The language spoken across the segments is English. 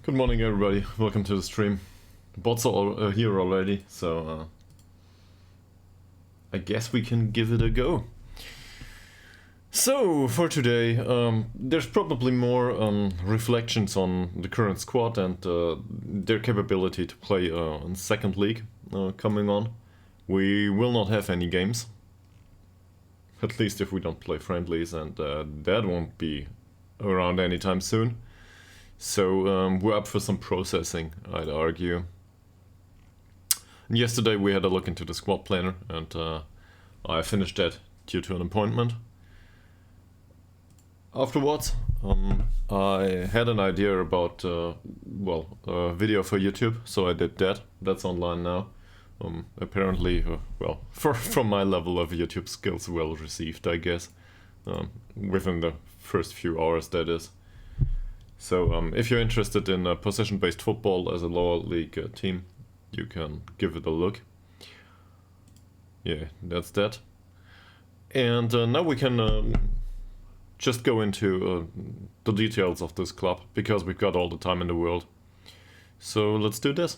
Good morning, everybody. Welcome to the stream. The bots are all, here already, so I guess we can give it a go. So, for today, there's probably more reflections on the current squad and their capability to play in second league coming on. We will not have any games, at least if we don't play friendlies, and that won't be around anytime soon. So we're up for some processing, I'd argue. And yesterday we had a look into the squad planner, and I finished that due to an appointment. Afterwards, I had an idea about, a video for YouTube, so I did that. That's online now. Apparently, from my level of YouTube skills, well received, I guess. Within the first few hours, that is. So if you're interested in possession-based football as a lower league team, you can give it a look. Yeah, that's that. And now we can just go into the details of this club, because we've got all the time in the world. So let's do this.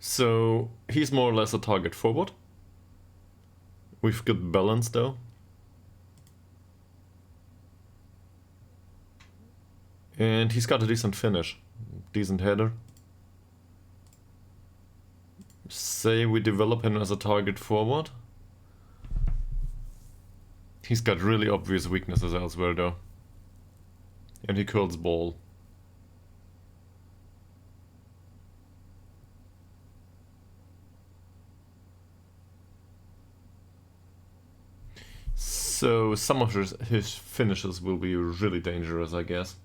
So he's more or less a target forward. We've got balance though. And he's got a decent finish, decent header. Say we develop him as a target forward. He's got really obvious weaknesses elsewhere though. And he curls ball. So some of his finishes will be really dangerous, I guess.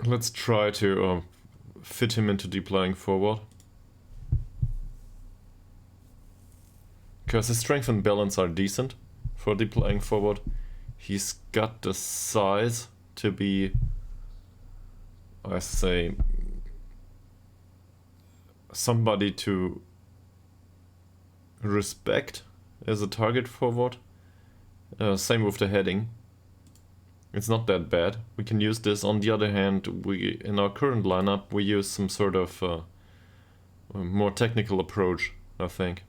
Let's try to fit him into deep lying forward. Because his strength and balance are decent for deep lying forward. He's got the size to be, I say, somebody to respect as a target forward. Same with the heading. It's not that bad. We can use this. On the other hand, in our current lineup, we use some sort of more technical approach, I think.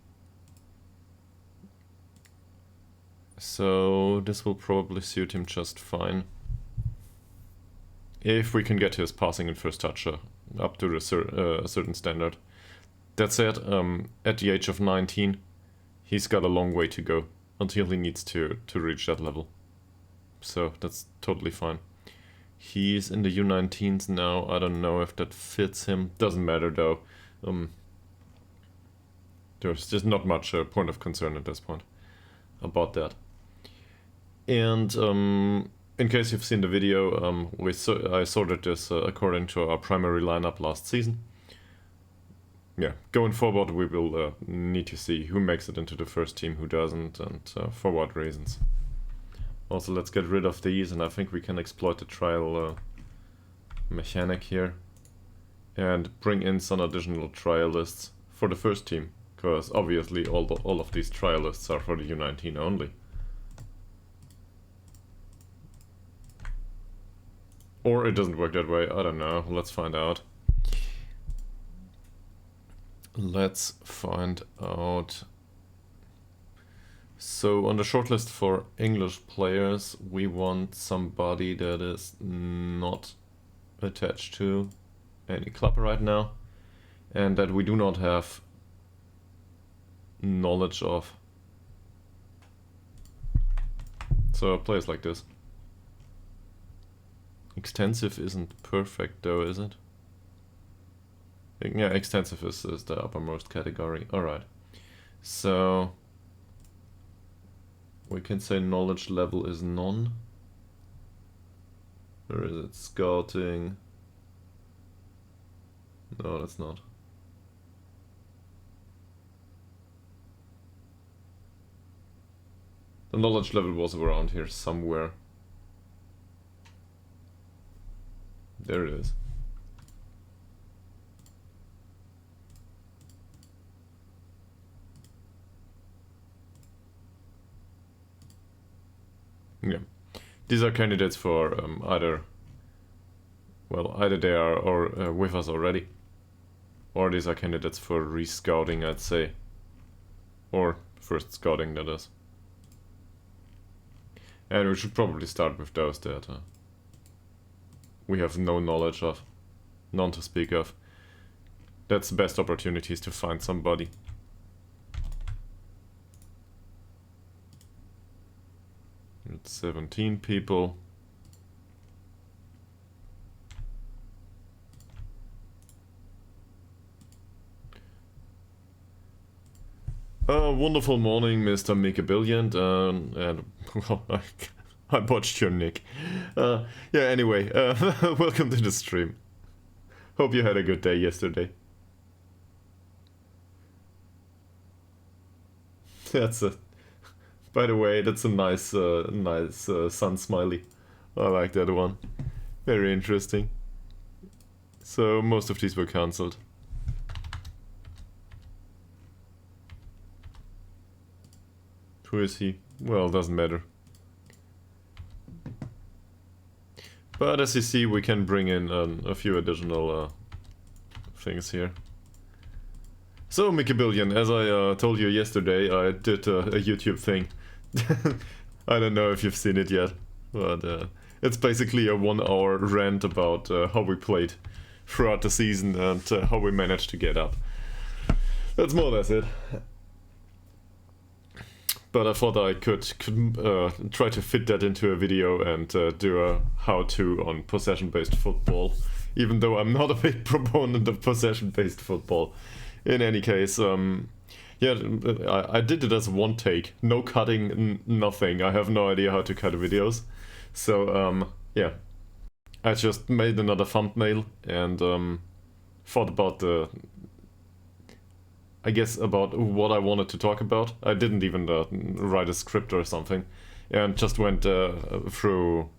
So this will probably suit him just fine. If we can get his passing and first touch up to a certain standard. That said, at the age of 19, he's got a long way to go until he needs to reach that level. So that's totally fine. He's in the U19s now. I don't know if that fits him. Doesn't matter though. There's just not much point of concern at this point about that. And in case you've seen the video, I sorted this according to our primary lineup last season. Yeah, going forward we will need to see who makes it into the first team, who doesn't, and for what reasons. Also, let's get rid of these, and I think we can exploit the trial mechanic here and bring in some additional trialists for the first team, because obviously all of these trialists are for the U19 only. Or it doesn't work that way, I don't know, let's find out. Let's find out. So on the shortlist for English players, we want somebody that is not attached to any club right now, and that we do not have knowledge of. So players like this. Extensive isn't perfect though, is it? Yeah, extensive is the uppermost category. Alright. So we can say knowledge level is none. Or is it scouting? No, that's not. The knowledge level was around here somewhere. There it is. yeah, these are candidates for either they are or with us already, or these are candidates for re-scouting, I'd say, or first scouting, that is. And we should probably start with those that we have no knowledge of, none to speak of. That's the best opportunities to find somebody. It's 17 people. Wonderful morning, Mr. Mikabillion, and well, I botched your nick. Yeah, anyway, welcome to the stream. Hope you had a good day yesterday. That's a, by the way, that's a nice sun smiley. I like that one. Very interesting. So most of these were cancelled. Who is he? Well, doesn't matter. But as you see, we can bring in a few additional things here. So, Mikabillion, as I told you yesterday, I did a YouTube thing. I don't know if you've seen it yet, but it's basically a 1 hour rant about how we played throughout the season and how we managed to get up. That's more or less it. But I thought I could try to fit that into a video and do a how-to on possession-based football, even though I'm not a big proponent of possession-based football. In any case, yeah, I did it as one take, no cutting, nothing. I have no idea how to cut videos, so yeah, I just made another thumbnail and thought about I guess about what I wanted to talk about. I didn't even write a script or something, and just went through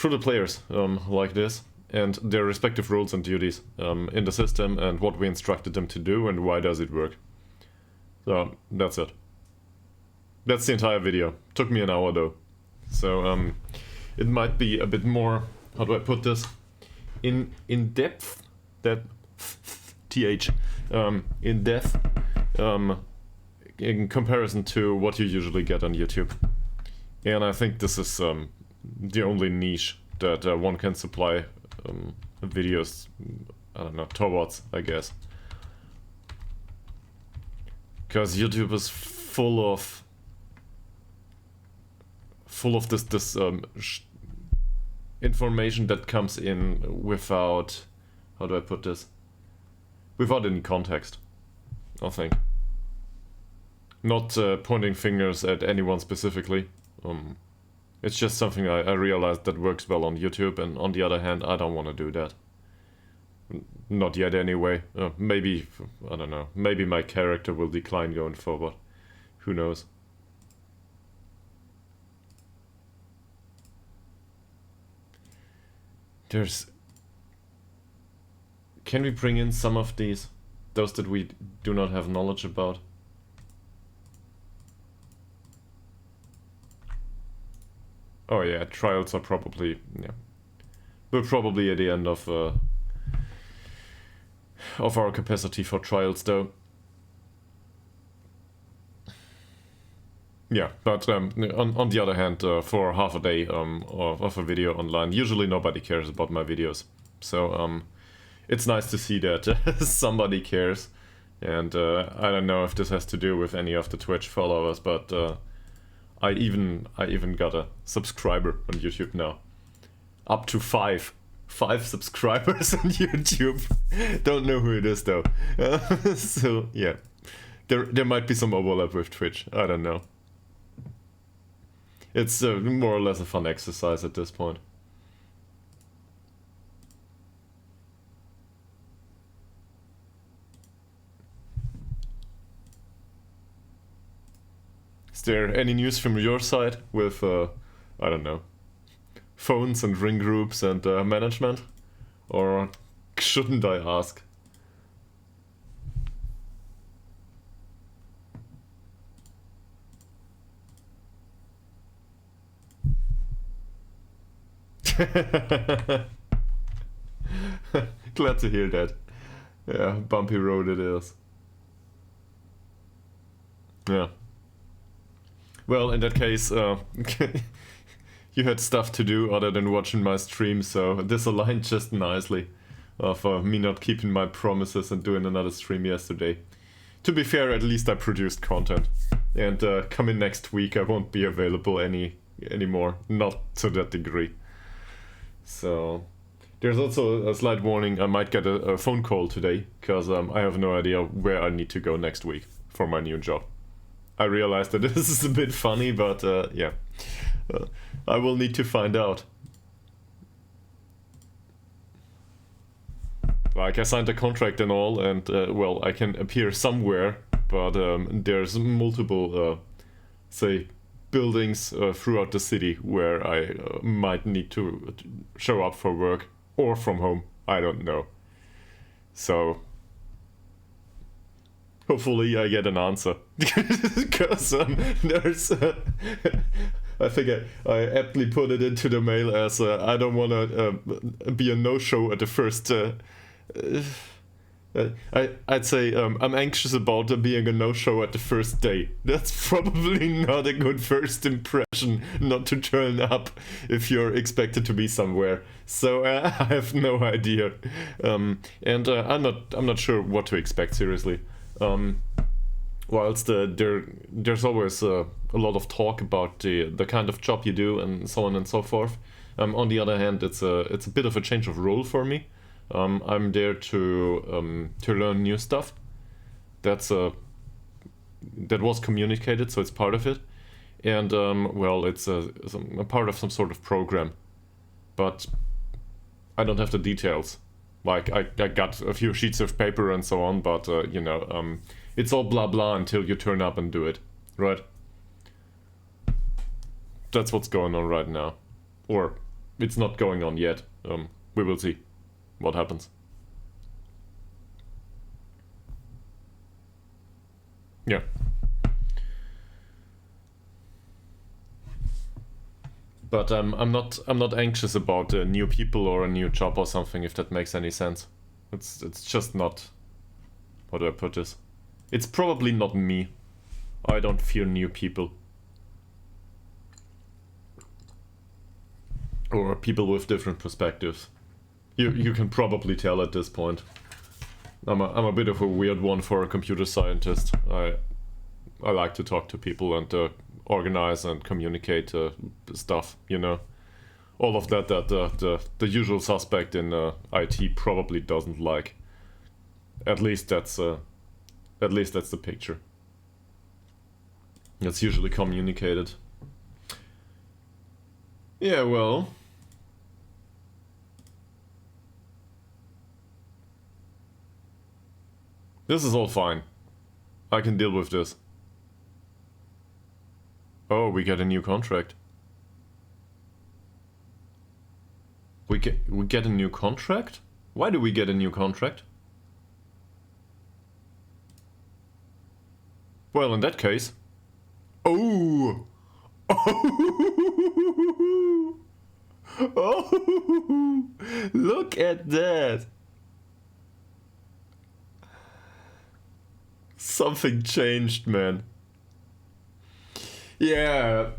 the players like this, and their respective roles and duties in the system, and what we instructed them to do, and why does it work. So that's it. That's the entire video. Took me an hour though. So it might be a bit more, how do I put this, in depth, that th, in depth, in comparison to what you usually get on YouTube. And I think this is the only niche that one can supply videos, I don't know, towards, I guess. Because YouTube is full of this information that comes in without, how do I put this, without any context, I think. Not pointing fingers at anyone specifically. It's just something I realized that works well on YouTube, and on the other hand, I don't want to do that. Not yet anyway. Maybe, I don't know, maybe my character will decline going forward. Who knows? Can we bring in some of these? Those that we do not have knowledge about? Oh yeah, trials are probably, yeah. We're probably at the end of our capacity for trials though. Yeah, but on the other hand, for half a day of a video online, usually nobody cares about my videos. So it's nice to see that somebody cares. And I don't know if this has to do with any of the Twitch followers, but I even got a subscriber on YouTube now. Up to 5 subscribers on YouTube. Don't know who it is though. So yeah, there might be some overlap with Twitch. I don't know. It's more or less a fun exercise at this point. Is there any news from your side with, I don't know, phones and ring groups and management? Or shouldn't I ask? Glad to hear that. Yeah, bumpy road it is. Yeah. Well, in that case, you had stuff to do other than watching my stream, so this aligned just nicely for me not keeping my promises and doing another stream yesterday. To be fair, at least I produced content. And coming next week, I won't be available anymore. Not to that degree. So there's also a slight warning. I might get a phone call today because I have no idea where I need to go next week for my new job. I realize that this is a bit funny, but yeah, I will need to find out. Like, I signed a contract and all, and well, I can appear somewhere, but there's multiple, say, buildings throughout the city where I might need to show up for work or from home. I don't know. So hopefully I get an answer. Because there's... I think I aptly put it into the mail as I don't want to be a no-show at the first... I'd say I'm anxious about being a no-show at the first day. That's probably not a good first impression, not to turn up if you're expected to be somewhere. So I have no idea, and I'm not sure what to expect, seriously. Whilst there's always a lot of talk about the kind of job you do and so on and so forth. On the other hand, it's a bit of a change of role for me. I'm there to learn new stuff. That was communicated, so it's part of it, and well, it's a part of some sort of program, but I don't have the details. Like I got a few sheets of paper and so on, but you know, it's all blah blah until you turn up and do it, right? That's what's going on right now, or it's not going on yet. We will see what happens. Yeah. But I'm not anxious about new people or a new job or something, if that makes any sense. It's just not. How do I put this? It's probably not me. I don't fear new people. Or people with different perspectives. You can probably tell at this point. I'm a bit of a weird one for a computer scientist. I like to talk to people and organize and communicate stuff, you know. All of that the usual suspect in IT probably doesn't like. At least that's the picture. It's usually communicated. Yeah, well. This is all fine. I can deal with this. Oh, we get a new contract. We get a new contract? Why do we get a new contract? Well, in that case... Oh! Oh! Oh! Look at that! Something changed, man. Yeah,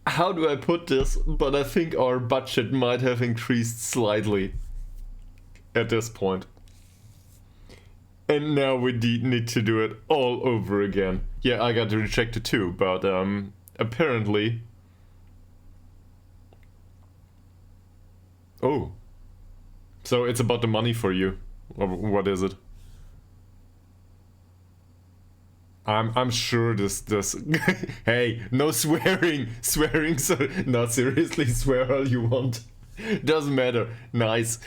how do I put this? But I think our budget might have increased slightly at this point. And now we need to do it all over again. Yeah, I got rejected too, but apparently... Oh. So it's about the money for you. Or what is it? I'm sure this hey, no swearing, so no, seriously, swear all you want, doesn't matter. Nice.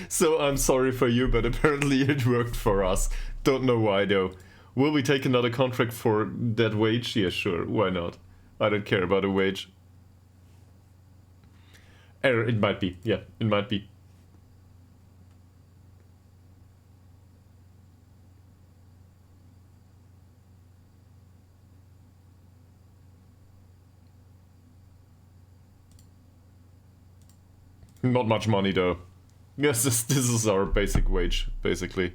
So I'm sorry for you, but apparently it worked for us. Don't know why though. Will we take another contract for that wage? Yeah, sure, why not? I don't care about a wage. It might be, yeah, it might be. Not much money though. Yes, this is our basic wage, basically.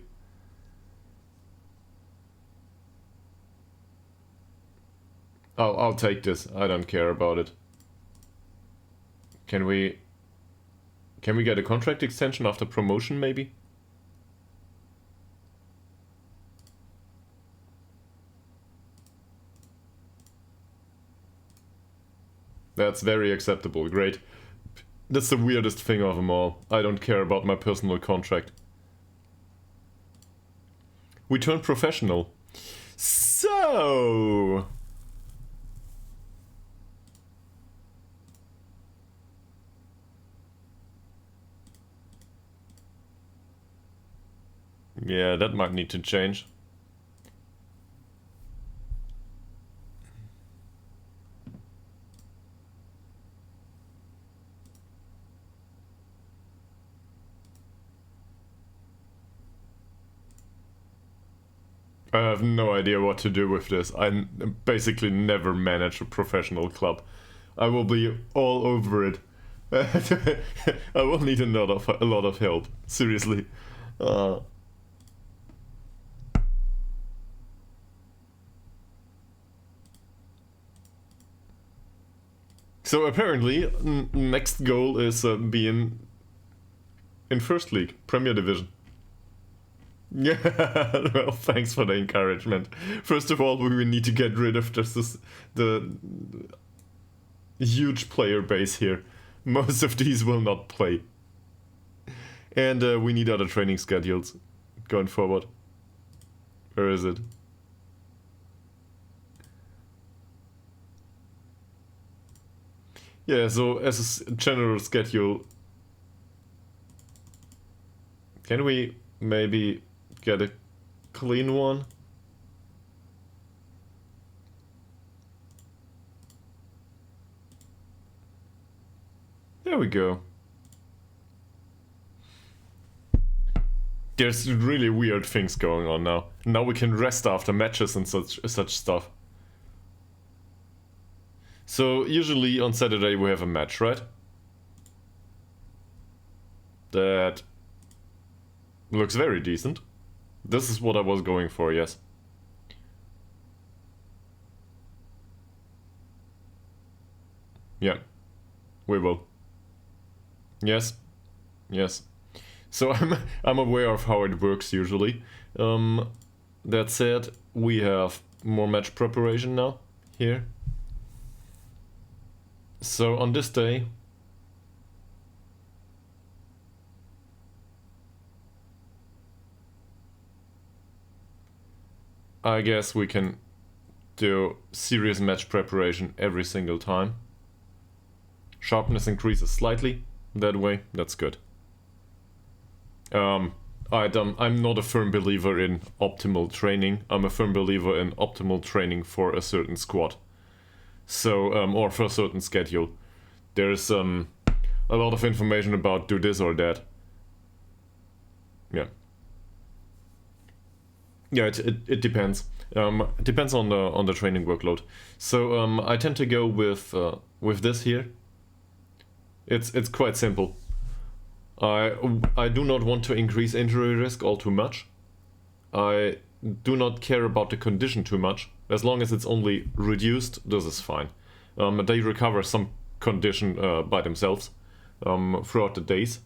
I'll take this. I don't care about it. Can we get a contract extension after promotion, maybe? That's very acceptable. Great. That's the weirdest thing of them all. I don't care about my personal contract. We turned professional. So... yeah, that might need to change. I have no idea what to do with this. I basically never manage a professional club. I will be all over it. I will need a lot of help. Seriously. So apparently, next goal is being in First League, Premier Division. Yeah, well, thanks for the encouragement. First of all, we need to get rid of the huge player base here. Most of these will not play. And we need other training schedules going forward. Where is it? Yeah, so as a general schedule, can we maybe get a clean one? There we go. There's really weird things going on now. Now we can rest after matches and such stuff. So usually on Saturday we have a match, right? That looks very decent. This is what I was going for, yes. Yeah, we will. Yes, yes. So I'm aware of how it works usually. That said, we have more match preparation now here. So on this day, I guess we can do serious match preparation every single time. Sharpness increases slightly that way, that's good. I'm not a firm believer in optimal training. I'm a firm believer in optimal training for a certain squad. So, or for a certain schedule. There's a lot of information about do this or that. Yeah. Yeah, it depends. It depends on the training workload. So I tend to go with this here. It's quite simple. I do not want to increase injury risk all too much. I do not care about the condition too much. As long as it's only reduced, this is fine. They recover some condition by themselves throughout the days,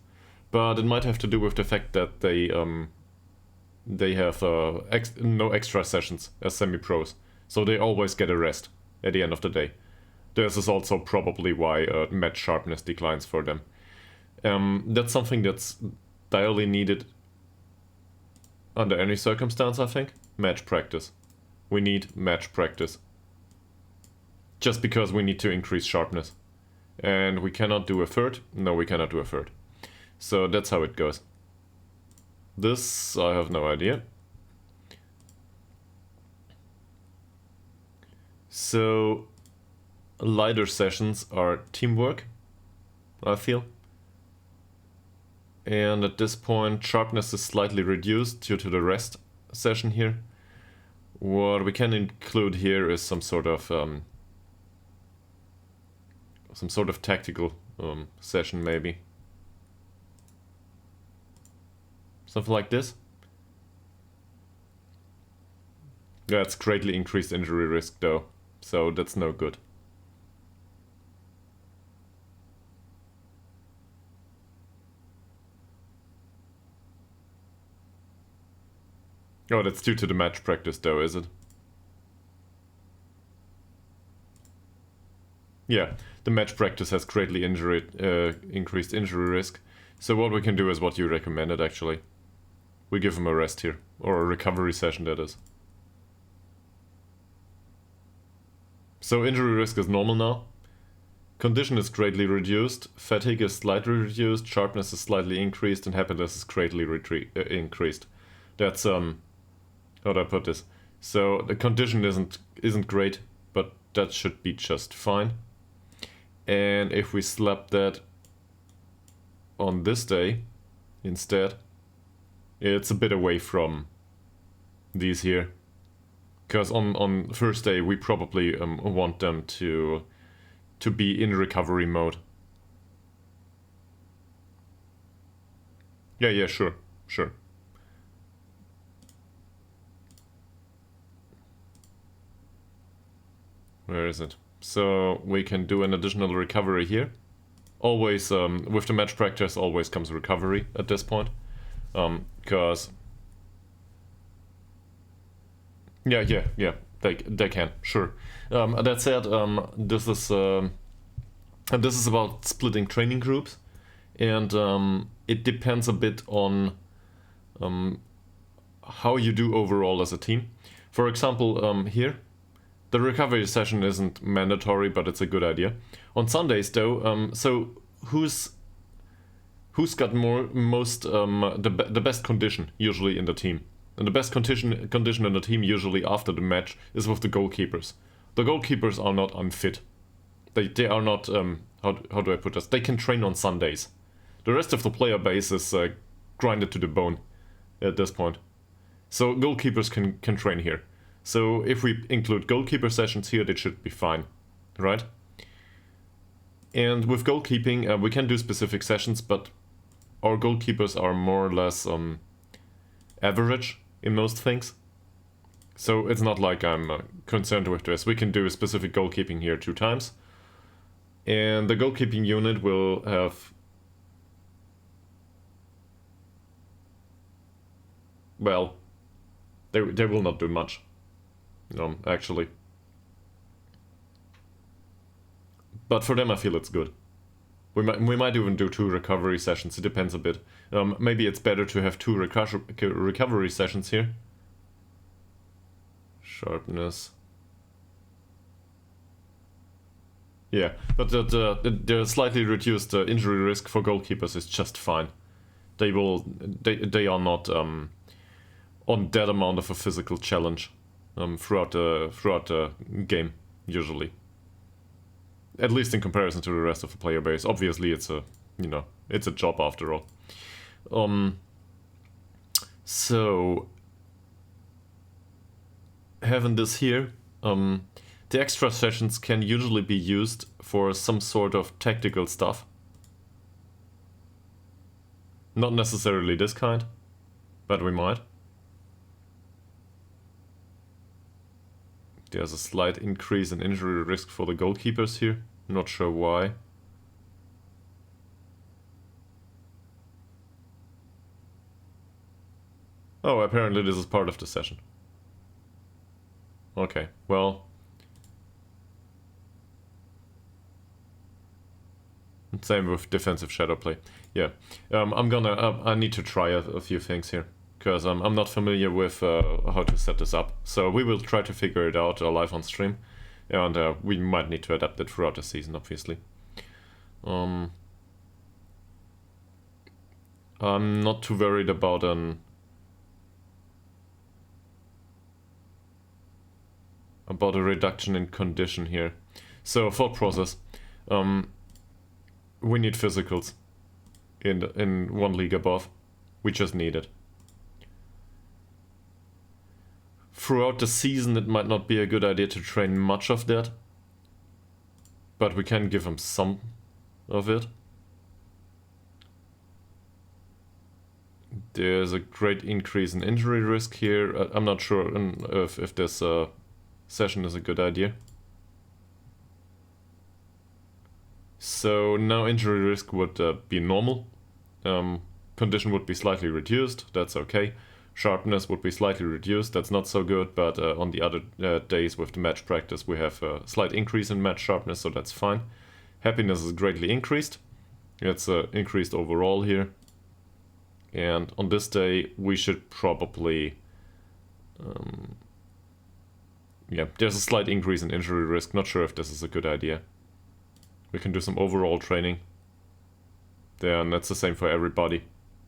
but it might have to do with the fact that they have no extra sessions as semi-pros, so they always get a rest at the end of the day. This is also probably why match sharpness declines for them. That's something that's direly needed under any circumstance, I think. Match practice. We need match practice. Just because we need to increase sharpness. And we cannot do a third? No, we cannot do a third. So that's how it goes. This, I have no idea. So, lighter sessions are teamwork, I feel. And at this point, sharpness is slightly reduced due to the rest session here. What we can include here is some sort of tactical session, maybe. something like this. Yeah, it's greatly increased injury risk though, so that's no good. Oh, that's due to the match practice though, is it? Yeah, the match practice has greatly increased injury risk. So what we can do is what you recommended actually. We give him a rest here, or a recovery session that is. So injury risk is normal now. Condition is greatly reduced, fatigue is slightly reduced, sharpness is slightly increased, and happiness is greatly increased. That's how do I put this? So the condition isn't great, but that should be just fine. And if we slap that on this day instead, it's a bit away from these here. Because on first day we probably want them to be in recovery mode. Yeah, sure. Where is it? So we can do an additional recovery here. Always, with the match practice, always comes recovery at this point. Because... Yeah, they can, sure. That said, this is about splitting training groups, and it depends a bit on how you do overall as a team. For example, here, the recovery session isn't mandatory, but it's a good idea. On Sundays, though, so who's got the best condition usually in the team? And the best condition in the team usually after the match is with the goalkeepers. The goalkeepers are not unfit. They are not, how do I put this? They can train on Sundays. The rest of the player base is grinded to the bone at this point. So goalkeepers can train here. So if we include goalkeeper sessions here, they should be fine, right? And with goalkeeping, we can do specific sessions, but our goalkeepers are more or less average in most things. So it's not like I'm concerned with this. We can do a specific goalkeeping here 2 times. And the goalkeeping unit will have... Well, they will not do much. Actually. But for them I feel it's good. We might even do 2 recovery sessions, it depends a bit. Maybe it's better to have 2 recovery sessions here. Sharpness. Yeah, but the slightly reduced injury risk for goalkeepers is just fine. They are not on that amount of a physical challenge throughout the game, usually. At least in comparison to the rest of the player base. Obviously, it's a job after all. So having this here, the extra sessions can usually be used for some sort of tactical stuff. Not necessarily this kind, but we might. There's a slight increase in injury risk for the goalkeepers here. Not sure why. Oh, apparently this is part of the session. Okay, well... Same with defensive shadow play. Yeah, I need to try a few things here. Because I'm not familiar with how to set this up. So we will try to figure it out live on stream. And we might need to adapt it throughout the season, obviously. I'm not too worried about a reduction in condition here. So thought process. We need physicals in 1 league above. We just need it. Throughout the season, it might not be a good idea to train much of that, but we can give them some of it. There's a great increase in injury risk here. I'm not sure if this session is a good idea. So now injury risk would be normal. Condition would be slightly reduced, that's okay. Sharpness would be slightly reduced, that's not so good, but on the other days with the match practice we have a slight increase in match sharpness, so that's fine. Happiness is greatly increased. It's increased overall here. And on this day we should probably... yeah, there's a slight increase in injury risk, not sure if this is a good idea. We can do some overall training. There, and that's the same for everybody.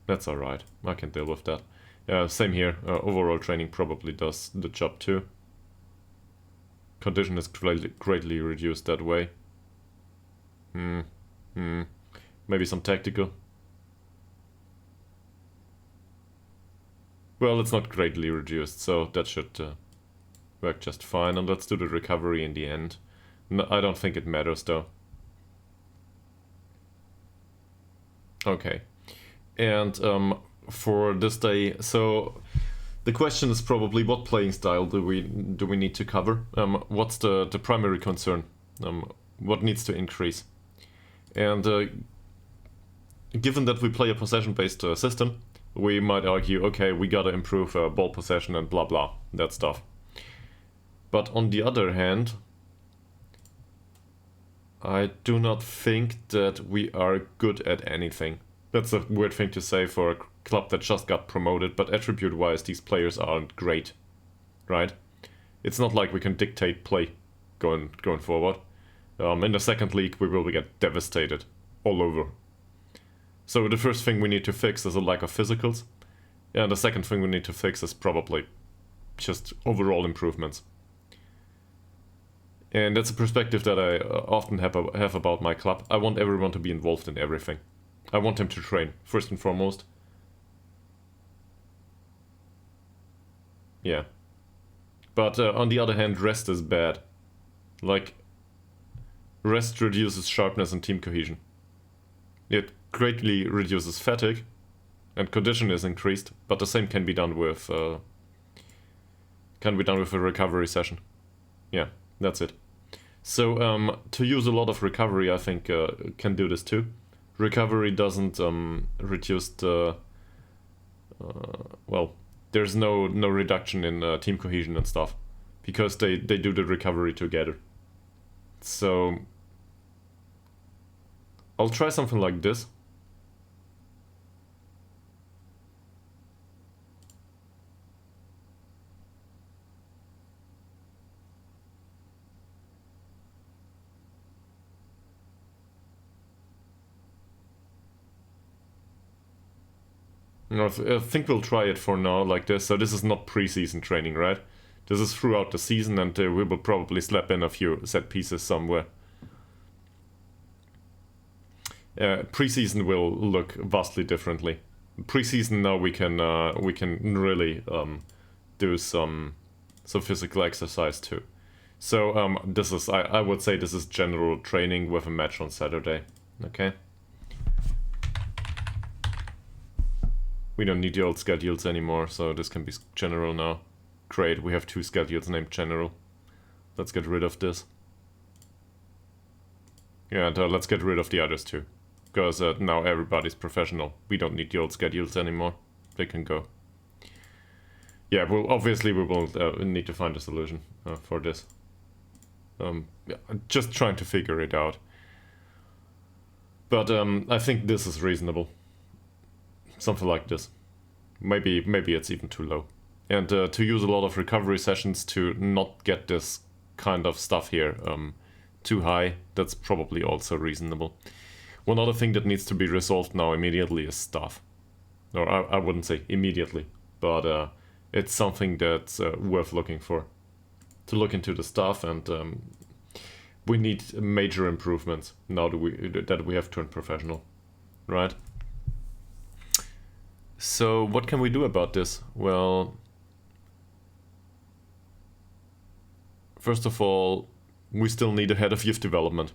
That's alright, I can deal with that. Same here, overall training probably does the job too. Condition is greatly reduced that way. Maybe some tactical. Well, it's not greatly reduced, so that should work just fine. And let's do the recovery in the end. No, I don't think it matters though. Okay, and for this day, so the question is probably what playing style do we need to cover? What's the primary concern? What needs to increase? And given that we play a possession-based system, we might argue, okay, we gotta improve ball possession and blah blah, that stuff. But on the other hand, I do not think that we are good at anything. That's a weird thing to say for a club that just got promoted, but attribute-wise these players aren't great, right? It's not like we can dictate play going forward. In the second league we will get devastated all over. So the first thing we need to fix is a lack of physicals, and the second thing we need to fix is probably just overall improvements. And that's a perspective that I often have about my club. I want everyone to be involved in everything. I want them to train, first and foremost. Yeah. But on the other hand, rest is bad. Like, rest reduces sharpness and team cohesion. It greatly reduces fatigue, and condition is increased, but the same can be done with a recovery session. Yeah, that's it. So to use a lot of recovery, I think can do this too. Recovery doesn't reduce the well, there's no reduction in team cohesion and stuff, because they do the recovery together. So I'll try something like this. I think we'll try it for now like this. So this is not pre-season training, right? This is throughout the season, and we will probably slap in a few set pieces somewhere. Pre-season will look vastly differently. Pre-season now we can really do some physical exercise too. So this is I would say this is general training with a match on Saturday. Okay. We don't need the old schedules anymore, so this can be general now. Great, we have two schedules named general. Let's get rid of this. Yeah, and let's get rid of the others too. Because now everybody's professional. We don't need the old schedules anymore. They can go. Yeah, well, obviously we will need to find a solution for this. Yeah, just trying to figure it out. But I think this is reasonable. Something like this. Maybe it's even too low. And to use a lot of recovery sessions to not get this kind of stuff here too high, that's probably also reasonable. One other thing that needs to be resolved now immediately is staff. Or I wouldn't say immediately, but it's something that's worth looking for. To look into the staff, and we need major improvements now that we have turned professional, right? So what can we do about this? Well, first of all, we still need a head of youth development.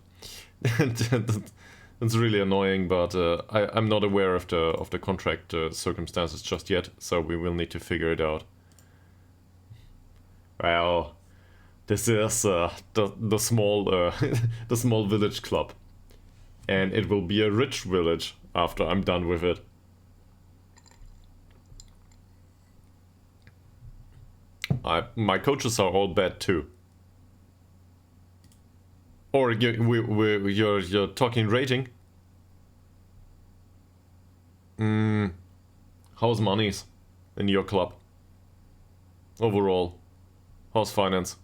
It's really annoying, but I'm not aware of the contract circumstances just yet, so we will need to figure it out. Well, this is the small the small village club, and it will be a rich village after I'm done with it. My coaches are all bad too. Or you're talking rating? How's monies in your club? Overall, how's finance?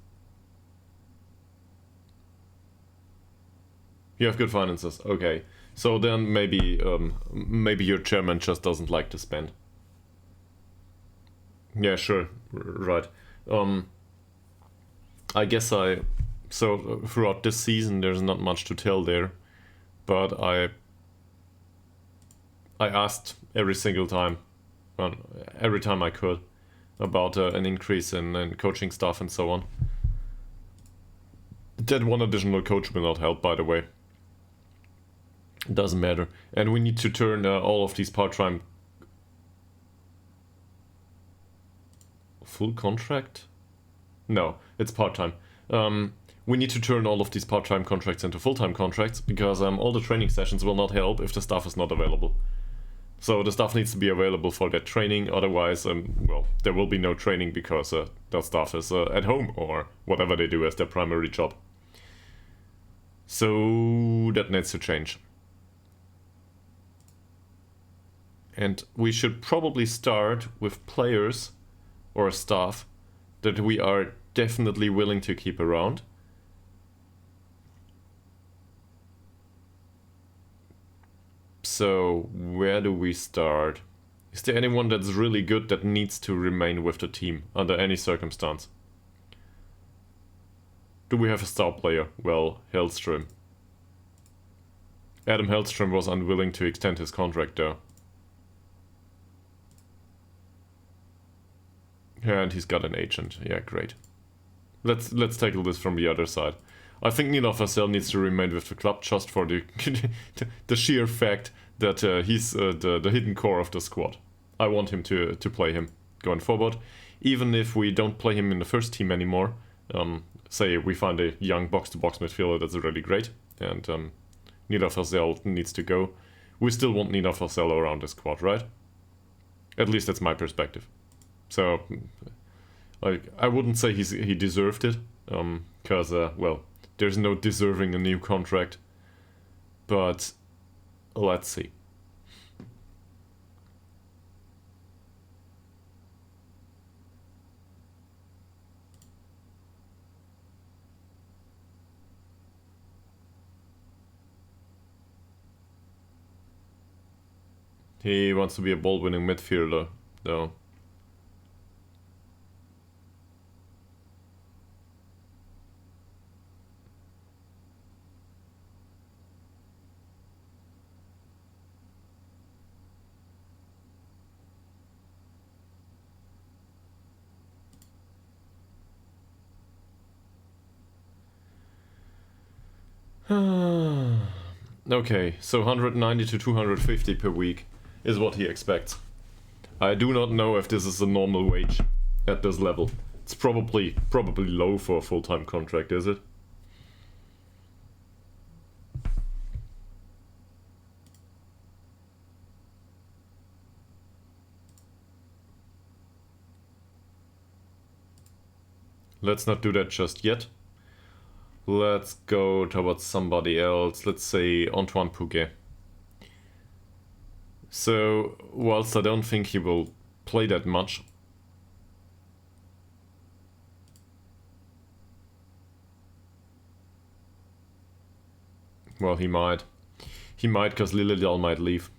You have good finances, okay. So then maybe your chairman just doesn't like to spend. Yeah, sure, right. I guess so throughout this season there's not much to tell there, but I asked every single time, every time I could, about an increase in coaching staff and so on. That one additional coach will not help, by the way. It doesn't matter. And we need to turn all of these part-time... Full contract? No, it's part-time. We need to turn all of these part-time contracts into full-time contracts, because all the training sessions will not help if the staff is not available. So the staff needs to be available for that training, otherwise, well, there will be no training because the staff is at home or whatever they do as their primary job. So that needs to change. And we should probably start with players or staff that we are definitely willing to keep around. So where do we start? Is there anyone that's really good that needs to remain with the team under any circumstance? Do we have a star player? Well, Hellström. Adam Hellström was unwilling to extend his contract though. And he's got an agent. Yeah, great. Let's tackle this from the other side. I think Nila Vassell needs to remain with the club just for the the sheer fact that he's the hidden core of the squad. I want him to play him going forward. Even if we don't play him in the first team anymore, say we find a young box-to-box midfielder that's really great, and Nila Vassell needs to go, we still want Nila Vassell around the squad, right? At least that's my perspective. So, like, I wouldn't say he deserved it, because, well, there's no deserving a new contract, but let's see. He wants to be a ball-winning midfielder, though. Okay, so 190 to 250 per week is what he expects. I do not know if this is a normal wage at this level. It's probably low for a full-time contract, is it? Let's not do that just yet. Let's go towards somebody else. Let's say Antoine Pouget. So, whilst I don't think he will play that much, well, he might. He might, because Lilledal might leave.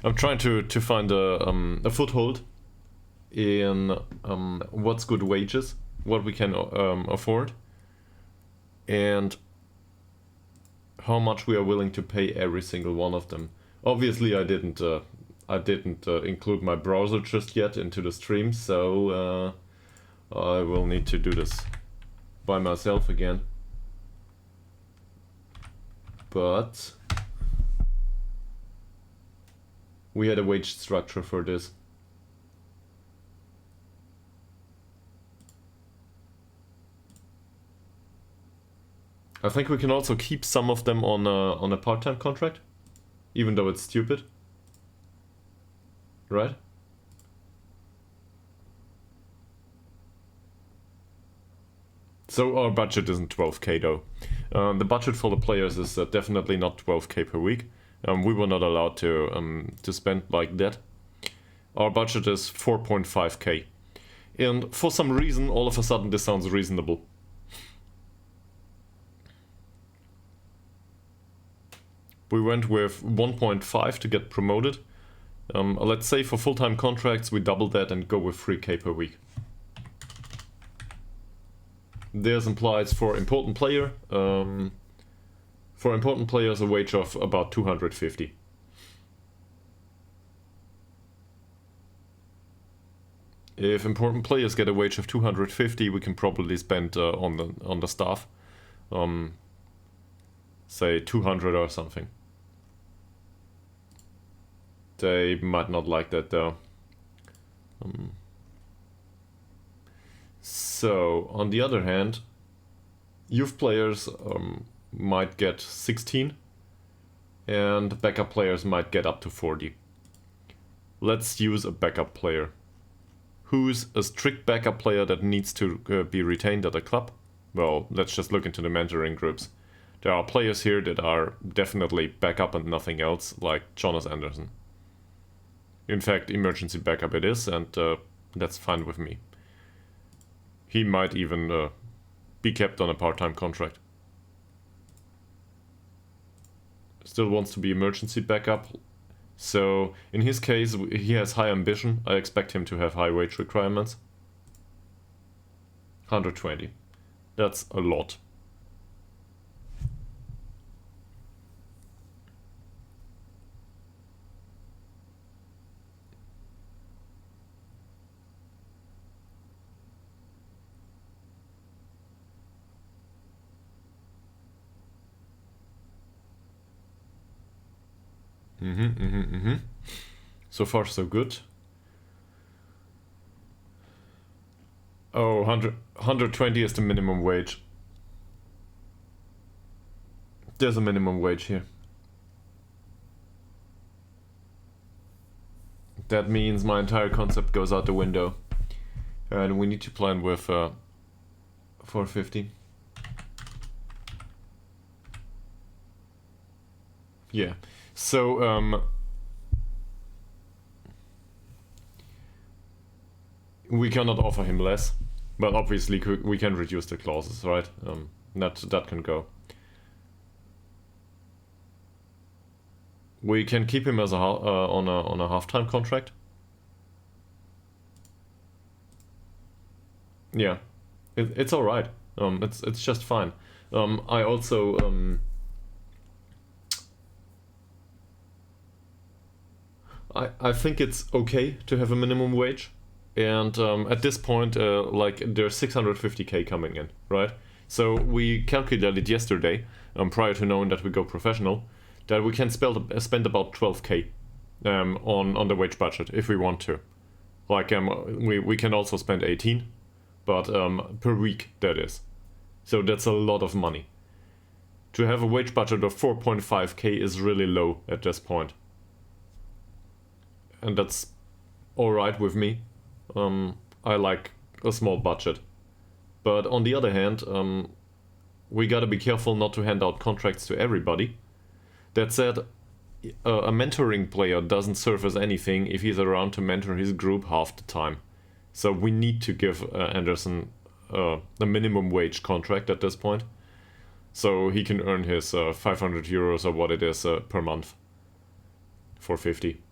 I'm trying to find a foothold in what's good wages, what we can afford, and how much we are willing to pay every single one of them. Obviously, I didn't include my browser just yet into the stream, so I will need to do this by myself again. but we had a wage structure for this. I think we can also keep some of them on a part-time contract, even though it's stupid, right? So our budget isn't 12k though. The budget for the players is definitely not 12k per week. We were not allowed to spend like that. Our budget is 4.5k, and for some reason, all of a sudden, this sounds reasonable. We went with 1.5 to get promoted. Let's say for full-time contracts, we double that and go with 3k per week. This implies for important player, a wage of about 250. If important players get a wage of 250, we can probably spend on the staff, say 200 or something. They might not like that though. So, on the other hand, youth players might get 16, and backup players might get up to 40. Let's use a backup player. Who's a strict backup player that needs to be retained at a club? Well, let's just look into the mentoring groups. There are players here that are definitely backup and nothing else, like Jonas Anderson. In fact, emergency backup it is, and that's fine with me. He might even be kept on a part-time contract. Still wants to be emergency backup. So, in his case, he has high ambition. I expect him to have high wage requirements. 120. That's a lot. So far, so good. Oh, 120 is the minimum wage. There's a minimum wage here. That means my entire concept goes out the window. And we need to plan with 450. Yeah. So, we cannot offer him less, but obviously we can reduce the clauses, right? That can go. We can keep him as on a half-time contract. Yeah, it's all right. It's just fine. I also I think it's okay to have a minimum wage, and at this point, like there's 650k coming in, right? So we calculated yesterday, prior to knowing that we go professional, that we can spend about 12k on the wage budget if we want to. Like we can also spend 18, but per week that is. So that's a lot of money. To have a wage budget of 4.5k is really low at this point. And that's alright with me. I like a small budget. But on the other hand, we gotta be careful not to hand out contracts to everybody. That said, a mentoring player doesn't serve as anything if he's around to mentor his group half the time. So we need to give Anderson a minimum wage contract at this point. So he can earn his 500 euros or what it is per month. 450.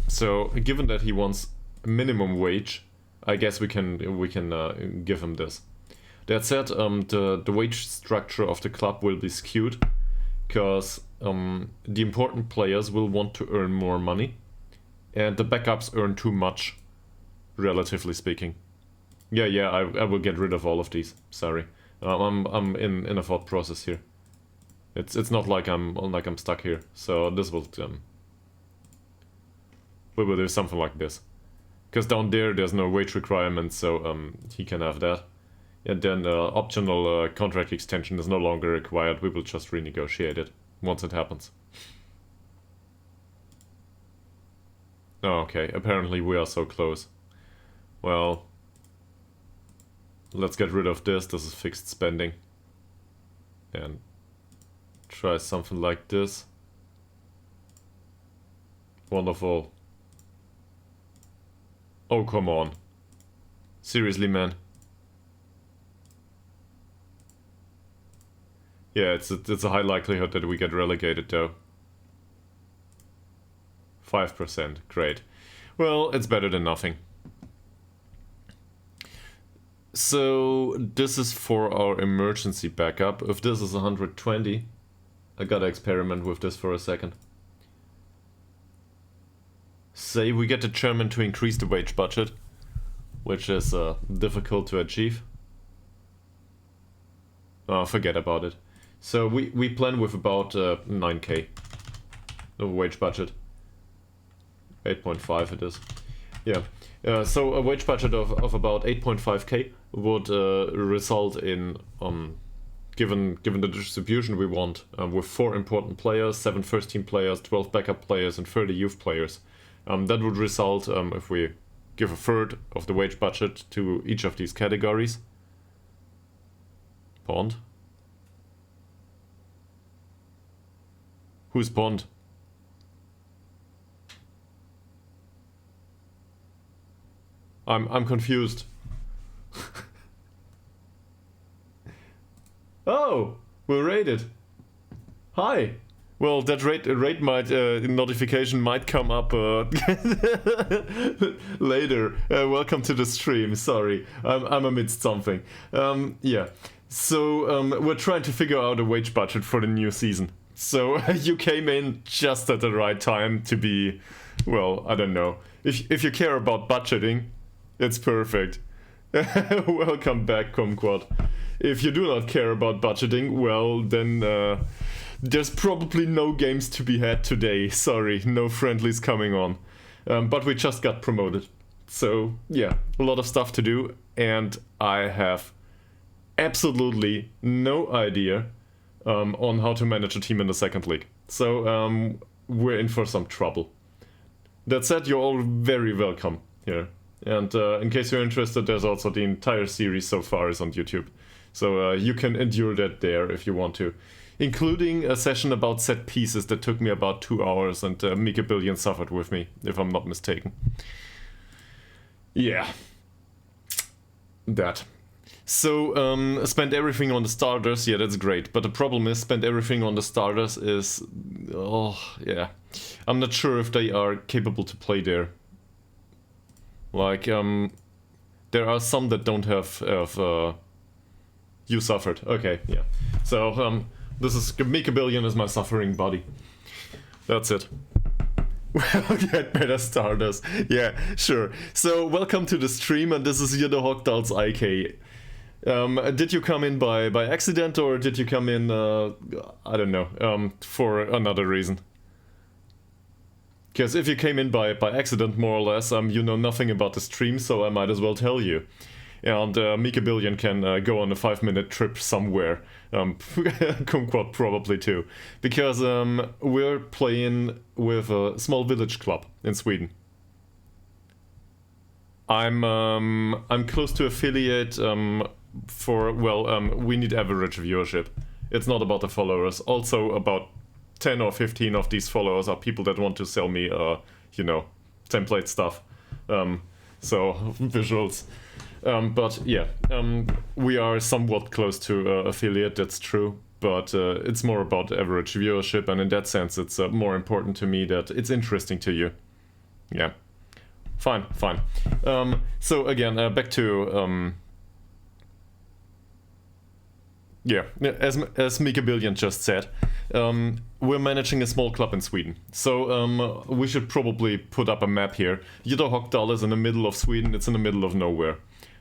So, given that he wants a minimum wage, I guess we can give him this. That said, the wage structure of the club will be skewed, because the important players will want to earn more money, and the backups earn too much, relatively speaking. Yeah, I will get rid of all of these. Sorry. I'm in a thought process here. It's not like I'm stuck here. So this will we will do something like this. Because down there's no wage requirement, so he can have that. And then optional contract extension is no longer required. We will just renegotiate it once it happens. Oh, okay, apparently we are so close. Well, let's get rid of this. This is fixed spending. And try something like this. Wonderful. Oh, come on. Seriously, man. Yeah, it's a high likelihood that we get relegated, though. 5%, great. Well, it's better than nothing. So, this is for our emergency backup. If this is 120, I gotta experiment with this for a second. Say we get the chairman to increase the wage budget, which is difficult to achieve. Oh, forget about it. So we plan with about 9k of wage budget. 8.5 it is. Yeah. So a wage budget of about 8.5k would result in, given the distribution we want, with 4 important players, 7 first-team players, 12 backup players, and 30 youth players. That would result, if we give a third of the wage budget to each of these categories. Bond. Who's Bond? I'm confused. Oh, we're rated. Hi. Well, that rate might notification might come up later. Welcome to the stream. Sorry, I'm amidst something. Yeah. So we're trying to figure out a wage budget for the new season. So you came in just at the right time to be, well, I don't know. If you care about budgeting, it's perfect. Welcome back, Kumquat. If you do not care about budgeting, well, then there's probably no games to be had today. Sorry, no friendlies coming on. But we just got promoted. So, yeah, a lot of stuff to do. And I have absolutely no idea on how to manage a team in the second league. So, we're in for some trouble. That said, you're all very welcome here. And in case you're interested, there's also the entire series so far is on YouTube. So you can endure that there if you want to. Including a session about set pieces that took me about 2 hours, and Mika Billion suffered with me, if I'm not mistaken. Yeah. That. So, spend everything on the starters, yeah, that's great. But the problem is, spend everything on the starters is... oh, yeah. I'm not sure if they are capable to play there. Like, there are some that don't have you suffered. Okay, yeah. So, this is Mika Billion is my suffering body. That's it. We'll get better starters. Yeah, sure. So, welcome to the stream, and this is Ytterhogdals IK. Did you come in by accident, or did you come in, I don't know, for another reason? Because if you came in by accident, more or less, you know nothing about the stream, so I might as well tell you. And Mika Billion can go on a 5-minute trip somewhere. Kumquat probably too. Because we're playing with a small village club in Sweden. I'm close to affiliate for, well, we need average viewership. It's not about the followers. Also about 10 or 15 of these followers are people that want to sell me, you know, template stuff. So, visuals. But yeah, we are somewhat close to affiliate, that's true. But it's more about average viewership, and in that sense, it's more important to me that it's interesting to you. Yeah. Fine. So again, back to... yeah, as Mika Billion just said, we're managing a small club in Sweden. So we should probably put up a map here. Ytterhogdal is in the middle of Sweden, it's in the middle of nowhere.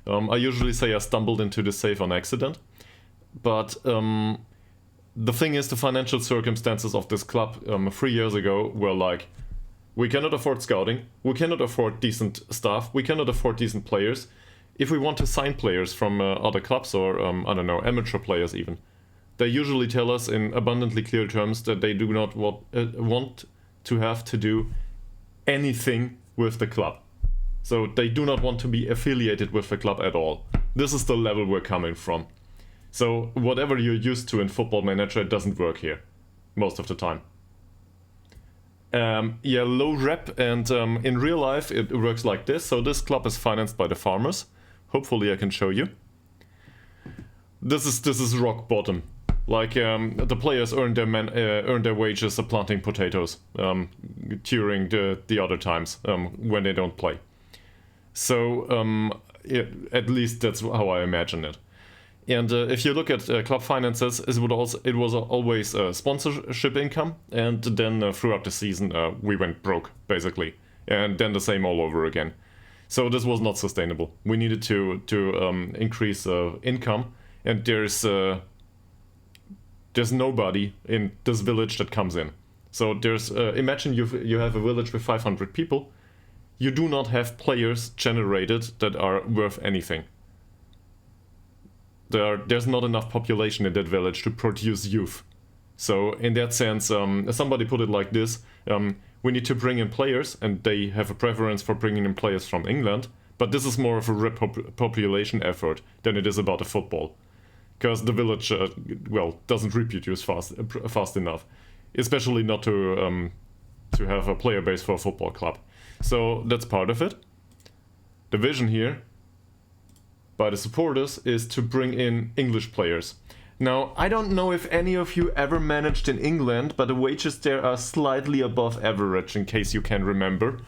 I usually say I stumbled into the safe on accident, but the thing is, the financial circumstances of this club 3 years ago were like, we cannot afford scouting, we cannot afford decent staff, we cannot afford decent players. If we want to sign players from other clubs or, I don't know, amateur players even, they usually tell us in abundantly clear terms that they do not want to have to do anything with the club. So they do not want to be affiliated with the club at all. This is the level we're coming from. So whatever you're used to in Football Manager, it doesn't work here most of the time. Yeah, low rep, and in real life it works like this. So this club is financed by the farmers. Hopefully I can show you. This is rock bottom. Like the players earn their wages planting potatoes during the other times when they don't play. So yeah, at least that's how I imagine it. And if you look at club finances, it was always sponsorship income, and then throughout the season we went broke basically, and then the same all over again. So this was not sustainable. We needed to increase income, and there's nobody in this village that comes in. So there's imagine you have a village with 500 people. You do not have players generated that are worth anything. There's not enough population in that village to produce youth. So in that sense, somebody put it like this, we need to bring in players, and they have a preference for bringing in players from England, but this is more of a repopulation effort than it is about a football. Because the village, doesn't reproduce fast enough. Especially not to have a player base for a football club. So that's part of it. The vision here by the supporters is to bring in English players. Now, I don't know if any of you ever managed in England, but the wages there are slightly above average, in case you can remember.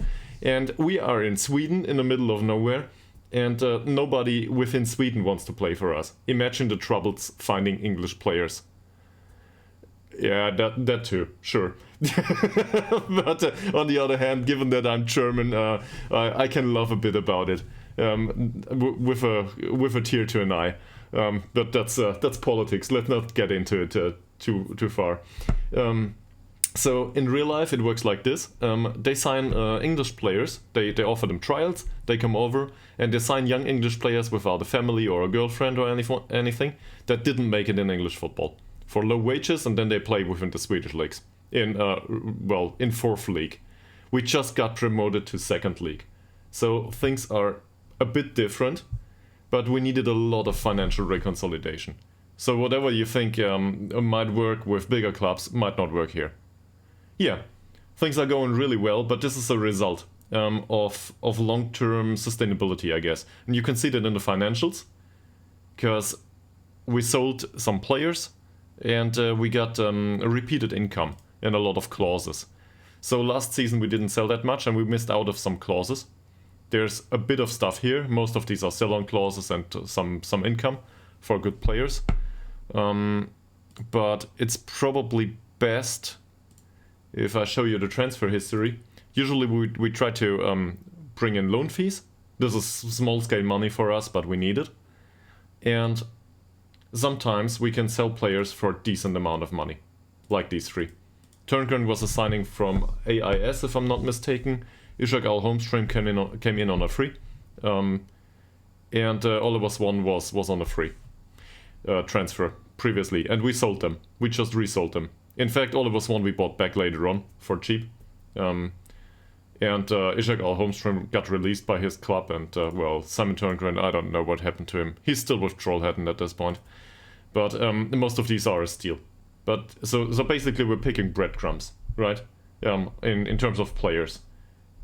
And we are in Sweden, in the middle of nowhere, and nobody within Sweden wants to play for us. Imagine the troubles finding English players. Yeah, that too, sure. But on the other hand, given that I'm German, I can laugh a bit about it. With a tear to an eye. But that's politics. Let's not get into it too far. So in real life it works like this. They sign English players. They offer them trials. They come over and they sign young English players without a family or a girlfriend or anything that didn't make it in English football for low wages, and then they play within the Swedish leagues in fourth league. We just got promoted to second league, so things are a bit different, but we needed a lot of financial reconsolidation. So whatever you think might work with bigger clubs might not work here. Yeah, things are going really well, but this is a result of long-term sustainability, I guess. And you can see that in the financials, because we sold some players and we got a repeated income and a lot of clauses. So last season we didn't sell that much and we missed out of some clauses. There's a bit of stuff here. Most of these are sell-on clauses and some income for good players. But it's probably best if I show you the transfer history. Usually we try to bring in loan fees. This is small-scale money for us, but we need it. And sometimes we can sell players for a decent amount of money, like these three. Turngren was a signing from AIS, if I'm not mistaken. Ytterhogdals Holmström came in on a free, and Oliver Swan was on a free transfer previously, and we sold them. We just resold them. In fact, Oliver Swan we bought back later on for cheap, and Ytterhogdals Holmström got released by his club, and Simon Turngren, I don't know what happened to him. He's still with Trollhättan at this point, but most of these are a steal. But so basically we're picking breadcrumbs, right? In terms of players.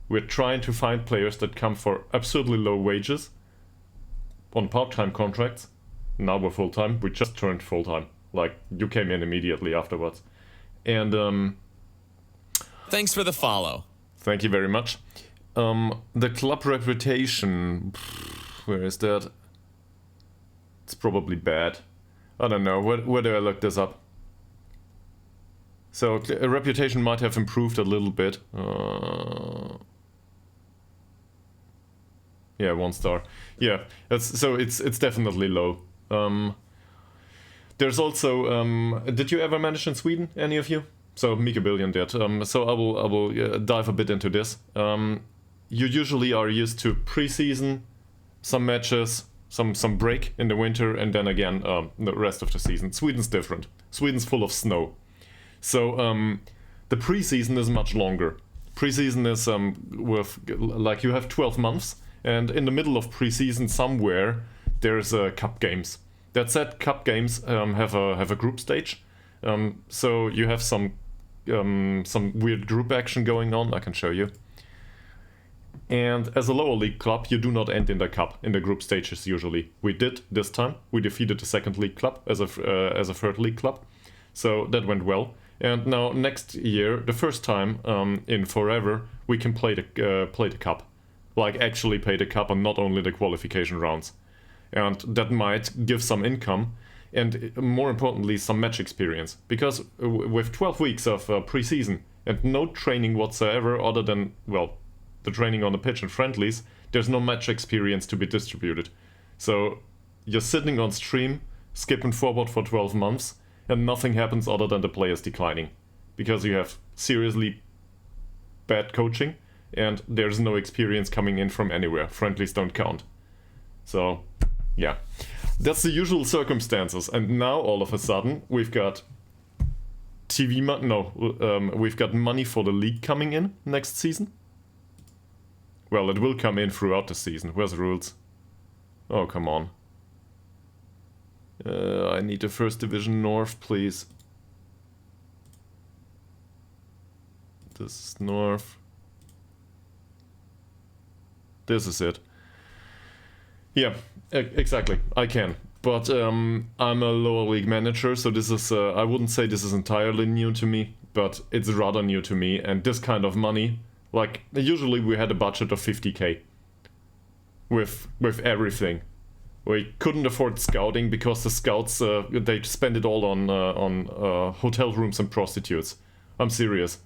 We're trying to find players that come for absurdly low wages on part-time contracts. Now we're full-time. We just turned full-time. Like, you came in immediately afterwards. And thanks for the follow. Thank you very much. The club reputation, where is that? It's probably bad. I don't know. Where do I look this up? So a reputation might have improved a little bit. Yeah, 1 star. Yeah, it's definitely low. There's also did you ever manage in Sweden, any of you? So Mika Billion did. So I will dive a bit into this. You usually are used to preseason, some matches, some break in the winter, and then again the rest of the season. Sweden's different. Sweden's full of snow. So the preseason is much longer. Preseason is with like you have 12 months, and in the middle of preseason somewhere there's cup games. That said, cup games have a group stage, so you have some weird group action going on. I can show you. And as a lower league club, you do not end in the cup in the group stages usually. We did this time. We defeated the second league club as a third league club, so that went well. And now next year, the first time in forever, we can play the cup, like actually play the cup and not only the qualification rounds. And that might give some income and more importantly some match experience, because with 12 weeks of preseason and no training whatsoever other than, well, the training on the pitch and friendlies, there's no match experience to be distributed. So you're sitting on stream, skipping forward for 12 months, and nothing happens other than the players declining, because you have seriously bad coaching and there's no experience coming in from anywhere. Friendlies don't count. So yeah, that's the usual circumstances. And now all of a sudden we've got we've got money for the league coming in next season. Well, it will come in throughout the season. Where's the rules? Oh, come on. I need the First Division North, please. This is North. This is it. Yeah, exactly. I can. But I'm a lower league manager, so this is... I wouldn't say this is entirely new to me, but it's rather new to me. And this kind of money... Like, usually we had a budget of 50k. With everything. We couldn't afford scouting because the scouts, they spend it all on hotel rooms and prostitutes. I'm serious.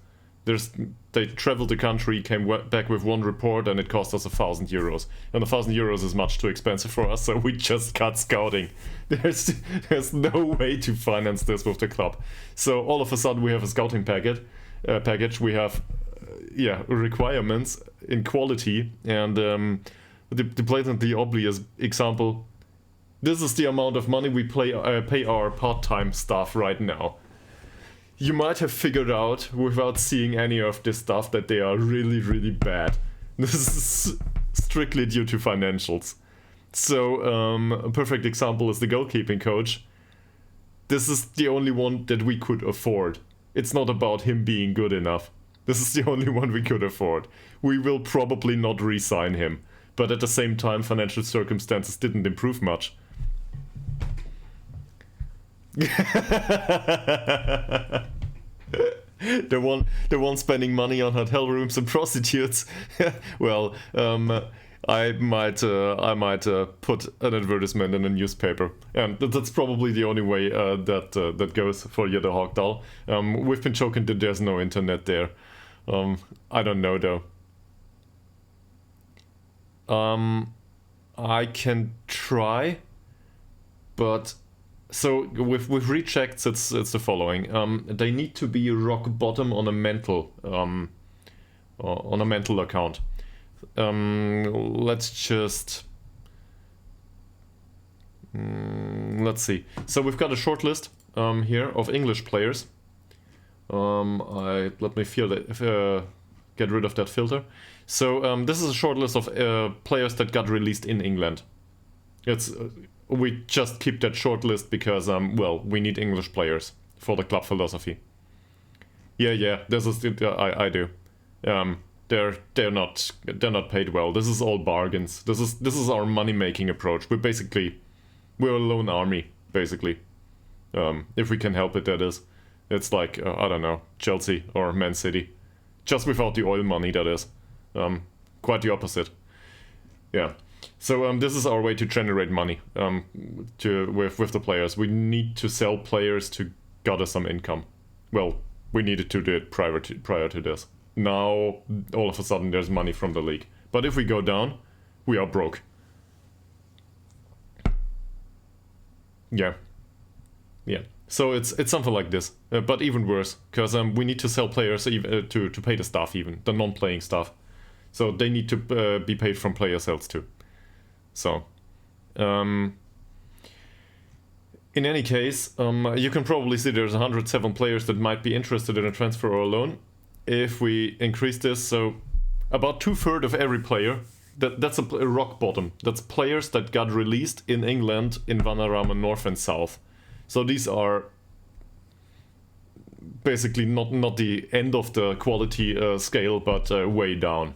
They traveled the country, came back with one report, and it cost us 1,000 euros. And 1,000 euros is much too expensive for us, so we just cut scouting. There's no way to finance this with the club. So all of a sudden we have a scouting package. We have requirements in quality, and the blatantly obvious example, this is the amount of money we pay our part-time staff right now. You might have figured out without seeing any of this stuff that they are really, really bad. This is strictly due to financials. So a perfect example is the goalkeeping coach. This is the only one that we could afford. It's not about him being good enough. This is the only one we could afford. We will probably not re-sign him. But at the same time, financial circumstances didn't improve much. the one spending money on hotel rooms and prostitutes. Well, I might put an advertisement in a newspaper, and that's probably the only way that goes for Ytterhogdal. We've been joking that there's no internet there. I don't know though. I can try, but so with rechecks, it's the following. They need to be rock bottom on a mental account. Let's just let's see. So we've got a short list here of English players. Let me get rid of that filter. So this is a short list of players that got released in England. We just keep that short list because well, we need English players for the club philosophy. Yeah, this is I do. They're not paid well. This is all bargains. This is our money making approach. We're a lone army basically. If we can help it, that is. It's like I don't know, Chelsea or Man City, just without the oil money. That is. Quite the opposite. Yeah. So this is our way to generate money with the players. We need to sell players to gather some income. Well, we needed to do it prior to this. Now all of a sudden there's money from the league. But if we go down, we are broke. Yeah. So it's something like this, but even worse, because we need to sell players even, to pay the staff, even the non-playing staff. So they need to be paid from player sales too. So, in any case, you can probably see there's 107 players that might be interested in a transfer or a loan. If we increase this, so about 2/3 of every player, that's a rock bottom. That's players that got released in England in Vanarama North and South. So these are basically not the end of the quality scale, but way down.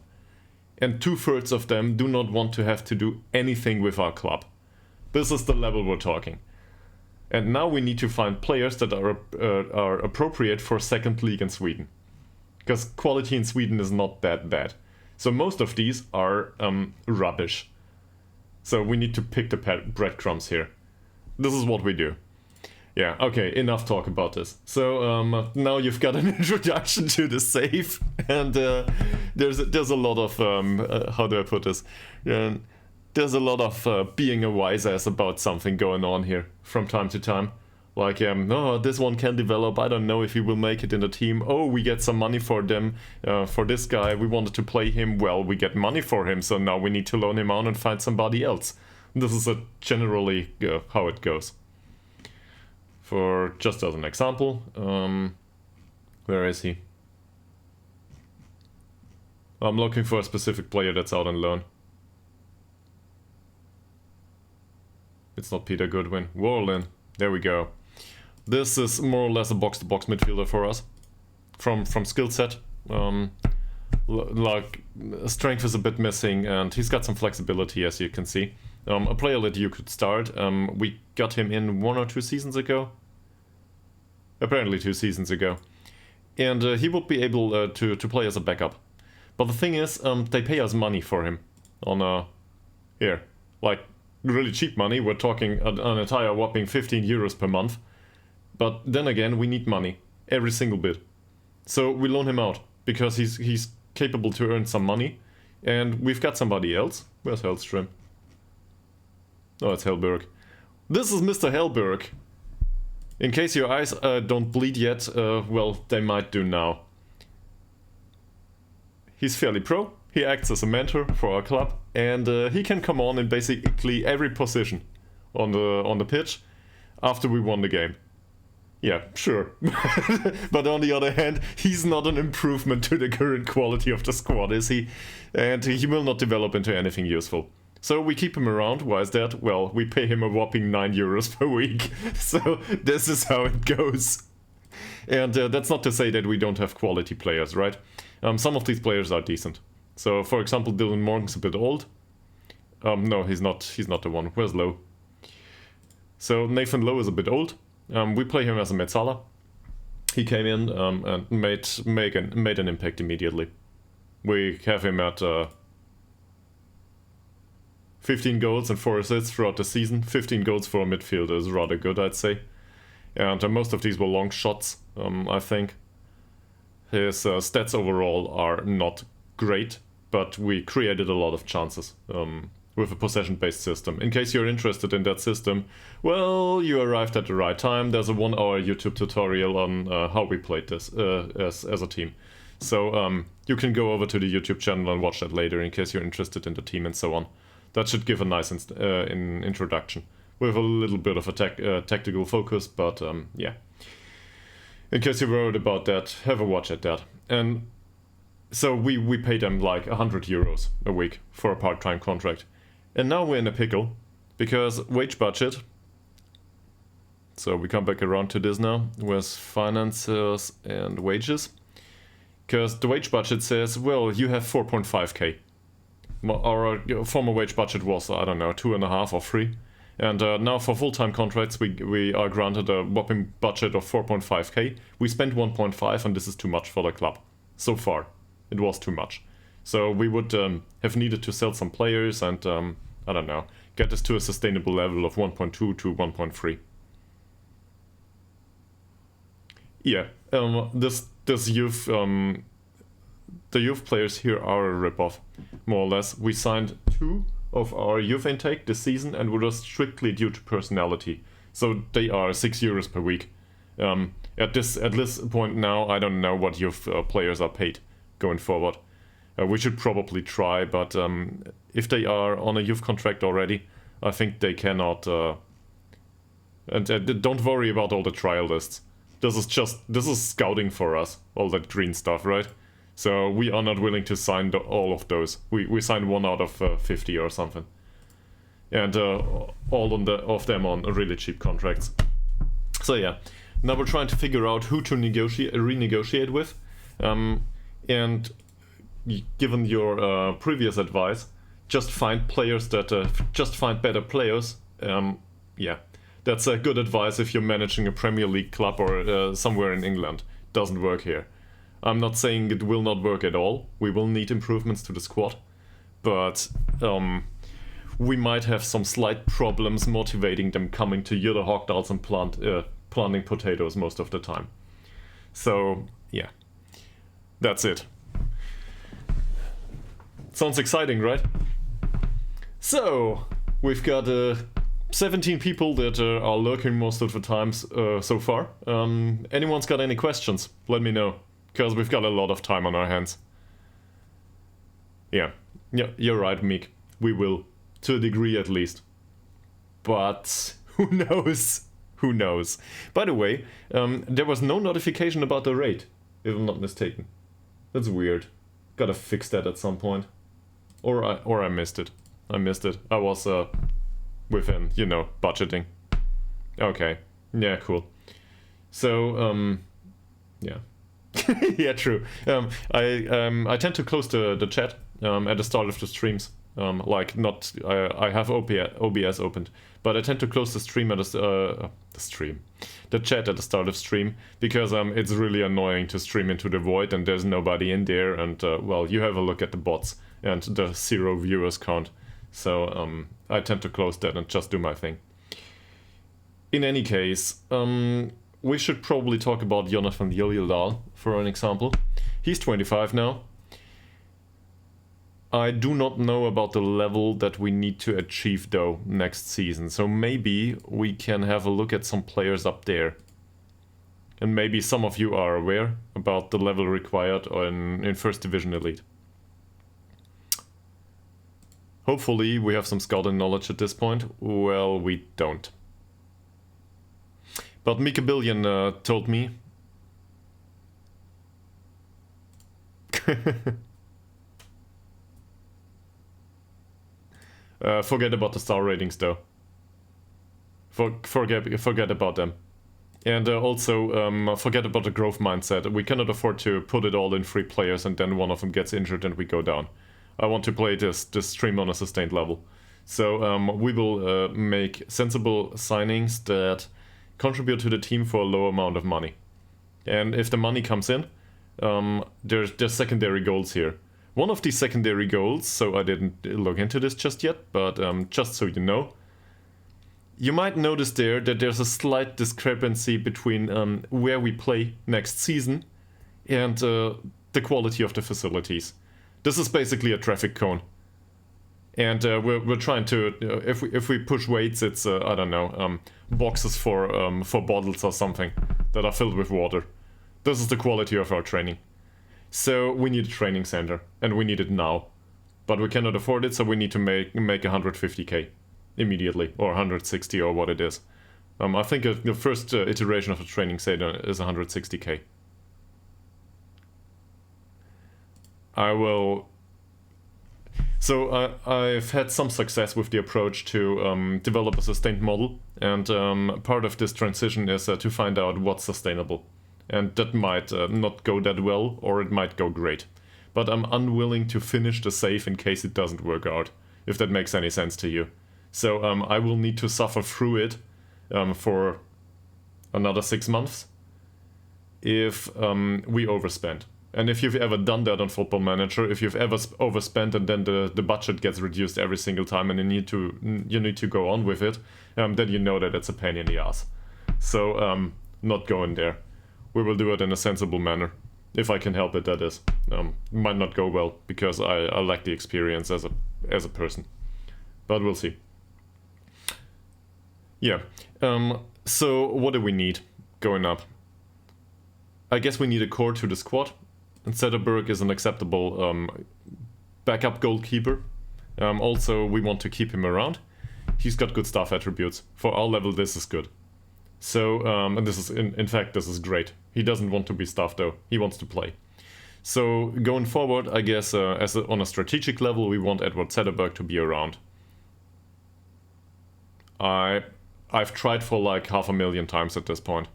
And 2/3 of them do not want to have to do anything with our club. This is the level we're talking. And now we need to find players that are appropriate for second league in Sweden. Because quality in Sweden is not that bad. So most of these are rubbish. So we need to pick the breadcrumbs here. This is what we do. Yeah, okay, enough talk about this. So now you've got an introduction to the safe, and there's a lot of how do I put this? There's a lot of being a wise ass about something going on here from time to time. Like, oh, this one can develop. I don't know if he will make it in the team. Oh, we get some money for them, for this guy. We wanted to play him. Well, we get money for him, so now we need to loan him out and find somebody else. This is generally how it goes. For just as an example, where is he? I'm looking for a specific player that's out on loan. It's not Peter Goodwin. Warlin. There we go. This is more or less a box-to-box midfielder for us. From skill set. Like, strength is a bit missing, and he's got some flexibility, as you can see. A player that you could start. We got him in 1 or 2 seasons ago. Apparently 2 seasons ago. And he would be able to play as a backup. But the thing is, they pay us money for him. On here. Like, really cheap money. We're talking an entire whopping 15 euros per month. But then again, we need money. Every single bit. So we loan him out. Because he's capable to earn some money. And we've got somebody else. Where's Hellström? Oh, it's Hellberg. This is Mr. Hellberg. In case your eyes don't bleed yet, well, they might do now. He's fairly pro. He acts as a mentor for our club, and he can come on in basically every position on the pitch after we won the game. Yeah, sure. But on the other hand, he's not an improvement to the current quality of the squad, is he? And he will not develop into anything useful. So we keep him around. Why is that? Well, we pay him a whopping 9 euros per week. So this is how it goes. And that's not to say that we don't have quality players, right? Some of these players are decent. So, for example, Dylan Morgan's a bit old. No, he's not the one. Where's Lowe? So Nathan Lowe is a bit old. We play him as a Metzala. He came in and made an impact immediately. We have him at 15 goals and 4 assists throughout the season. 15 goals for a midfielder is rather good, I'd say. And most of these were long shots, I think. His stats overall are not great, but we created a lot of chances with a possession-based system. In case you're interested in that system, well, you arrived at the right time. There's a 1-hour YouTube tutorial on how we played this as a team. So you can go over to the YouTube channel and watch that later in case you're interested in the team and so on. That should give a nice introduction with a little bit of a tactical focus, but yeah. In case you're worried about that, have a watch at that. And so we pay them like 100 euros a week for a part-time contract. And now we're in a pickle, because wage budget. So we come back around to this now, with finances and wages. Because the wage budget says, well, you have 4.5k. Our former wage budget was, I don't know, 2.5 or 3. And now for full-time contracts, we are granted a whopping budget of 4.5k. We spent 1.5, and this is too much for the club. So far, it was too much. So we would have needed to sell some players and, I don't know, get this to a sustainable level of 1.2 to 1.3. Yeah, this youth... the youth players here are a ripoff, more or less. We signed 2 of our youth intake this season, and it was strictly due to personality. So they are €6 per week. At this point now, I don't know what youth players are paid going forward. We should probably try, but if they are on a youth contract already, I think they cannot. And don't worry about all the trial lists. This is scouting for us, all that green stuff, right? So we are not willing to sign all of those. We signed 1 out of 50 or something, and all of them on really cheap contracts. So yeah, now we're trying to figure out who to renegotiate with, and given your previous advice, just find players that just find better players. Yeah. That's good advice if you're managing a Premier League club or somewhere in England. Doesn't work here. I'm not saying it will not work at all. We will need improvements to the squad. But we might have some slight problems motivating them coming to Ytterhogdals and planting potatoes most of the time. So, yeah. That's it. Sounds exciting, right? So, we've got 17 people that are lurking most of the times so far. Anyone's got any questions? Let me know, because we've got a lot of time on our hands. Yeah, you're right, Meek. We will, to a degree at least. But who knows? Who knows? By the way, there was no notification about the raid, if I'm not mistaken. That's weird. Gotta fix that at some point. Or I missed it. I was within, budgeting. Okay. Yeah, cool. So, yeah. Yeah, true. I tend to close the chat at the start of the streams. I have OBS opened, but I tend to close the stream at the chat at the start of stream, because it's really annoying to stream into the void and there's nobody in there, and well, you have a look at the bots and the 0 viewers count. So I tend to close that and just do my thing. In any case, we should probably talk about Ytterhogdals for an example. He's 25 now. I do not know about the level that we need to achieve though next season, so maybe we can have a look at some players up there. And maybe some of you are aware about the level required in First Division Elite. Hopefully we have some scouting knowledge at this point. Well, we don't. But Mika Billion told me... forget about the star ratings though. Forget about them. And also forget about the growth mindset. We cannot afford to put it all in 3 players and then one of them gets injured and we go down. I want to play this stream on a sustained level. So we will make sensible signings that contribute to the team for a low amount of money. And if the money comes in, there's secondary goals here. One of these secondary goals, so I didn't look into this just yet, but just so you know, you might notice there that there's a slight discrepancy between where we play next season and the quality of the facilities. This is basically a traffic cone, and we're trying to if we push weights, it's I don't know, boxes for bottles or something that are filled with water. This is the quality of our training. So we need a training center, and we need it now, but we cannot afford it, so we need to make 150k immediately, or 160 or what it is. I think the first iteration of a training center is 160k. I will... So I've had some success with the approach to develop a sustained model, and part of this transition is to find out what's sustainable. And that might not go that well, or it might go great. But I'm unwilling to finish the save in case it doesn't work out, if that makes any sense to you. So I will need to suffer through it for another 6 months if we overspend. And if you've ever done that on Football Manager, if you've ever overspent and then the budget gets reduced every single time and you need to go on with it, then you know that it's a pain in the ass. So not going there. We will do it in a sensible manner, if I can help it, that is. Might not go well because I lack the experience as a person. but we'll see. Yeah, so what do we need going up? I guess we need a core to the squad, and Zetterberg is an acceptable backup goalkeeper. Also, we want to keep him around. He's got good staff attributes. For our level, this is good. So, and this is, in fact, this is great. He doesn't want to be staff though, he wants to play. So, going forward, I guess, on a strategic level, we want Edward Zetterberg to be around. I've tried for like 500,000 times at this point.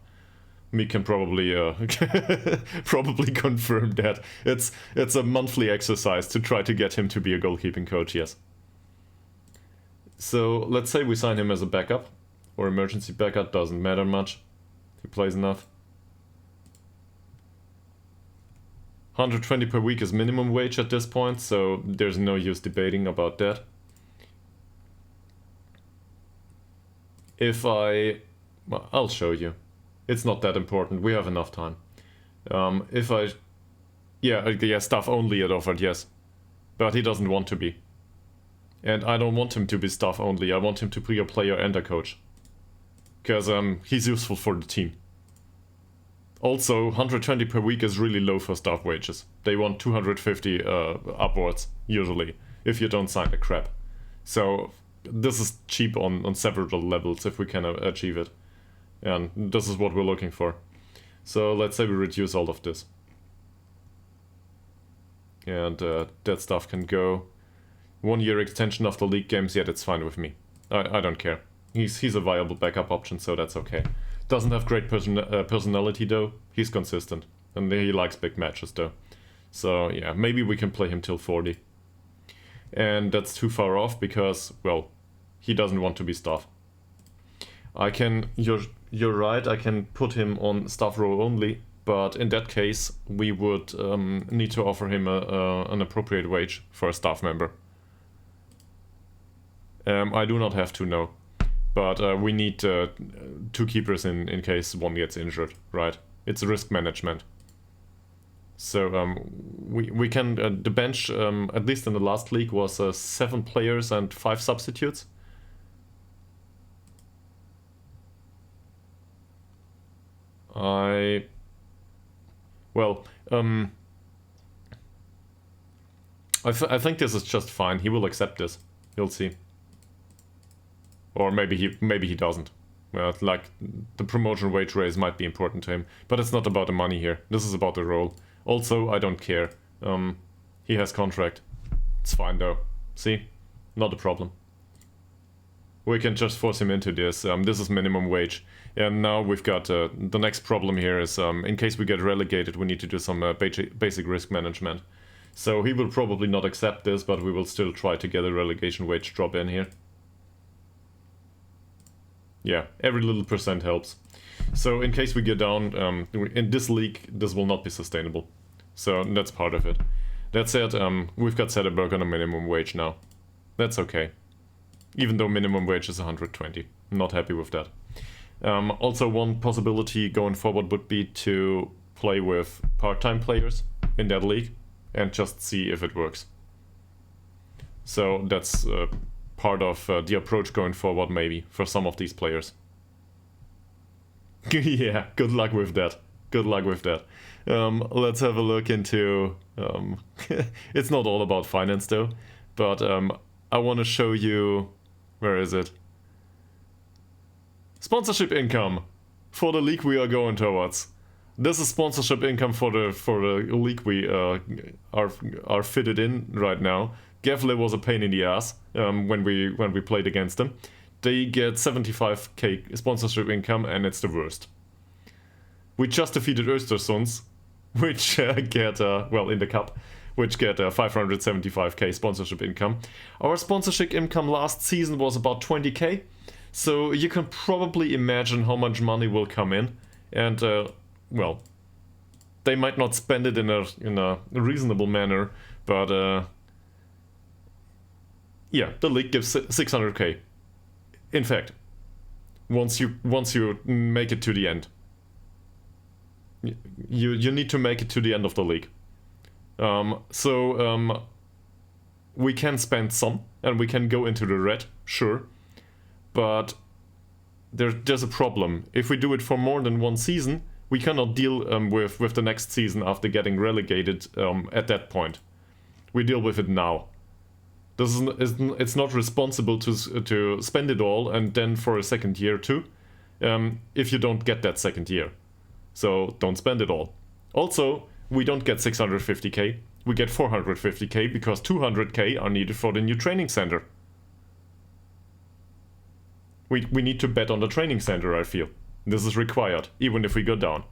We can probably probably confirm that. It's a monthly exercise to try to get him to be a goalkeeping coach, yes. So let's say we sign him as a backup or emergency backup, doesn't matter much. He plays enough. 120 per week is minimum wage at this point, so there's no use debating about that. I'll show you. It's not that important. We have enough time. Yeah, staff only it offered, yes. But he doesn't want to be. And I don't want him to be staff only. I want him to be a player and a coach. Because he's useful for the team. Also, 120 per week is really low for staff wages. They want 250 upwards, usually, if you don't sign the crap. So, this is cheap on several levels if we can achieve it. And this is what we're looking for. So let's say we reduce all of this. And that stuff can go. 1 year extension of the league games, yeah, that's fine with me. I don't care. He's a viable backup option, so that's okay. Doesn't have great personality though. He's consistent. And he likes big matches though. So yeah, maybe we can play him till 40. And that's too far off because, well, he doesn't want to be staff. You're right, I can put him on staff row only, but in that case, we would need to offer him an appropriate wage for a staff member. I do not have to know, but we need 2 keepers in case one gets injured, right? It's risk management. So we can, the bench, at least in the last league, was 7 players and 5 substitutes. I think this is just fine. He will accept this. You'll see. Or maybe he doesn't. Well, like, the promotion wage raise might be important to him, but it's not about the money here. This is about the role. Also, I don't care. He has contract. It's fine though. See? Not a problem. We can just force him into this. This is minimum wage. And now we've got the next problem here is in case we get relegated, we need to do some basic risk management. So he will probably not accept this, but we will still try to get a relegation wage drop in here. Yeah, every little percent helps. So in case we get down, in this league, this will not be sustainable. So that's part of it. That said, we've got Zetterberg on a minimum wage now. That's okay. Even though minimum wage is 120. I'm not happy with that. Also, one possibility going forward would be to play with part-time players in that league and just see if it works. So that's part of the approach going forward, maybe, for some of these players. Yeah, good luck with that. Good luck with that. Let's have a look into... it's not all about finance though, but I want to show you... Where is it? Sponsorship income for the league we are going towards. This is sponsorship income for the league we are fitted in right now. Gavle was a pain in the ass when we played against them. They get 75k sponsorship income and it's the worst. We just defeated Östersunds, which get in the cup, which get 575k sponsorship income. Our sponsorship income last season was about 20k. So you can probably imagine how much money will come in, and well, they might not spend it in a reasonable manner, but yeah, the league gives 600k. In fact, once you make it to the end, you need to make it to the end of the league. we can spend some and we can go into the red, sure, but there's a problem. If we do it for more than one season, we cannot deal with the next season after getting relegated at that point. We deal with it now. It's not responsible to spend it all and then for a second year too, if you don't get that second year. So don't spend it all. Also, we don't get 650k, we get 450k because 200k are needed for the new training center. We need to bet on the training center, I feel. This is required, even if we go down,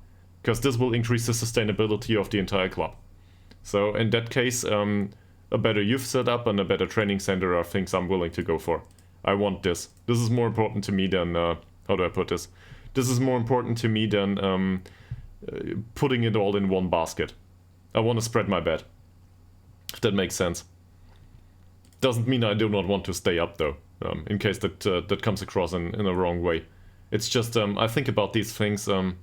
because this will increase the sustainability of the entire club. So in that case, a better youth setup and a better training center are things I'm willing to go for. I want this. This is more important to me than, how do I put this? This is more important to me than putting it all in one basket. I want to spread my bet. If that makes sense. Doesn't mean I do not want to stay up though, in case that comes across in a wrong way. It's just, I think about these things a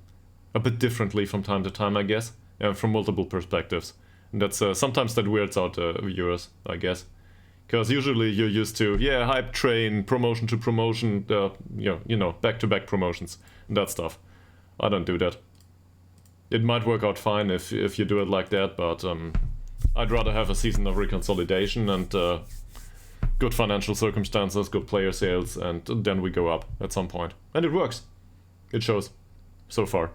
bit differently from time to time, I guess, from multiple perspectives. And that's sometimes that weirds out viewers, I guess. Because usually you're used to, yeah, hype train, promotion to promotion, you know, back-to-back promotions and that stuff. I don't do that. It might work out fine if you do it like that, but I'd rather have a season of reconsolidation and good financial circumstances, good player sales, and then we go up at some point. And it works. It shows. So far.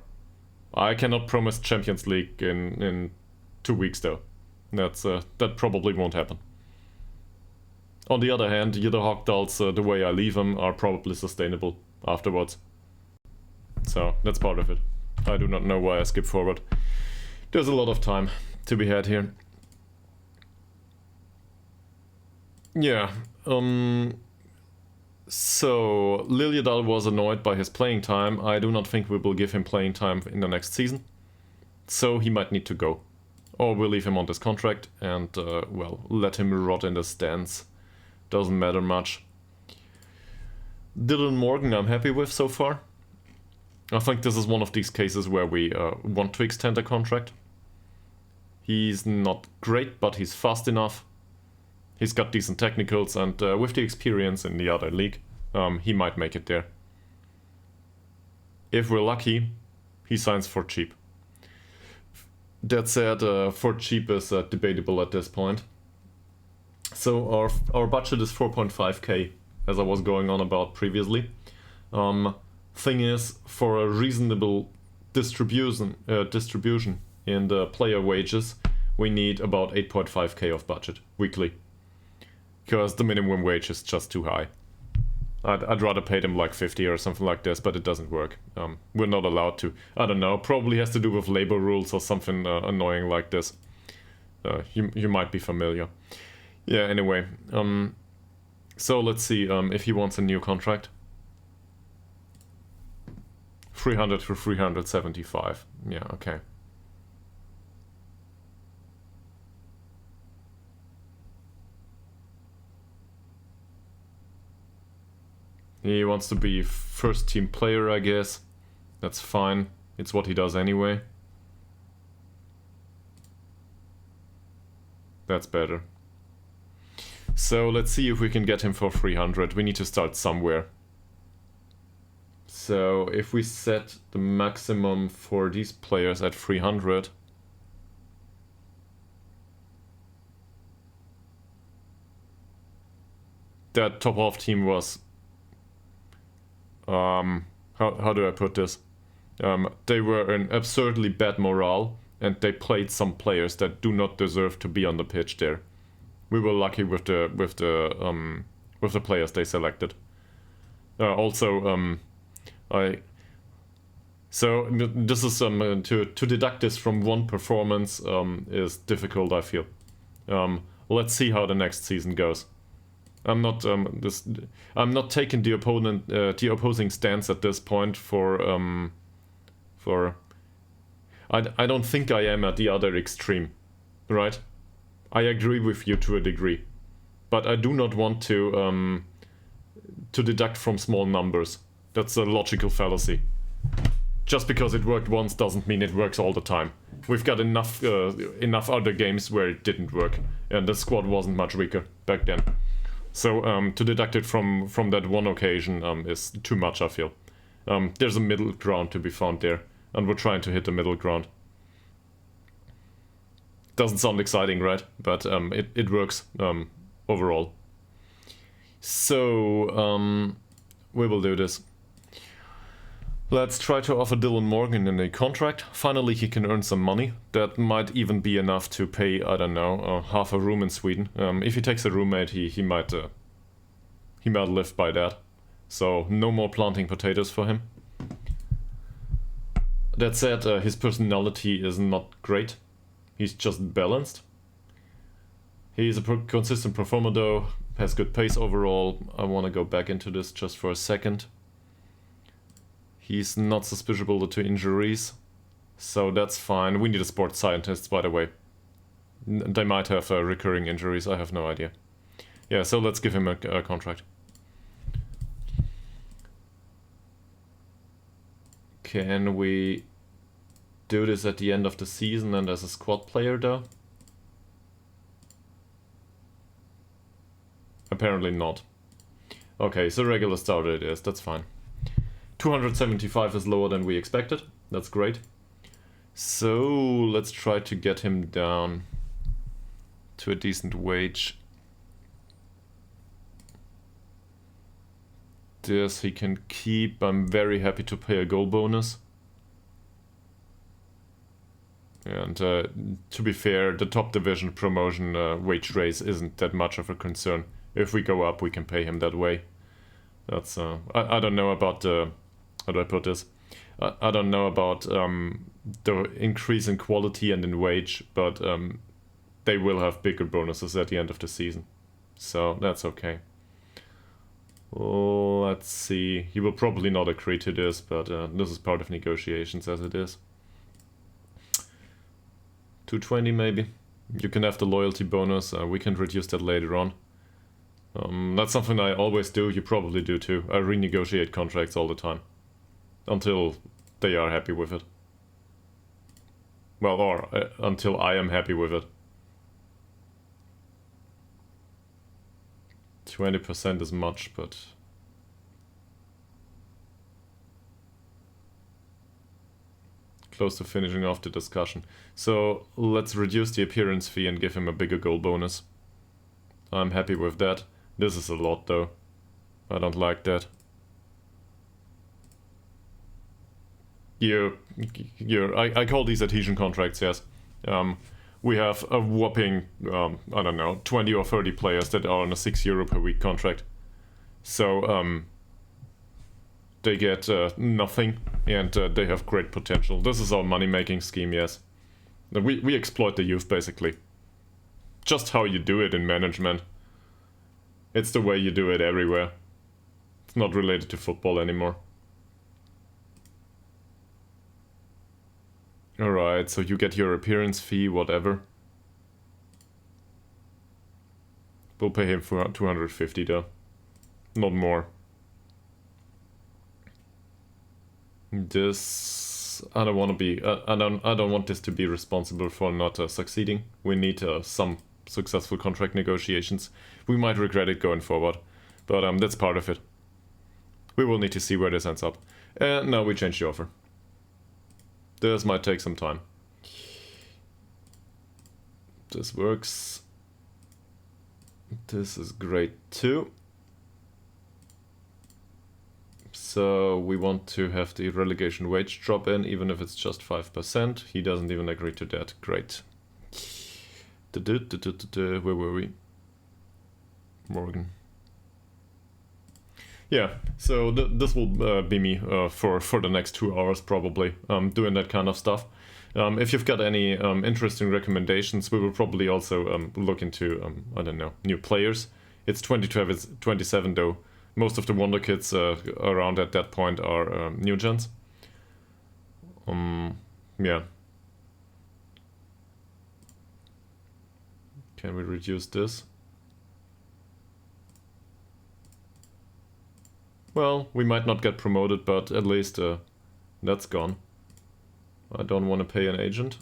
I cannot promise Champions League in 2 weeks though. That probably won't happen. On the other hand, Ytterhogdals, the way I leave them, are probably sustainable afterwards. So that's part of it. I do not know why I skip forward. There's a lot of time to be had here. Yeah, so Liljedal was annoyed by his playing time. I do not think we will give him playing time in the next season. So he might need to go. Or we'll leave him on this contract and, well, let him rot in the stands. Doesn't matter much. Dylan Morgan I'm happy with so far. I think this is one of these cases where we want to extend a contract. He's not great, but he's fast enough. He's got decent technicals, and with the experience in the other league, he might make it there. If we're lucky, he signs for cheap. That said, for cheap is debatable at this point. So our budget is 4.5k, as I was going on about previously. Thing is, for a reasonable distribution in the player wages, we need about 8.5k of budget weekly. Because the minimum wage is just too high. I'd rather pay them like 50 or something like this, but it doesn't work. We're not allowed to. I don't know, probably has to do with labor rules or something annoying like this. You might be familiar. Yeah, anyway. So let's see if he wants a new contract. 300 to 375. Yeah, okay. He wants to be first team player, I guess. That's fine. It's what he does anyway. That's better. So let's see if we can get him for 300. We need to start somewhere. So if we set the maximum for these players at 300... that top half team was... how do I put this? They were an absurdly bad morale, and they played some players that do not deserve to be on the pitch there. We were lucky with the players they selected. So this is to deduct this from one performance is difficult, I feel. Let's see how the next season goes. I'm not taking the opposing stance at this point for I don't think I am at the other extreme, right? I agree with you to a degree, but I do not want to deduct from small numbers. That's a logical fallacy. Just because it worked once doesn't mean it works all the time. we've got enough other games where it didn't work, and the squad wasn't much weaker back then. So to deduct it from that one occasion is too much, I feel. There's a middle ground to be found there, and we're trying to hit the middle ground. Doesn't sound exciting, right? But it works overall. So we will do this. Let's try to offer Dylan Morgan in a contract. Finally, he can earn some money. That might even be enough to pay, I don't know, half a room in Sweden. If he takes a roommate, he might live by that. So no more planting potatoes for him. That said, his personality is not great. He's just balanced. He's a consistent performer though, has good pace overall. I want to go back into this just for a second. He's not susceptible to injuries, so that's fine. We need a sports scientist, by the way. They might have recurring injuries, I have no idea. Yeah, so let's give him a contract. Can we do this at the end of the season and as a squad player though? Apparently not. Okay, so regular starter it is, that's fine. 275 is lower than we expected, that's great. So let's try to get him down to a decent wage. This he can keep. I'm very happy to pay a goal bonus. And to be fair, the top division promotion wage raise isn't that much of a concern. If we go up, we can pay him that way. That's I don't know about how do I put this? I don't know about the increase in quality and in wage, but they will have bigger bonuses at the end of the season. So that's okay. Let's see. He will probably not agree to this, but this is part of negotiations as it is. 220 maybe. You can have the loyalty bonus. We can reduce that later on. That's something I always do. You probably do too. I renegotiate contracts all the time. Until they are happy with it. Well, or until I am happy with it. 20% is much, but... close to finishing off the discussion. So let's reduce the appearance fee and give him a bigger goal bonus. I'm happy with that. This is a lot though. I don't like that. I call these adhesion contracts, yes. We have a whopping, I don't know, 20 or 30 players that are on a €6 per week contract. So, they get nothing, and they have great potential. This is our money-making scheme, yes. We exploit the youth, basically. Just how you do it in management. It's the way you do it everywhere. It's not related to football anymore. Alright, so you get your appearance fee, whatever. We'll pay him for 250 though. Not more. This... I don't want to be... I don't want this to be responsible for not succeeding. We need some successful contract negotiations. We might regret it going forward. But that's part of it. We will need to see where this ends up. And now we change the offer. This might take some time. This works. This is great too. So we want to have the relegation wage drop in, even if it's just 5%. He doesn't even agree to that. Great. Where were we? Morgan. Yeah, so this will be me for the next 2 hours probably, doing that kind of stuff. If you've got any interesting recommendations, we will probably also look into, I don't know, new players. It's 2027 though. Most of the Wonder Kids around at that point are new gens. Yeah. Can we reduce this? Well, we might not get promoted, but at least that's gone. I don't want to pay an agent.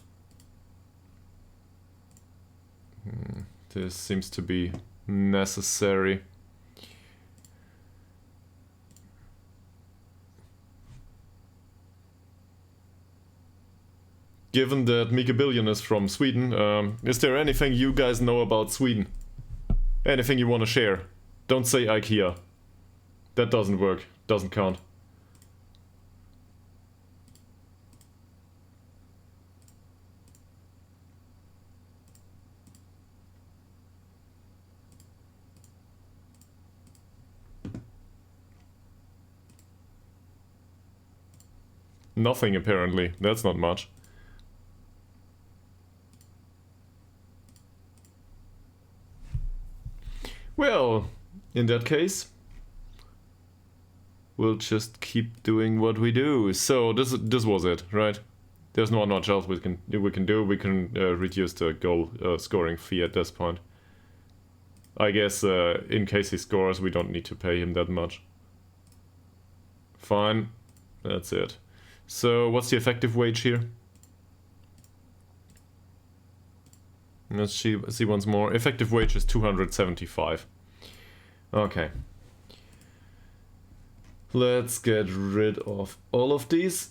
This seems to be necessary. Given that Mika Billion is from Sweden, is there anything you guys know about Sweden? Anything you want to share? Don't say IKEA. That doesn't work. Doesn't count. Nothing, apparently. That's not much. Well, in that case, we'll just keep doing what we do. So this was it, right? There's not much else we can do. We can reduce the goal scoring fee at this point. I guess in case he scores, we don't need to pay him that much. Fine, that's it. So what's the effective wage here? Let's see once more. Effective wage is 275. Okay. Let's get rid of all of these.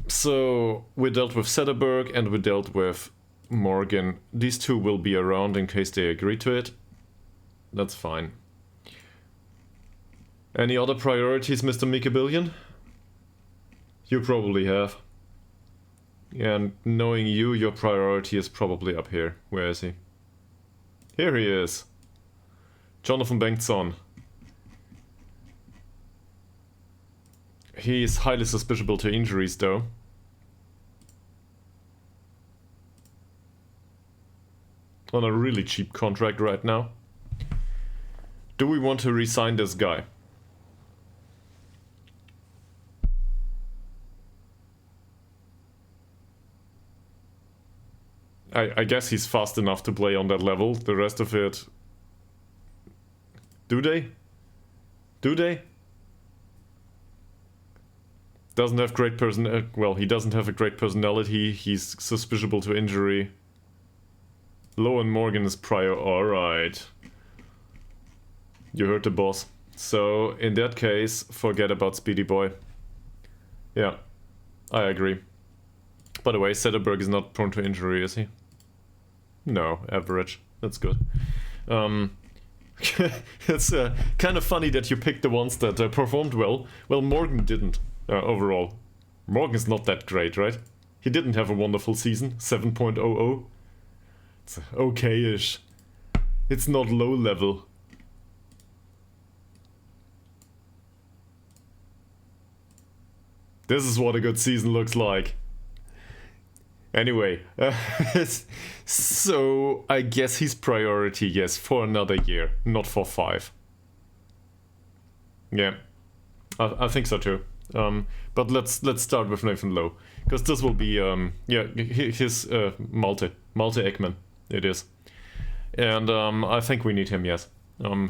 So we dealt with Sederberg and we dealt with Morgan. These two will be around in case they agree to it. That's fine. Any other priorities, Mr. Mika Billion? You probably have. And knowing you, your priority is probably up here. Where is he? Here he is. Jonathan Bengtsson. He is highly susceptible to injuries, though. On a really cheap contract right now. Do we want to re-sign this guy? I guess he's fast enough to play on that level. The rest of it... Do they? Do they? Doesn't have great well, he doesn't have a great personality. He's susceptible to injury. Low and Morgan is prior. Alright. You heard the boss. So, in that case, forget about Speedy Boy. Yeah, I agree. By the way, Sederberg is not prone to injury, is he? No, average. That's good. It's kind of funny that you picked the ones that performed well. Well, Morgan didn't, overall. Morgan's not that great, right? He didn't have a wonderful season, 7.00. It's okay-ish. It's not low level. This is what a good season looks like. Anyway, so I guess his priority, yes, for another year, not for 5. Yeah, I think so too. But let's start with Nathan Lowe, because this will be yeah, his Malte Ekman. It is, and I think we need him. Yes,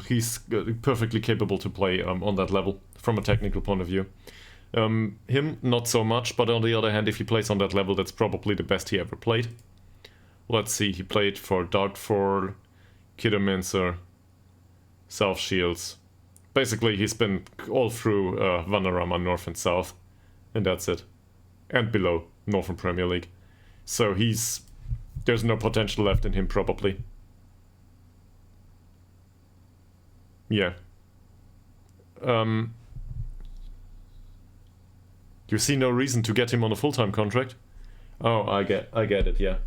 he's perfectly capable to play on that level from a technical point of view. Him, not so much, but on the other hand, if he plays on that level, that's probably the best he ever played. Let's see, he played for Dartford, Kidderminster, South Shields. Basically, he's been all through Vanarama, North and South, and that's it. And below, Northern Premier League. So there's no potential left in him, probably. Yeah. You see no reason to get him on a full-time contract? Oh, I get it, yeah.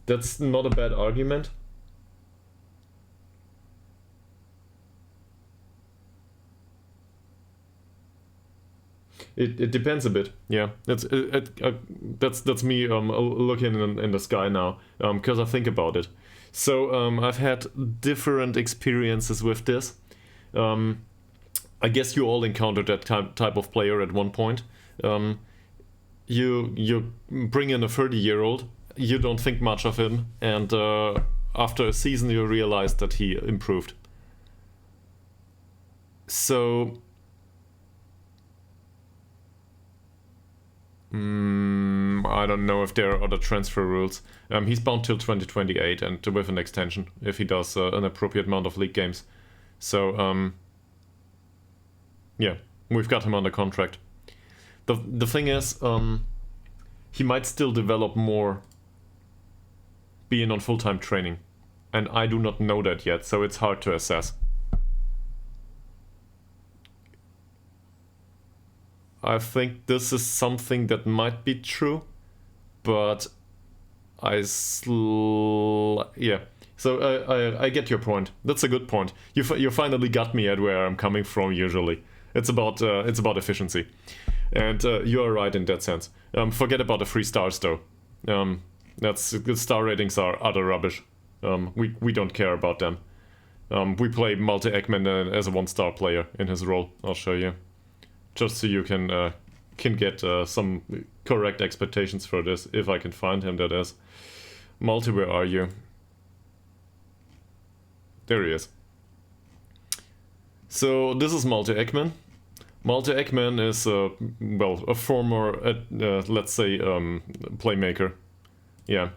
That's not a bad argument. It depends a bit, yeah. That's me looking in the sky now, because I think about it. So I've had different experiences with this. I guess you all encountered that type of player at one point. You bring in a 30-year-old, you don't think much of him, and after a season you realize that he improved. So I don't know if there are other transfer rules. He's bound till 2028 and with an extension if he does an appropriate amount of league games. So, yeah, we've got him under contract. The thing is, he might still develop more being on full-time training. And I do not know that yet, so it's hard to assess. I think this is something that might be true, but yeah. So I get your point. That's a good point. You finally got me at where I'm coming from. Usually, it's about efficiency, and you are right in that sense. Forget about the 3 stars though. The star ratings are utter rubbish. We don't care about them. We play Malte Ekman as a 1-star player in his role. I'll show you. Just so you can get some correct expectations for this, if I can find him, that is. Malte, where are you? There he is. So this is Malte Ekman. Malte Ekman is a former, let's say, playmaker. Yeah.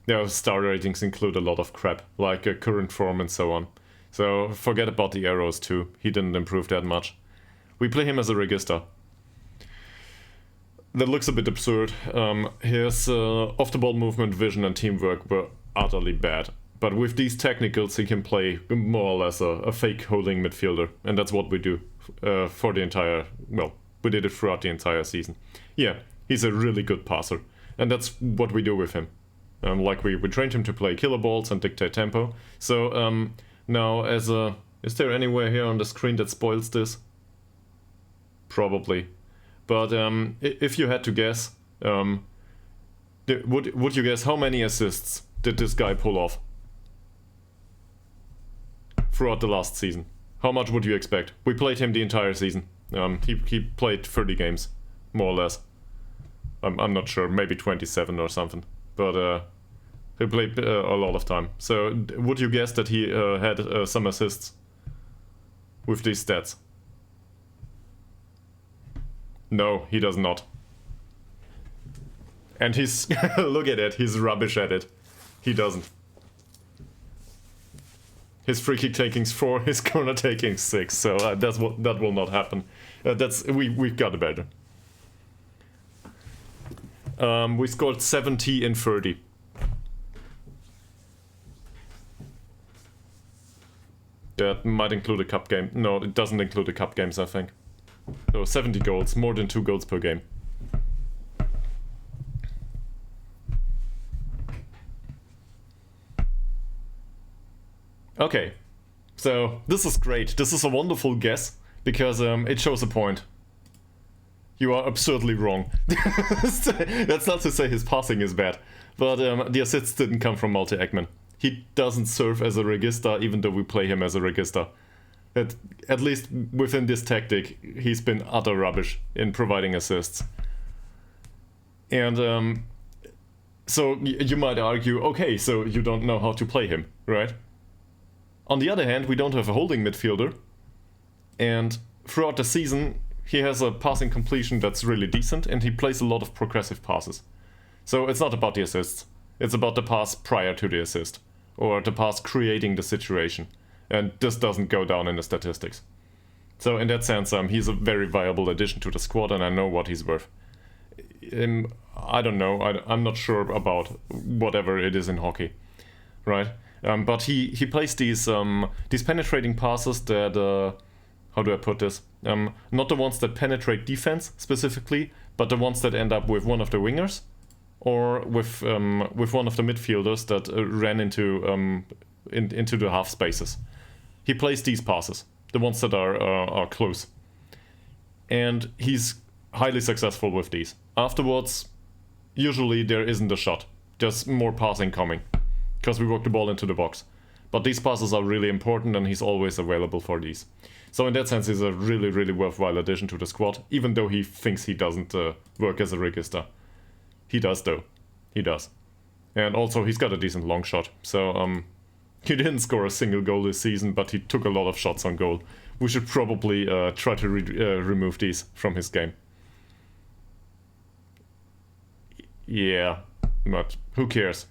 Their star ratings include a lot of crap, like current form and so on. So forget about the arrows too. He didn't improve that much. We play him as a regista. That looks a bit absurd. His off-the-ball movement, vision and teamwork were utterly bad. But with these technicals he can play more or less a fake holding midfielder. And that's what we do for the entire... Well, we did it throughout the entire season. Yeah, he's a really good passer. And that's what we do with him. Like we trained him to play killer balls and dictate tempo. So now as a... Is there anywhere here on the screen that spoils this? Probably. But if you had to guess, would you guess how many assists did this guy pull off throughout the last season? How much would you expect? We played him the entire season. He played 30 games, more or less. I'm not sure, maybe 27 or something. But he played a lot of time. So would you guess that he had some assists with these stats? No, he does not. And he's... look at it, he's rubbish at it. He doesn't. His free kick taking's 4, his corner taking's 6, so that will not happen. We've got it better. We scored 70 in 30. That might include a cup game. No, it doesn't include the cup games, I think. So 70 goals, more than 2 goals per game. Okay, so this is great. This is a wonderful guess, because it shows a point. You are absurdly wrong. That's not to say his passing is bad, but the assists didn't come from Malte Ekman. He doesn't serve as a regista, even though we play him as a regista. At least within this tactic, he's been utter rubbish in providing assists. And so you might argue, okay, so you don't know how to play him, right? On the other hand, we don't have a holding midfielder. And throughout the season, he has a passing completion that's really decent, and he plays a lot of progressive passes. So it's not about the assists. It's about the pass prior to the assist, or the pass creating the situation. And this doesn't go down in the statistics. So in that sense, he's a very viable addition to the squad, and I know what he's worth. I don't know. I'm not sure about whatever it is in hockey, right? But he plays these penetrating passes that how do I put this? Not the ones that penetrate defense specifically, but the ones that end up with one of the wingers, or with one of the midfielders that ran into the half spaces. He plays these passes, the ones that are close. And he's highly successful with these. Afterwards, usually there isn't a shot. There's more passing coming, because we work the ball into the box. But these passes are really important, and he's always available for these. So in that sense, he's a really, really worthwhile addition to the squad, even though he thinks he doesn't work as a regista. He does, though. He does. And also, he's got a decent long shot. So, he didn't score a single goal this season, but he took a lot of shots on goal. We should probably try to remove these from his game. Yeah, but who cares?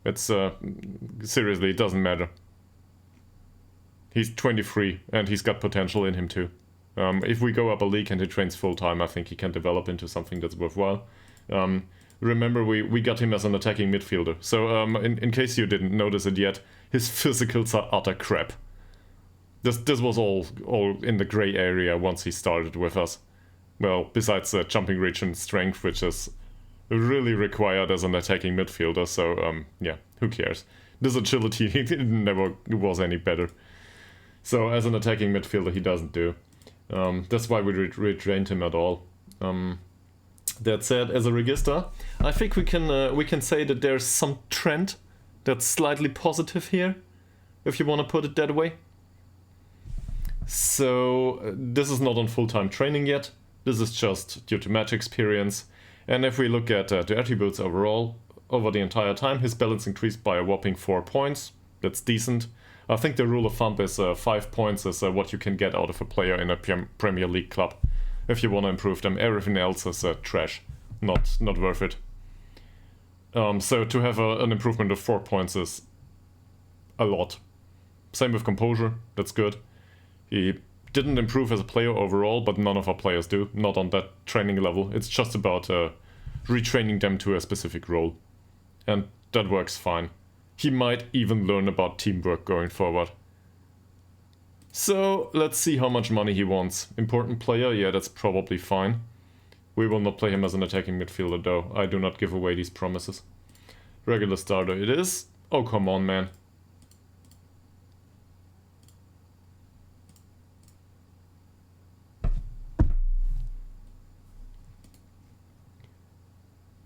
It's, seriously, it doesn't matter. He's 23, and he's got potential in him too. If we go up a league and he trains full-time, I think he can develop into something that's worthwhile. Remember, we got him as an attacking midfielder. So, in case you didn't notice it yet, his physicals are utter crap. This was all in the grey area once he started with us. Well, besides the jumping reach and strength, which is really required as an attacking midfielder, so, yeah, who cares? This agility, he never was any better. So, as an attacking midfielder, he doesn't do. That's why we retrained him at all. That said, as a register, I think we can say that there's some trend that's slightly positive here, if you want to put it that way. So, this is not on full-time training yet. This is just due to match experience. And if we look at the attributes overall, over the entire time, his balance increased by a whopping 4 points. That's decent. I think the rule of thumb is 5 points is what you can get out of a player in a Premier League club. If you want to improve them, everything else is trash. Not worth it. So to have an improvement of 4 points is a lot. Same with composure, that's good. He didn't improve as a player overall, but none of our players do. Not on that training level. It's just about retraining them to a specific role. And that works fine. He might even learn about teamwork going forward. So, let's see how much money he wants. Important player? Yeah, that's probably fine. We will not play him as an attacking midfielder though. I do not give away these promises. Regular starter it is. Oh, come on, man.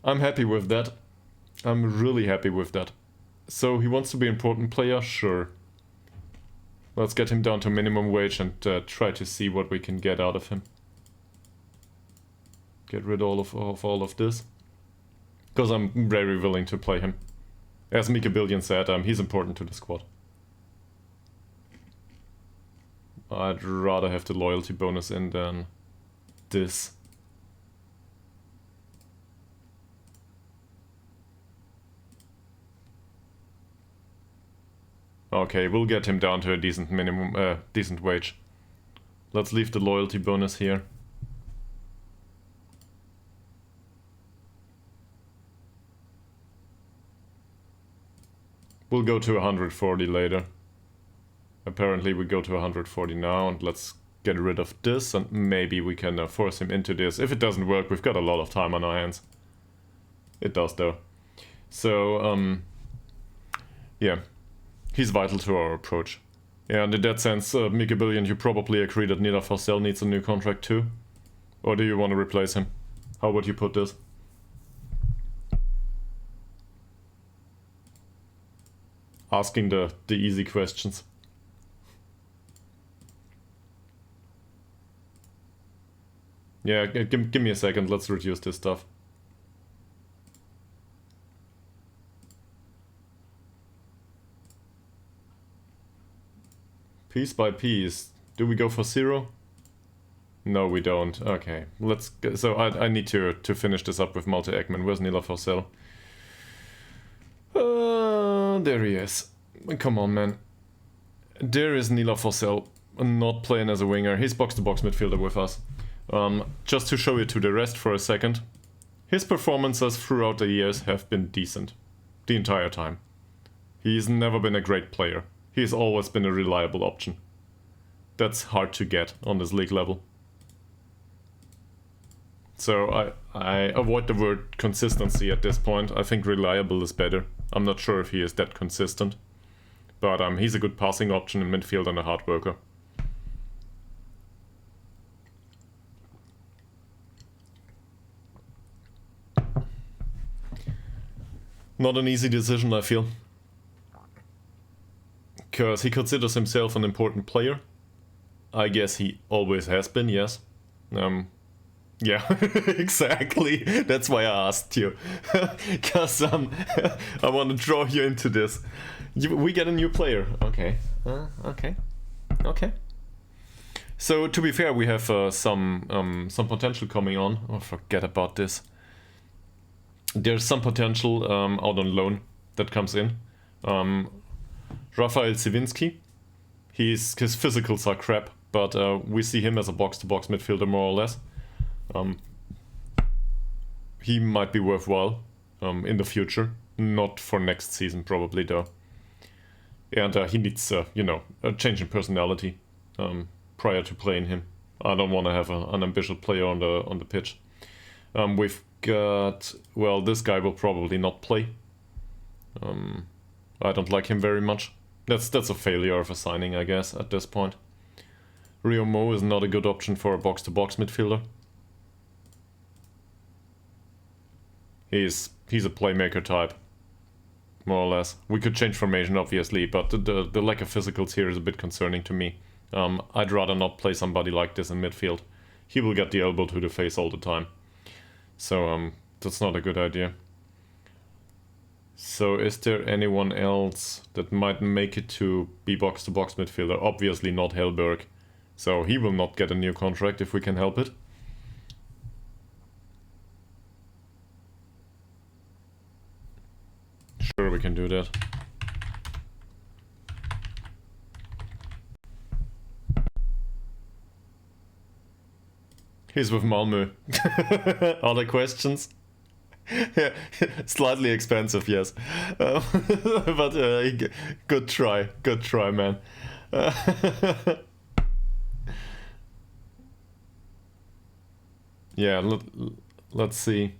I'm happy with that. I'm really happy with that. So he wants to be an important player? Sure. Let's get him down to minimum wage and try to see what we can get out of him. Get rid of all of this. Because I'm very willing to play him. As Mika Billion said, he's important to the squad. I'd rather have the loyalty bonus in than this. Okay, we'll get him down to a decent minimum, decent wage. Let's leave the loyalty bonus here. We'll go to 140 later. Apparently we go to 140 now, and let's get rid of this, and maybe we can force him into this. If it doesn't work, we've got a lot of time on our hands. It does though. So, yeah. He's vital to our approach. Yeah, and in that sense, Mika Billion, you probably agree that Nila Forsell needs a new contract too? Or do you want to replace him? How would you put this? Asking the easy questions. Yeah, give me a second, let's reduce this stuff. Piece by piece. Do we go for 0? No, we don't. Okay, let's go. So I need to finish this up with multi-Eggman. Where's Nila Forsell? There he is. Come on, man. There is Nila Forsell, not playing as a winger. He's box-to-box midfielder with us. Just to show you to the rest for a second. His performances throughout the years have been decent. The entire time. He's never been a great player. He's always been a reliable option. That's hard to get on this league level. So I avoid the word consistency at this point. I think reliable is better. I'm not sure if he is that consistent. But he's a good passing option in midfield and a hard worker. Not an easy decision, I feel. Because he considers himself an important player. I guess he always has been, yes. Yeah, exactly. That's why I asked you. Because I want to draw you into this. We get a new player. Okay. Okay. So, to be fair, we have some potential coming on. Oh, forget about this. there's some potential out on loan that comes in. Rafael Sawinski, his physicals are crap, but we see him as a box-to-box midfielder more or less. He might be worthwhile in the future, not for next season probably though. And he needs, you know, a change in personality prior to playing him. I don't want to have an ambitious player on the pitch. We've got, well, this guy will probably not play. I don't like him very much. That's a failure of a signing, I guess, at this point. Rio Mo is not a good option for a box-to-box midfielder. He's a playmaker type, more or less. We could change formation, obviously, but the lack of physicals here is a bit concerning to me. I'd rather not play somebody like this in midfield. He will get the elbow to the face all the time. So that's not a good idea. So is there anyone else that might make it to be box-to-box midfielder? Obviously not Hellberg. So he will not get a new contract if we can help it. Sure, we can do that. He's with Malmö. Other questions? Slightly expensive, yes. But good try, man. Yeah, let's see.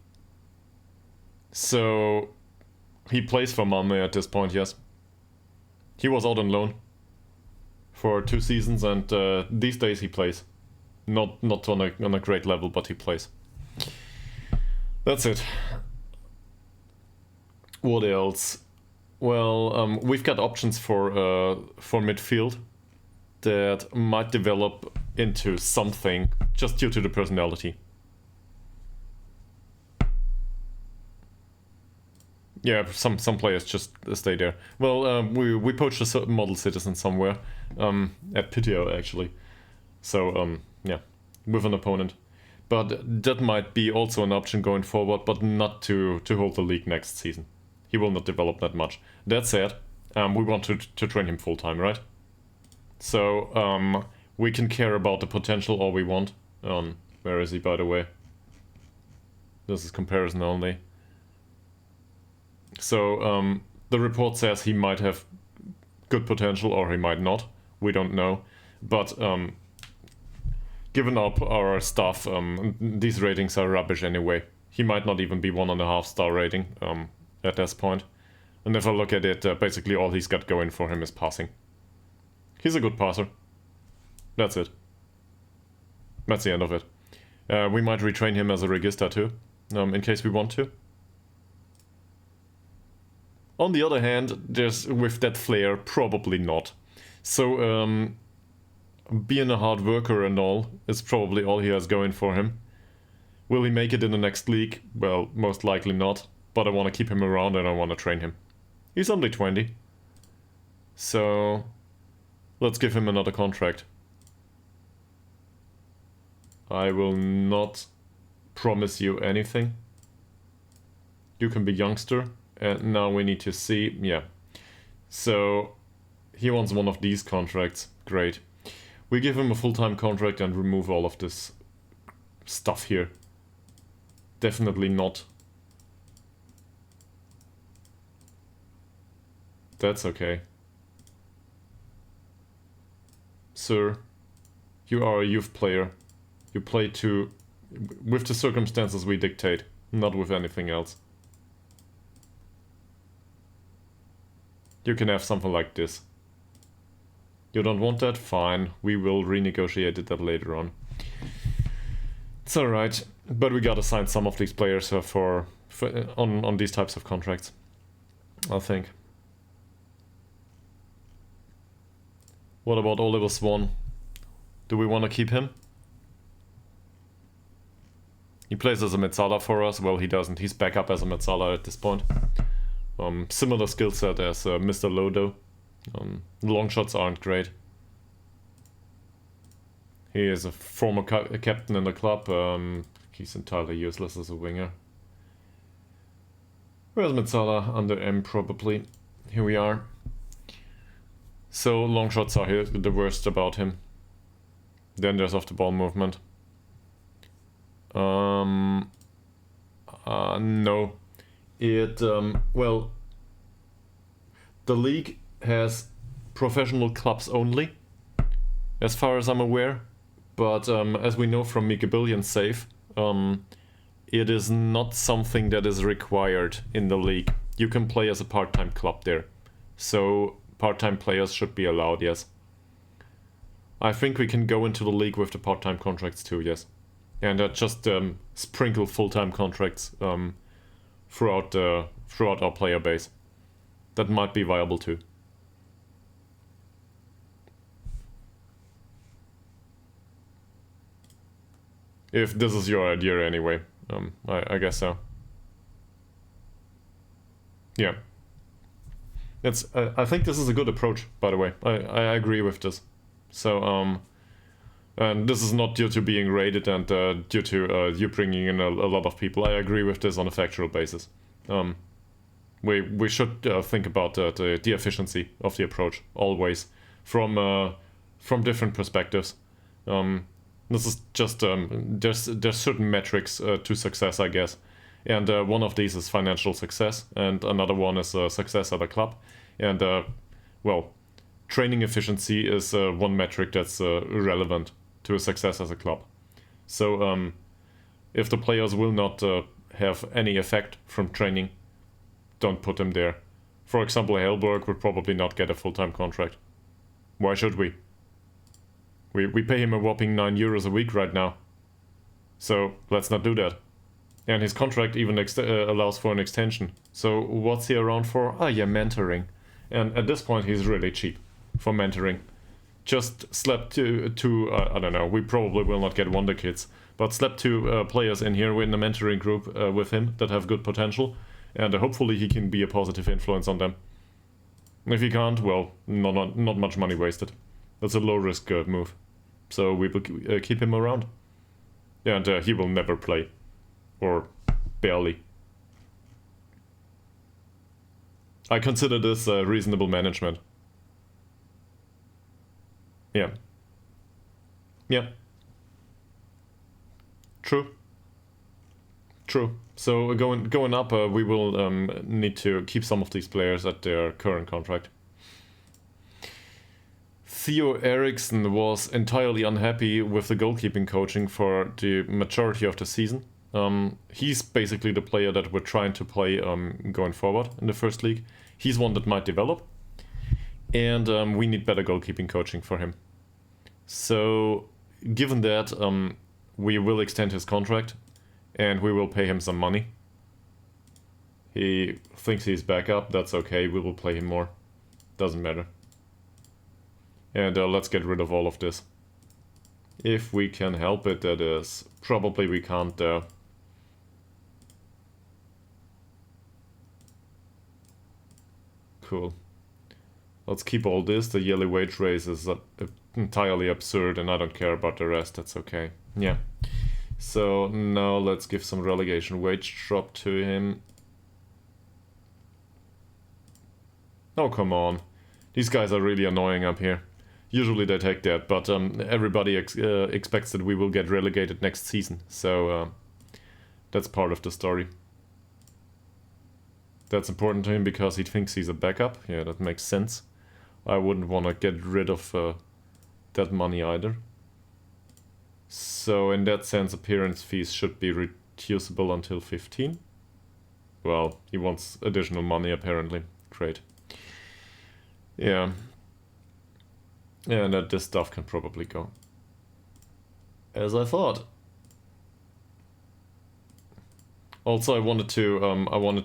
So, he plays for Malmö at this point, yes. He was out on loan for 2 seasons, and these days he plays. Not on a great level, but he plays. That's it. What else? Well, we've got options for midfield that might develop into something just due to the personality. Yeah, some players just stay there. Well, we poached a model citizen somewhere at Pitio actually. So yeah, with an opponent. But that might be also an option going forward, but not to hold the league next season. He will not develop that much. That said, we want to train him full time, right? So we can care about the potential all we want. Where is he, by the way? This is comparison only. So the report says he might have good potential or he might not. We don't know. But given our stuff, these ratings are rubbish anyway. He might not even be 1.5 star rating at this point. And if I look at it, basically all he's got going for him is passing. He's a good passer. That's it. That's the end of it. We might retrain him as a Regista too, in case we want to. On the other hand, there's with that flair, probably not. So, being a hard worker and all is probably all he has going for him. Will he make it in the next league? Well, most likely not, but I want to keep him around and I want to train him. He's only 20. So, let's give him another contract. I will not promise you anything. You can be youngster. And now we need to see, yeah. So, he wants one of these contracts. Great. We give him a full-time contract and remove all of this stuff here. Definitely not. That's okay. Sir, you are a youth player. You play with the circumstances we dictate, not with anything else. You can have something like this. You don't want that? Fine. We will renegotiate that later on. It's alright. But we gotta sign some of these players on these types of contracts, I think. What about Oliver Swan? Do we want to keep him? He plays as a Mezzala for us. Well, he doesn't. He's back up as a Mezzala at this point. Similar skill set as Mr. Lodo. Long shots aren't great. He is a former captain in the club. He's entirely useless as a winger. Where's Metsala? Under M probably. Here we are. So long shots are here the worst about him. Then there's off the ball movement. No. Well, the league has professional clubs only, as far as I'm aware. But as we know from Mika Billion's save, it is not something that is required in the league. You can play as a part-time club there. So part-time players should be allowed, yes. I think we can go into the league with the part-time contracts too, yes. And just sprinkle full-time contracts throughout our player base. That might be viable too. If this is your idea anyway, I guess so. Yeah. I think this is a good approach, by the way. I agree with this. So, and this is not due to being rated and due to you bringing in a lot of people. I agree with this on a factual basis. We should think about the efficiency of the approach always from different perspectives. This is just there's certain metrics to success, I guess, and one of these is financial success, and another one is success at a club, and well, training efficiency is one metric that's relevant to a success as a club. So if the players will not have any effect from training, don't put them there. For example, Helberg would probably not get a full-time contract. Why should we? We pay him a whopping €9 a week right now. So let's not do that. And his contract even allows for an extension. So what's he around for? Oh yeah, mentoring. And at this point he's really cheap for mentoring. Just slap two I don't know, we probably will not get Wonder Kids, but slap two players in here in the mentoring group with him that have good potential, and hopefully he can be a positive influence on them. If he can't, well, not much money wasted. That's a low-risk move. So we will keep him around. And he will never play. Or barely. I consider this reasonable management. Yeah. Yeah. True. True. So going up, we will need to keep some of these players at their current contract. Theo Eriksson was entirely unhappy with the goalkeeping coaching for the majority of the season. He's basically the player that we're trying to play going forward in the first league. He's one that might develop. And we need better goalkeeping coaching for him. So, given that, we will extend his contract and we will pay him some money. He thinks he's back up, that's okay, we will pay him more. Doesn't matter. And let's get rid of all of this. If we can help it, that is. Probably we can't though. Cool. Let's keep all this. The yearly wage raise is entirely absurd and I don't care about the rest, that's okay. Yeah. So now let's give some relegation wage drop to him. Oh, come on. These guys are really annoying up here. Usually they take that, but everybody expects that we will get relegated next season, so that's part of the story. That's important to him because he thinks he's a backup. Yeah, that makes sense. I wouldn't want to get rid of that money either. So in that sense, appearance fees should be reducible until 15. Well, he wants additional money apparently. Great. Yeah. And that this stuff can probably go. As I thought. Also, I wanted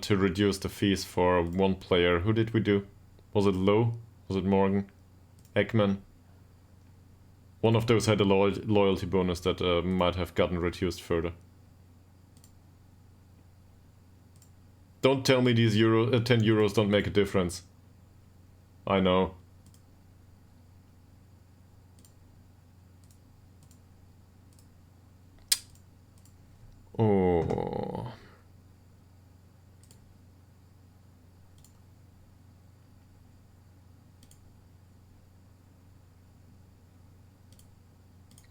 to reduce the fees for one player. Who did we do? Was it Lowe? Was it Morgan? Ekman? One of those had a loyalty bonus that might have gotten reduced further. Don't tell me these 10 euros don't make a difference. I know. Oh.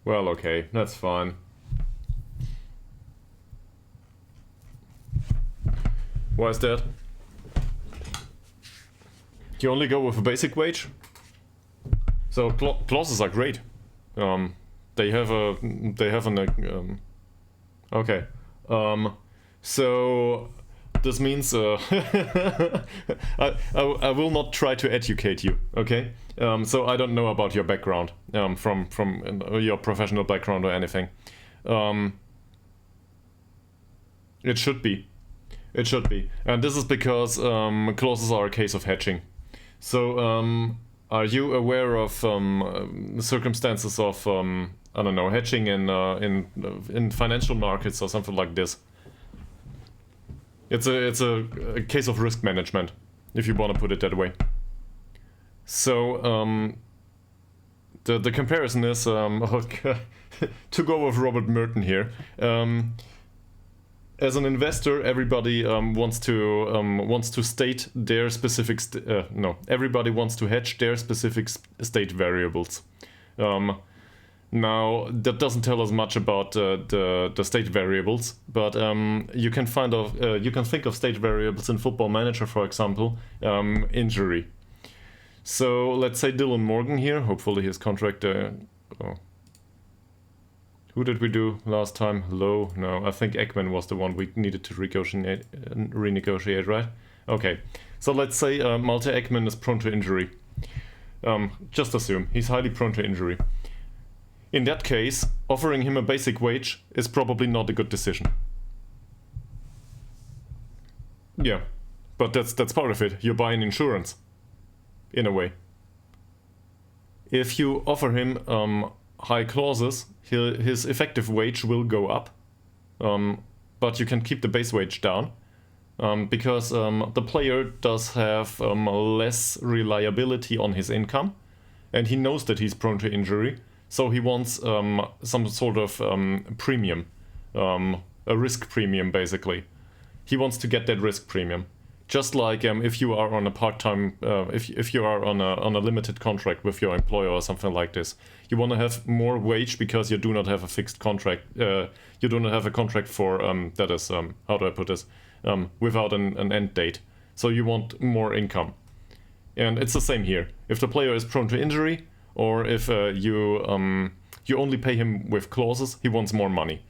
Well, okay, that's fine. Why is that? You only go with a basic wage? So clauses are great. They have an okay. So this means I will not try to educate you. Okay. So I don't know about your background, from your professional background or anything. It should be. It should be. And this is because clauses are a case of hedging. So, are you aware of circumstances of I don't know, hedging in financial markets or something like this? It's a case of risk management, if you want to put it that way. So, the comparison is to go with Robert Merton here. As an investor, everybody wants to state their specific everybody wants to hedge their specific state variables. Now that doesn't tell us much about the state variables, but you can think of state variables in Football Manager, for example, injury. So let's say Dylan Morgan here. Hopefully his contract. Who did we do last time? Low? No, I think Ekman was the one we needed to renegotiate, right? Okay, so let's say Malte Ekman is prone to injury. Just assume he's highly prone to injury. In that case, offering him a basic wage is probably not a good decision. Yeah, but that's part of it. You're buying insurance, in a way. If you offer him high clauses, his effective wage will go up, but you can keep the base wage down, because the player does have less reliability on his income, and he knows that he's prone to injury, so he wants some sort of premium, a risk premium basically. He wants to get that risk premium. Just like if you are on a part-time, if you are on a limited contract with your employer or something like this, you want to have more wage because you do not have a fixed contract. You do not have a contract for that is how do I put this, without an end date. So you want more income, and it's the same here. If the player is prone to injury, or if you only pay him with clauses, he wants more money.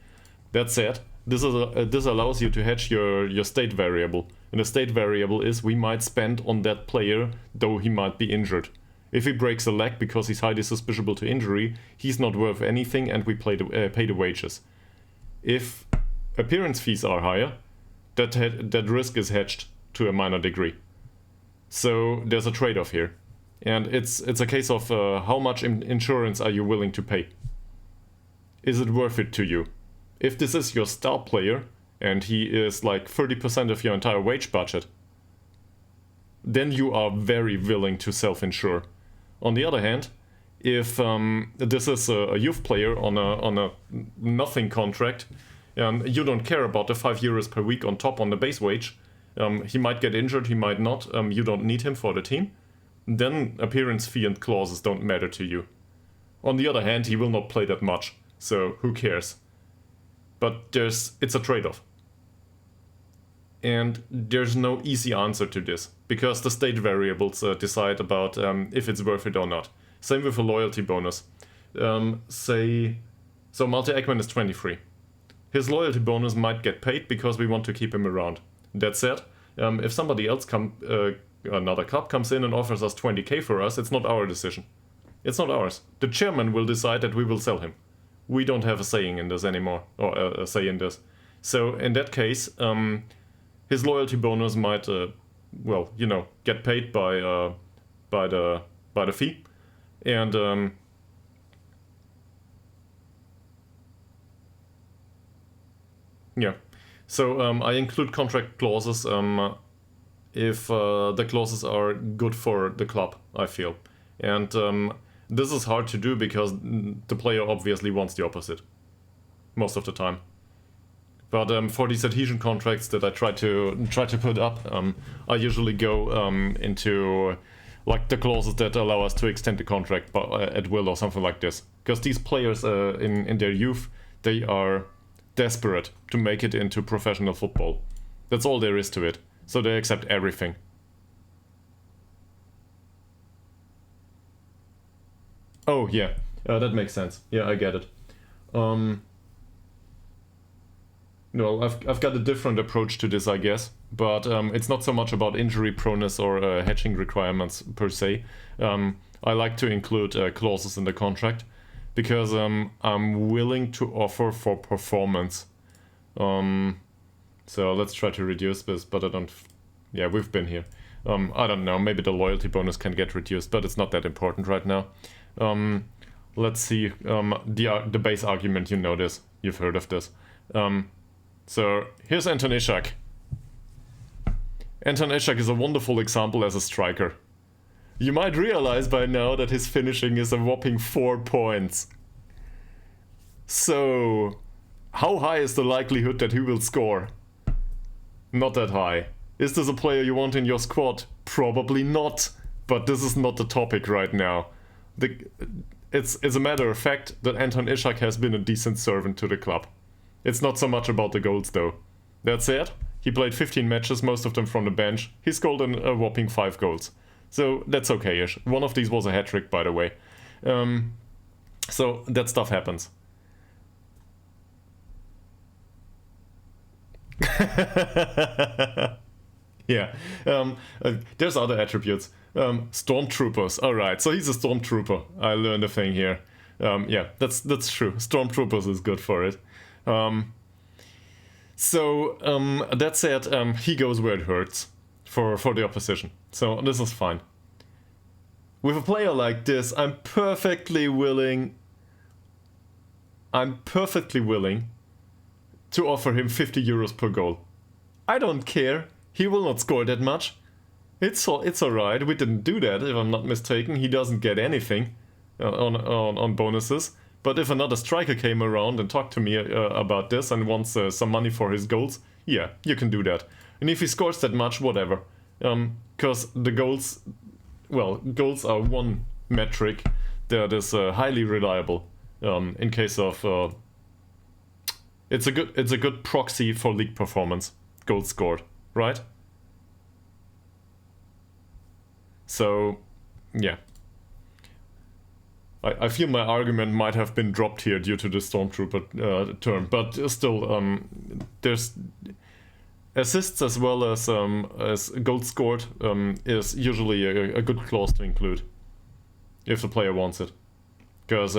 That said, this allows you to hedge your state variable. And the state variable is we might spend on that player, though he might be injured. If he breaks a leg because he's highly suspicious to injury, he's not worth anything, and we pay the wages. If appearance fees are higher, that risk is hedged to a minor degree. So there's a trade-off here. And it's a case of how much insurance are you willing to pay? Is it worth it to you? If this is your star player, and he is like 30% of your entire wage budget, then you are very willing to self-insure. On the other hand, if this is a youth player on a nothing contract, and you don't care about the €5 per week on top on the base wage, he might get injured, he might not, you don't need him for the team, then appearance fee and clauses don't matter to you. On the other hand, he will not play that much, so who cares? But it's a trade-off. And there's no easy answer to this, because the state variables decide about if it's worth it or not. Same with a loyalty bonus. So Malte Ekman is 23. His loyalty bonus might get paid because we want to keep him around. That said, if somebody else another club comes in and offers us 20k for us, it's not our decision. It's not ours. The chairman will decide that we will sell him. We don't have a saying in this anymore, or a say in this. So in that case, his loyalty bonus might, get paid by the fee, and yeah. So I include contract clauses if the clauses are good for the club, I feel, and this is hard to do because the player obviously wants the opposite most of the time. But for these adhesion contracts that I try to put up, I usually go into like the clauses that allow us to extend the contract at will or something like this. Because these players in their youth, they are desperate to make it into professional football. That's all there is to it. So they accept everything. Oh, yeah. That makes sense. Yeah, I get it. No, I've got a different approach to this, I guess. But it's not so much about injury proneness or hedging requirements per se. I like to include clauses in the contract because I'm willing to offer for performance. So let's try to reduce this, but I don't... Yeah, we've been here. I don't know, maybe the loyalty bonus can get reduced, but it's not that important right now. Let's see, the base argument, you know this. You've heard of this. So here's Anton Ishak. Anton Ishak is a wonderful example as a striker. You might realize by now that his finishing is a whopping 4 points. So, how high is the likelihood that he will score? Not that high. Is this a player you want in your squad? Probably not. But this is not the topic right now. It's a matter of fact that Anton Ishak has been a decent servant to the club. It's not so much about the goals though. That said, he played 15 matches, most of them from the bench. He scored a whopping 5 goals. So that's okay-ish. One of these was a hat-trick, by the way. So that stuff happens. Yeah. There's other attributes. Stormtroopers. Alright, so he's a stormtrooper. I learned a thing here. Yeah, that's true. Stormtroopers is good for it. That said, he goes where it hurts for the opposition. So this is fine. With a player like this, I'm perfectly willing to offer him 50 euros per goal. I don't care. He will not score that much. It's alright. We didn't do that, if I'm not mistaken. He doesn't get anything on bonuses. But if another striker came around and talked to me about this and wants some money for his goals, yeah, you can do that. And if he scores that much, whatever. Because the goals are one metric that is highly reliable. In case of, it's a good proxy for league performance. Goals scored, right? So, yeah. I feel my argument might have been dropped here due to the Stormtrooper term, but still, there's assists as well as goals scored is usually a good clause to include if the player wants it, because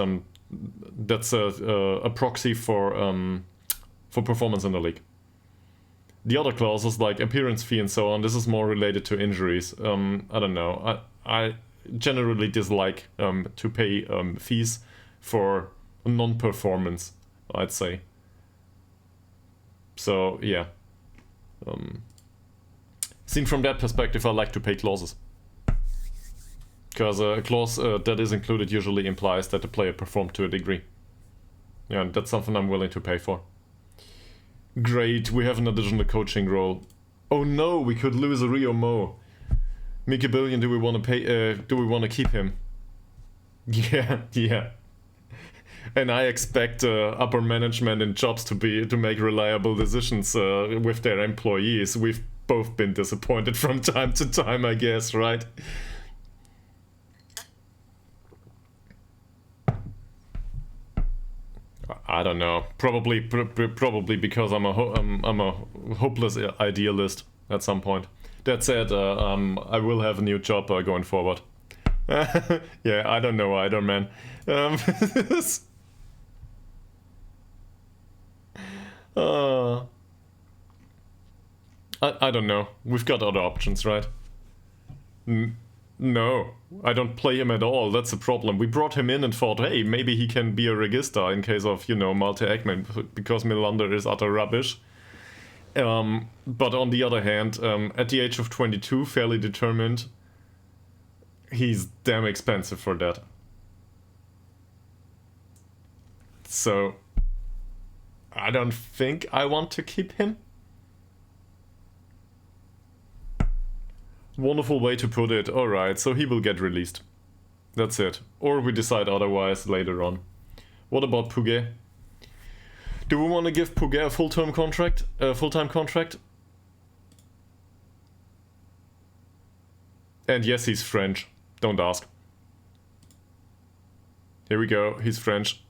that's a proxy for performance in the league. The other clauses like appearance fee and so on, this is more related to injuries. I don't know. I generally dislike to pay fees for non-performance, I'd say. So yeah, seen from that perspective, I like to pay clauses, because a clause that is included usually implies that the player performed to a degree. Yeah, and that's something I'm willing to pay for. Great, we have an additional coaching role. Oh no, we could lose a Rio Mo. Mickey Billion, do we want to pay? Do we want to keep him? Yeah. And I expect upper management and jobs to make reliable decisions with their employees. We've both been disappointed from time to time, I guess, right? I don't know. Probably because I'm a hopeless idealist at some point. That said, I will have a new job going forward. Yeah, I don't know either, man. I don't know. We've got other options, right? No, I don't play him at all. That's the problem. We brought him in and thought, hey, maybe he can be a regista in case of, Malte Ekman, because Melander is utter rubbish. But on the other hand, at the age of 22, fairly determined, he's damn expensive for that. So, I don't think I want to keep him. Wonderful way to put it. Alright, so he will get released. That's it. Or we decide otherwise later on. What about Pouget? Do we want to give Pouget a full-time contract? And yes, he's French. Don't ask. Here we go. He's French.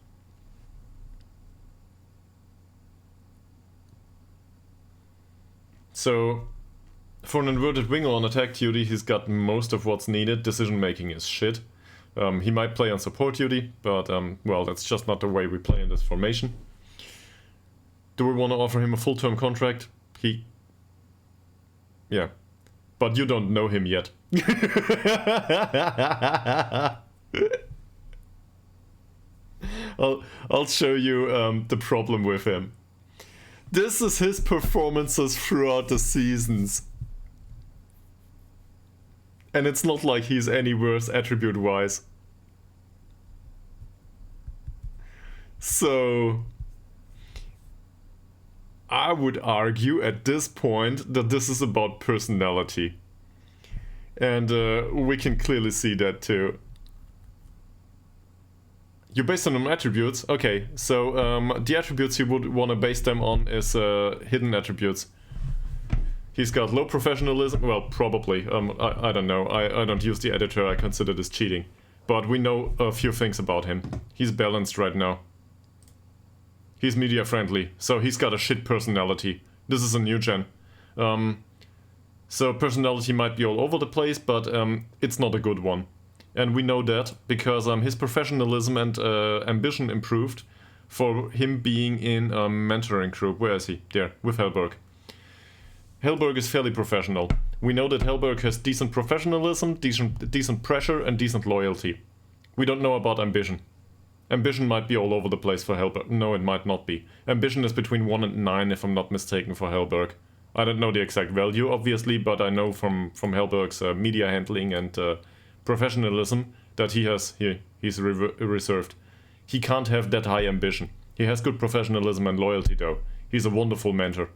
So, for an inverted winger on attack duty, he's got most of what's needed. Decision making is shit. He might play on support duty, but well, that's just not the way we play in this formation. Do we want to offer him a full-term contract? Yeah. But you don't know him yet. I'll show you the problem with him. This is his performances throughout the seasons. And it's not like he's any worse attribute-wise. So I would argue at this point that this is about personality. And we can clearly see that too. You base them on attributes? Okay, so the attributes you would want to base them on is hidden attributes. He's got low professionalism, well, probably. I don't know, I don't use the editor, I consider this cheating. But we know a few things about him. He's balanced right now. He's media friendly, so he's got a shit personality. This is a new gen. So personality might be all over the place, but it's not a good one. And we know that because his professionalism and ambition improved for him being in a mentoring group. Where is he? There, with Hellberg. Hellberg is fairly professional. We know that Hellberg has decent professionalism, decent pressure, and decent loyalty. We don't know about ambition. Ambition might be all over the place for Hellberg. No, it might not be. Ambition is between 1 and 9, if I'm not mistaken, for Hellberg. I don't know the exact value, obviously, but I know from Hellberg's media handling and professionalism that he's reserved. He can't have that high ambition. He has good professionalism and loyalty, though. He's a wonderful mentor.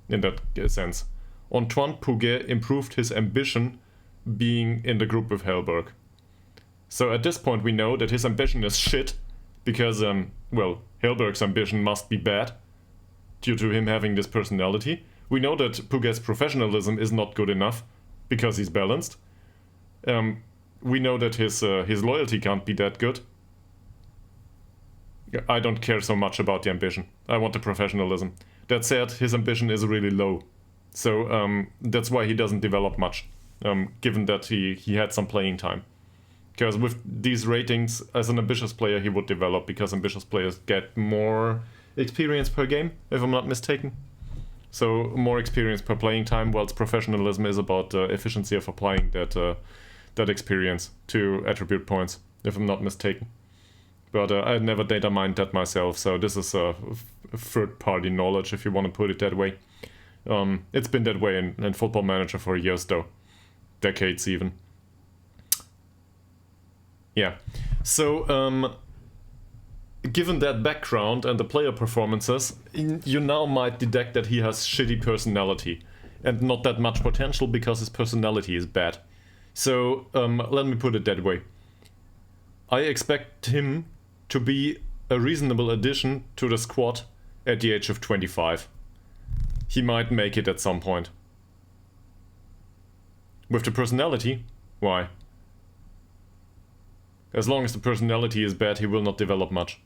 In that sense. Antoine Pouget improved his ambition being in the group with Hellberg. So at this point we know that his ambition is shit, because, well, Hellberg's ambition must be bad, due to him having this personality. We know that Pouget's professionalism is not good enough, because he's balanced. We know that his loyalty can't be that good. I don't care so much about the ambition. I want the professionalism. That said, his ambition is really low. So that's why he doesn't develop much, given that he had some playing time. Because with these ratings, as an ambitious player, he would develop, because ambitious players get more experience per game, if I'm not mistaken. So more experience per playing time, whilst professionalism is about the efficiency of applying that experience to attribute points, if I'm not mistaken. But I never data mined that myself, so this is third-party knowledge, if you want to put it that way. It's been that way in Football Manager for years, though. Decades, even. Yeah. So, given that background and the player performances, you now might detect that he has shitty personality. And not that much potential, because his personality is bad. So, let me put it that way. I expect him to be a reasonable addition to the squad at the age of 25. He might make it at some point. With the personality? Why? As long as the personality is bad, he will not develop much.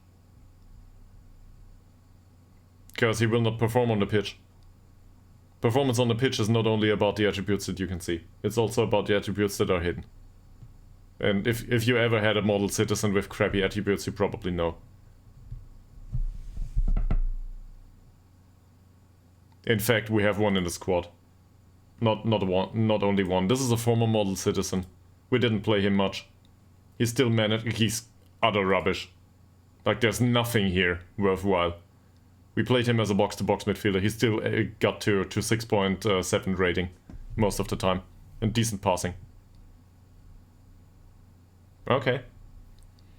Because he will not perform on the pitch. Performance on the pitch is not only about the attributes that you can see. It's also about the attributes that are hidden. And if you ever had a model citizen with crappy attributes, you probably know. In fact, we have one in the squad. Not only one. This is a former model citizen. We didn't play him much. He's still he's utter rubbish. Like, there's nothing here worthwhile. We played him as a box-to-box midfielder. He still got to 6.7 rating most of the time. And decent passing. Okay.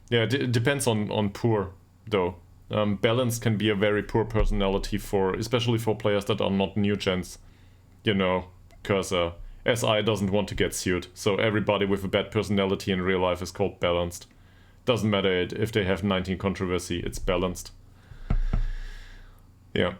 Yeah, it depends on poor, though. Balance can be a very poor personality especially for players that are not new gens. You know, because SI doesn't want to get sued, so everybody with a bad personality in real life is called balanced. Doesn't matter if they have 19 controversy, it's balanced. Yeah.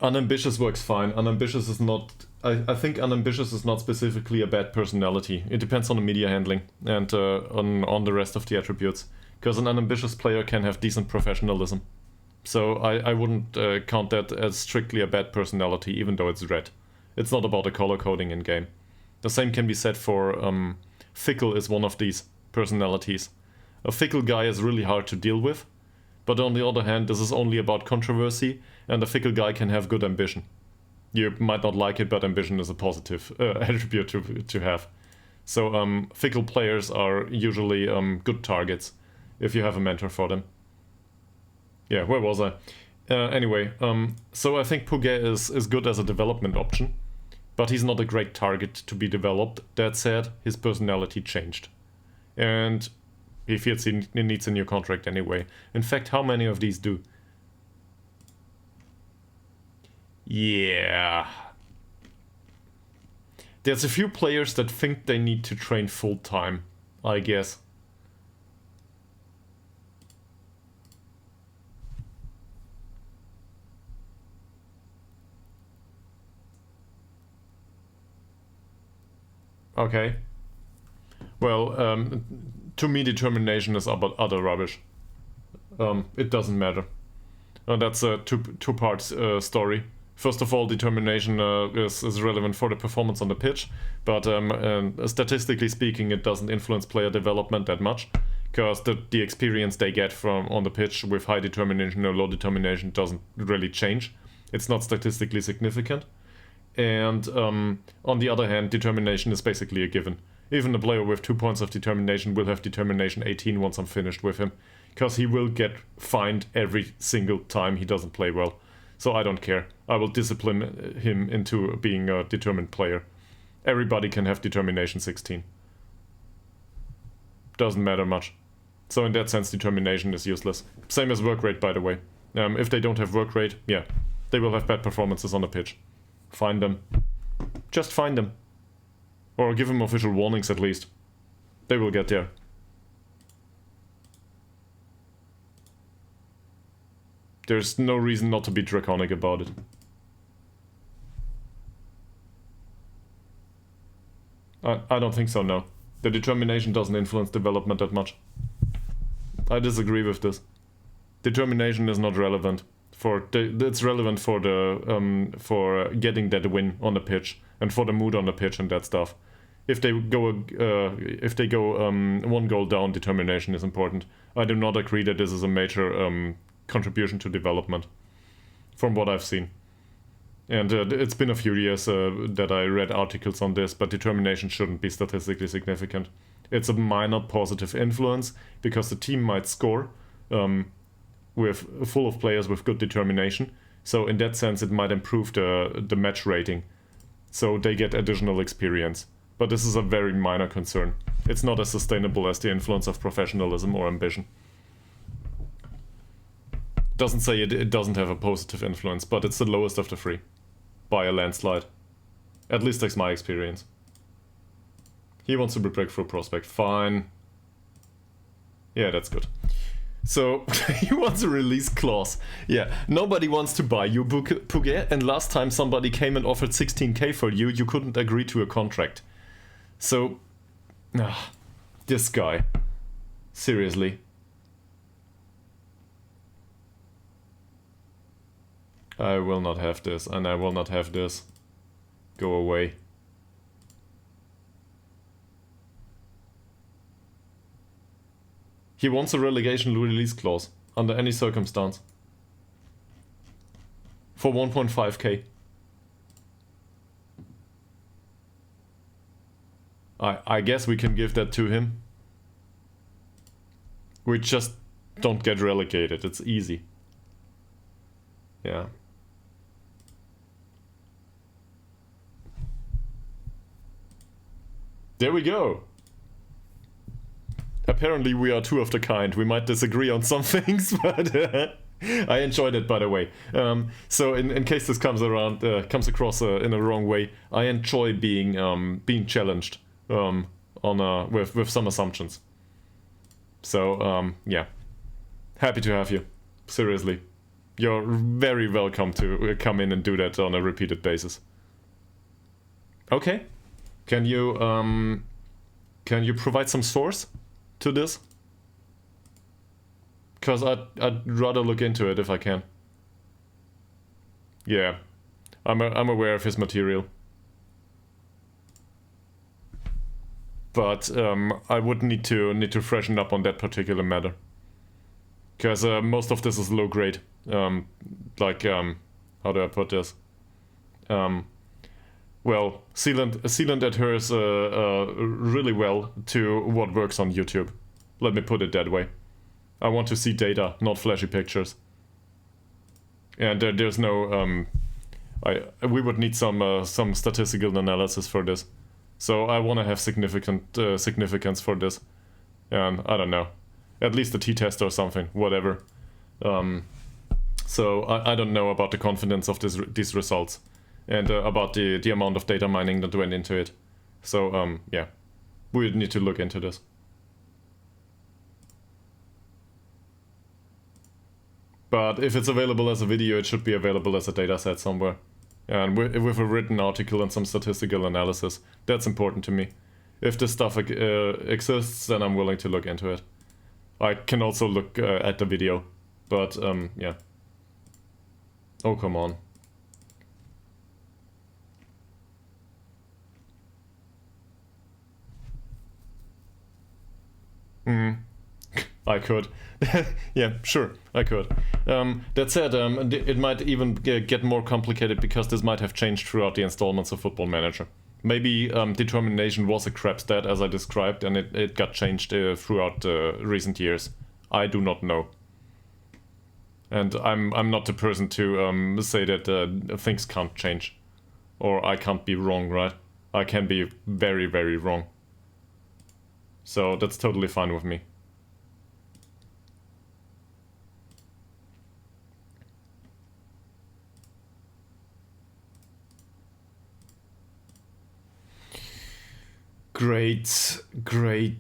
Unambitious works fine. Unambitious is not... I think unambitious is not specifically a bad personality. It depends on the media handling and on the rest of the attributes. Because an unambitious player can have decent professionalism. So I wouldn't count that as strictly a bad personality, even though it's red. It's not about the color coding in game. The same can be said for fickle is one of these personalities. A fickle guy is really hard to deal with, but on the other hand, this is only about controversy, and a fickle guy can have good ambition. You might not like it, but ambition is a positive attribute to have. So fickle players are usually good targets if you have a mentor for them. Yeah, where was I? Anyway, so I think Puget is good as a development option, but he's not a great target to be developed. That said, his personality changed. And he feels he needs a new contract anyway. In fact, how many of these do? Yeah. There's a few players that think they need to train full time, I guess. Okay. Well, to me determination is about utter rubbish. It doesn't matter. That's a two-part story. First of all, determination is relevant for the performance on the pitch, but statistically speaking, it doesn't influence player development that much, because the experience they get from on the pitch with high determination or low determination doesn't really change. It's not statistically significant. And on the other hand, determination is basically a given. Even a player with 2 points of determination will have determination 18 once I'm finished with him, because he will get fined every single time he doesn't play well. So I don't care. I will discipline him into being a determined player. Everybody can have determination 16. Doesn't matter much. So in that sense, determination is useless. Same as work rate, by the way. If they don't have work rate, yeah, they will have bad performances on the pitch. Find them. Just find them. Or give them official warnings at least. They will get there. There's no reason not to be draconic about it. I don't think so, no. The determination doesn't influence development that much. I disagree with this. Determination is not relevant. It's relevant for the for getting that win on the pitch and for the mood on the pitch and that stuff. If they go one goal down, determination is important. I do not agree that this is a major contribution to development, from what I've seen. And it's been a few years that I read articles on this, but determination shouldn't be statistically significant. It's a minor positive influence because the team might score with full of players with good determination. So in that sense, it might improve the match rating. So they get additional experience. But this is a very minor concern. It's not as sustainable as the influence of professionalism or ambition. Doesn't say it doesn't have a positive influence, but it's the lowest of the three. By a landslide. At least that's my experience. He wants to be breakthrough prospect. Fine. Yeah, that's good. So, he wants a release clause. Yeah, nobody wants to buy you, Puget, and last time somebody came and offered 16k for you, you couldn't agree to a contract. So, this guy. Seriously. I will not have this, and I will not have this. Go away. He wants a relegation release clause, under any circumstance. For 1.5k. I guess we can give that to him. We just don't get relegated, it's easy. Yeah. There we go. Apparently we are two of the kind. We might disagree on some things, but I enjoyed it, by the way. So in case this comes across in a wrong way, I enjoy being challenged with some assumptions. So yeah, happy to have you. Seriously, you're very welcome to come in and do that on a repeated basis. Okay, can you provide some source to this? Because I'd rather look into it if I can. Yeah, I'm aware of his material. But I would need to freshen up on that particular matter. Because most of this is low grade. How do I put this? Well, Sealant adheres really well to what works on YouTube. Let me put it that way. I want to see data, not flashy pictures. And there's no... we would need some statistical analysis for this. So I want to have significance for this. And I don't know. At least a t-test or something, whatever. So I don't know about the confidence of these results. And about the amount of data mining that went into it. So yeah, we would need to look into this. But if it's available as a video, it should be available as a dataset somewhere. And with a written article and some statistical analysis. That's important to me. If this stuff exists, then I'm willing to look into it. I can also look at the video. But, yeah. Oh, come on. I could. Yeah, sure, I could. That said, it might even get more complicated because this might have changed throughout the installments of Football Manager. Maybe determination was a crap stat as I described and it got changed throughout recent years. I do not know. And I'm not the person to say that things can't change. Or I can't be wrong, right? I can be very, very wrong. So that's totally fine with me. Great.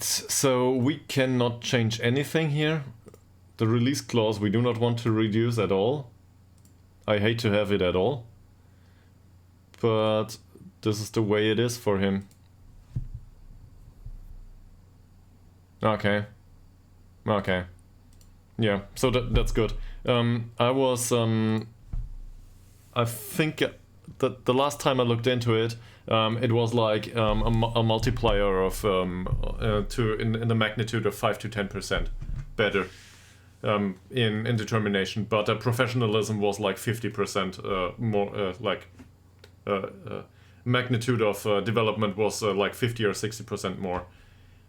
So we cannot change anything here. The release clause we do not want to reduce at all. I hate to have it at all. But this is the way it is for him. Okay. Yeah, so that's good. I think that the last time I looked into it, it was like a multiplier of in the magnitude of 5 to 10% better in determination, but professionalism was like 50% more. Magnitude of development was like 50 or 60% more,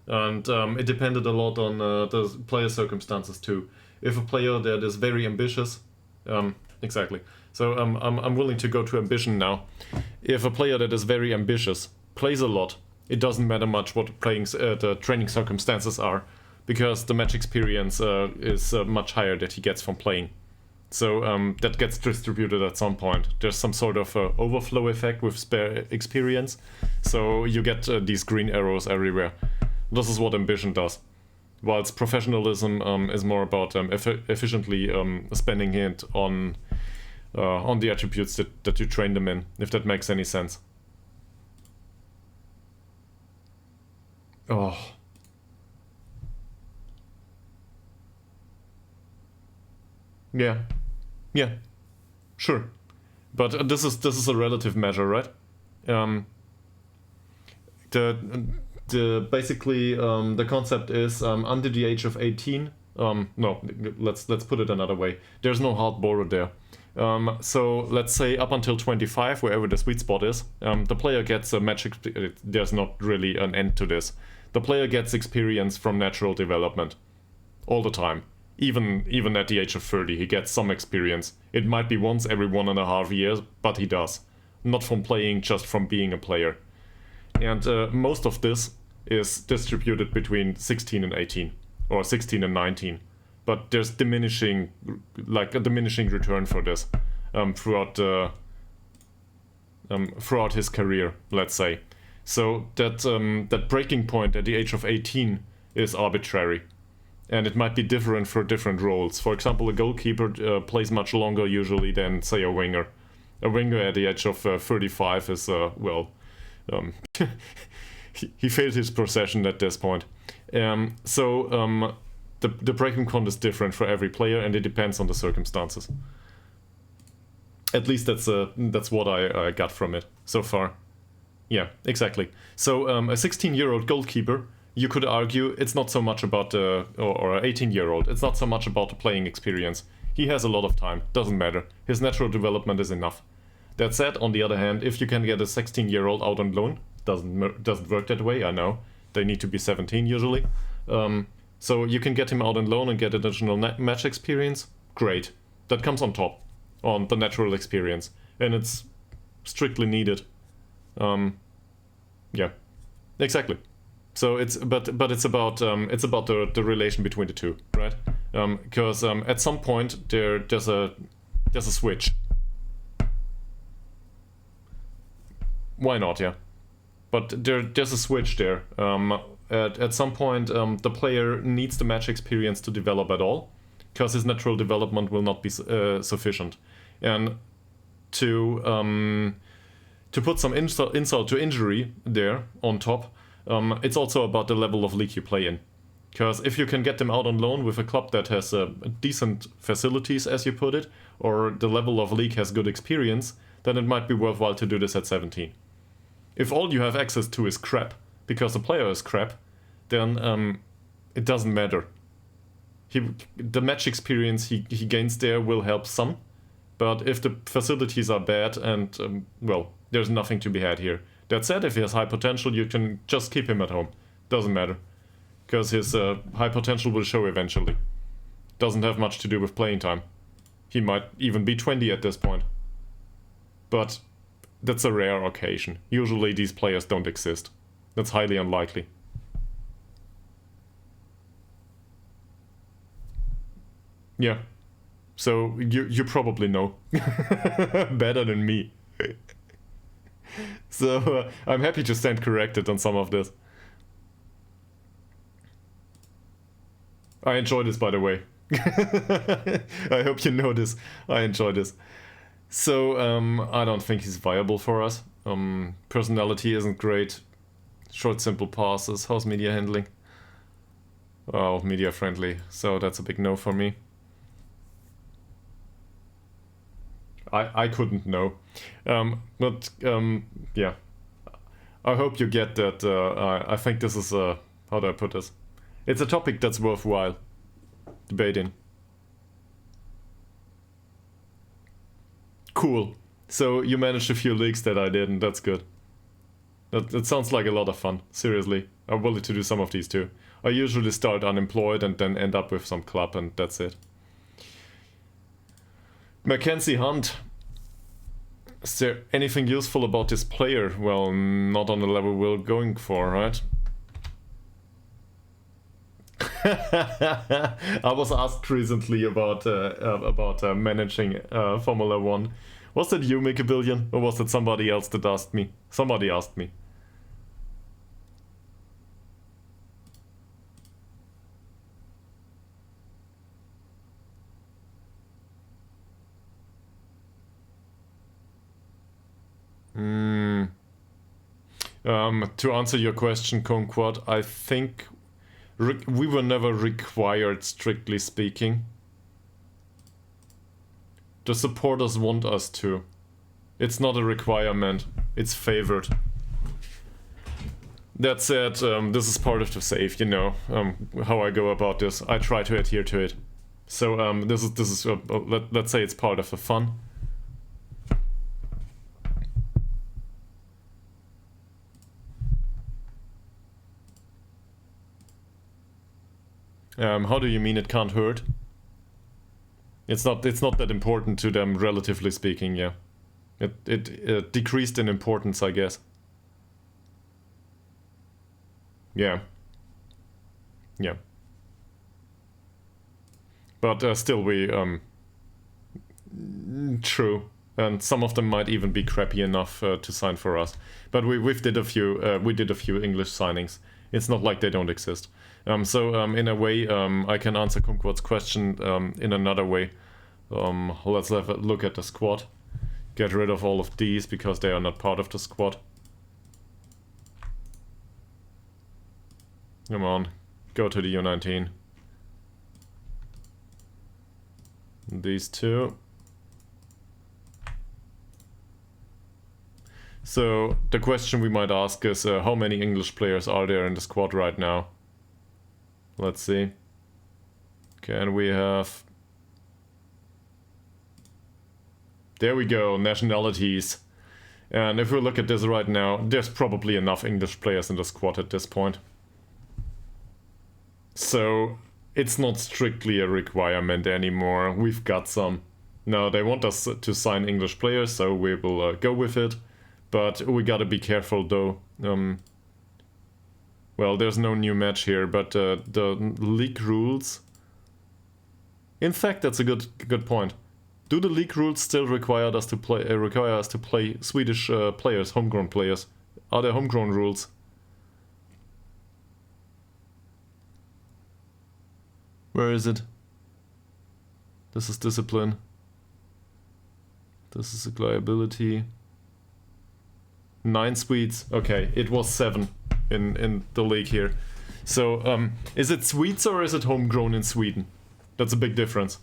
and it depended a lot on the player circumstances too. If a player that is very ambitious, exactly. So I'm willing to go to ambition now. If a player that is very ambitious plays a lot, it doesn't matter much what the training circumstances are, because the match experience is much higher that he gets from playing. So that gets distributed at some point. There's some sort of overflow effect with spare experience, so you get these green arrows everywhere. This is what ambition does. Whilst professionalism is more about efficiently spending it on the attributes that you train them in, if that makes any sense. Oh. Yeah, sure. But this is a relative measure, right? Basically the concept is under the age of 18. No, let's put it another way. There's no hard border there. So let's say up until 25, wherever the sweet spot is, the player gets a match. There's not really an end to this. The player gets experience from natural development all the time. Even at the age of 30, he gets some experience. It might be once every 1.5 years, but he does. Not from playing, just from being a player. And most of this is distributed between 16 and 18, or 16 and 19. but there's diminishing, like a diminishing return for this throughout his career, let's say. So that breaking point at the age of 18 is arbitrary, and it might be different for different roles. For example, a goalkeeper plays much longer usually than, say, a winger. A winger at the age of 35 is he failed his possession at this point. The breaking point is different for every player, and it depends on the circumstances. At least that's what I got from it so far. Yeah, exactly. So a 16-year-old goalkeeper, you could argue it's not so much about or an 18-year-old. It's not so much about the playing experience. He has a lot of time. Doesn't matter. His natural development is enough. That said, on the other hand, if you can get a 16-year-old out on loan, doesn't work that way. I know they need to be 17 usually. So you can get him out on loan and get additional match experience. Great. That comes on top, on the natural experience, and it's strictly needed. Yeah, exactly. So it's but it's about the relation between the two, right? Because at some point there's a switch. Why not? Yeah, but there's a switch there. At some point, the player needs the match experience to develop at all, because his natural development will not be sufficient, and to put some insult to injury there on top, it's also about the level of league you play in. Because if you can get them out on loan with a club that has decent facilities, as you put it, or the level of league has good experience, then it might be worthwhile to do this at 17. If all you have access to is crap, because the player is crap, then it doesn't matter. The match experience he gains there will help some, but if the facilities are bad and, well, there's nothing to be had here. That said, if he has high potential, you can just keep him at home. Doesn't matter. Because his high potential will show eventually. Doesn't have much to do with playing time. He might even be 20 at this point. But that's a rare occasion. Usually these players don't exist. That's highly unlikely. Yeah. So you probably know. Better than me. So I'm happy to stand corrected on some of this. I enjoy this, by the way. I hope you know this. I enjoy this. So I don't think he's viable for us. Personality isn't great. Short, simple passes. How's media handling? Oh, media friendly. So that's a big no for me. I couldn't know. But yeah. I hope you get that. I think this is how do I put this? It's a topic that's worthwhile debating. Cool. So you managed a few leagues that I didn't. That's good. That sounds like a lot of fun. Seriously. I'm willing to do some of these too. I usually start unemployed and then end up with some club, and that's it. Mackenzie Hunt. Is there anything useful about this player? Well, not on the level we're going for, right? I was asked recently about managing Formula 1. Was that you, Make a Billion? Or was it somebody else that asked me? Somebody asked me. To answer your question, Conquad, I think we were never required, strictly speaking. The supporters want us to. It's not a requirement, it's favored. That said, this is part of the save, you know, how I go about this. I try to adhere to it. So this is let's say it's part of the fun. How do you mean it can't hurt? It's not that important to them, relatively speaking, yeah. It decreased in importance, I guess. Yeah. Yeah. But still, we true, and some of them might even be crappy enough to sign for us. But we did a few English signings. It's not like they don't exist. So in a way, I can answer Kumquat's question in another way. Let's have a look at the squad. Get rid of all of these because they are not part of the squad. Come on, go to the U19. These two. So the question we might ask is how many English players are there in the squad right now? Let's see. Can we have... There we go, nationalities. And if we look at this right now, there's probably enough English players in the squad at this point. So it's not strictly a requirement anymore. We've got some. Now they want us to sign English players, so we will go with it. But we gotta be careful though. Well, there's no new match here, but the league rules... In fact, that's a good point. Do the league rules still require us to play Swedish players, homegrown players? Are there homegrown rules? Where is it? This is discipline. This is liability. 9 Swedes. Okay, it was 7 in the league here. So, is it Swedes or is it homegrown in Sweden? That's a big difference.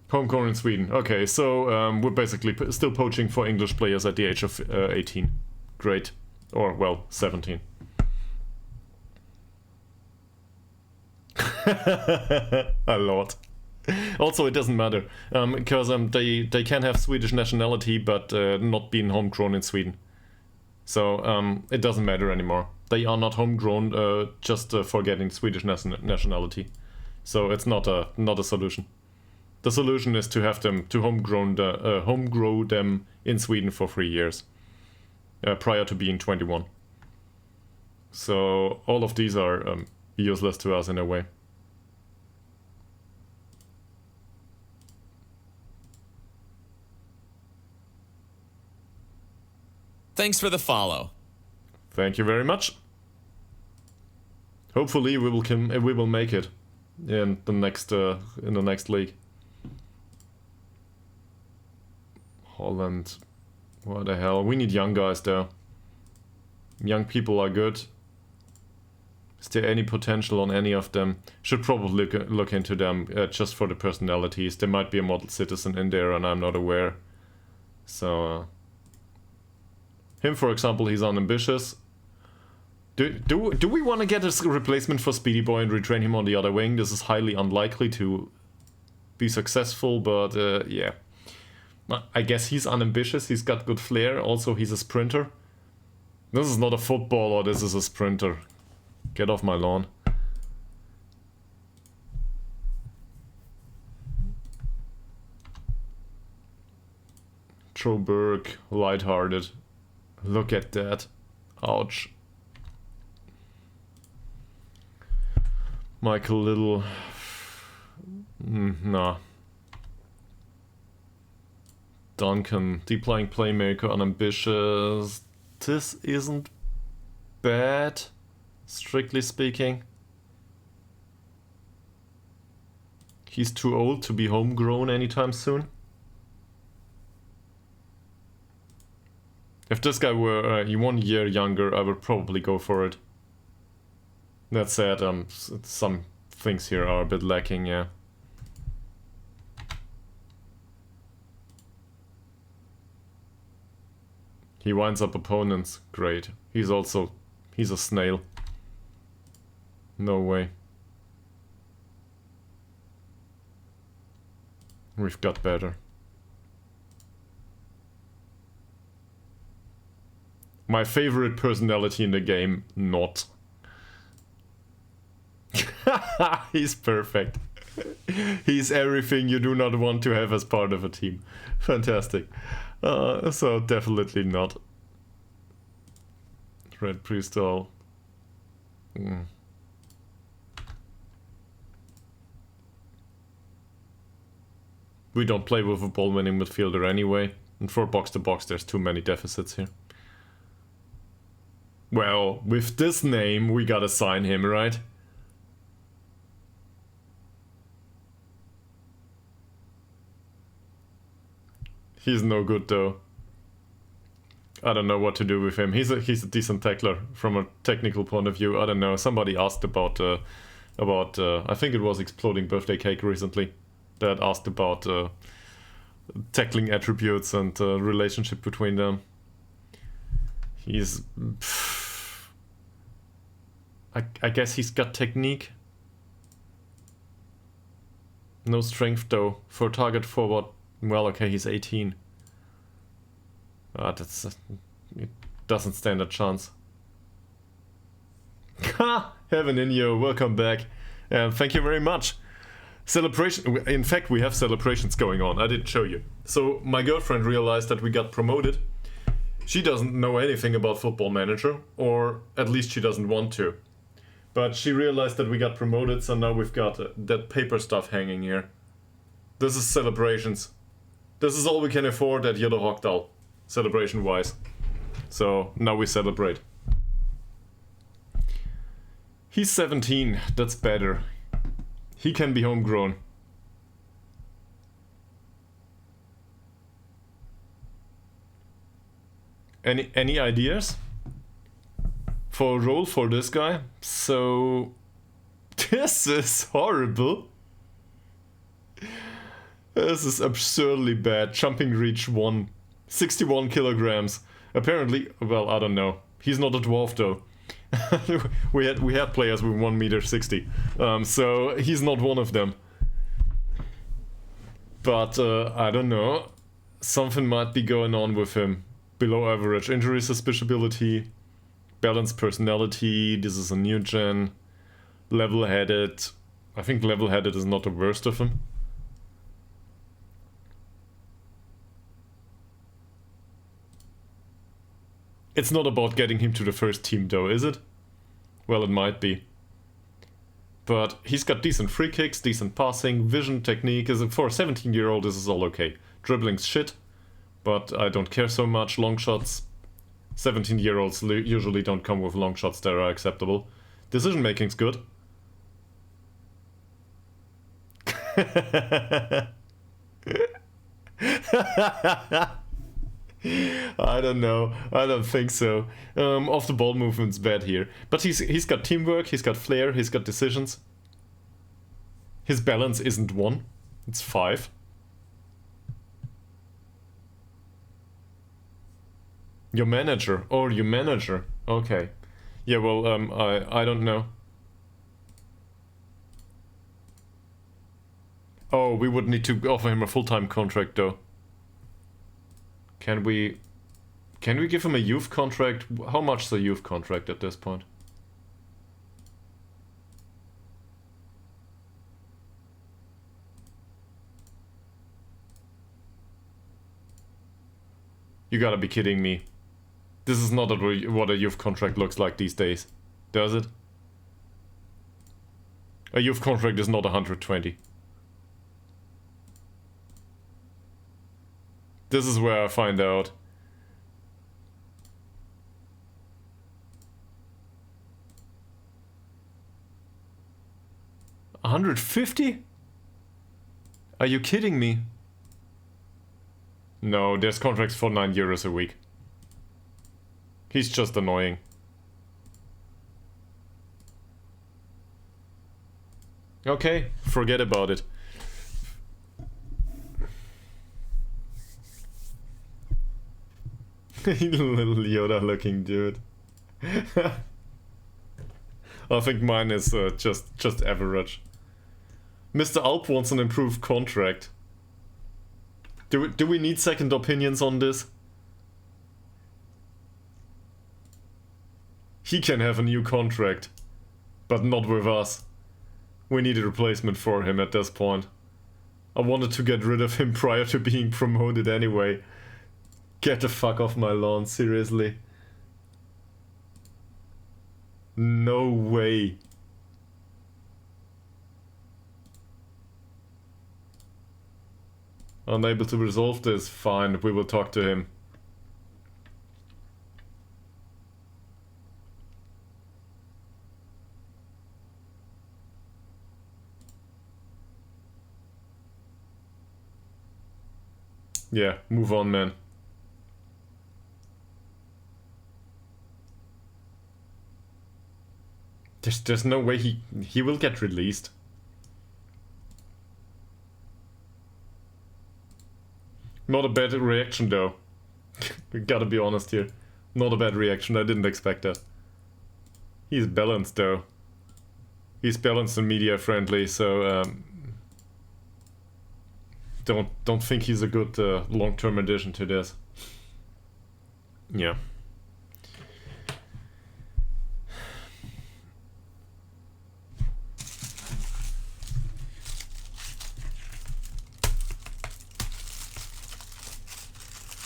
Homegrown in Sweden. Okay, so we're basically still poaching for English players at the age of 18. Great. Or, well, 17. A lot. Also, it doesn't matter, because they can have Swedish nationality, but not being homegrown in Sweden. So it doesn't matter anymore. They are not homegrown just for getting Swedish nationality. So it's not a solution. The solution is to have them to homegrow them in Sweden for 3 years, prior to being 21. So all of these are useless to us in a way. Thanks for the follow. Thank you very much. Hopefully we will make it in the next league. Holland. What the hell? We need young guys though. Young people are good. Is there any potential on any of them? Should probably look into them just for the personalities. There might be a model citizen in there and I'm not aware. So him, for example, he's unambitious. Do we want to get a replacement for Speedy Boy and retrain him on the other wing? This is highly unlikely to be successful, but yeah. I guess he's unambitious, he's got good flair, also he's a sprinter. This is not a footballer, this is a sprinter. Get off my lawn. Troberg, lighthearted. Look at that. Ouch. Michael Little. Nah. Duncan, deep-lying playmaker, unambitious. This isn't bad, strictly speaking. He's too old to be homegrown anytime soon. If this guy were 1 year younger, I would probably go for it. That said, some things here are a bit lacking, yeah. He winds up opponents. Great. He's a snail. No way. We've got better. My favorite personality in the game, not. He's perfect. He's everything you do not want to have as part of a team. Fantastic. So definitely not. Red Priestall. We don't play with a ball-winning midfielder anyway. And for box-to-box, there's too many deficits here. Well, with this name, we gotta sign him, right? He's no good, though. I don't know what to do with him. He's a decent tackler from a technical point of view. I don't know. Somebody asked about I think it was Exploding Birthday Cake recently, that asked about tackling attributes and relationship between them. He's... I guess he's got technique. No strength though. For target forward, well, okay, he's 18. It doesn't stand a chance. Ha! Heaven in you, welcome back. Thank you very much. Celebration, in fact we have celebrations going on, I didn't show you. So my girlfriend realized that we got promoted. She doesn't know anything about Football Manager, or at least she doesn't want to. But she realized that we got promoted, so now we've got that paper stuff hanging here. This is celebrations. This is all we can afford at Ytterhogdal, celebration-wise. So now we celebrate. He's 17, that's better. He can be homegrown. Any ideas for a role for this guy? So this is horrible. This is absurdly bad. Jumping reach 1, 61 kilograms. Apparently, well, I don't know. He's not a dwarf though. we had players with 1.60 m, so he's not one of them. But I don't know. Something might be going on with him. Below average injury suspiciability, balanced personality. This is a new gen. Level-headed. I think level-headed is not the worst of him. It's not about getting him to the first team though, is it? Well, it might be. But he's got decent free kicks, decent passing, vision, technique. For a 17-year-old, this is all okay. Dribbling's shit, but I don't care so much. Long shots. 17-year-olds usually don't come with long shots that are acceptable. Decision making's good. I don't know. I don't think so. Off the ball movement's bad here. But he's got teamwork, he's got flair, he's got decisions. His balance isn't 1, it's 5. Your manager. Oh, your manager. Okay. Yeah, well, I don't know. Oh, we would need to offer him a full-time contract though. Can we give him a youth contract? How much is a youth contract at this point? You gotta be kidding me. This is not what a youth contract looks like these days, does it? A youth contract is not 120. This is where I find out. $150? Are you kidding me? No, there's contracts for €9 a week. He's just annoying. Okay, forget about it. Little Yoda looking dude. I think mine is just average. Mr. Alp wants an improved contract. Do we need second opinions on this? He can have a new contract, but not with us. We need a replacement for him at this point. I wanted to get rid of him prior to being promoted anyway. Get the fuck off my lawn, seriously. No way. Unable to resolve this, fine, we will talk to him. Yeah, move on, man. There's no way he will get released. Not a bad reaction though. We gotta be honest here. Not a bad reaction, I didn't expect that. He's balanced though. He's balanced and media friendly, so don't think he's a good long-term addition to this. Yeah.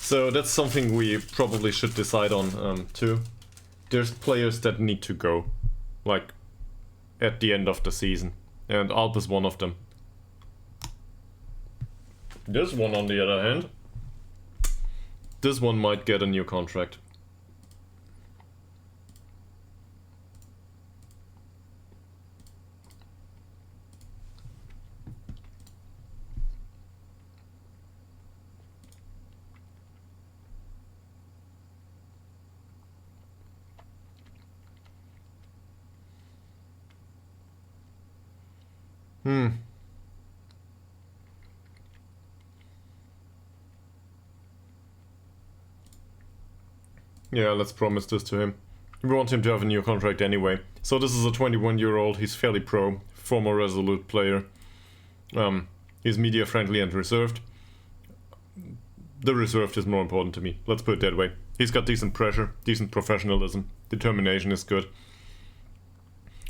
So that's something we probably should decide on too. There's players that need to go, like at the end of the season, and Alp is one of them. This one, on the other hand, this one might get a new contract. Yeah, let's promise this to him. We want him to have a new contract anyway. So this is a 21-year-old, he's fairly pro, former Resolute player. He's media friendly and reserved. The reserved is more important to me, let's put it that way. He's got decent pressure, decent professionalism, determination is good.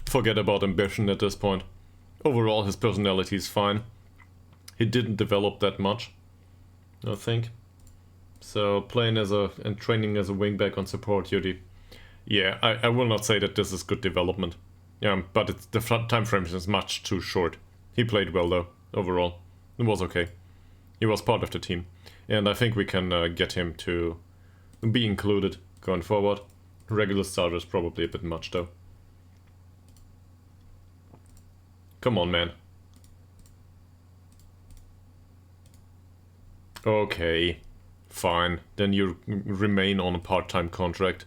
Forget about ambition at this point. Overall, his personality is fine. He didn't develop that much, I think. So playing and training as a wingback on support duty. Yeah, I will not say that this is good development. But the time frame is much too short. He played well though, overall. It was okay. He was part of the team. And I think we can get him to be included going forward. Regular starter is probably a bit much though. Come on, man. Okay. Fine, then you remain on a part-time contract.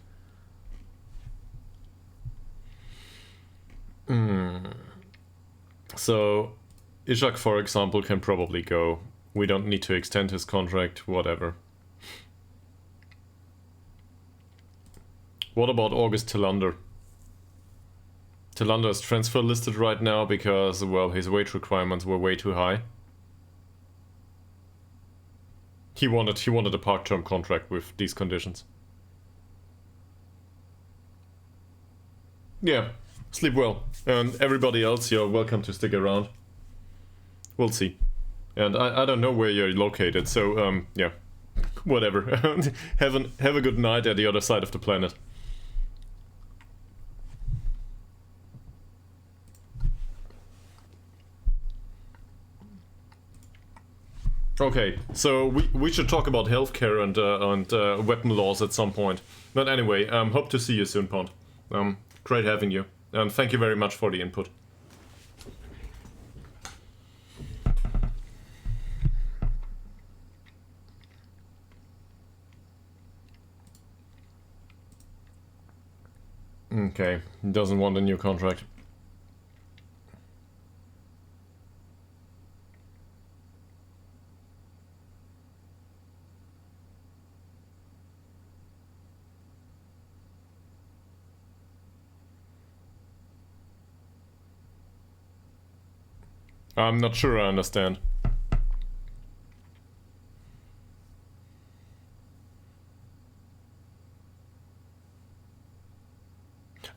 So, Ishak, for example, can probably go. We don't need to extend his contract, whatever. What about August Tillander? Tillander is transfer listed right now because, well, his wage requirements were way too high. He wanted a part-term contract with these conditions. Yeah, sleep well. And everybody else, you're welcome to stick around. We'll see. And I don't know where you're located, so yeah, whatever. have a good night at the other side of the planet. Okay, so we should talk about healthcare and weapon laws at some point. But anyway, hope to see you soon, Pond. Great having you, and thank you very much for the input. Okay, doesn't want a new contract. I'm not sure I understand.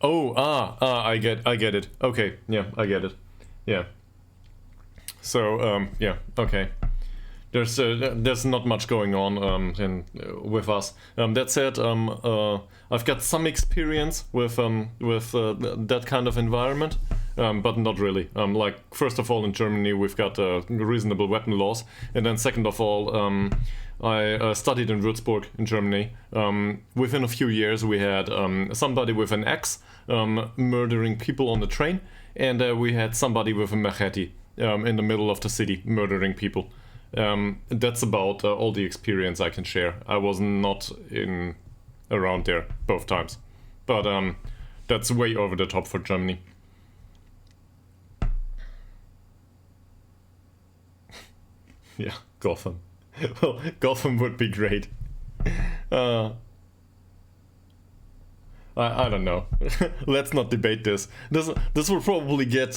Oh, I get it. Okay, yeah, I get it. Yeah. So, yeah, okay. there's not much going on with us. That said, I've got some experience with that kind of environment, but not really. Like, first of all, in Germany we've got reasonable weapon laws, and then second of all, I studied in Würzburg in Germany. Within a few years we had somebody with an axe murdering people on the train, and we had somebody with a machete in the middle of the city murdering people. That's about all the experience I can share. I was not around there both times, but that's way over the top for Germany. Yeah, Gotham. Well, Gotham would be great. I don't know. Let's not debate this. This will probably get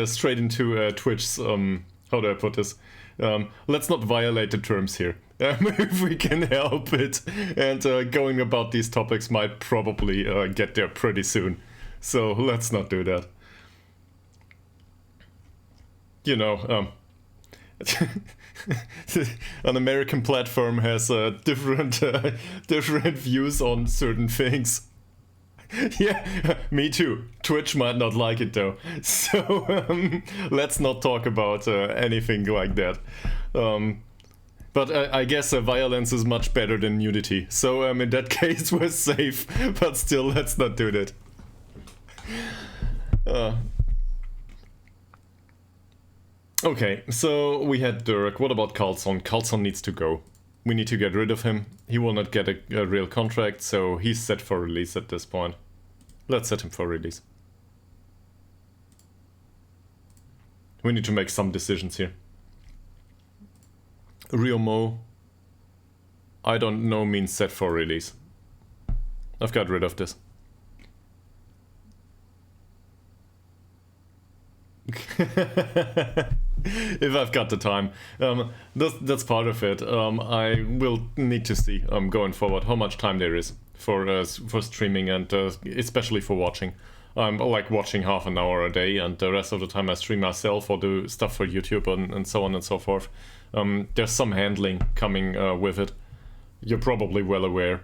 straight into Twitch's how do I put this? Let's not violate the terms here. If we can help it. And going about these topics might probably get there pretty soon. So let's not do that. You know, an American platform has different views on certain things. Yeah, me too. Twitch might not like it though. So let's not talk about anything like that. But I guess violence is much better than nudity. So in that case we're safe. But still, let's not do that. Okay, so we had Dirk. What about Carlson? Carlson needs to go. We need to get rid of him. He will not get a real contract, so he's set for release at this point. Let's set him for release. We need to make some decisions here. Rio Mo, I don't know, means set for release. I've got rid of this. If I've got the time. That's part of it. I will need to see going forward how much time there is for streaming and especially for watching. I'm like watching half an hour a day, and the rest of the time I stream myself or do stuff for YouTube and so on and so forth. There's some handling coming with it. You're probably well aware.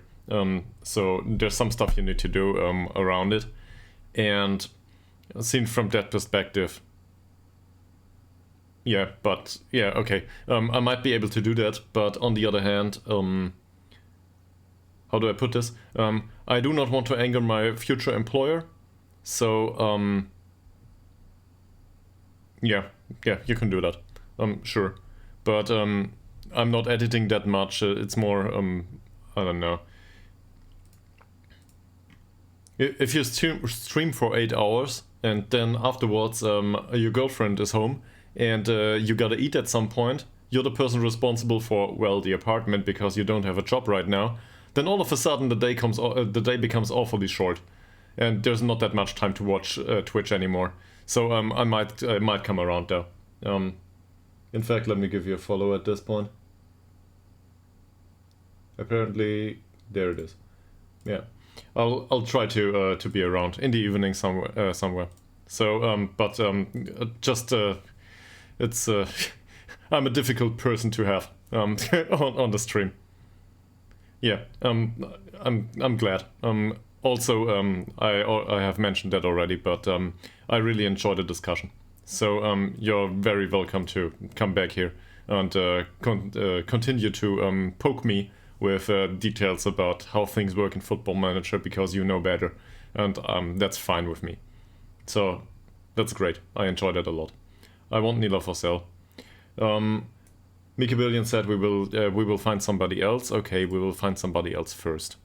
So there's some stuff you need to do around it. And seen from that perspective, yeah, but yeah, okay. I might be able to do that, but on the other hand, how do I put this? I do not want to anger my future employer, so yeah, you can do that. Sure, but I'm not editing that much. It's more I don't know. If you stream for 8 hours and then afterwards your girlfriend is home and you gotta eat at some point, you're the person responsible for, well, the apartment because you don't have a job right now, then all of a sudden the day becomes awfully short and there's not that much time to watch Twitch anymore. So I might come around though. In fact, let me give you a follow at this point. Apparently, there it is. Yeah. I'll try to be around in the evening somewhere. So but just it's I'm a difficult person to have on the stream. Yeah, I'm glad. Also I have mentioned that already, but I really enjoyed the discussion. So you're very welcome to come back here and continue to poke me with details about how things work in Football Manager because you know better, and that's fine with me. So that's great. I enjoyed that a lot. I want Nila for sale. Mickey Billion said we will find somebody else. Okay, we will find somebody else first.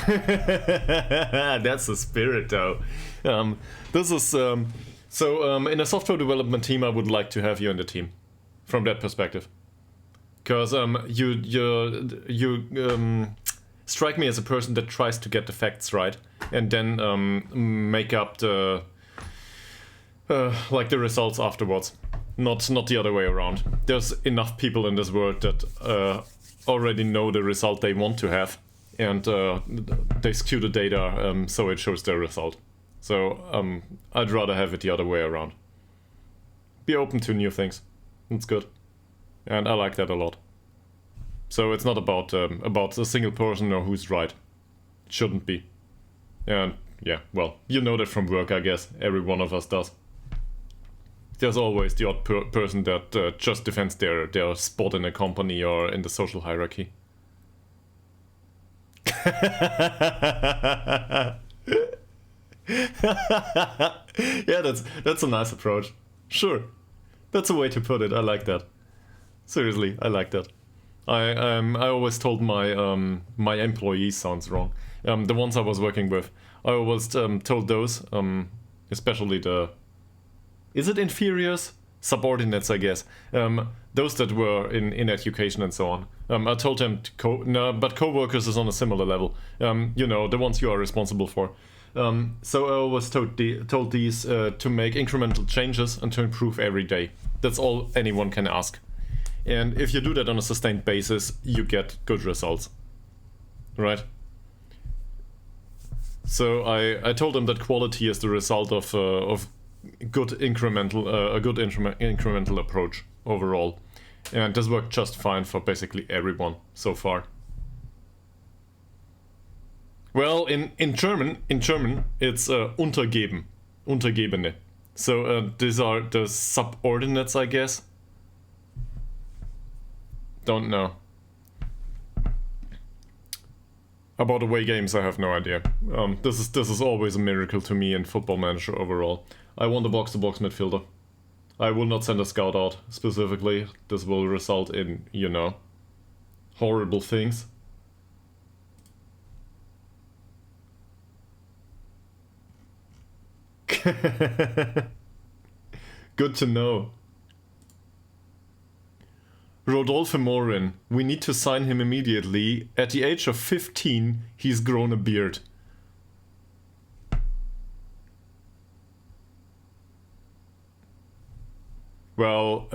That's the spirit, though. This is so in a software development team, I would like to have you in the team. From that perspective, because you strike me as a person that tries to get the facts right and then make up the like the results afterwards, not the other way around. There's enough people in this world that already know the result they want to have, and they skew the data so it shows their result. So I'd rather have it the other way around. be open to new things. It's good, and I like that a lot. So it's not about a single person or who's right. It shouldn't be. And yeah, well, you know that from work, I guess. Every one of us does. There's always the odd person that just defends their spot in a company or in the social hierarchy. Yeah, that's a nice approach. Sure, that's a way to put it. I like that. Seriously, I like that. I always told my employees, sounds wrong. The ones I was working with, I always told those, especially the, is it inferiors? Subordinates, I guess. Those that were in education and so on. I told them but co-workers is on a similar level. You know, the ones you are responsible for. So I always told these to make incremental changes and to improve every day. That's all anyone can ask. And if you do that on a sustained basis, you get good results. Right? So I told them that quality is the result of good incremental approach overall. And this worked just fine for basically everyone so far. Well, in German it's untergeben, Untergebene. So these are the subordinates, I guess. Don't know. About away games, I have no idea. This is always a miracle to me in Football Manager overall. I want a box-to-box midfielder. I will not send a scout out specifically. This will result in, you know, horrible things. Good to know. Rodolphe Morin, we need to sign him immediately. At the age of 15, he's grown a beard. Well,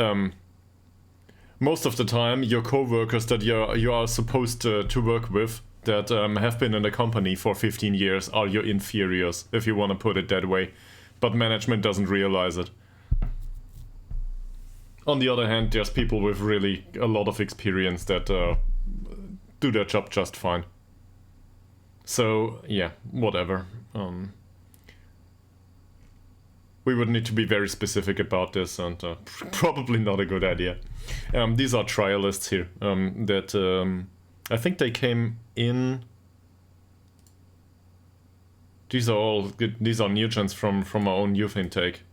most of the time, your co-workers that you are supposed to work with that have been in the company for 15 years are your inferiors, if you want to put it that way. But management doesn't realize it. On the other hand, there's people with really a lot of experience that do their job just fine. So, yeah, whatever. We would need to be very specific about this, and probably not a good idea. These are trialists here that I think they came in. These are all good. These are new gens from our own youth intake.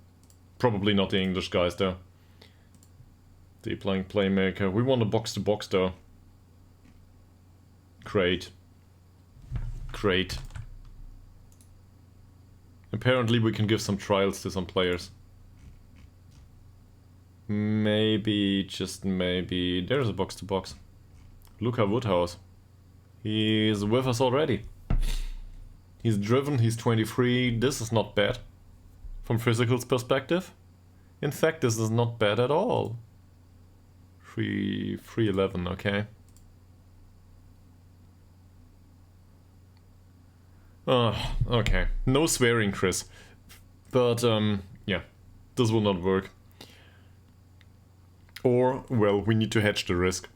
Probably not the English guys though. Deep playing playmaker. We want a box to box though. Great. Great. Apparently we can give some trials to some players. Maybe, just maybe... There's a box to box. Luca Woodhouse. He's with us already. He's driven, he's 23. This is not bad. From physical's perspective. In fact, this is not bad at all. 311, okay. Okay. No swearing, Chris. But, yeah. This will not work. Or, well, we need to hedge the risk.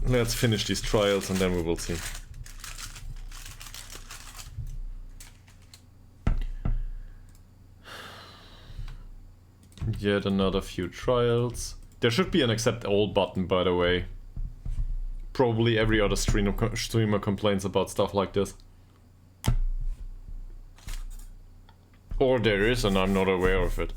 Let's finish these trials and then we will see. Yet another few trials. There should be an accept all button, by the way. Probably every other streamer complains about stuff like this. Or there is and I'm not aware of it.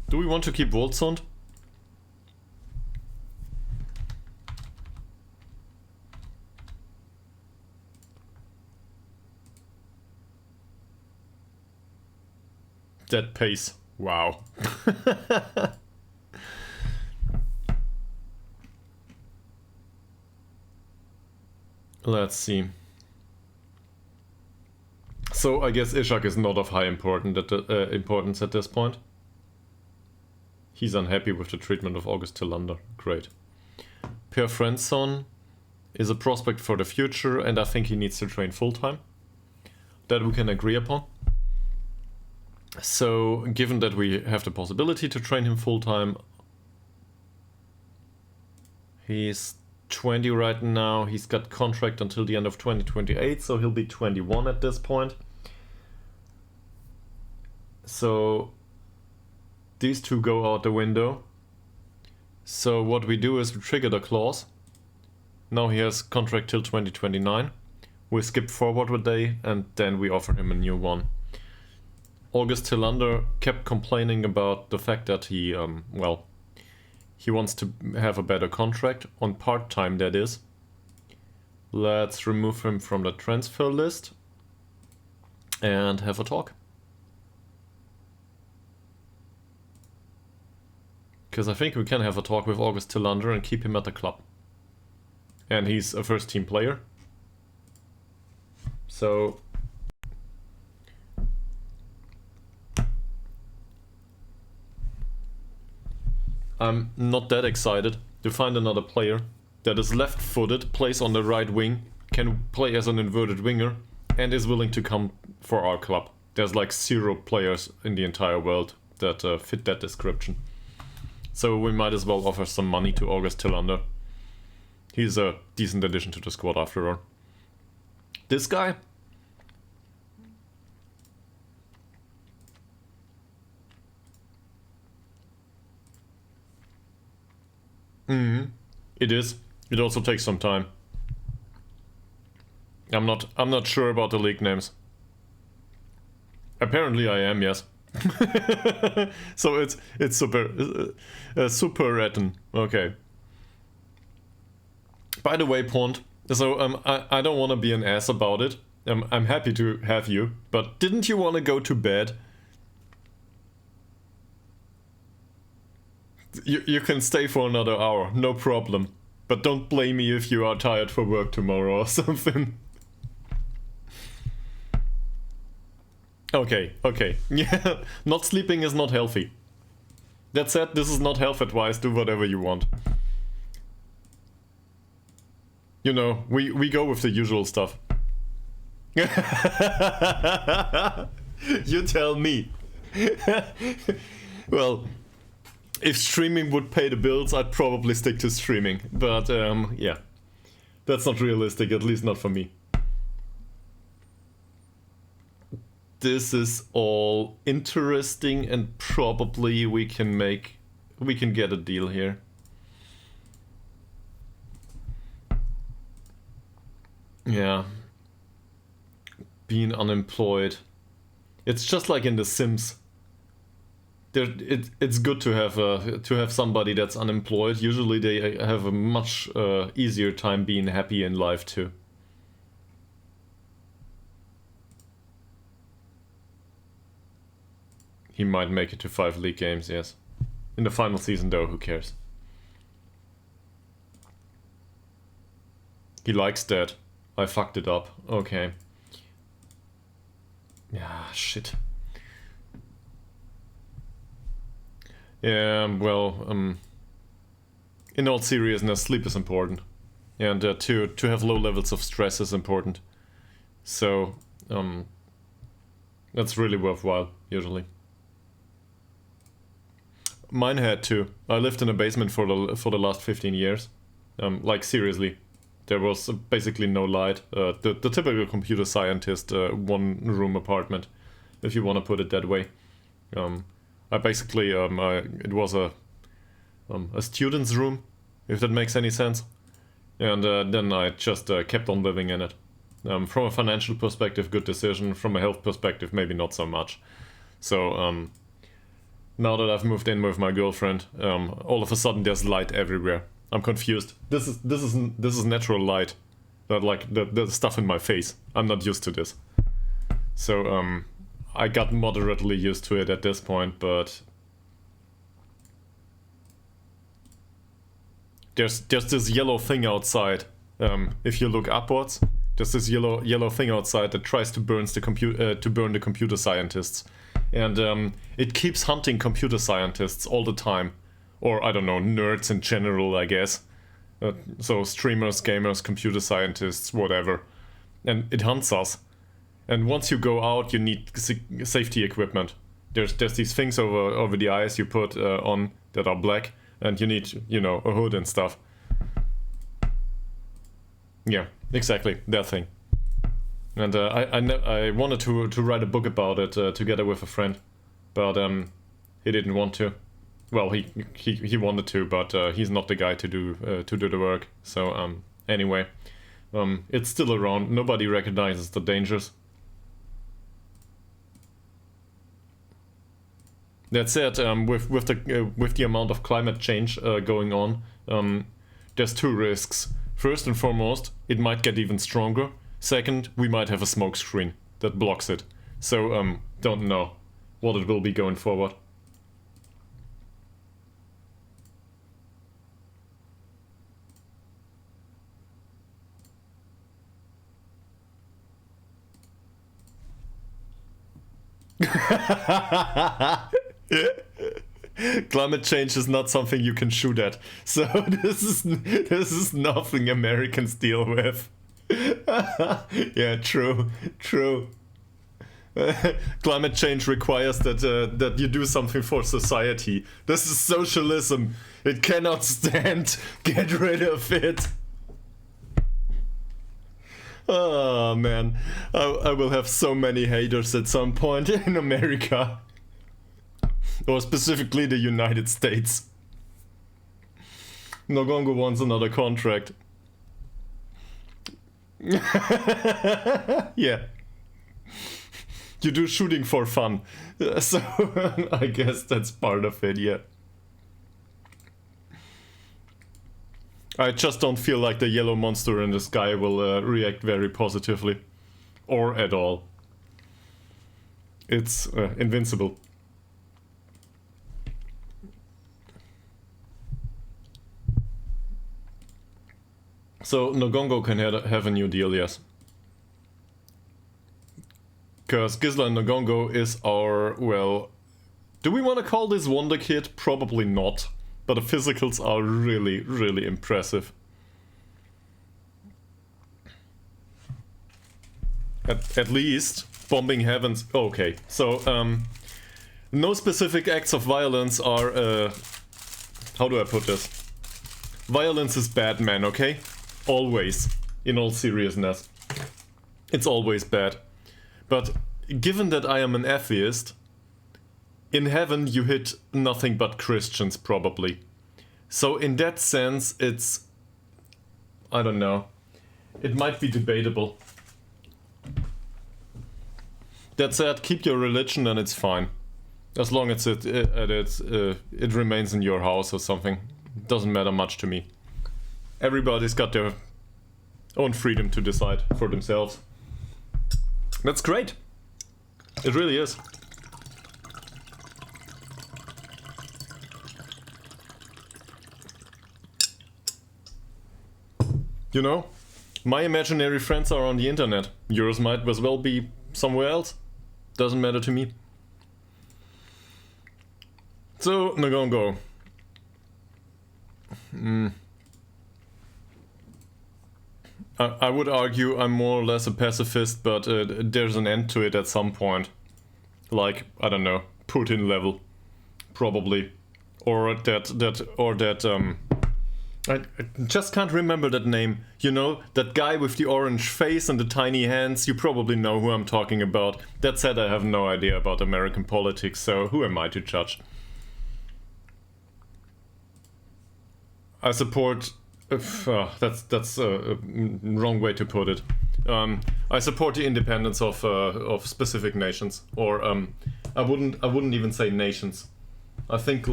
Do we want to keep Wolfsund? That pace. Wow. Let's see. So I guess Ishak is not of high importance at this point. He's unhappy with the treatment of August Tillander. Great. Per Friendson is a prospect for the future, and I think he needs to train full-time. That we can agree upon. So, given that we have the possibility to train him full-time, he's 20 right now, he's got contract until the end of 2028, so he'll be 21 at this point. So, these two go out the window. So what we do is we trigger the clause. Now he has contract till 2029. We skip forward a day and then we offer him a new one. August Tillander kept complaining about the fact that he, he wants to have a better contract, on part-time that is. Let's remove him from the transfer list and have a talk. Because I think we can have a talk with August Tillander and keep him at the club. And he's a first team player. So... I'm not that excited to find another player that is left-footed, plays on the right wing, can play as an inverted winger, and is willing to come for our club. There's like 0 players in the entire world that fit that description. So we might as well offer some money to August Tillander. He's a decent addition to the squad after all. This guy? It is. It also takes some time. I'm not sure about the league names. Apparently I am, yes. So it's super retten. Okay. By the way, Pont. So I don't want to be an ass about it. I'm happy to have you, but didn't you want to go to bed? You can stay for another hour, no problem. But don't blame me if you are tired for work tomorrow or something. Okay. Yeah, not sleeping is not healthy. That said, this is not health advice, do whatever you want. You know, we go with the usual stuff. You tell me. Well, if streaming would pay the bills, I'd probably stick to streaming. But, yeah. That's not realistic, at least not for me. This is all interesting and probably we can get a deal here. Yeah. Being unemployed. It's just like in The Sims. It's good to have somebody that's unemployed. Usually they have a much easier time being happy in life too. He might make it to 5 league games, yes. In the final season though, who cares? He likes that. I fucked it up. Okay. Yeah, shit. Yeah, well, in all seriousness, sleep is important. And to have low levels of stress is important. So, that's really worthwhile, usually. Mine had too. I lived in a basement for the last 15 years. Like, seriously. There was basically no light. The typical computer scientist one-room apartment, if you want to put it that way. I basically, it was a student's room, if that makes any sense. And then I just kept on living in it. From a financial perspective, good decision. From a health perspective, maybe not so much. So, now that I've moved in with my girlfriend, all of a sudden there's light everywhere. I'm confused. This is natural light. Not like the stuff in my face. I'm not used to this. So, I got moderately used to it at this point, but there's this yellow thing outside if you look upwards, there's this yellow thing outside that tries to burn the computer scientists, and it keeps hunting computer scientists all the time, or I don't know, nerds in general, I guess. So streamers, gamers, computer scientists, whatever, and it hunts us. And once you go out, you need safety equipment. There's these things over the eyes you put on that are black, and you need, you know, a hood and stuff. Yeah, exactly, that thing. And I wanted to write a book about it together with a friend, but he didn't want to. Well, he wanted to, but he's not the guy to do the work. So anyway, it's still around. Nobody recognizes the dangers. That said, with the amount of climate change going on, there's two risks. First and foremost, it might get even stronger. Second, we might have a smoke screen that blocks it. So don't know what it will be going forward. Climate change is not something you can shoot at, so this is nothing Americans deal with. Yeah, true. Climate change requires that you do something for society. This is socialism. It cannot stand. Get rid of it. Oh man, I will have so many haters at some point in America. Or specifically the United States. Nogongo wants another contract. Yeah. You do shooting for fun. So I guess that's part of it, yeah. I just don't feel like the yellow monster in the sky will react very positively. Or at all. It's invincible. So Nogongo can have a new deal, yes. Because Gisla and Nogongo is our, well... Do we want to call this Wonder Kid? Probably not. But the physicals are really, really impressive. At least, bombing heavens... Okay, so, no specific acts of violence are, how do I put this? Violence is bad, man, okay? Always. In all seriousness. It's always bad. But given that I am an atheist, in heaven you hit nothing but Christians, probably. So in that sense, it's... I don't know. It might be debatable. That said, keep your religion and it's fine. As long as it remains in your house or something. It doesn't matter much to me. Everybody's got their own freedom to decide for themselves. That's great. It really is. You know, my imaginary friends are on the internet. Yours might as well be somewhere else. Doesn't matter to me. So, Nogongo. I would argue I'm more or less a pacifist, but there's an end to it at some point. Like, I don't know, Putin level. Probably. Or that, I just can't remember that name. You know, that guy with the orange face and the tiny hands, you probably know who I'm talking about. That said, I have no idea about American politics, so who am I to judge? I support... that's a wrong way to put it. I support the independence of specific nations, or I wouldn't even say nations. I think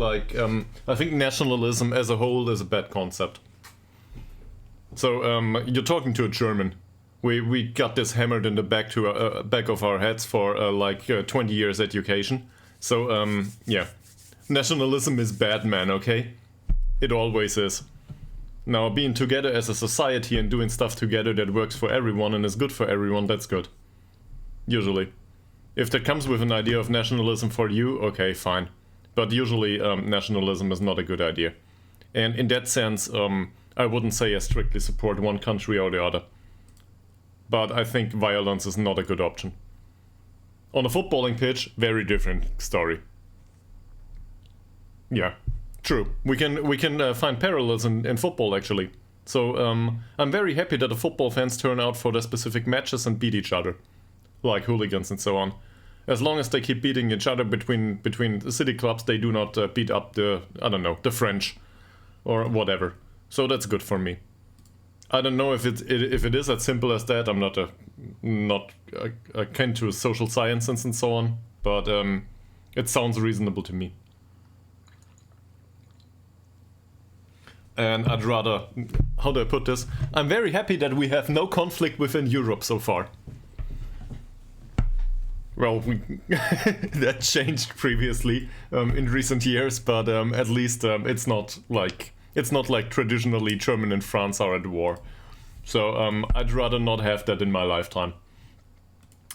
nationalism as a whole is a bad concept. So you're talking to a German. We got this hammered in the back of our heads for 20 years education. So yeah, nationalism is bad, man. Okay, it always is. Now, being together as a society and doing stuff together that works for everyone and is good for everyone, that's good. Usually. If that comes with an idea of nationalism for you, okay, fine. But usually nationalism is not a good idea. And in that sense, I wouldn't say I strictly support one country or the other. But I think violence is not a good option. On a footballing pitch, very different story. Yeah, true. We can find parallels in football, actually. So I'm very happy that the football fans turn out for their specific matches and beat each other. Like hooligans and so on. As long as they keep beating each other between the city clubs, they do not beat up the, I don't know, the French or whatever. So that's good for me. I don't know if it is as simple as that. I'm not akin to social sciences and so on, but it sounds reasonable to me. And I'd rather, how do I put this? I'm very happy that we have no conflict within Europe so far. Well, that changed previously in recent years, but at least it's not like traditionally Germany and France are at war. So I'd rather not have that in my lifetime,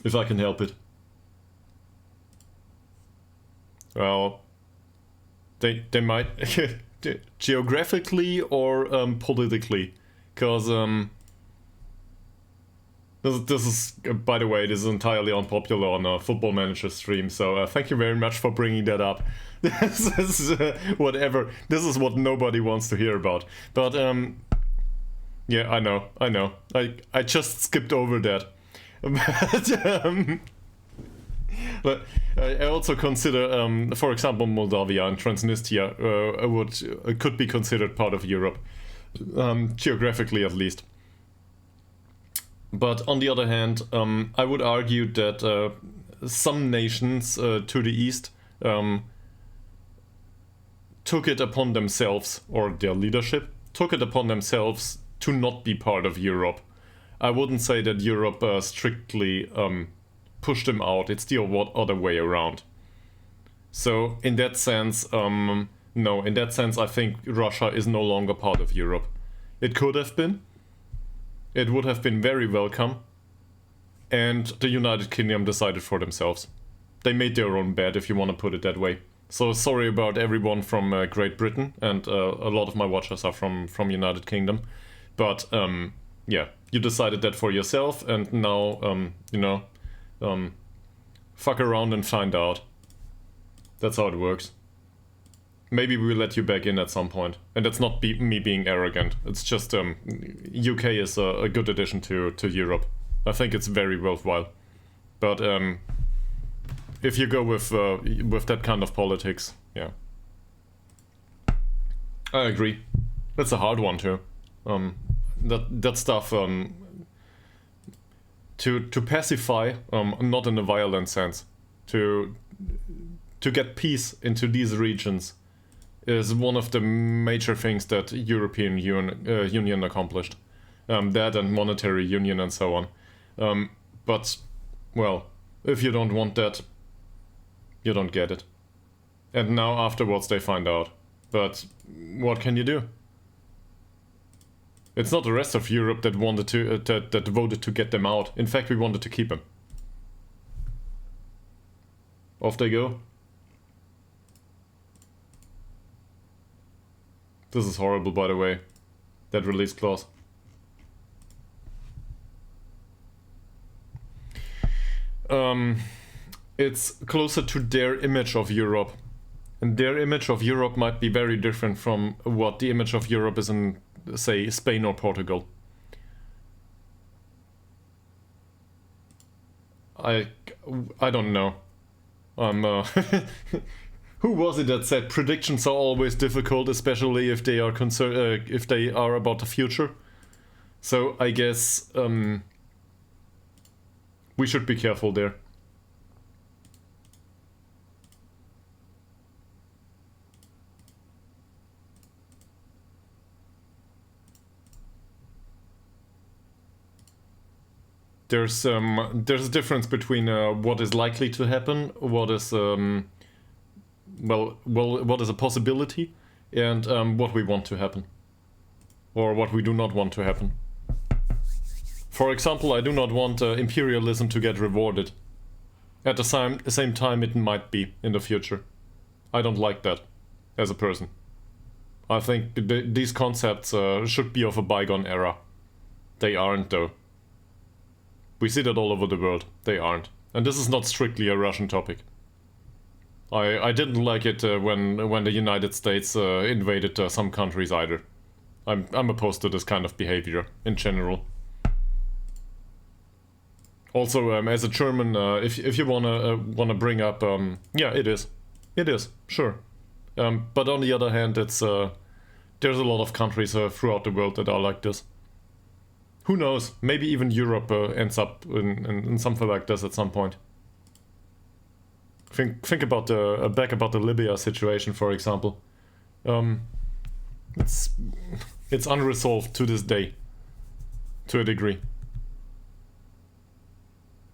if I can help it. Well, they might geographically or politically, because this is, by the way, this is entirely unpopular on a Football Manager stream, so thank you very much for bringing that up. This is whatever. This is what nobody wants to hear about. But yeah, I know. I just skipped over that. But I also consider, for example, Moldavia and Transnistria could be considered part of Europe, geographically at least. But on the other hand, I would argue that some nations to the east took it upon themselves, or their leadership took it upon themselves to not be part of Europe. I wouldn't say that Europe strictly pushed them out. It's the other way around. So in that sense, no, in that sense I think Russia is no longer part of Europe. It could have been. It would have been very welcome, and the United Kingdom decided for themselves. They made their own bed, if you want to put it that way. So sorry about everyone from Great Britain, and a lot of my watchers are from United Kingdom. But yeah, you decided that for yourself, and now, fuck around and find out. That's how it works. Maybe we'll let you back in at some point. And that's not me being arrogant. It's just UK is a good addition to Europe. I think it's very worthwhile. But if you go with that kind of politics, yeah. I agree. That's a hard one too. That stuff to pacify, not in a violent sense, to get peace into these regions is one of the major things that European Union accomplished. That and monetary union and so on. But, well, if you don't want that, you don't get it. And now afterwards they find out. But what can you do? It's not the rest of Europe that wanted to that voted to get them out. In fact, we wanted to keep them. Off they go. This is horrible, by the way. That release clause. It's closer to their image of Europe. And their image of Europe might be very different from what the image of Europe is in, say, Spain or Portugal. I don't know. Who was it that said predictions are always difficult, especially if they are if they are about the future? So I guess we should be careful there. There's a difference between what is likely to happen, what is what is a possibility, and what we want to happen. or what we do not want to happen. For example, I do not want imperialism to get rewarded. At the same time, it might be in the future. I don't like that as a person. I think these concepts should be of a bygone era. They aren't, though. We see that all over the world. They aren't. And this is not strictly a Russian topic. I didn't like it when the United States invaded some countries either. I'm opposed to this kind of behavior in general. Also, as a German, if you wanna bring up, yeah, it is, sure. But on the other hand, it's there's a lot of countries throughout the world that are like this. Who knows? Maybe even Europe ends up in something like this at some point. Think about back about the Libya situation, for example. It's unresolved to this day, to a degree.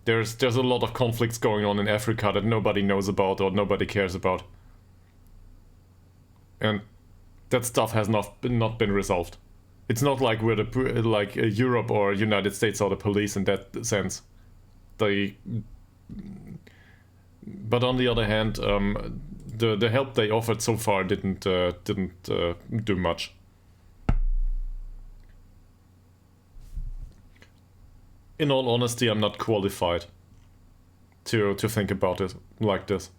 There's a lot of conflicts going on in Africa that nobody knows about or nobody cares about, and that stuff has not been resolved. It's not like we're like Europe or United States are the police in that sense. But on the other hand, the help they offered so far didn't do much. In all honesty, I'm not qualified to think about it like this.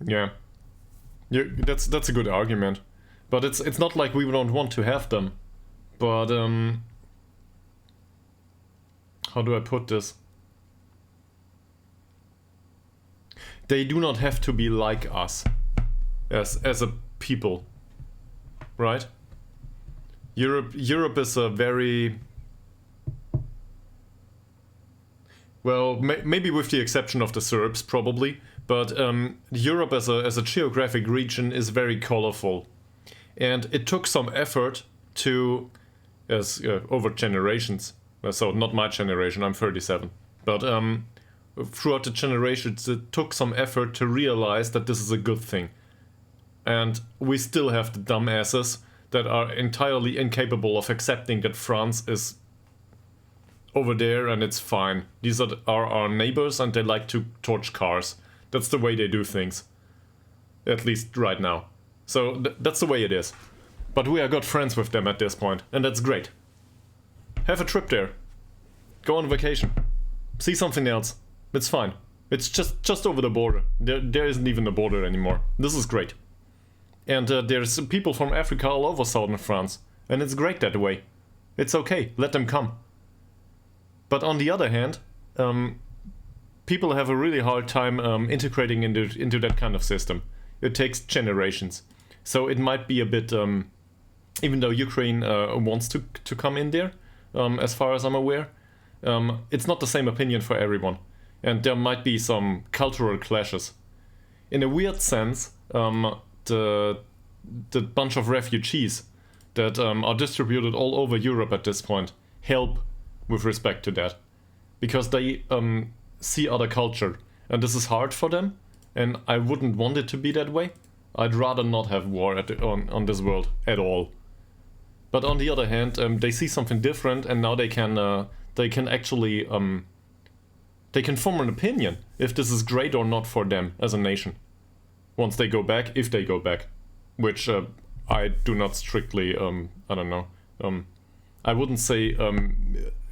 Yeah, that's a good argument, but it's not like we don't want to have them, but how do I put this? They do not have to be like us as a people, right? Europe is a very, well, maybe with the exception of the Serbs probably, but Europe as a geographic region is very colorful, and it took some effort to, over generations. So not my generation, I'm 37, but throughout the generations it took some effort to realize that this is a good thing. And we still have the dumbasses that are entirely incapable of accepting that France is over there and it's fine. These are our neighbors and they like to torch cars. That's the way they do things. At least right now. So that's the way it is. But we are good friends with them at this point, and that's great. Have a trip there. Go on vacation. See something else. It's fine. It's just over the border. There isn't even a border anymore. This is great. And there's people from Africa all over southern France. And it's great that way. It's okay. Let them come. But on the other hand, people have a really hard time integrating into that kind of system. It takes generations. So it might be a bit, even though Ukraine wants to come in there, as far as I'm aware, it's not the same opinion for everyone. And there might be some cultural clashes. In a weird sense, the bunch of refugees that are distributed all over Europe at this point help with respect to that. Because they see other culture. And this is hard for them. And I wouldn't want it to be that way. I'd rather not have war on this world at all. But on the other hand, they see something different, and now they can actually they can form an opinion if this is great or not for them as a nation. Once they go back, if they go back, which I do not strictly I don't know. I wouldn't say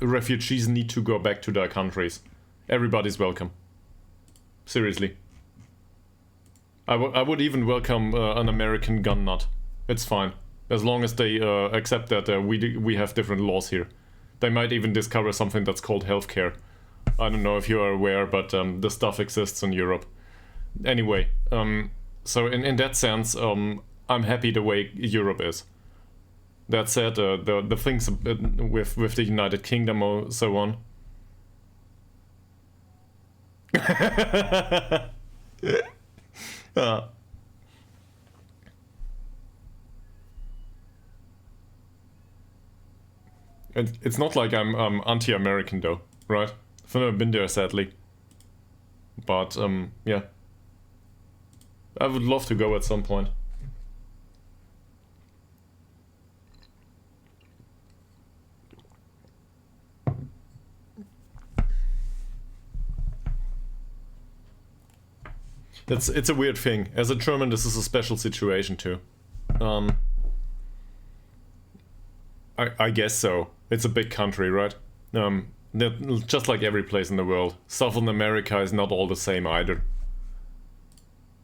refugees need to go back to their countries. Everybody's welcome. Seriously. I would even welcome an American gun nut. It's fine. As long as they accept that we have different laws here. They might even discover something that's called healthcare. I don't know if you are aware, but this stuff exists in Europe. Anyway, so in that sense, I'm happy the way Europe is. That said, the things with the United Kingdom or so on. It's not like I'm anti-American though, right? I've never been there, sadly. But, yeah. I would love to go at some point. It's a weird thing. As a German, this is a special situation too. I guess so. It's a big country, right? Just like every place in the world. Southern America is not all the same either.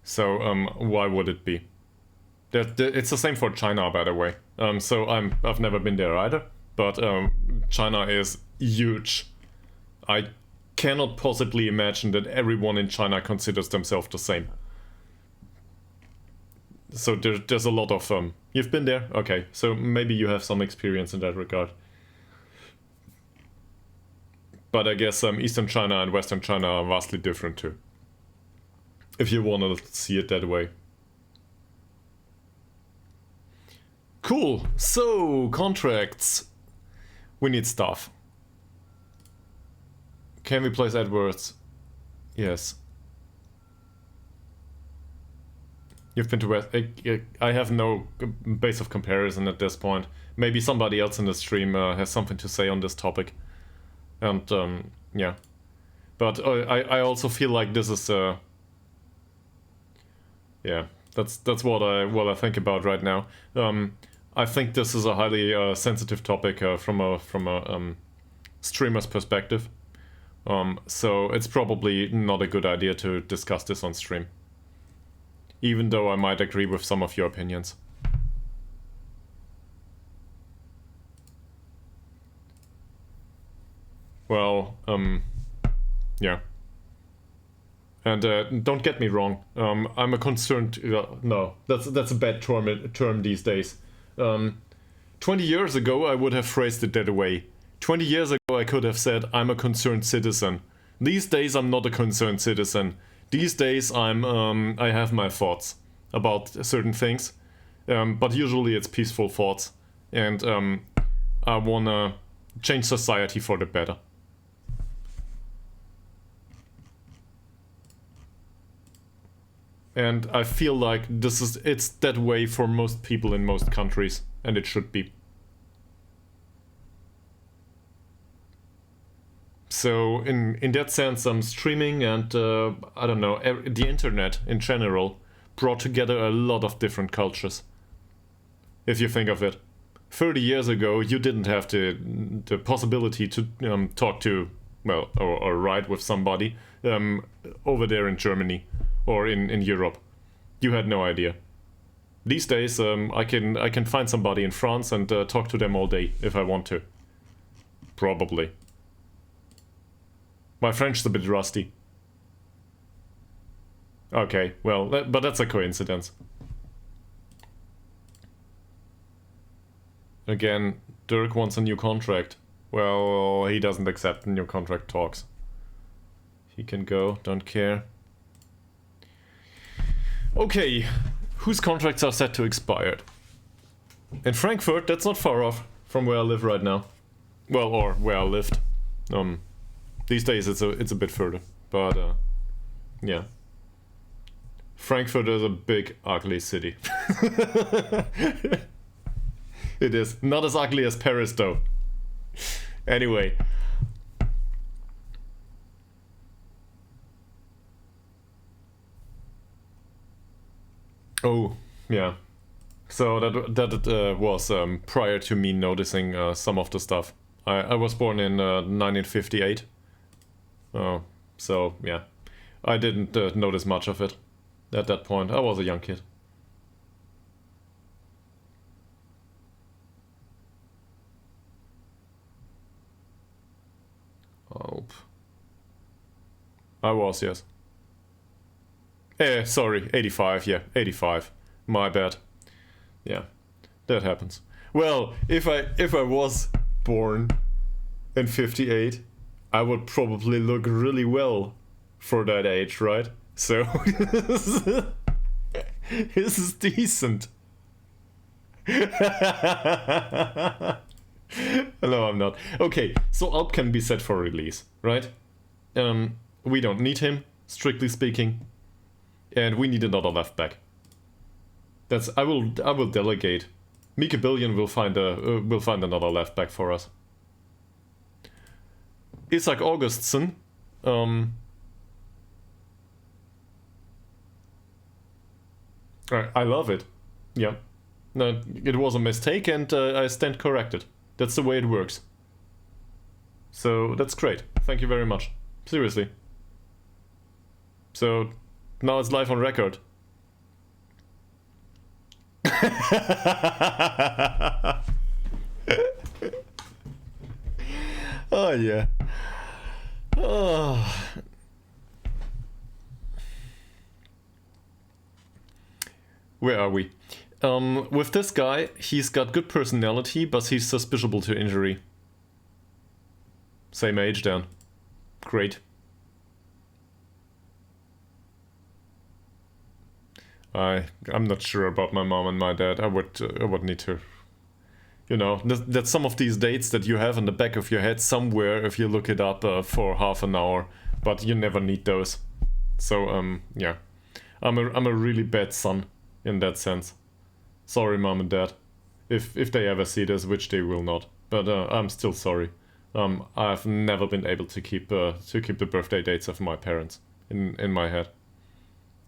So, why would it be? It's the same for China, by the way. So I've never been there either. But China is huge. I cannot possibly imagine that everyone in China considers themselves the same. So there's a lot of... You've been there? Okay, so maybe you have some experience in that regard. But I guess Eastern China and Western China are vastly different too. If you want to see it that way. Cool, so contracts. We need stuff. Can we place AdWords? Yes. You've been to West... I have no base of comparison at this point. Maybe somebody else in the stream has something to say on this topic. And, yeah. But I also feel like this is... yeah, that's what I think about right now. I think this is a highly sensitive topic from a streamer's perspective. So it's probably not a good idea to discuss this on stream. Even though I might agree with some of your opinions. Well, yeah. And don't get me wrong, I'm a concerned... no, that's a bad term these days. 20 years ago I would have phrased it that way. 20 years ago I could have said I'm a concerned citizen. These days I'm not a concerned citizen. These days I have my thoughts about certain things. But usually it's peaceful thoughts. And I wanna change society for the better. And I feel like it's that way for most people in most countries, and it should be. So in that sense, streaming and I don't know, the internet in general brought together a lot of different cultures. If you think of it, 30 years ago you didn't have the possibility to talk to, well, or write with somebody over there in Germany. Or in Europe. You had no idea. These days, I can find somebody in France and talk to them all day if I want to. Probably. My French is a bit rusty. Okay, well, but that's a coincidence. Again, Dirk wants a new contract. Well, he doesn't accept new contract talks. He can go, don't care. Okay, whose contracts are set to expire? In Frankfurt, that's not far off from where I live right now. Well, or where I lived. These days it's a bit further, but yeah. Frankfurt is a big, ugly city. It is. Not as ugly as Paris, though. Anyway. Oh, yeah. So that was prior to me noticing some of the stuff. I was born in 1958. So, yeah. I didn't notice much of it at that point. I was a young kid. Oh. I was, yes. Sorry, 85, yeah, 85. My bad. Yeah, that happens. Well, if I was born in 58, I would probably look really well for that age, right? So, this is decent. No, I'm not. Okay, so Alp can be set for release, right? We don't need him, strictly speaking. And we need another left back. I will delegate. Mika Billion will find another left back for us. Isak Augustsson. I love it. Yeah. No, it was a mistake and I stand corrected. That's the way it works. So that's great. Thank you very much. Seriously. So now it's live on record. Oh yeah. Oh. Where are we? With this guy, he's got good personality, but he's susceptible to injury. Same age then. Great. I'm not sure about my mom and my dad. I would need to, you know, that's some of these dates that you have in the back of your head somewhere if you look it up for half an hour, but you never need those. So yeah, I'm a really bad son in that sense. Sorry, mom and dad, if they ever see this, which they will not. But I'm still sorry. I've never been able to keep the birthday dates of my parents in my head.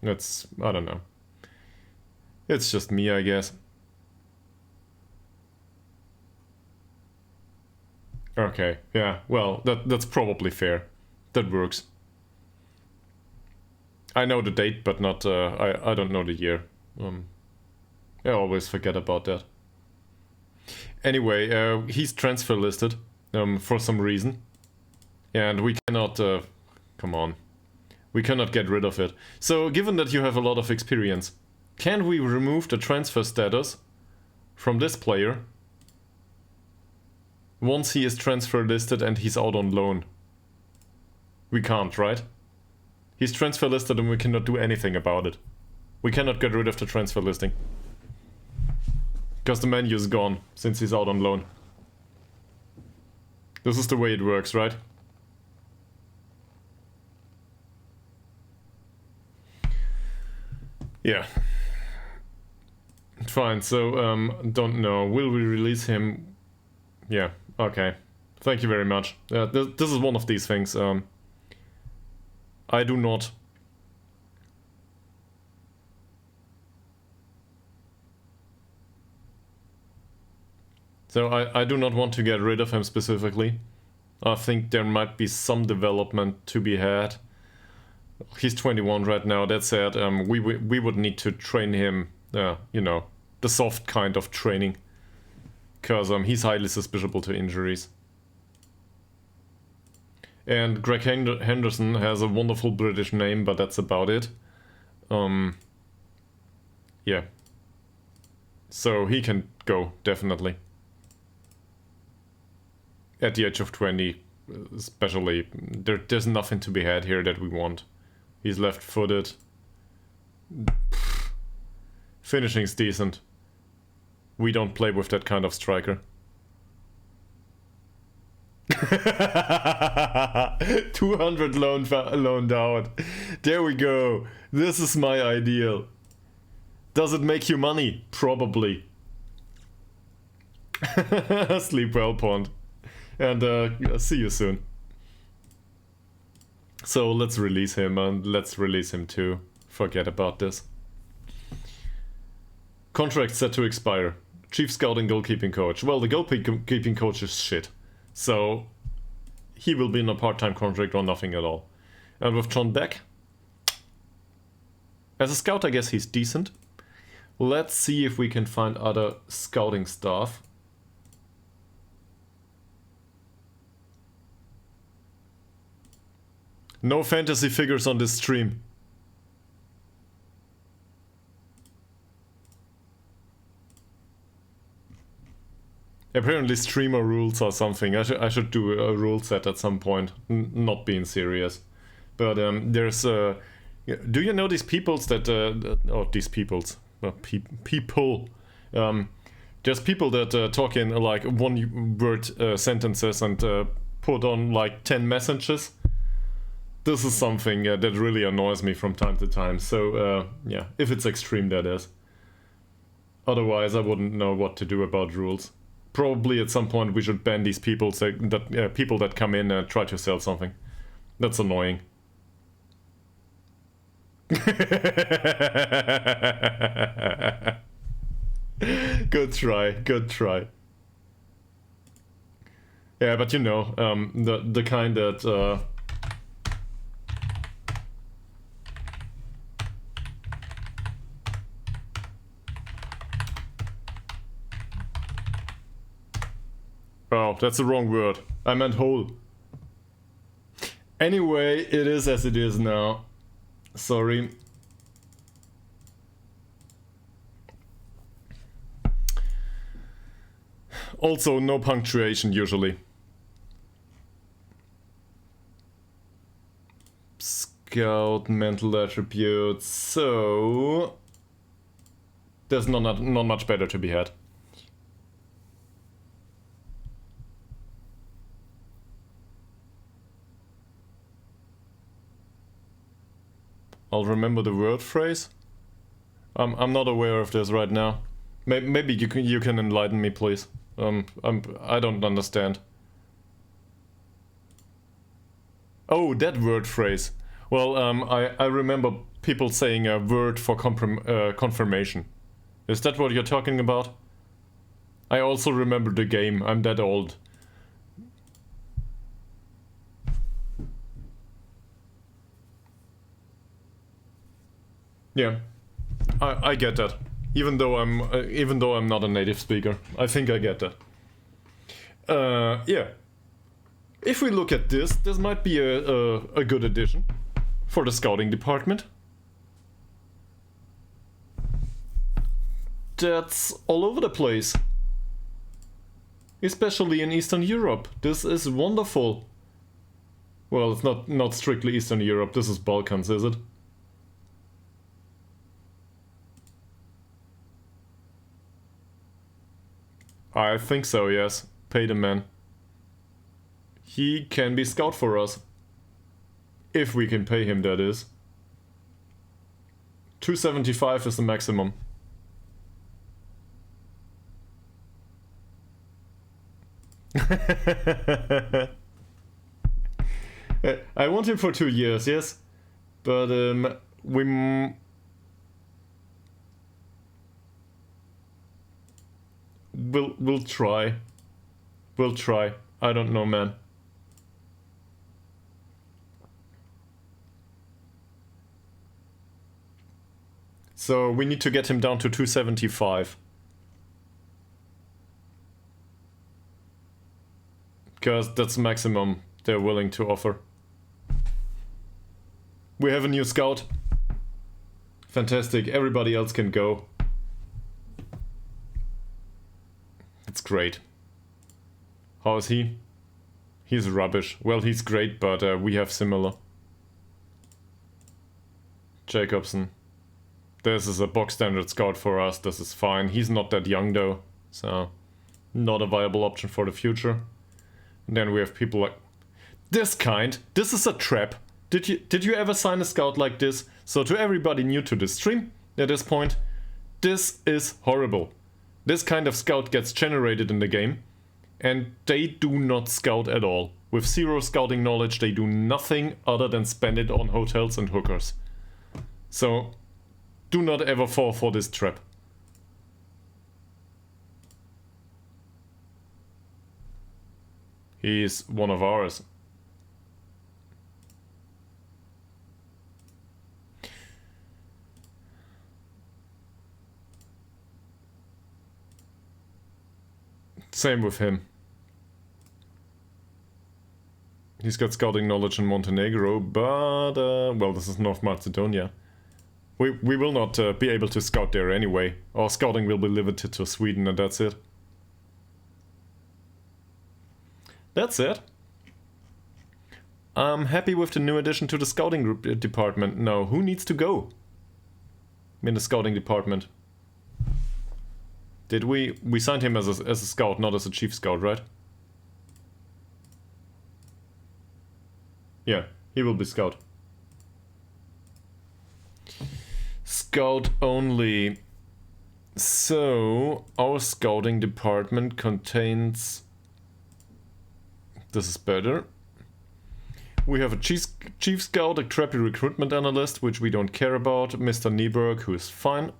I don't know. It's just me, I guess. Okay, yeah, well, that's probably fair. That works. I know the date, but not, I don't know the year. I always forget about that. Anyway, he's transfer listed, for some reason. And we cannot, come on. We cannot get rid of it. So, given that you have a lot of experience, can we remove the transfer status from this player once he is transfer listed and he's out on loan? We can't, right? He's transfer listed and we cannot do anything about it. We cannot get rid of the transfer listing. Because the menu is gone since he's out on loan. This is the way it works, right? Yeah. Fine, so, don't know. Will we release him? Yeah, okay. Thank you very much. This is one of these things. I do not... So I do not want to get rid of him specifically. I think there might be some development to be had. He's 21 right now, that said, we would need to train him, you know, the soft kind of training. Because he's highly susceptible to injuries. And Greg Henderson has a wonderful British name, but that's about it. Yeah. So he can go, definitely. At the age of 20, especially, there's nothing to be had here that we want. He's left-footed. Finishing's decent. We don't play with that kind of striker. 200 loaned out. There we go. This is my ideal. Does it make you money? Probably. Sleep well, Pond. And see you soon. So let's release him, and let's release him too. Forget about this. Contract set to expire. Chief scouting goalkeeping coach. Well, the goalkeeping coach is shit. So he will be in a part-time contract or nothing at all. And with John Beck, as a scout, I guess he's decent. Let's see if we can find other scouting staff. No fantasy figures on this stream. Apparently streamer rules or something. I should do a rule set at some point. Not being serious. But there's... do you know these peoples that... oh, these peoples. People. There's people that talk in like one-word sentences and put on like 10 messages. This is something that really annoys me from time to time. So, yeah, if it's extreme, that is. Otherwise, I wouldn't know what to do about rules. Probably at some point we should ban these people people that come in and try to sell something. That's annoying. Good try, good try. Yeah, but you know, the kind that oh, that's the wrong word. I meant whole. Anyway, it is as it is now. Sorry. Also, no punctuation usually. Scout, mental attributes, so... There's not much better to be had. I'll remember the word phrase. I'm not aware of this right now. Maybe you can enlighten me, please. I don't understand. Oh, that word phrase. Well, I remember people saying a word for confirmation. Is that what you're talking about? I also remember the game. I'm that old. Yeah, I get that. Even though I'm not a native speaker, I think I get that. Yeah. If we look at this might be a good addition for the scouting department. That's all over the place. Especially in Eastern Europe. This is wonderful. Well, it's not strictly Eastern Europe. This is Balkans, is it? I think so, yes. Pay the man. He can be scout for us. If we can pay him, that is. 275 is the maximum. I want him for 2 years, yes. But we'll try. We'll try. I don't know, man. So we need to get him down to 275. Because that's the maximum they're willing to offer. We have a new scout. Fantastic. Everybody else can go. That's great. How is he? He's rubbish. Well, he's great, but we have similar. Jacobson. This is a box standard scout for us. This is fine. He's not that young though, so not a viable option for the future. And then we have people like this kind. This is a trap. Did you ever sign a scout like this? So to everybody new to the stream at this point, this is horrible. This kind of scout gets generated in the game, and they do not scout at all. With 0 scouting knowledge, they do nothing other than spend it on hotels and hookers. So do not ever fall for this trap. He's one of ours. Same with him. He's got scouting knowledge in Montenegro, but well, this is North Macedonia. We will not be able to scout there anyway. Our scouting will be limited to Sweden, and that's it. That's it. I'm happy with the new addition to the scouting group department. Now, who needs to go in the scouting department? Did we signed him as a scout, not as a chief scout, right? Yeah, He will be scout. Scout only. So, our scouting department contains... This is better. We have a chief scout, a crappy recruitment analyst, which we don't care about, Mr. Nieberg, who is fine,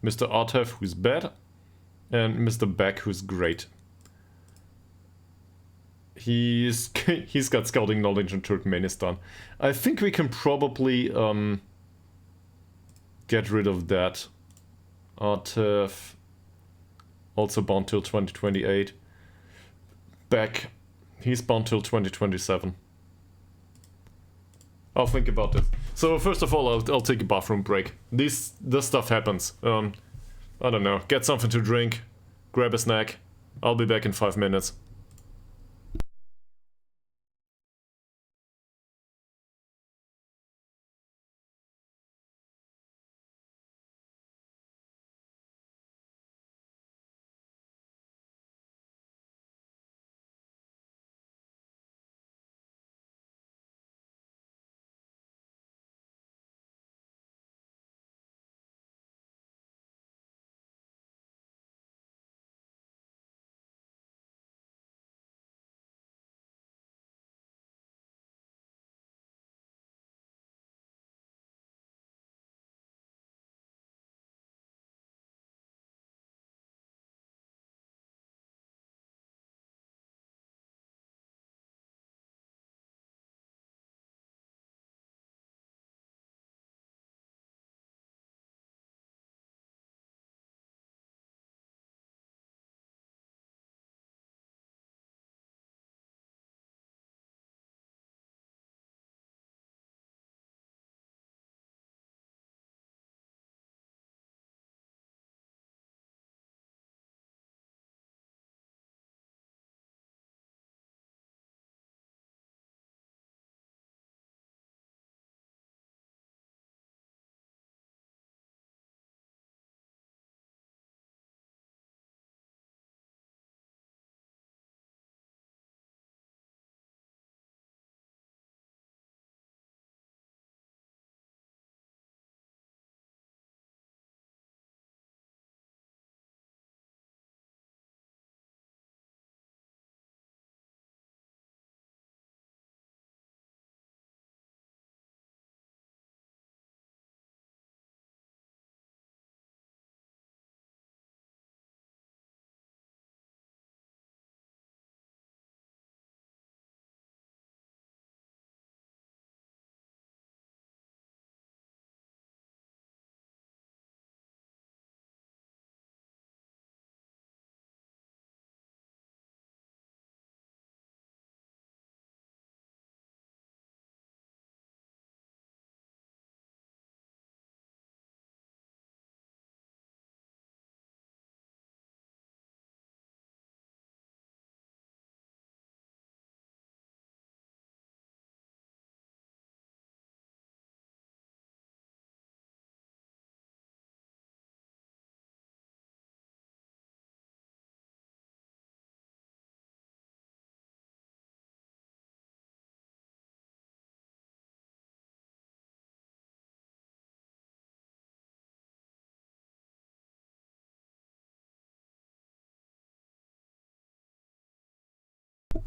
Mr. Artev, who's bad, and Mr. Beck, who's great. He's got scouting knowledge in Turkmenistan. I think we can probably get rid of that. Artev, also bound till 2028. Beck, he's bound till 2027. I'll think about this. So first of all, I'll take a bathroom break. This stuff happens. I don't know. Get something to drink, grab a snack. I'll be back in 5 minutes.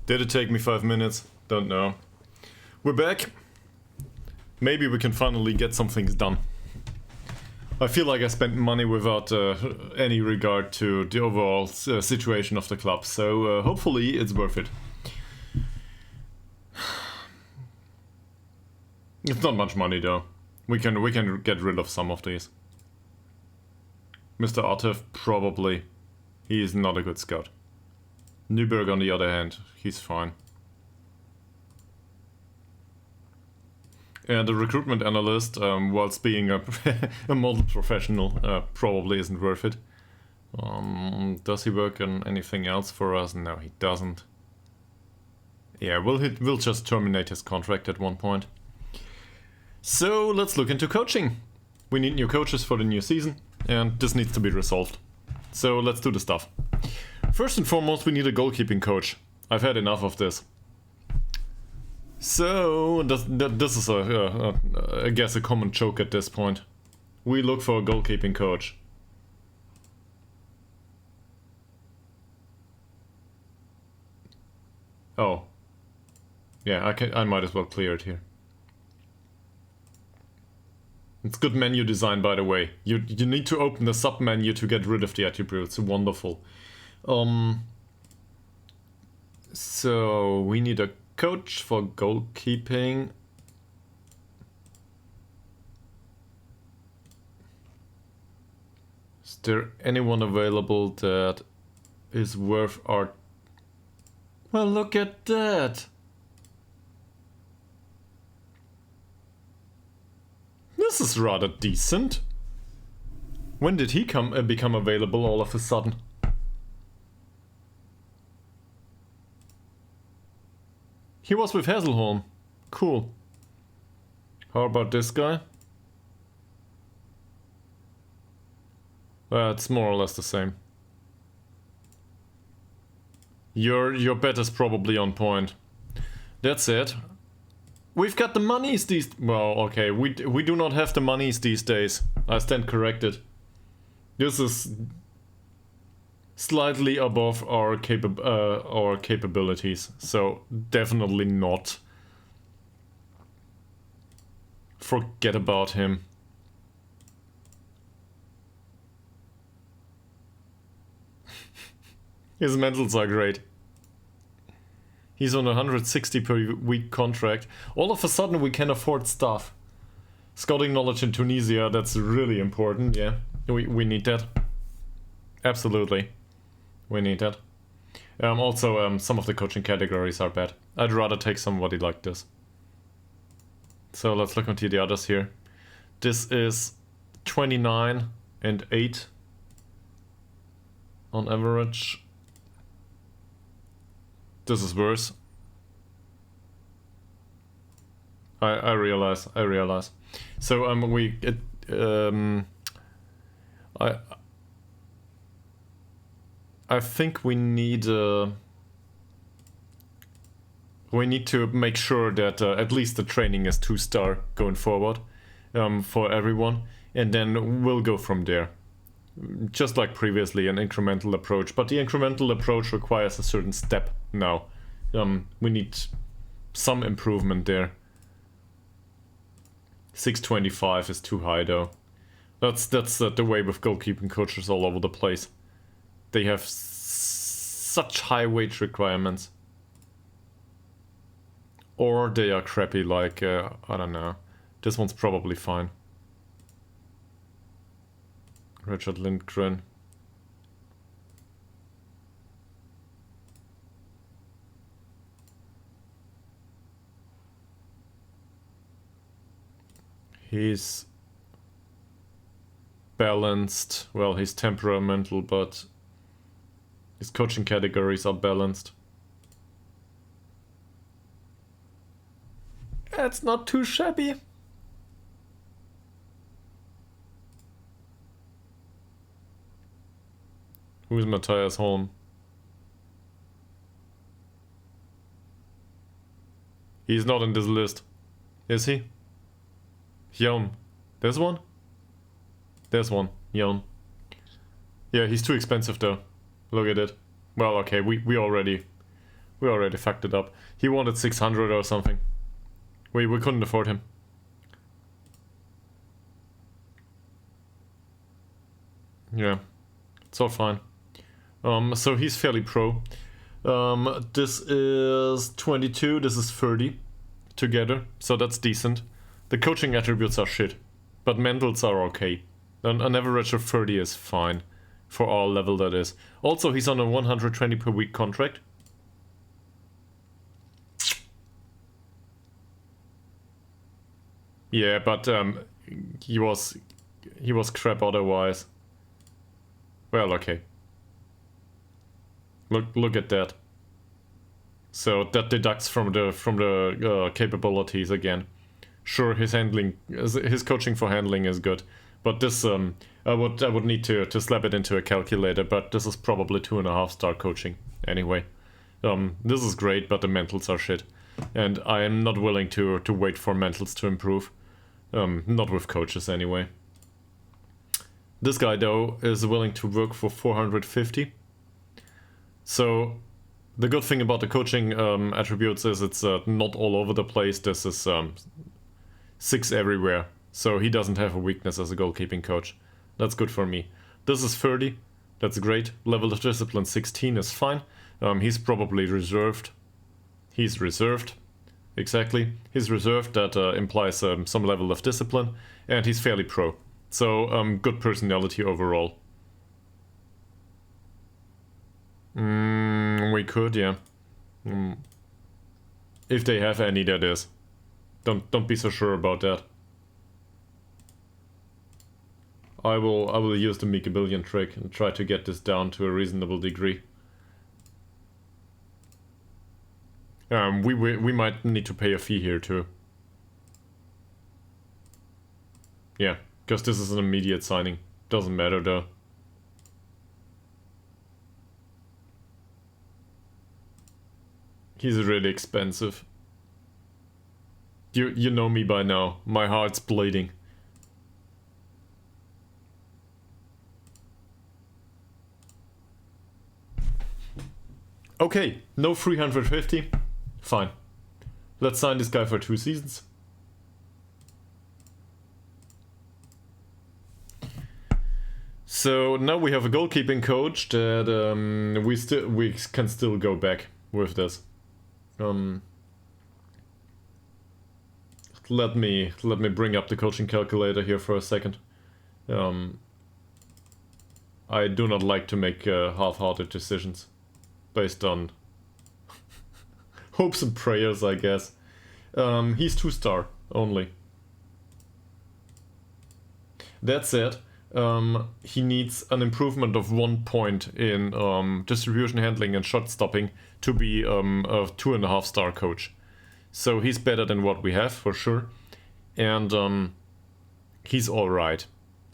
Did it take me 5 minutes? Don't know. We're back. Maybe we can finally get some things done. I feel like I spent money without any regard to the overall situation of the club, so hopefully it's worth it. It's not much money though. We can get rid of some of these. Mr. Artev, probably. He is not a good scout. Newberg, on the other hand, he's fine. And the recruitment analyst, whilst being a, a model professional, probably isn't worth it. Does he work on anything else for us? No, he doesn't. Yeah, we'll just terminate his contract at one point. So let's look into coaching. We need new coaches for the new season, and this needs to be resolved. So let's do the stuff. First and foremost, we need a goalkeeping coach. I've had enough of this. So this is I guess a common joke at this point. We look for a goalkeeping coach. Oh. Yeah, I might as well clear it here. It's good menu design, by the way. You need to open the sub menu to get rid of the attributes. Wonderful. So we need a coach for goalkeeping. Is there anyone available that is worth our... Well, look at that! This is rather decent. When did he become available all of a sudden? He was with Hasselholm. Cool. How about this guy? It's more or less the same. Your bet is probably on point. That's it. We've got the monies these... Well, okay, we do not have the monies these days. I stand corrected. This is slightly above our capabilities, so definitely not. Forget about him. His mentals are great. He's on 160 per week contract. All of a sudden we can afford stuff. Scouting knowledge in Tunisia, that's really important, yeah. We need that. Absolutely. We need that. Also, some of the coaching categories are bad. I'd rather take somebody like this. So let's look into the others here. This is 29 and 8 on average. This is worse. I realize. So I think we need to make sure that at least the training is 2-star going forward for everyone, and then we'll go from there. Just like previously, an incremental approach, but the incremental approach requires a certain step now. We need some improvement there. 625 is too high though. That's the way with goalkeeping coaches all over the place. They have such high wage requirements. Or they are crappy, like, I don't know. This one's probably fine. Richard Lindgren. He's balanced. Well, he's temperamental, but his coaching categories are balanced. It's not too shabby. Who's Matthias Holm? He's not in this list. Is he? Jon. This one? There's one. Jon. Yeah, he's too expensive though. Look at it. Well, okay, we already fucked it up. He wanted 600 or something. We couldn't afford him. Yeah, it's all fine. So he's fairly pro. This is 22, this is 30 together, so that's decent. The coaching attributes are shit, but mentals are okay. An average of 30 is fine, for our level that is. Also, he's on a 120 per week contract. Yeah, but he was crap otherwise. Well, okay. Look at that. So that deducts from the capabilities again. Sure, his coaching for handling is good, but this I would need to slap it into a calculator. But this is probably 2.5-star coaching anyway. This is great, but the mentals are shit. And I am not willing to wait for mentals to improve. Not with coaches anyway. This guy though is willing to work for 450. So the good thing about the coaching attributes is it's not all over the place. This is 6 everywhere. So he doesn't have a weakness as a goalkeeping coach. That's good for me. This is 30. That's great. Level of discipline 16 is fine. He's probably reserved. He's reserved. Exactly. He's reserved. That implies some level of discipline. And he's fairly pro. So good personality overall. We could, yeah. If they have any, that is. Don't be so sure about that. I will use the Meek-a-Billion trick and try to get this down to a reasonable degree. We might need to pay a fee here too. Yeah, because this is an immediate signing. Doesn't matter though. He's really expensive. You know me by now. My heart's bleeding. Okay, no 350. Fine. Let's sign this guy for 2 seasons. So now we have a goalkeeping coach that we can still go back with this. Let me bring up the coaching calculator here for a second. I do not like to make half-hearted decisions based on hopes and prayers, I guess. He's 2-star only. That said, he needs an improvement of 1 point in distribution handling and shot stopping to be a 2.5-star coach. So he's better than what we have for sure, and he's all right.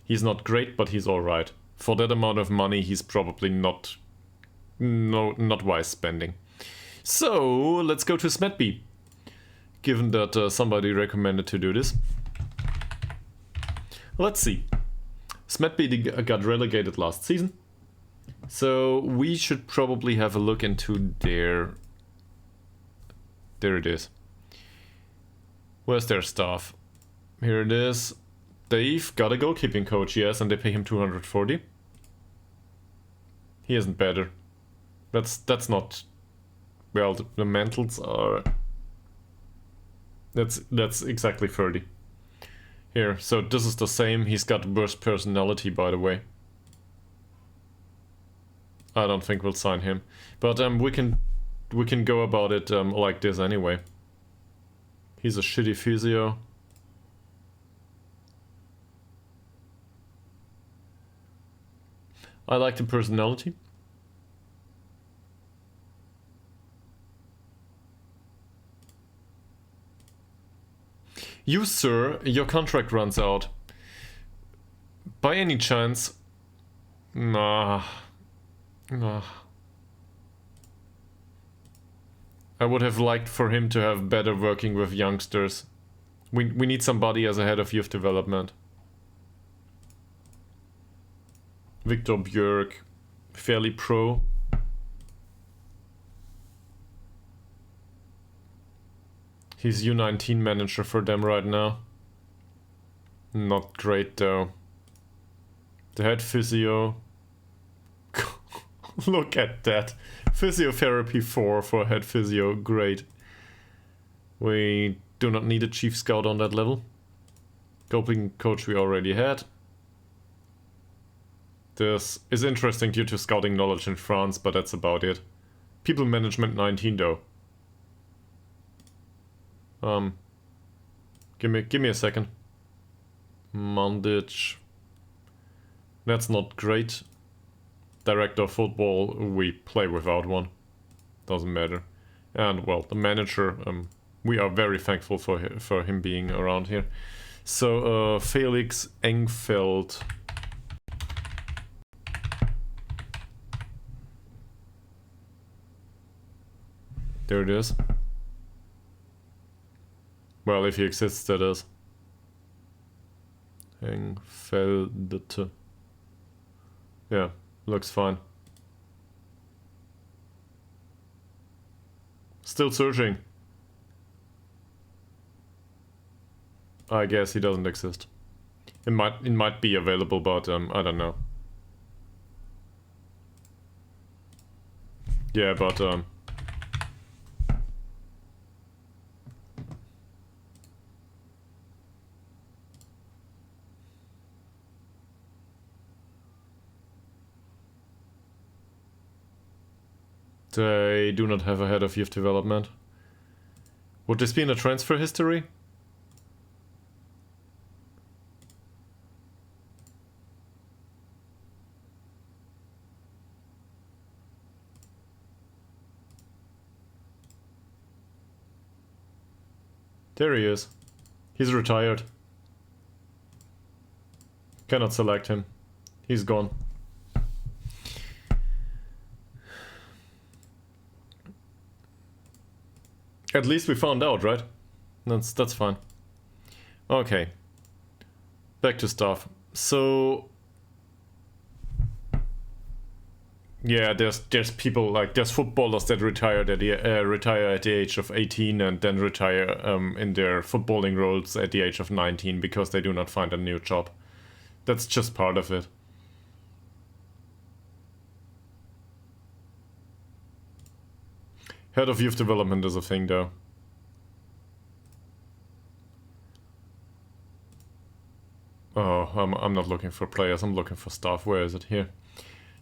He's not great, but he's all right. For that amount of money, he's probably not wise spending. So let's go to Smetby, given that somebody recommended to do this. Let's see. Smetby got relegated last season, so we should probably have a look into their... There it is. Where's their staff? Here it is. They've got a goalkeeping coach, yes, and they pay him 240. He isn't better. That's not... Well, the mentals are... That's exactly 30. Here, so this is the same. He's got worse personality, by the way. I don't think we'll sign him. But we can go about it like this anyway. He's a shitty physio. I like the personality. You, sir, your contract runs out. By any chance... Nah. I would have liked for him to have better working with youngsters. We need somebody as a head of youth development. Victor Björk, fairly pro. He's U19 manager for them right now. Not great though. The head physio. Look at that. Physiotherapy 4 for head physio. Great. We do not need a chief scout on that level. Goalkeeping coach we already had. This is interesting due to scouting knowledge in France, but that's about it. People management 19 though. Give me a second. Mandic. That's not great. Director of football, we play without one. Doesn't matter. And well, the manager, we are very thankful for him being around here. So Felix Engfeld. There it is. Well, if he exists, that is. Engfeldete. Yeah, looks fine. Still searching. I guess he doesn't exist. It might be available, but I don't know. Yeah, but they do not have a head of youth development. Would this be in the transfer history? There he is. He's retired. Cannot select him. He's gone. At least we found out, right? That's fine. Okay. Back to stuff. So yeah, there's people like there's footballers that retire at the age of 18 and then retire in their footballing roles at the age of 19 because they do not find a new job. That's just part of it. Head of youth development is a thing, though. Oh, I'm not looking for players, I'm looking for staff. Where is it? Here.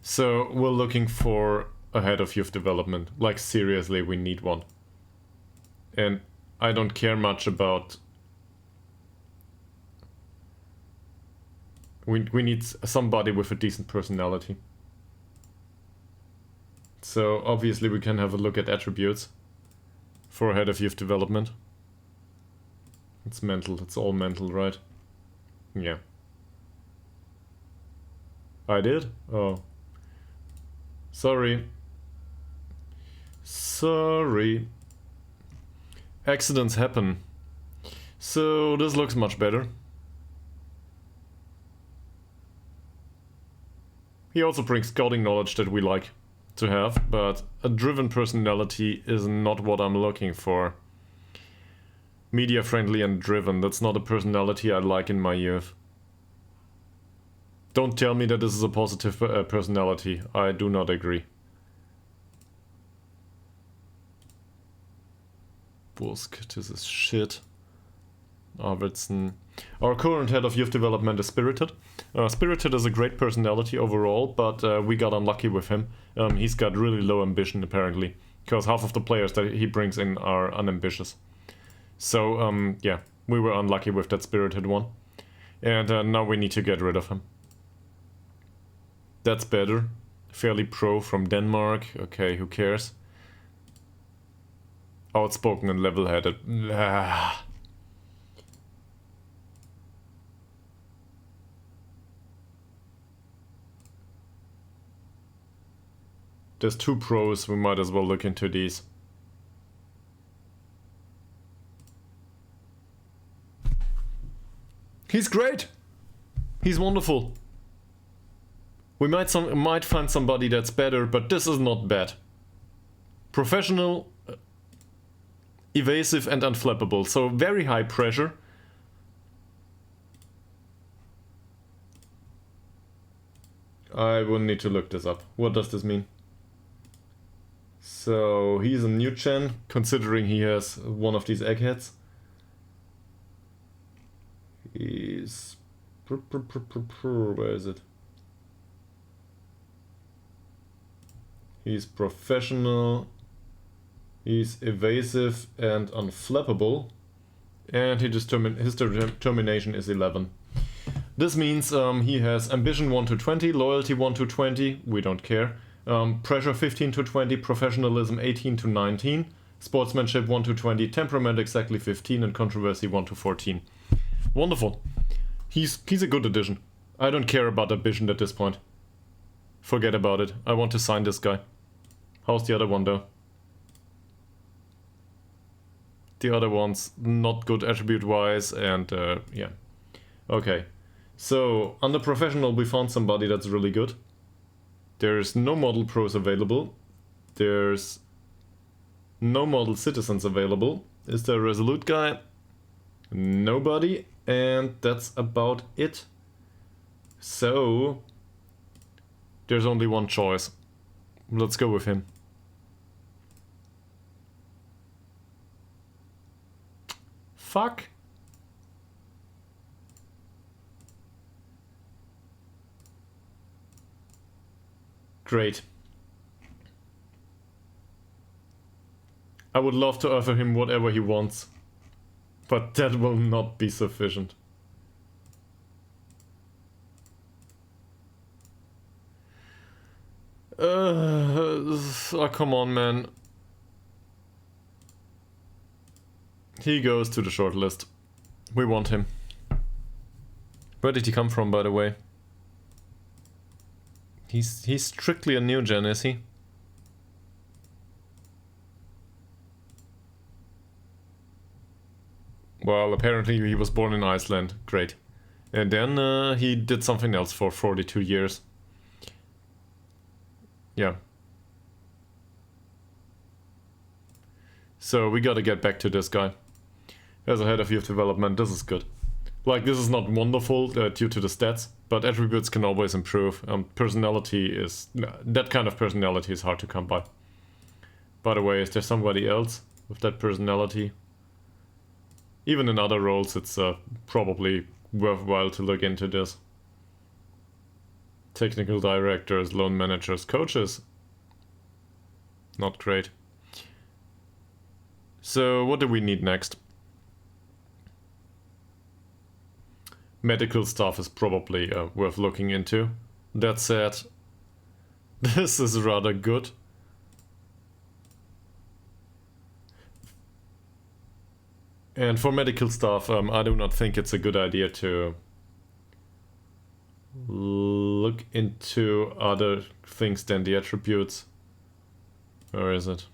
So, we're looking for a head of youth development. Like, seriously, we need one. And I don't care much about... We need somebody with a decent personality. So obviously we can have a look at attributes for a head of youth development. It's mental, it's all mental, right? Yeah. I did? Oh. Sorry. Sorry. Accidents happen. So this looks much better. He also brings scouting knowledge that we like to have, but a driven personality is not what I'm looking for. Media friendly and driven, that's not a personality I like in my youth. Don't tell me that this is a positive personality, I do not agree. Busk, this is shit. Arvidsson. Our current head of youth development is Spirited. Spirited is a great personality overall, but we got unlucky with him. He's got really low ambition apparently, because half of the players that he brings in are unambitious. So yeah, we were unlucky with that Spirited one. And now we need to get rid of him. That's better. Fairly pro from Denmark. Okay, who cares? Outspoken and level-headed. There's two pros, we might as well look into these. He's great! He's wonderful. We might find somebody that's better, but this is not bad. Professional, evasive and unflappable, so very high pressure. I will need to look this up. What does this mean? So he's a new gen, considering he has one of these eggheads. He's... where is it? He's professional, he's evasive and unflappable, and his determination is 11. This means he has ambition 1 to 20, loyalty 1 to 20, we don't care. Pressure 15 to 20, professionalism 18 to 19, sportsmanship 1 to 20, temperament exactly 15, and controversy 1 to 14. Wonderful. He's a good addition. I don't care about ambition at this point. Forget about it. I want to sign this guy. How's the other one though? The other one's not good attribute-wise, and yeah. Okay. So, under professional we found somebody that's really good. There's no model pros available. There's no model citizens available. Is there a resolute guy? Nobody. And that's about it. So, there's only one choice. Let's go with him. Fuck. Great. I would love to offer him whatever he wants, but that will not be sufficient. Oh, come on, man. He goes to the shortlist. We want him. Where did he come from, by the way? He's strictly a new gen, is he? Well, apparently he was born in Iceland. Great. And then he did something else for 42 years. Yeah. So we gotta get back to this guy. As a head of youth development, this is good. Like, this is not wonderful due to the stats, but attributes can always improve. Personality is... that kind of personality is hard to come by. By the way, is there somebody else with that personality? Even in other roles, it's probably worthwhile to look into this. Technical directors, loan managers, coaches. Not great. So, what do we need next? Medical stuff is probably worth looking into. That said, this is rather good. And for medical stuff, I do not think it's a good idea to look into other things than the attributes. Where is it?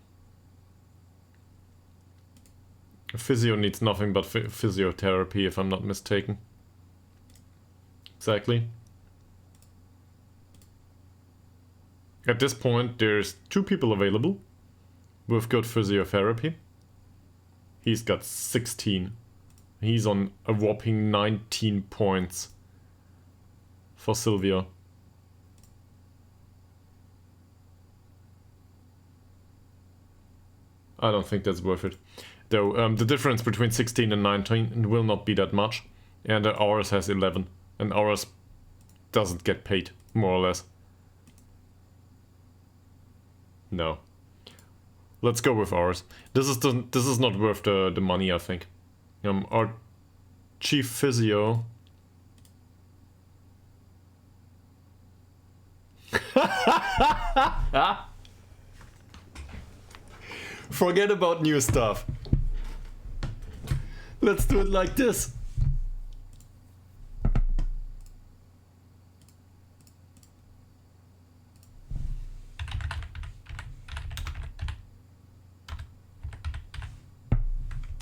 Physio needs nothing but physiotherapy, if I'm not mistaken. Exactly. At this point, there's 2 people available with good physiotherapy. He's got 16. He's on a whopping 19 points for Sylvia. I don't think that's worth it. Though, the difference between 16 and 19 will not be that much. And ours has 11. And ours doesn't get paid, more or less. No. Let's go with ours. This is not worth the money, I think. Our chief physio. Forget about new stuff. Let's do it like this.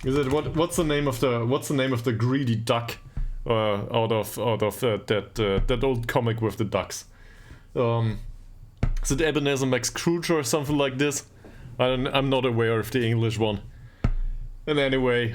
Is it what's the name of the greedy duck out of that old comic with the ducks? Is it Ebenezer Max Scrooge or something like this? I'm not aware of the English one. And anyway.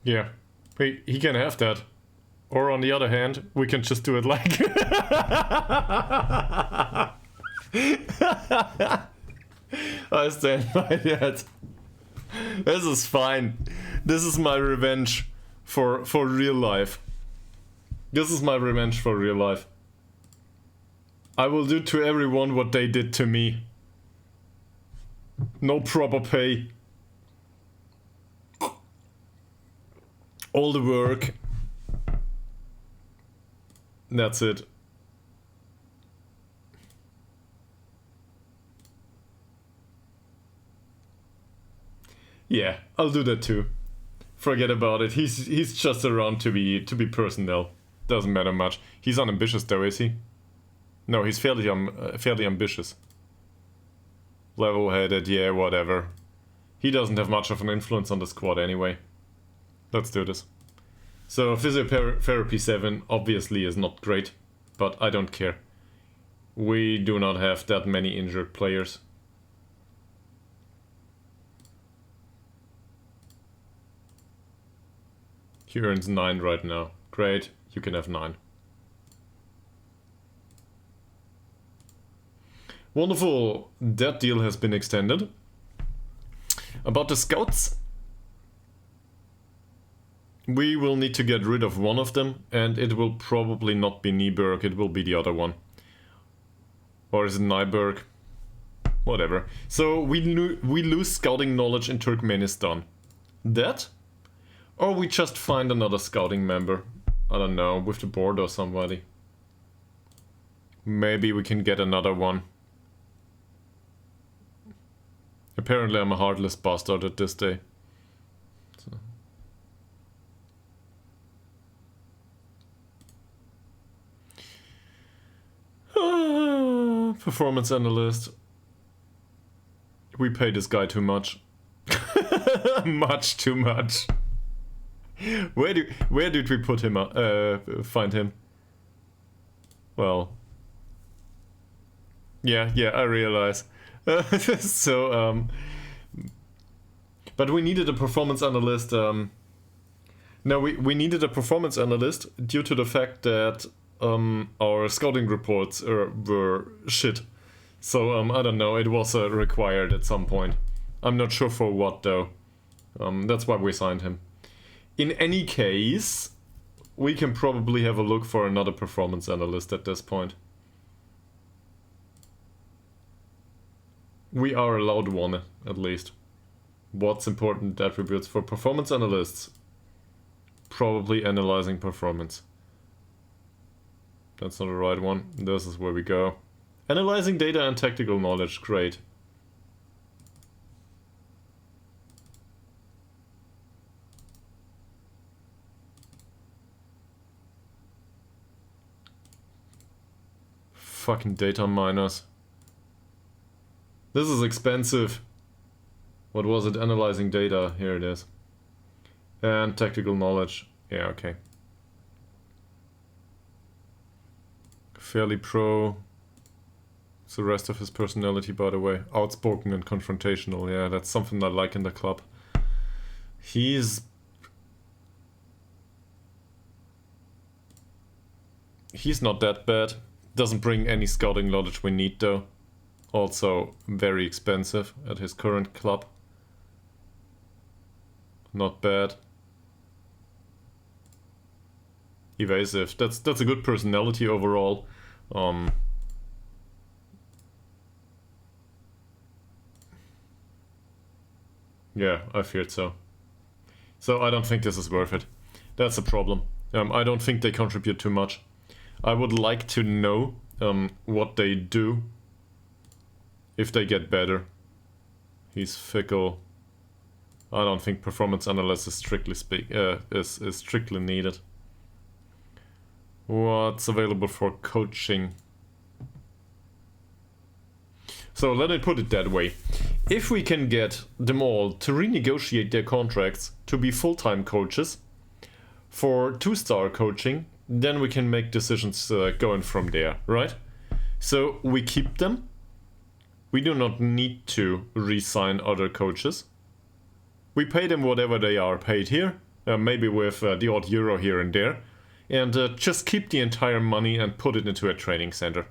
Yeah, he can have that. Or on the other hand, we can just do it like... I stand by that. This is fine. This is my revenge for real life. This is my revenge for real life. I will do to everyone what they did to me. No proper pay. All the work. That's it. Yeah, I'll do that too. Forget about it. He's just around to be personnel. Doesn't matter much. He's unambitious though, is he? No, he's fairly ambitious. Level-headed, yeah, whatever. He doesn't have much of an influence on the squad anyway. Let's do this. So physiotherapy 7 obviously is not great, but I don't care. We do not have that many injured players. He earns 9 right now. Great, you can have 9. Wonderful, that deal has been extended. About the scouts, we will need to get rid of one of them, and it will probably not be Nieberg, it will be the other one. Or is it Nyberg? Whatever. So we lose scouting knowledge in Turkmenistan. That? Or we just find another scouting member. I don't know, with the board or somebody. Maybe we can get another one. Apparently I'm a heartless bastard at this day. So. Performance analyst. We pay this guy too much. Much too much. Where did we put him? Find him? Well. Yeah, I realize. So, but we needed a performance analyst. No, we needed a performance analyst due to the fact that our scouting reports were shit. So, I don't know, it was required at some point. I'm not sure for what though. That's why we signed him. In any case, we can probably have a look for another performance analyst at this point. We are allowed one, at least. What's important attributes for performance analysts? Probably analyzing performance. That's not the right one. This is where we go. Analyzing data and tactical knowledge. Great. Fucking data miners. This is expensive. What was it? Analyzing data. Here it is. And tactical knowledge. Yeah, okay. Fairly pro. It's the rest of his personality, by the way. Outspoken and confrontational. Yeah, that's something I like in the club. He's not that bad. Doesn't bring any scouting knowledge we need though. Also very expensive at his current club. Not bad. Evasive. That's a good personality overall. Yeah, I feared so. So I don't think this is worth it. That's a problem. I don't think they contribute too much. I would like to know what they do if they get better. He's fickle. I don't think performance analysis is strictly needed. What's available for coaching? So let me put it that way. If we can get them all to renegotiate their contracts to be full-time coaches for 2-star coaching, then we can make decisions going from there, right? So we keep them. We do not need to re-sign other coaches. We pay them whatever they are paid here, maybe with the odd euro here and there, and just keep the entire money and put it into a training center.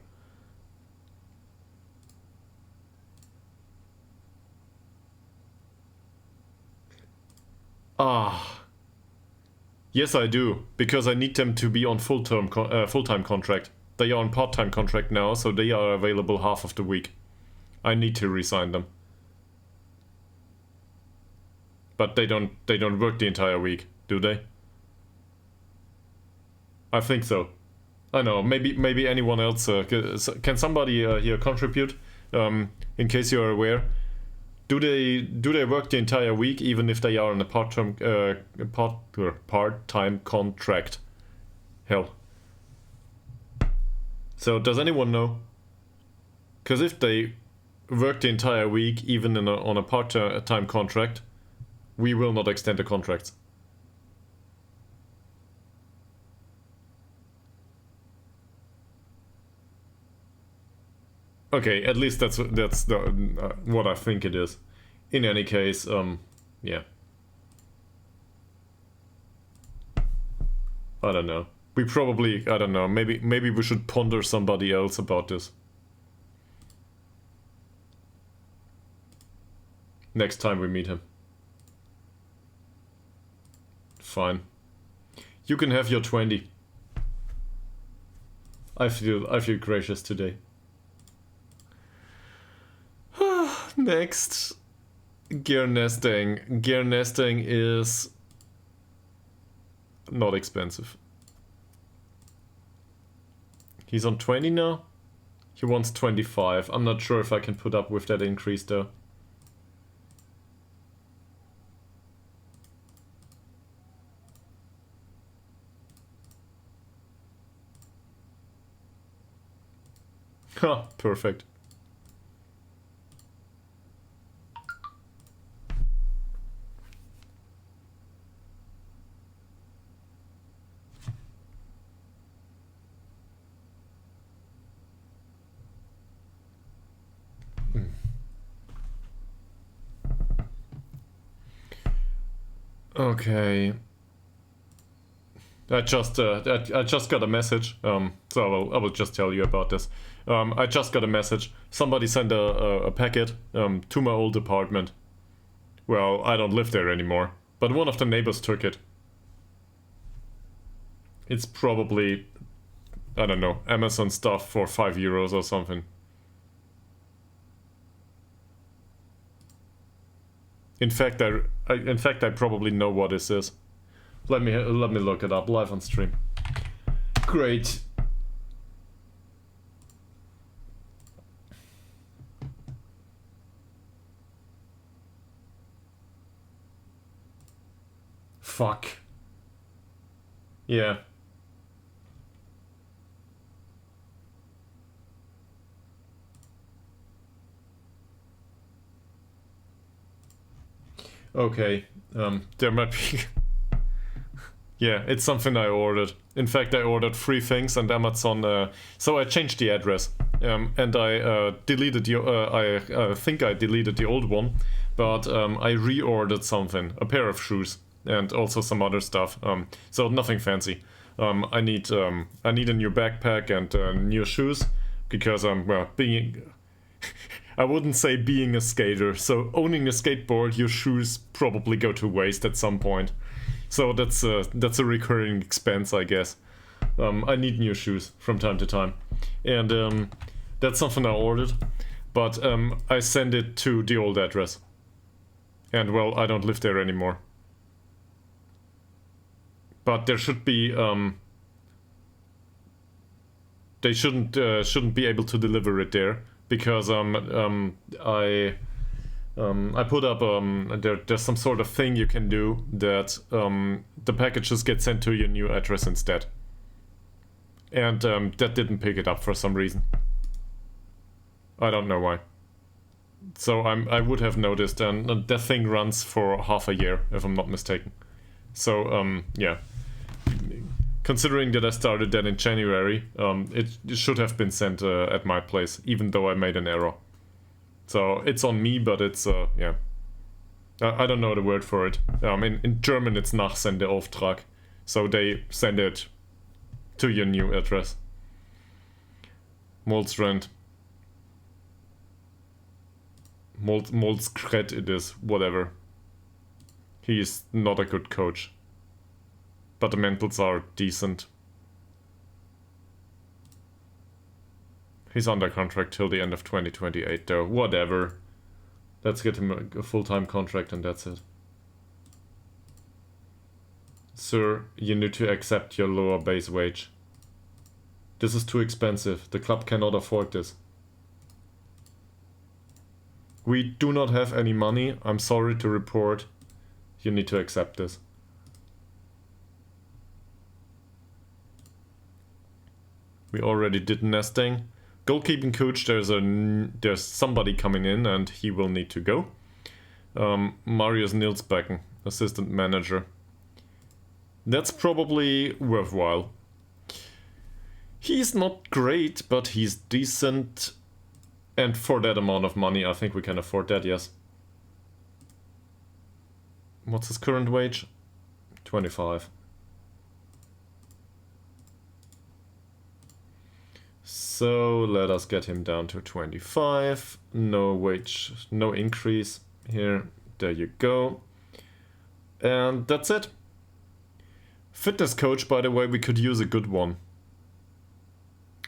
Yes, I do, because I need them to be on full-time contract. They are on part-time contract now, so they are available half of the week. I need to re-sign them. But they don't work the entire week, do they? I think so. I know. Maybe anyone else can somebody here contribute? In case you are aware, do they work the entire week even if they are on a part-time contract? Hell. So does anyone know? Because if they work the entire week even on a part-time contract, we will not extend the contracts. Okay, at least that's the what I think it is. In any case, yeah. I don't know. We probably, I don't know. Maybe we should ponder somebody else about this. Next time we meet him. Fine. You can have your 20. I feel gracious today. Next, gear nesting. Gear nesting is not expensive. He's on 20 now? He wants 25. I'm not sure if I can put up with that increase though. Ha, perfect. Okay. I just got a message. So I will just tell you about this. I just got a message. Somebody sent a packet to my old apartment. Well, I don't live there anymore, but one of the neighbors took it. It's probably, I don't know, Amazon stuff for €5 or something. In fact, I probably know what this is. Let me look it up live on stream. Great. Fuck. Yeah. Okay. There might be. Yeah, it's something I ordered. In fact, I ordered 3 things and Amazon. So I changed the address, and I deleted the. I think I deleted the old one, but I reordered something, a pair of shoes, and also some other stuff. So nothing fancy. I need a new backpack and new shoes because well, being. I wouldn't say being a skater. So owning a skateboard, your shoes probably go to waste at some point. So that's a recurring expense, I guess. I need new shoes from time to time, and that's something I ordered. But I send it to the old address, and well, I don't live there anymore. But there should be they shouldn't be able to deliver it there because I put up there's some sort of thing you can do that the packages get sent to your new address instead, and that didn't pick it up for some reason. I don't know why. So I would have noticed, and that thing runs for half a year if I'm not mistaken. So yeah, considering that I started that in January, it should have been sent at my place, even though I made an error. So it's on me, but it's yeah. I don't know the word for it. In German it's Nachsendeauftrag. So they send it to your new address. Moldstrand. Moldskret it is, whatever. He is not a good coach. But the mentals are decent. He's under contract till the end of 2028 though. Whatever. Let's get him a full-time contract and that's it. Sir, you need to accept your lower base wage. This is too expensive. The club cannot afford this. We do not have any money. I'm sorry to report. You need to accept this. We already did nesting. Goalkeeping coach, there's somebody coming in and he will need to go. Marius Nilsbecken, assistant manager. That's probably worthwhile. He's not great, but he's decent. And for that amount of money, I think we can afford that, yes. What's his current wage? 25. So let us get him down to 25. No wage, no increase here. There you go. And that's it. Fitness coach, by the way, we could use a good one.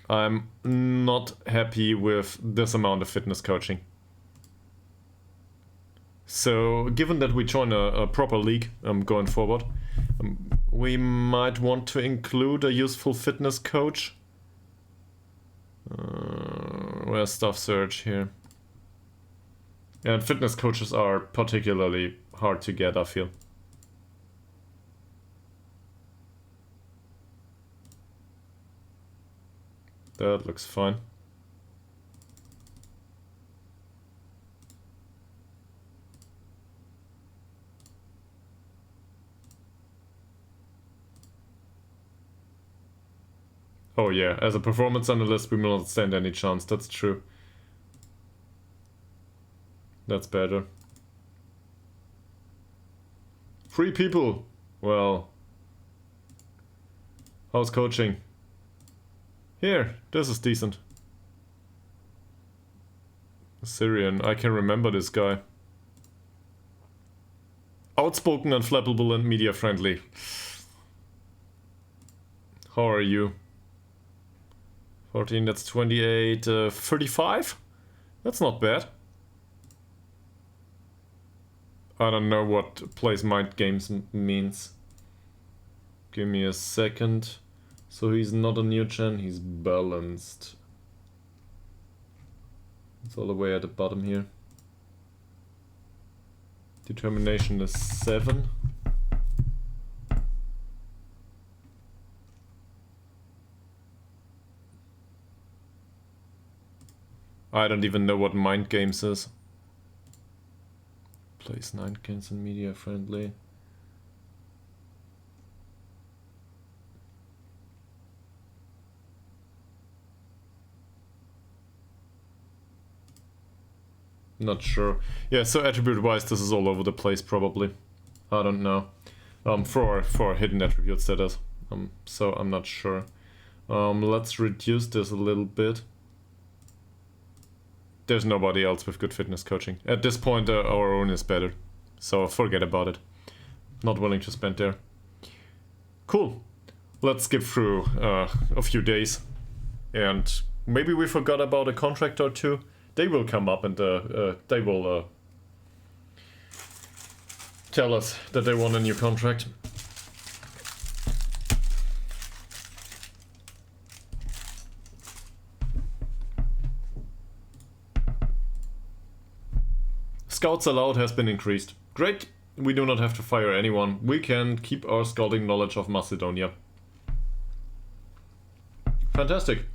I'm not happy with this amount of fitness coaching. So, given that we join a proper league going forward, we might want to include a useful fitness coach. Where's staff search here? And fitness coaches are particularly hard to get, I feel. That looks fine. Oh yeah, as a performance analyst we will not stand any chance, that's true. That's better. 3 people! Well... How's coaching? Here, this is decent. Syrian, I can remember this guy. Outspoken, unflappable and media friendly. How are you? 14, that's 28, 35? That's not bad. I don't know what plays mind games means. Give me a second. So he's not a new gen, he's balanced. It's all the way at the bottom here. Determination is 7. I don't even know what mind games is. Plays 9 games and media friendly. Not sure. Yeah, so attribute wise this is all over the place probably. I don't know. For hidden attributes that is. So I'm not sure. Let's reduce this a little bit. There's nobody else with good fitness coaching. At this point our own is better. So forget about it. Not willing to spend there. Cool. Let's skip through a few days. And maybe we forgot about a contract or two. They will come up and they will tell us that they want a new contract. Scouts allowed has been increased. Great, we do not have to fire anyone. We can keep our scouting knowledge of Macedonia. Fantastic.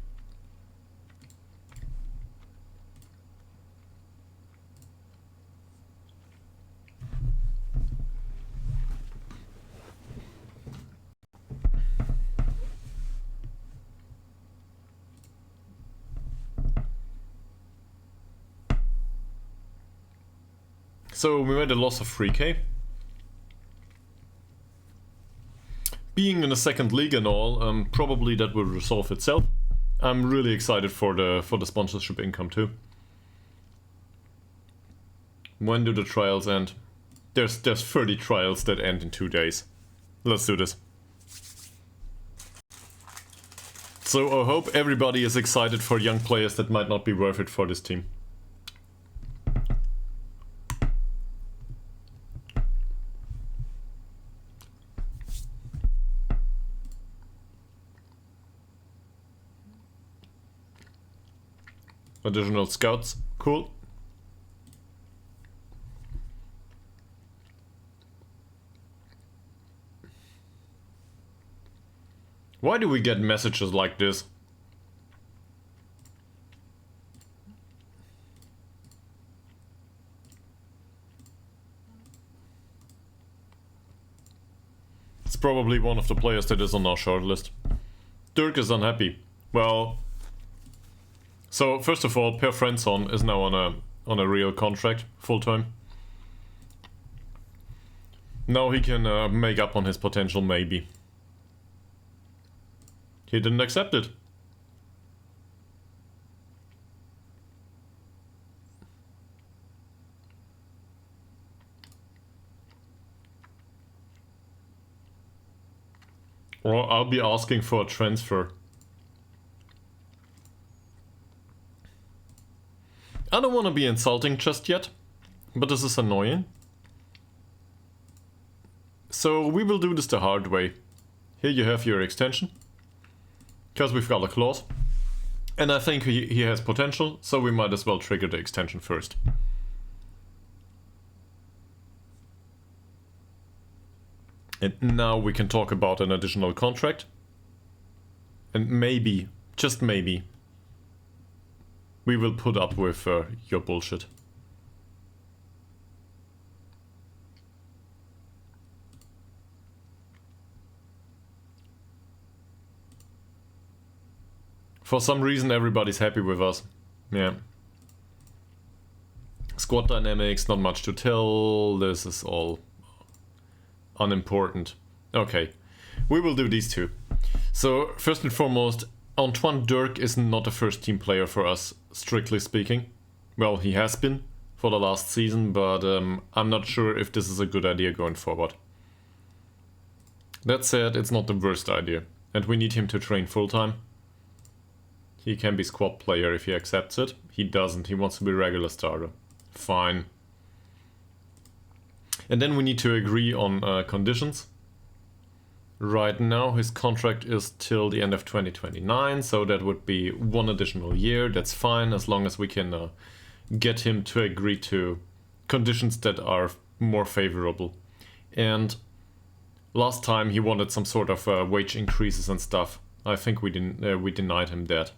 So we made a loss of 3k. Being in the second league and all, probably that will resolve itself. I'm really excited for the sponsorship income too. When do the trials end? There's 30 trials that end in 2 days. Let's do this. So I hope everybody is excited for young players that might not be worth it for this team. Additional scouts. Cool. Why do we get messages like this? It's probably one of the players that is on our shortlist. Dirk is unhappy. Well, so first of all, Per Friendson is now on a real contract, full time. Now he can make up on his potential, maybe. He didn't accept it. Or I'll be asking for a transfer. I don't want to be insulting just yet, but this is annoying. So we will do this the hard way. Here you have your extension. Because we've got a clause. And I think he has potential, so we might as well trigger the extension first. And now we can talk about an additional contract. And maybe, just maybe, we will put up with your bullshit. For some reason everybody's happy with us. Yeah. Squad dynamics, not much to tell. This is all unimportant. Okay, we will do these two. So first and foremost, Antoine Dirk is not a first team player for us, strictly speaking. Well, he has been for the last season, but I'm not sure if this is a good idea going forward. That said, it's not the worst idea, and we need him to train full time. He can be squad player if he accepts it. He doesn't, he wants to be regular starter. Fine. And then we need to agree on conditions. Right now his contract is till the end of 2029, so that would be 1 additional year. That's fine, as long as we can get him to agree to conditions that are more favorable. And last time he wanted some sort of wage increases and stuff. I think we denied him that.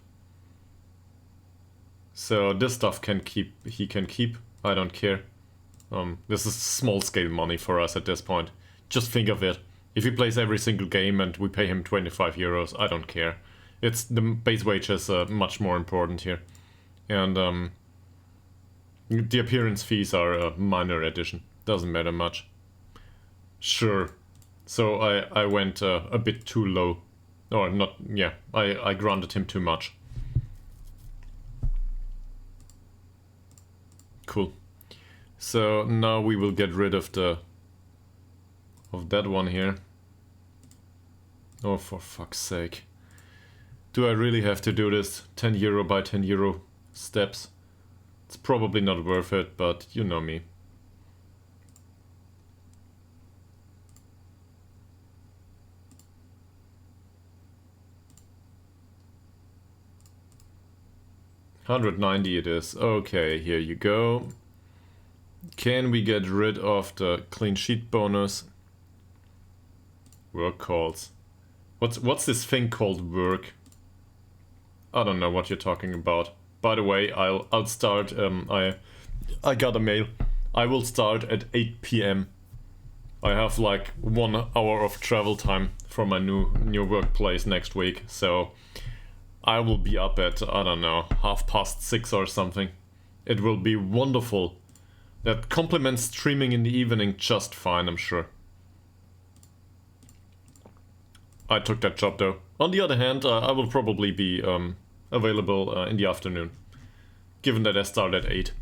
So this stuff he can keep. I don't care. This is small scale money for us at this point. Just think of it. If he plays every single game and we pay him 25 euros, I don't care. It's the base wage is much more important here. And the appearance fees are a minor addition. Doesn't matter much. Sure. So I went a bit too low. Or not, yeah, I granted him too much. Cool. So now we will get rid of that one here. Oh, for fuck's sake. Do I really have to do this 10 euro by 10 euro steps? It's probably not worth it, but you know me. $190 it is. Okay, here you go. Can we get rid of the clean sheet bonus? Work calls. What's this thing called work? I don't know what you're talking about. By the way, I'll start. I got a mail. I will start at 8 p.m. I have like 1 hour of travel time for my new workplace next week, so I will be up at, I don't know, 6:30 or something. It will be wonderful. That complements streaming in the evening just fine, I'm sure. I took that job though. On the other hand, I will probably be available in the afternoon, given that I start at 8.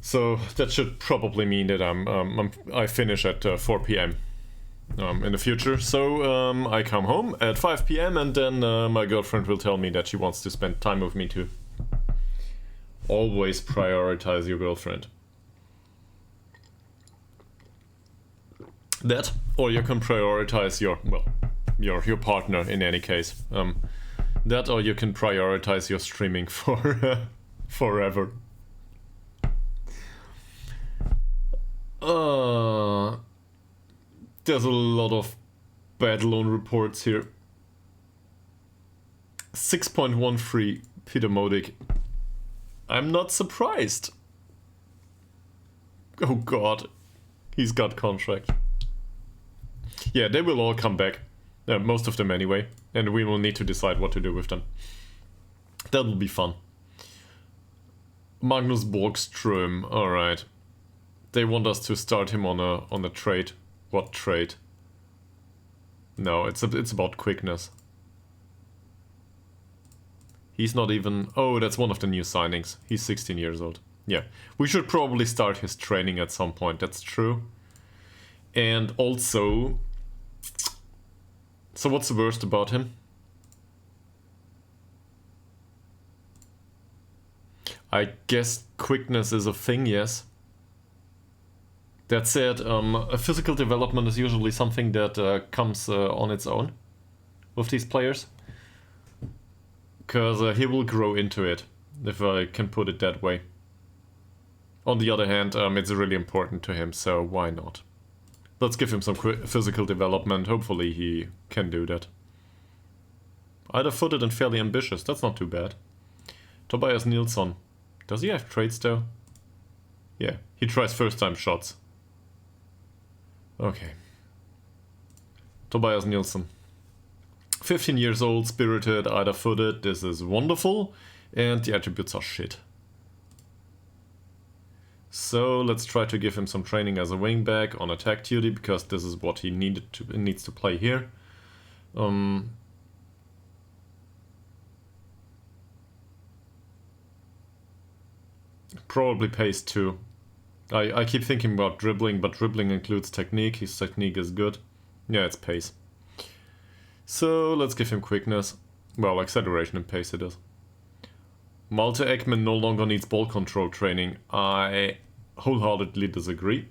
So that should probably mean that I finish at 4 p.m. In the future. So I come home at 5 p.m. and then my girlfriend will tell me that she wants to spend time with me too. Always prioritize your girlfriend. That, or you can prioritize your partner in any case. That or you can prioritize your streaming for forever. There's a lot of bad loan reports here. 6.13 Peter Modic. I'm not surprised. Oh god. He's got contract. Yeah, they will all come back. Most of them anyway. And we will need to decide what to do with them. That will be fun. Magnus Borgström. Alright. They want us to start him on a trade. What trade? No, it's about quickness. He's not even... Oh, that's one of the new signings. He's 16 years old. Yeah. We should probably start his training at some point. That's true. And also... So what's the worst about him? I guess quickness is a thing, yes. That said, a physical development is usually something that comes on its own with these players. Because he will grow into it, if I can put it that way. On the other hand, it's really important to him, so why not? Let's give him some physical development. Hopefully he can do that. Either-footed and fairly ambitious. That's not too bad. Tobias Nilsson. Does he have traits though? Yeah, he tries first-time shots. Okay. Tobias Nilsson. 15 years old, spirited, either-footed. This is wonderful. And the attributes are shit. So let's try to give him some training as a wingback on attack duty, because this is what he needs to play here. Probably pace too. I keep thinking about dribbling, but dribbling includes technique. His technique is good. Yeah, it's pace. So let's give him quickness. Well, acceleration and pace it is. Malte Ekman no longer needs ball control training. I wholeheartedly disagree.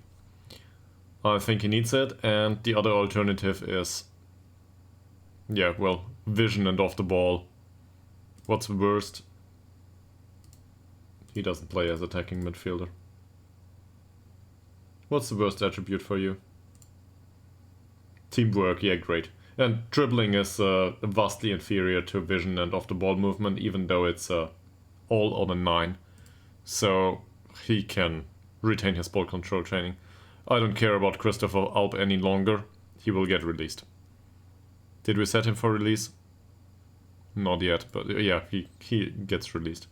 I think he needs it, and the other alternative is... Yeah, well, vision and off the ball. What's the worst? He doesn't play as attacking midfielder. What's the worst attribute for you? Teamwork, yeah, great. And dribbling is vastly inferior to vision and off the ball movement, even though it's all on a 9. So he can retain his ball control training. I don't care about Christopher Alp any longer. He will get released. Did we set him for release? Not yet, but yeah, he gets released.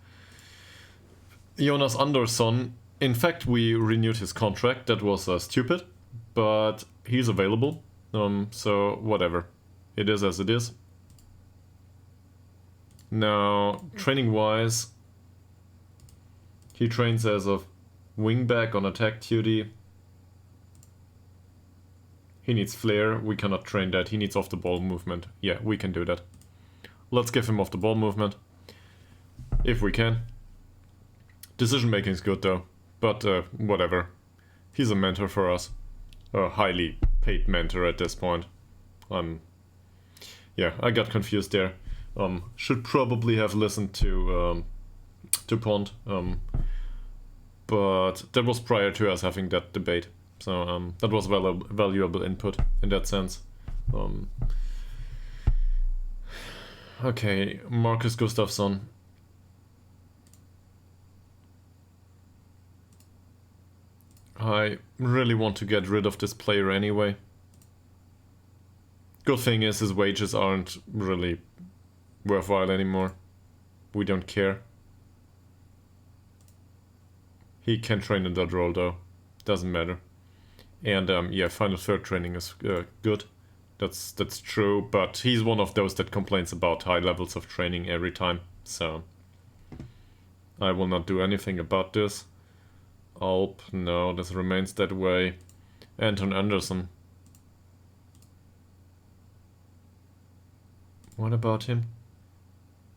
Jonas Andersson. In fact, we renewed his contract. That was stupid, but he's available. So whatever. It is as it is. Now, training-wise, he trains as a wingback on attack duty. He needs flair. We cannot train that. He needs off-the-ball movement. Yeah, we can do that. Let's give him off-the-ball movement. If we can. Decision-making is good, though. But, whatever. He's a mentor for us. A highly paid mentor at this point. Yeah, I got confused there. Should probably have listened to Pond. But that was prior to us having that debate. So that was valuable input in that sense. Okay, Marcus Gustafsson. I really want to get rid of this player anyway. Good thing is his wages aren't really worthwhile anymore. We don't care. He can train in that role though. Doesn't matter. And yeah, final third training is good. That's true, but he's one of those that complains about high levels of training every time. So I will not do anything about this. Alp, no, this remains that way. Anton Anderson. What about him?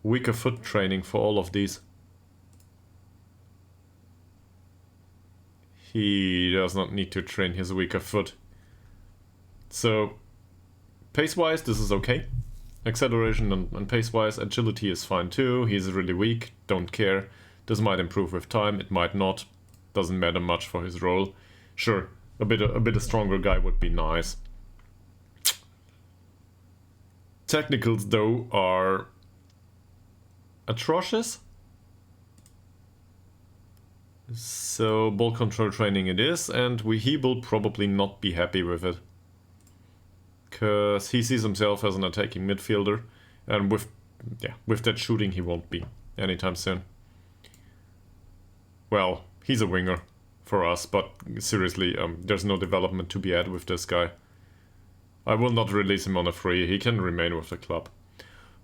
Weaker foot training for all of these. He does not need to train his weaker foot. So, pace-wise, this is okay. Acceleration and pace-wise, agility is fine too. He's really weak, don't care. This might improve with time, it might not. Doesn't matter much for his role. Sure, a bit stronger guy would be nice. Technicals though are atrocious. So ball control training it is, and he will probably not be happy with it. Because he sees himself as an attacking midfielder, and with that shooting he won't be anytime soon. Well, he's a winger for us, but seriously, there's no development to be had with this guy. I will not release him on a free, he can remain with the club.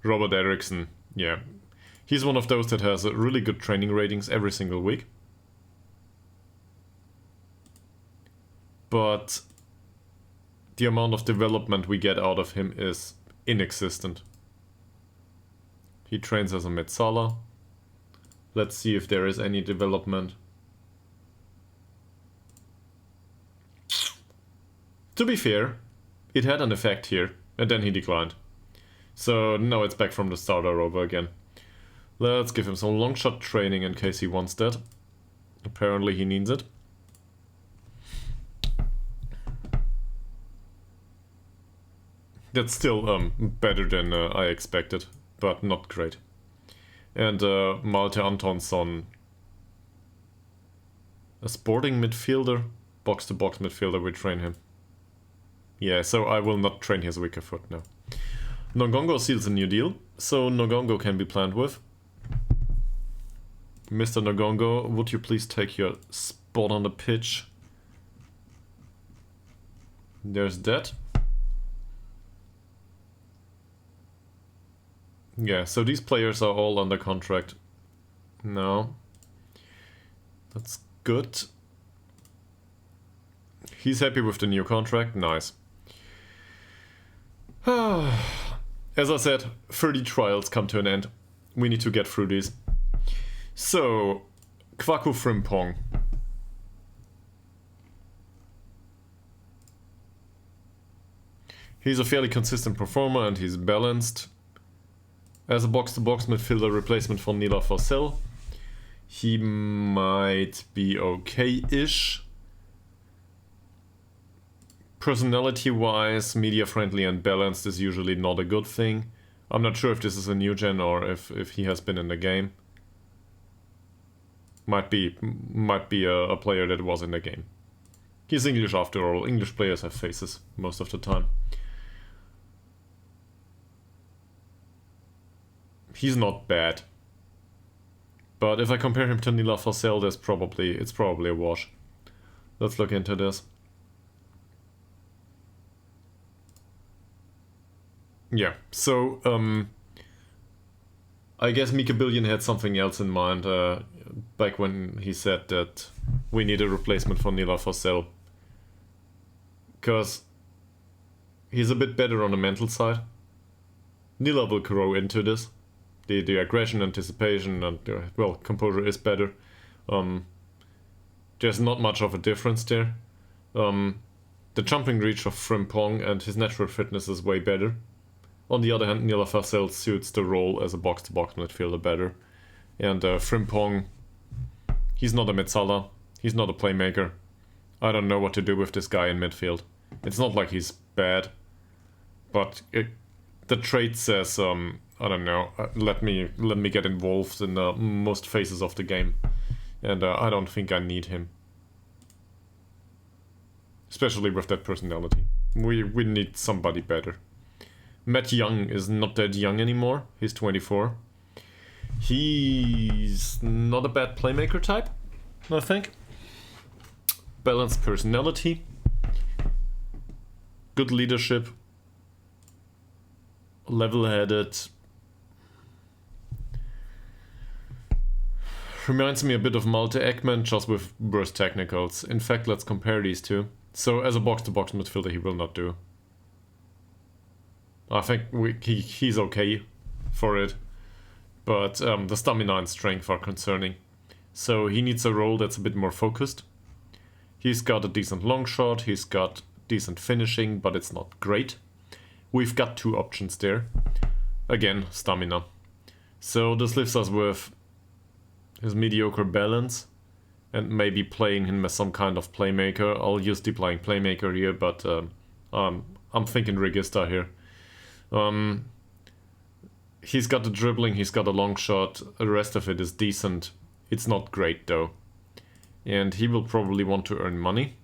Robert Eriksson, yeah. He's one of those that has really good training ratings every single week. But the amount of development we get out of him is inexistent. He trains as a Metsala. Let's see if there is any development. To be fair, it had an effect here, and then he declined. So now it's back from the start all over again. Let's give him some long shot training in case he wants that. Apparently he needs it. That's still better than I expected, but not great. And Malte Antonsson, a sporting midfielder, box-to-box midfielder, we train him. Yeah, so I will not train his weaker foot now. Ngongo seals a new deal, so Ngongo can be planned with. Mr. Ngongo, would you please take your spot on the pitch? There's that. Yeah, so these players are all under contract now. That's good. He's happy with the new contract, nice. As I said, 30 trials come to an end. We need to get through these. So, Kwaku Frimpong. He's a fairly consistent performer and he's balanced. As a box-to-box midfielder replacement for Nila Fossell, he might be okay-ish. Personality-wise, media-friendly and balanced is usually not a good thing. I'm not sure if this is a new gen or if he has been in the game. Might be a player that was in the game. He's English after all. English players have faces most of the time. He's not bad. But if I compare him to Nila Fossell, it's probably a wash. Let's look into this. Yeah, so I guess Mika Billion had something else in mind back when he said that we need a replacement for Nila Fossell. Because he's a bit better on the mental side. Nila will grow into this. The aggression, anticipation, and well, composure is better. There's not much of a difference there. The jumping reach of Frimpong and his natural fitness is way better. On the other hand, Nila Fossell suits the role as a box-to-box midfielder better. And Frimpong, he's not a Metsala, he's not a playmaker. I don't know what to do with this guy in midfield. It's not like he's bad, but the trait says, I don't know, let me get involved in most phases of the game. And I don't think I need him. Especially with that personality. We need somebody better. Matt Young is not that young anymore. He's 24. He's not a bad playmaker type, I think. Balanced personality. Good leadership. Level-headed. Reminds me a bit of Malte Ekman, just with worse technicals. In fact, let's compare these two. So as a box-to-box midfielder, he will not do. I think he's okay for it, but the stamina and strength are concerning. So he needs a role that's a bit more focused. He's got a decent long shot, he's got decent finishing, but it's not great. we've got two options there. Again, stamina. So this leaves us with his mediocre balance and maybe playing him as some kind of playmaker. I'll use deploying playmaker here, but I'm thinking Regista here. He's got the dribbling, he's got a long shot, the rest of it is decent. It's not great though. And he will probably want to earn money.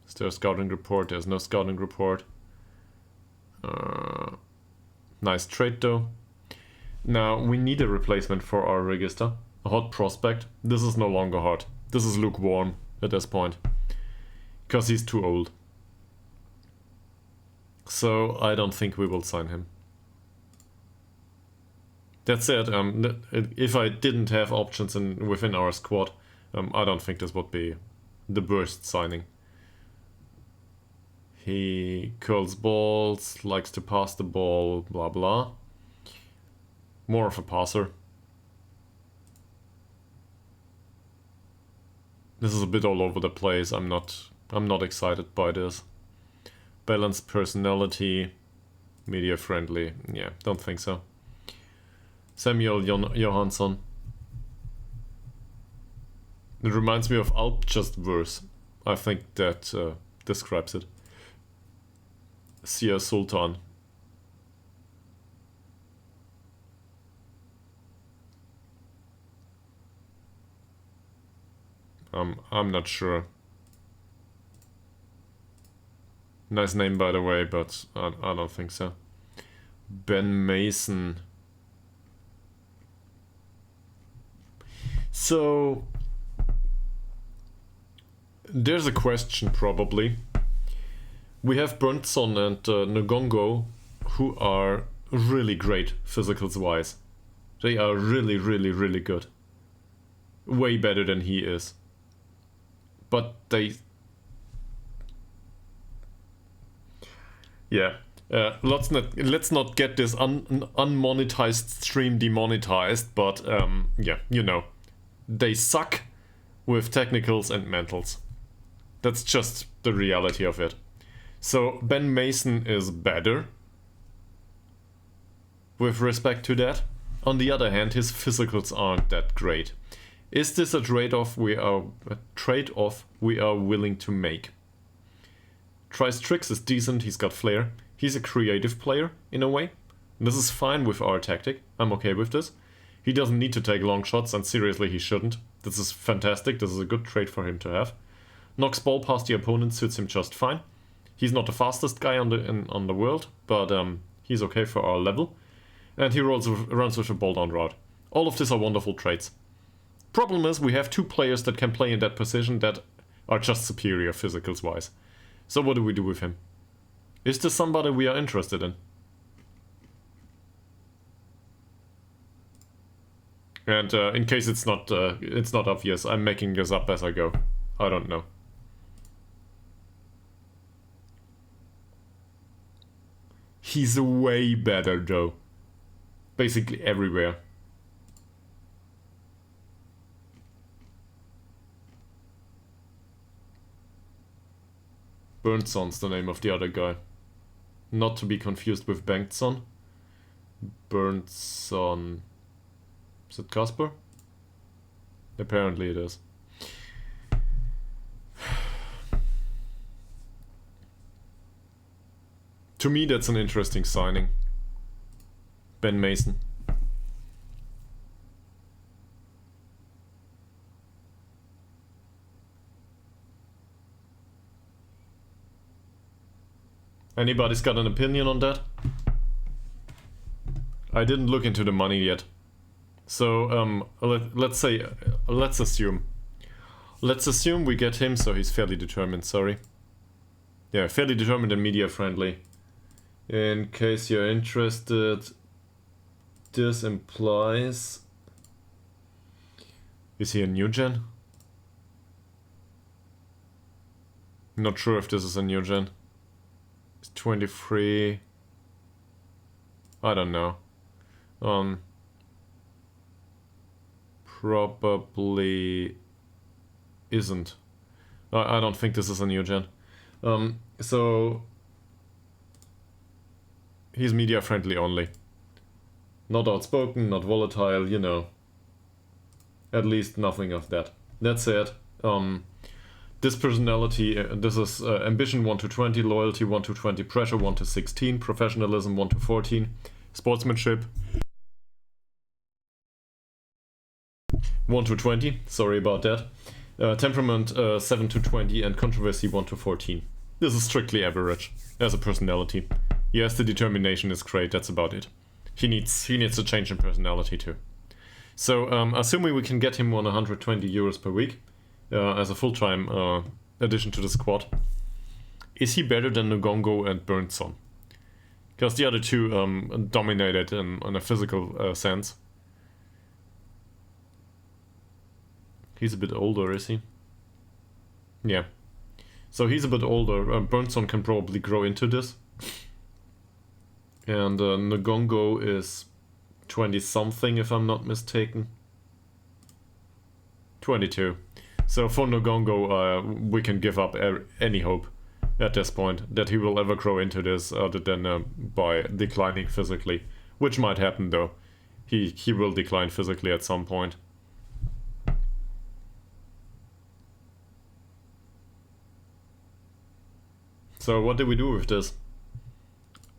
Is there a scouting report? There's no scouting report. Nice trade though. Now we need a replacement for our Regista. A hot prospect. This is no longer hot. This is lukewarm at this point. Because he's too old. So I don't think we will sign him. That said, if I didn't have options within our squad, I don't think this would be the worst signing. He curls balls, likes to pass the ball, blah blah. More of a passer. This is a bit all over the place. I'm not excited by this. Balanced personality, media friendly. Yeah, don't think so. Samuel Johansson. It reminds me of Alpjust verse. I think that describes it. Sia Sultan. I'm not sure. Nice name by the way, but I don't think so. Ben Mason. So there's a question probably. We have Burnson and Ngongo, who are really great physicals wise. They are really, really, really good. Way better than he is. But they... Yeah. Let's not get this unmonetized stream demonetized, but yeah, you know. They suck with technicals and mentals. That's just the reality of it. So Ben Mason is better with respect to that. On the other hand, his physicals aren't that great. Is this a trade-off we are willing to make? Tries tricks is decent, he's got flair. He's a creative player in a way. This is fine with our tactic. I'm okay with this. He doesn't need to take long shots, and seriously he shouldn't. This is fantastic, this is a good trade for him to have. Knocks ball past the opponent, suits him just fine. He's not the fastest guy on the world, but he's okay for our level. And he runs with a ball down route. All of these are wonderful traits. Problem is, we have two players that can play in that position that are just superior physicals wise. So what do we do with him? Is this somebody we are interested in? And in case it's not obvious, I'm making this up as I go. I don't know. He's way better though. Basically everywhere. Burntson's the name of the other guy. Not to be confused with Bengtsson. Burntsson. Is it Casper? Apparently it is. To me, that's an interesting signing. Ben Mason. Anybody's got an opinion on that? I didn't look into the money yet. So, let's assume we get him, so he's fairly determined, sorry. Yeah, fairly determined and media friendly. In case you're interested, this implies... Is he a new gen? Not sure if this is a new gen. It's 23... I don't know. Probably isn't. I don't think this is a new gen. So He's media friendly only. Not outspoken, not volatile, you know. At least nothing of that. That said, this personality, this is ambition 1 to 20, loyalty 1 to 20, pressure 1 to 16, professionalism 1 to 14, sportsmanship 1 to 20, sorry about that, temperament 7 to 20, and controversy 1 to 14. This is strictly average as a personality. Yes, the determination is great, that's about it. He needs a change in personality too. So, assuming we can get him on 120 euros per week as a full-time addition to the squad, is he better than Ngongo and Burnson? Because the other two dominated in a physical sense. He's a bit older, is he? Yeah. So he's a bit older. Burnson can probably grow into this. And Ngongo is 20-something, if I'm not mistaken. 22. So for Ngongo, we can give up any hope at this point that he will ever grow into this other than by declining physically. Which might happen though. He will decline physically at some point. So what do we do with this?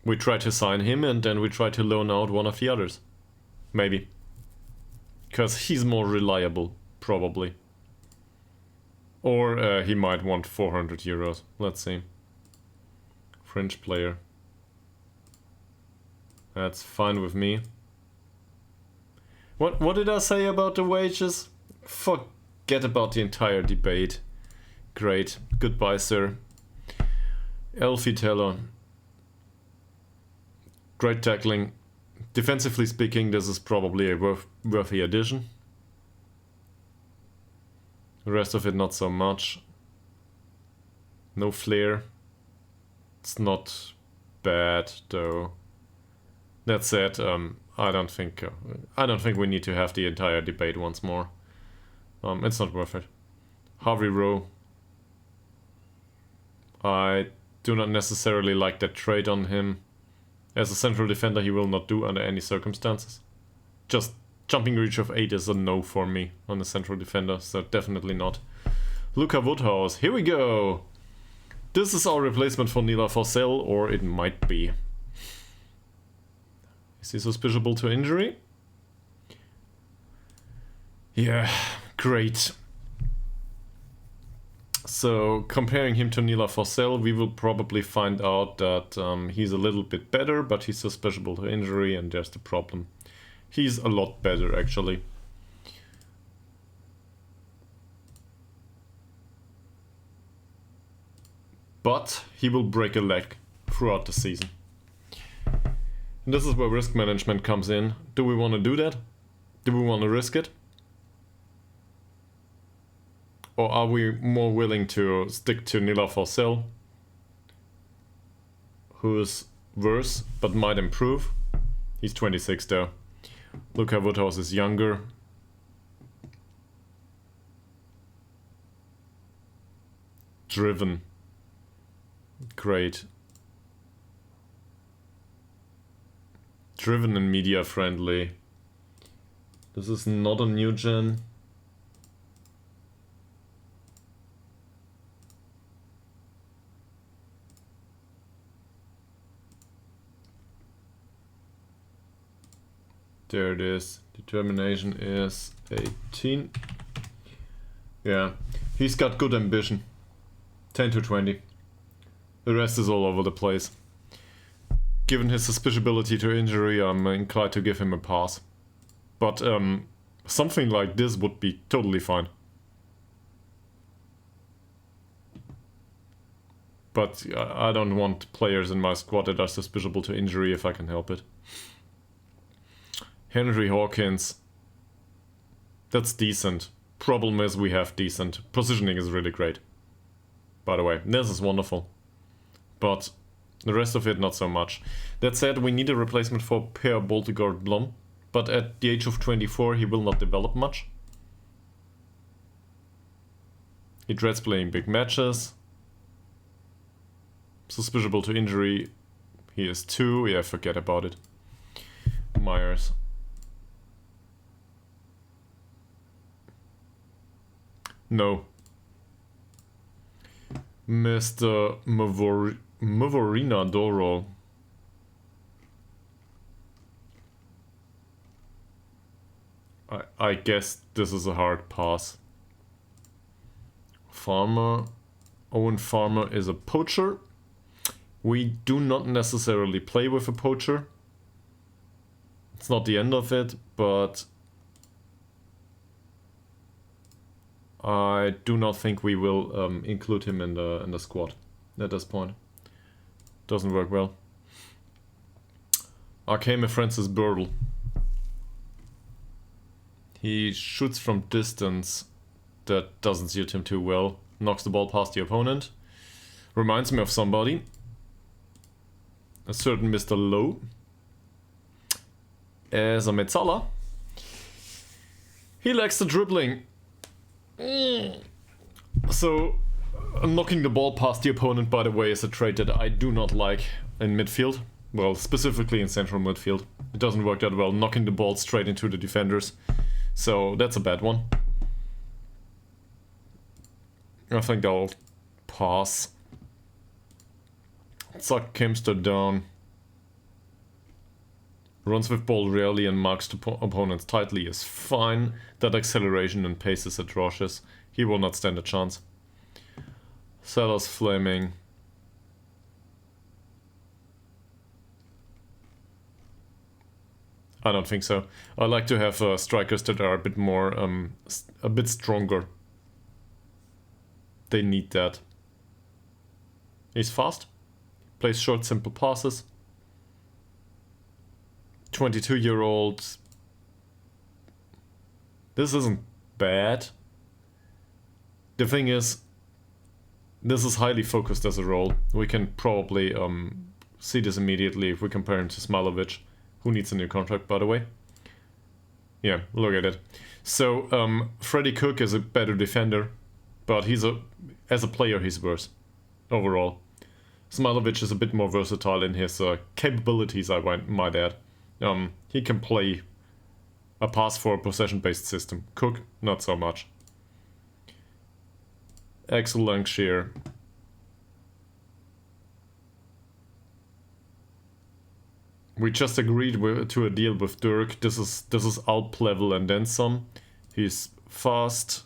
We try to sign him and then we try to loan out one of the others. Maybe. Because he's more reliable, probably. Or he might want 400 euros. Let's see. Fringe player. That's fine with me. What did I say about the wages? Forget about the entire debate. Great. Goodbye, sir. Elfie Teller. Great tackling. Defensively speaking, this is probably a worthy addition. The rest of it, not so much. No flair. It's not bad, though. That said, I don't think we need to have the entire debate once more. It's not worth it. Harvey Rowe. I do not necessarily like that trade on him. As a central defender, he will not do under any circumstances. Just jumping reach of 8 is a no for me on a central defender, so definitely not. Luca Woodhouse, here we go! This is our replacement for Nila Forsell, or it might be. Is he suspiciable to injury? Yeah, great. So, comparing him to Nila Forsell, we will probably find out that he's a little bit better, but he's suspiciable to injury, and there's the problem. He's a lot better, actually. But he will break a leg throughout the season. And this is where risk management comes in. Do we want to do that? Do we want to risk it? Or are we more willing to stick to Nila Forsell, who is worse but might improve? He's 26 though. Luca Woodhouse is younger. Driven. Great. Driven and media friendly. This is not a new gen. There it is. Determination is 18. Yeah, he's got good ambition. 10 to 20. The rest is all over the place. Given his susceptibility to injury, I'm inclined to give him a pass. But something like this would be totally fine. But I don't want players in my squad that are susceptible to injury if I can help it. Henry Hawkins. That's decent. Problem is we have decent. Positioning is really great. By the way, this is wonderful. But the rest of it, not so much. That said, we need a replacement for Per Boltegård Blom. But at the age of 24, he will not develop much. He dreads playing big matches. Susceptible to injury. He is 2. Yeah, forget about it. Myers. No. Mr. Mavorina Doro. I guess this is a hard pass. Farmer. Owen Farmer is a poacher. We do not necessarily play with a poacher. It's not the end of it, but I do not think we will include him in the squad at this point. Doesn't work well. Arkame Francis Birdle. He shoots from distance. That doesn't suit him too well. Knocks the ball past the opponent. Reminds me of somebody. A certain Mr. Lowe. As a Metzala. He lacks the dribbling. So, knocking the ball past the opponent, by the way, is a trait that I do not like in midfield. Well, specifically in central midfield. It doesn't work that well, knocking the ball straight into the defenders. So, that's a bad one. I think I'll pass. Suck Kempster down. Runs with ball rarely and marks the opponents tightly is fine. That acceleration and pace is atrocious. He will not stand a chance. Sellers Flaming. I don't think so. I like to have strikers that are a bit more, a bit stronger. They need that. He's fast. Plays short, simple passes. 22-year-old. This isn't bad. The thing is, this is highly focused as a role. We can probably see this immediately if we compare him to Smilovic, who needs a new contract, by the way. Yeah, look at it. So, Freddie Cook is a better defender, but as a player, he's worse overall. Smilovic is a bit more versatile in his capabilities, I might add. He can play a pass for a possession-based system. Cook, not so much. Axel Lancashire. We just agreed to a deal with Dirk. This is Alp level and then some. He's fast,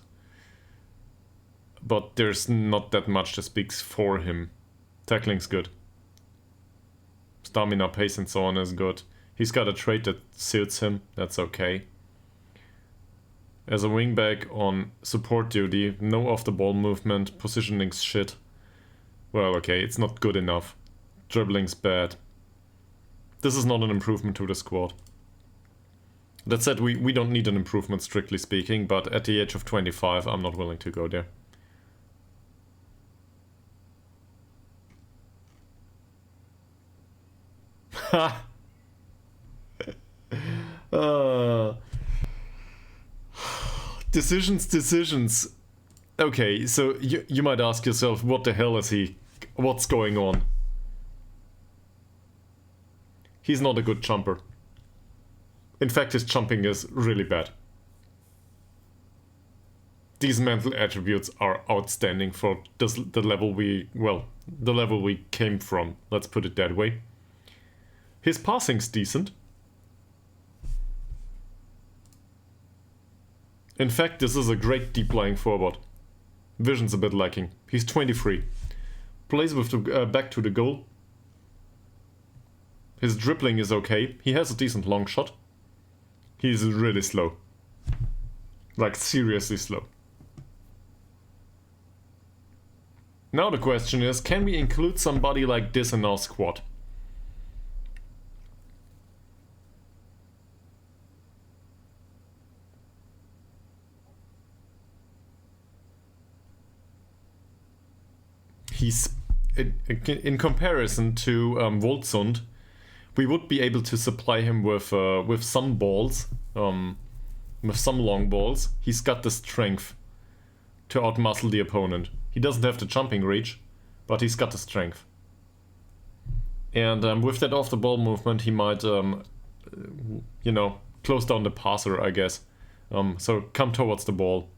but there's not that much that speaks for him. Tackling's good. Stamina, pace and so on is good. He's got a trait that suits him, that's okay. As a wingback on support duty, no off-the-ball movement, positioning's shit. Well, okay, it's not good enough. Dribbling's bad. This is not an improvement to the squad. That said, we don't need an improvement strictly speaking, but at the age of 25, I'm not willing to go there. Ha! Decisions. Okay, so you might ask yourself, what the hell is he? What's going on? He's not a good jumper. In fact, his jumping is really bad. These mental attributes are outstanding for the level the level we came from, let's put it that way. His passing's decent. In fact, this is a great deep-lying forward. Vision's a bit lacking. He's 23. Plays with the back to the goal. His dribbling is okay. He has a decent long shot. He's really slow. Like, seriously slow. Now the question is, can we include somebody like this in our squad? He's, in comparison to Woldsund, we would be able to supply him with some balls, with some long balls. He's got the strength to outmuscle the opponent. He doesn't have the jumping reach, but he's got the strength. And with that off-the-ball movement, he might, close down the passer, I guess. So come towards the ball.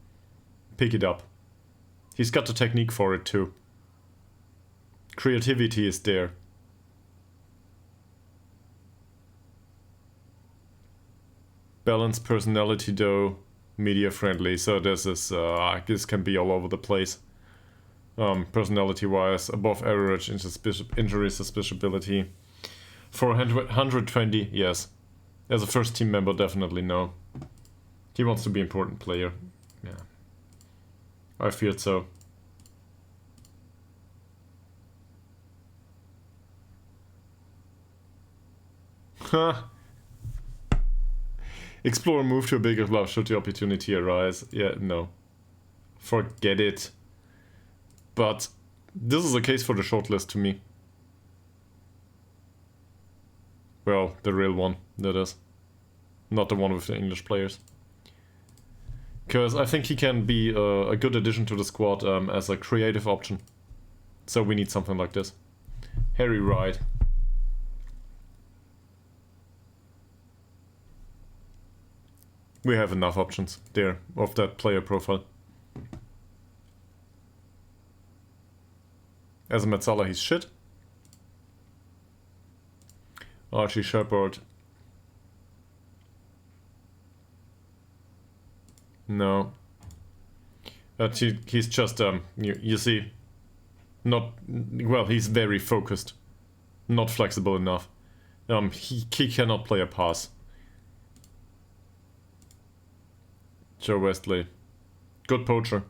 Pick it up. He's got the technique for it too. Creativity is there. Balanced personality though, media friendly, so this can be all over the place. Personality wise, above average injury suspiciability. For 120, yes. As a first team member, definitely no. He wants to be an important player. Yeah. I feared so. Huh. Explore a move to a bigger club should the opportunity arise. Yeah, no. Forget it. But this is a case for the shortlist to me. Well, the real one, that is. Not the one with the English players. Because I think he can be a good addition to the squad as a creative option. So we need something like this. Harry Wright. We have enough options there of that player profile. As a Metzala, he's shit. Archie Shepard. No. He's just, you see, not, well, he's very focused. Not flexible enough. He cannot play a pass. Joe Westley. Good poacher.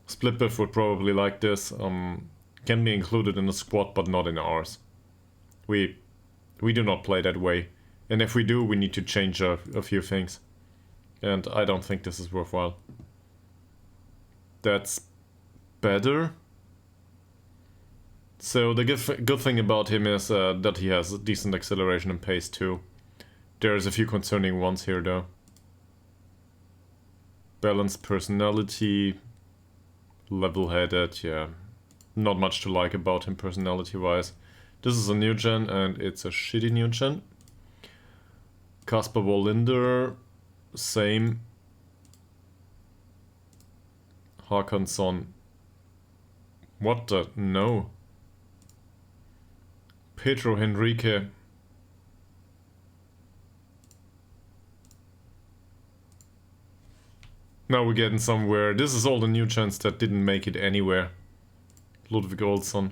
Split Biff would probably like this. Can be included in the squad, but not in ours. We do not play that way. And if we do, we need to change a few things. And I don't think this is worthwhile. That's better. So the good thing about him is that he has decent acceleration and pace too. There's a few concerning ones here though. Balanced personality. Level-headed, yeah. Not much to like about him personality-wise. This is a new gen and it's a shitty new gen. Kasper Wallinder, same. Håkansson. What the? No. Pedro Henrique. Now we're getting somewhere. This is all the new gens that didn't make it anywhere. Ludwig Olsson.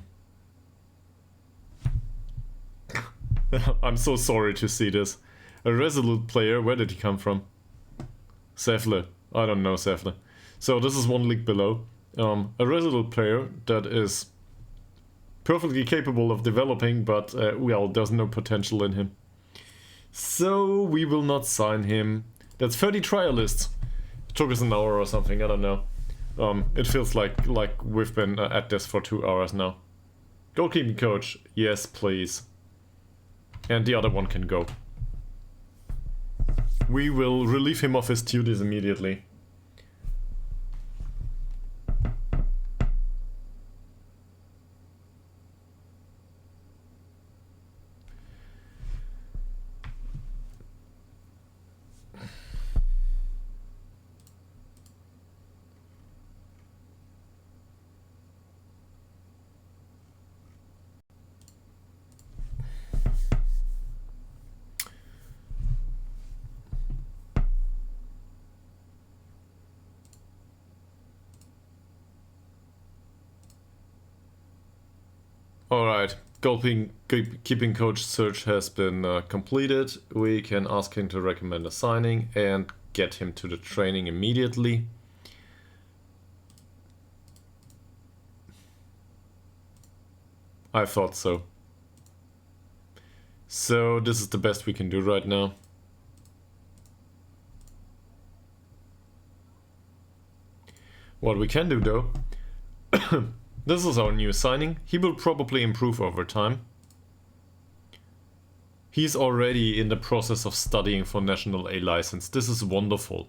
I'm so sorry to see this. A resolute player, where did he come from? Sefle. I don't know Sefle. So this is one league below. A resolute player that is perfectly capable of developing, but well, there's no potential in him. So we will not sign him. That's 30 trialists. Took us an hour or something, I don't know. It feels like we've been at this for 2 hours now. Goalkeeping coach, yes please. And the other one can go. We will relieve him of his duties immediately. Alright, goalkeeping coach search has been completed. We can ask him to recommend a signing and get him to the training immediately. I thought so. So this is the best we can do right now. What we can do though, this is our new signing. He will probably improve over time. He's already in the process of studying for National A license. This is wonderful.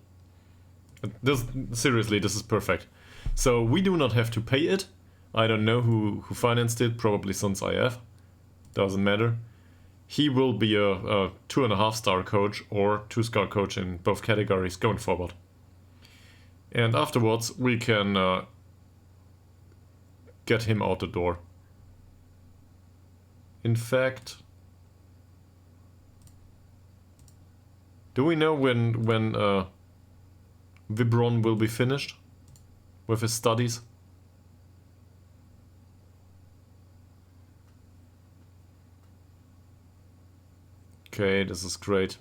Seriously, this is perfect. So we do not have to pay it. I don't know who financed it, probably Sons IF. doesn't matter. He will be a 2.5-star coach or 2-star coach in both categories going forward. And afterwards, we can get him out the door. In fact, do we know when Vibron will be finished with his studies? Okay, this is great.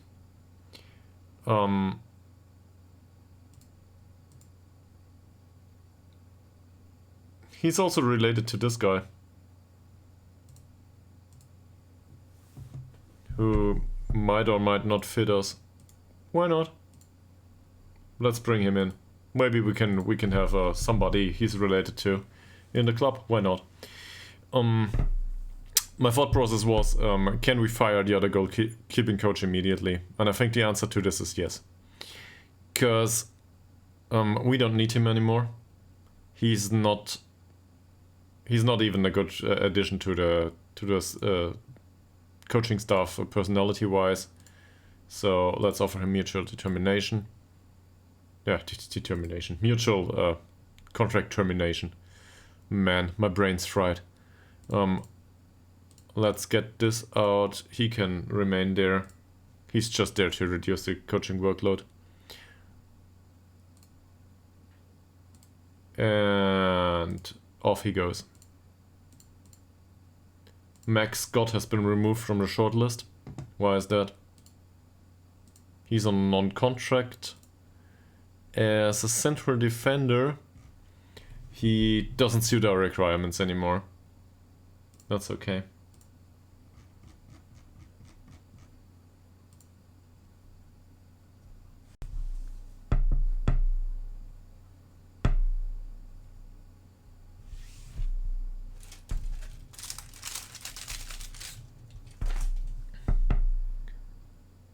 He's also related to this guy, who might or might not fit us. Why not? Let's bring him in. Maybe we can have somebody he's related to in the club. Why not? My thought process was, can we fire the other goalkeeping coach immediately? And I think the answer to this is yes. Because we don't need him anymore. He's not even a good addition to the coaching staff personality-wise. So let's offer him mutual determination. Yeah, determination. Mutual contract termination. Man, my brain's fried. Let's get this out. He can remain there. He's just there to reduce the coaching workload. And off he goes. Max Scott has been removed from the shortlist. Why is that? He's on non-contract. As a central defender, he doesn't suit our requirements anymore. That's okay.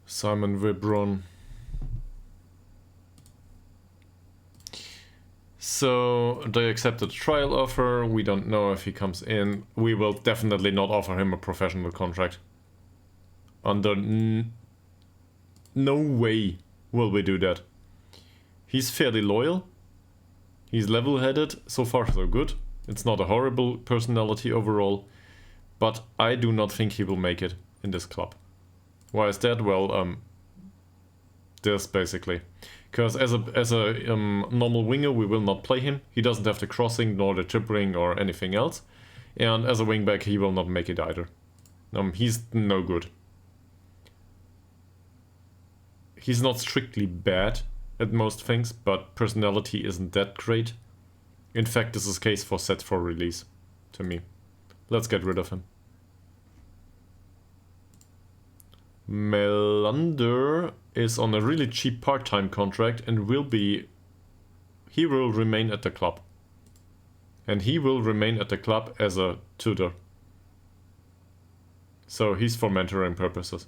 Simon Vibron. So they accepted a trial offer. We don't know if he comes in. We will definitely not offer him a professional contract. Under no way will we do that. He's fairly loyal. He's level-headed. So far so good. It's not a horrible personality overall. But I do not think he will make it in this club. Why is that? Well, this basically. Because as a normal winger, we will not play him. He doesn't have the crossing, nor the dribbling, or anything else. And as a wingback, he will not make it either. He's no good. He's not strictly bad at most things, but personality isn't that great. In fact, this is case for set for release, to me. Let's get rid of him. Melander is on a really cheap part-time contract and he will remain at the club. And he will remain at the club as a tutor. So he's for mentoring purposes.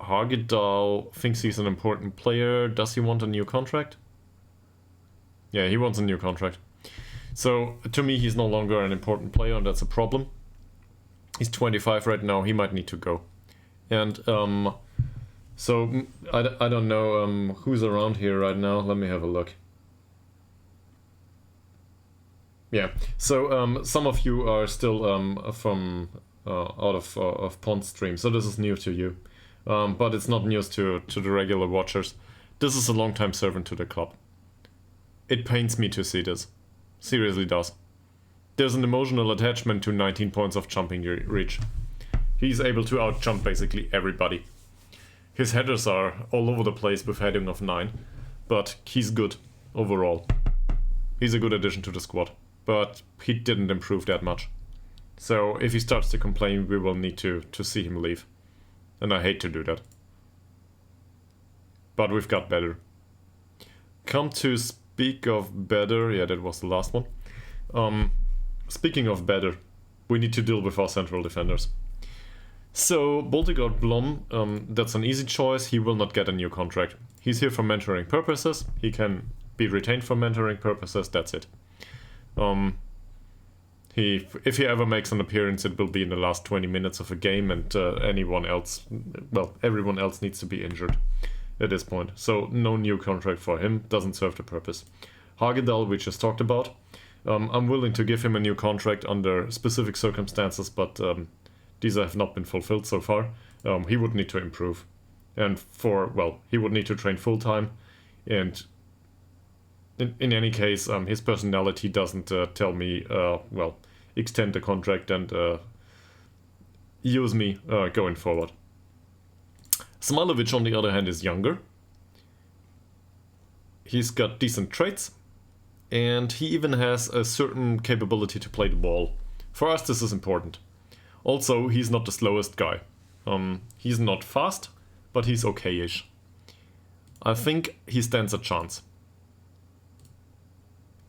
Ytterhogdals thinks he's an important player. Does he want a new contract? Yeah, he wants a new contract. So to me, he's no longer an important player, and that's a problem. He's 25 right now. He might need to go. And so I don't know who's around here right now. Let me have a look. Yeah. So some of you are still from out of Pond stream, so this is new to you. But it's not news to the regular watchers. This is a long-time servant to the club. It pains me to see this. Seriously does. There's an emotional attachment to 19 points of jumping reach. He's able to out-jump basically everybody. His headers are all over the place with heading of 9, but he's good overall. He's a good addition to the squad, but he didn't improve that much. So if he starts to complain, we will need to see him leave. And I hate to do that. But we've got better. Come to speak of better. Yeah, that was the last one. Speaking of better, we need to deal with our central defenders. So, Boltigard Blom, that's an easy choice. He will not get a new contract. He's here for mentoring purposes. He can be retained for mentoring purposes. That's it. If he ever makes an appearance, it will be in the last 20 minutes of a game, and everyone else needs to be injured at this point. So no new contract for him, doesn't serve the purpose. Hagedal, we just talked about. I'm willing to give him a new contract under specific circumstances, but these have not been fulfilled so far. He would need to improve. And he would need to train full-time, and in any case, his personality doesn't tell me, extend the contract and use me going forward. Smilovic, on the other hand, is younger. He's got decent traits, and he even has a certain capability to play the ball. For us, this is important. Also, he's not the slowest guy. He's not fast, but he's okay-ish. I think he stands a chance.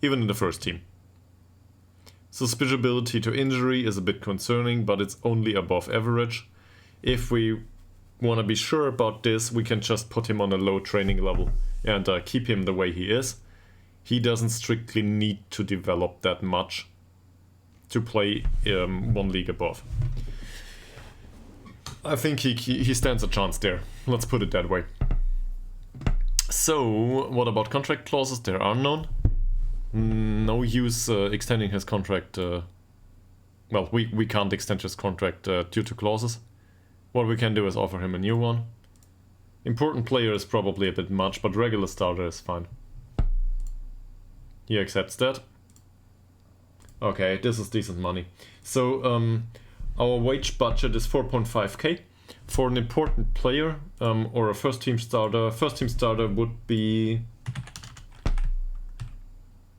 Even in the first team. Susceptibility to injury is a bit concerning, but it's only above average. If we want to be sure about this, we can just put him on a low training level and keep him the way he is. He doesn't strictly need to develop that much to play one league above. I think he stands a chance there. Let's put it that way. So, what about contract clauses? There are none. No use extending his contract. We can't extend his contract due to clauses. What we can do is offer him a new one. Important player is probably a bit much, but regular starter is fine. He accepts that. Okay, this is decent money. So our wage budget is 4.5k. For an important player or a first team starter would be...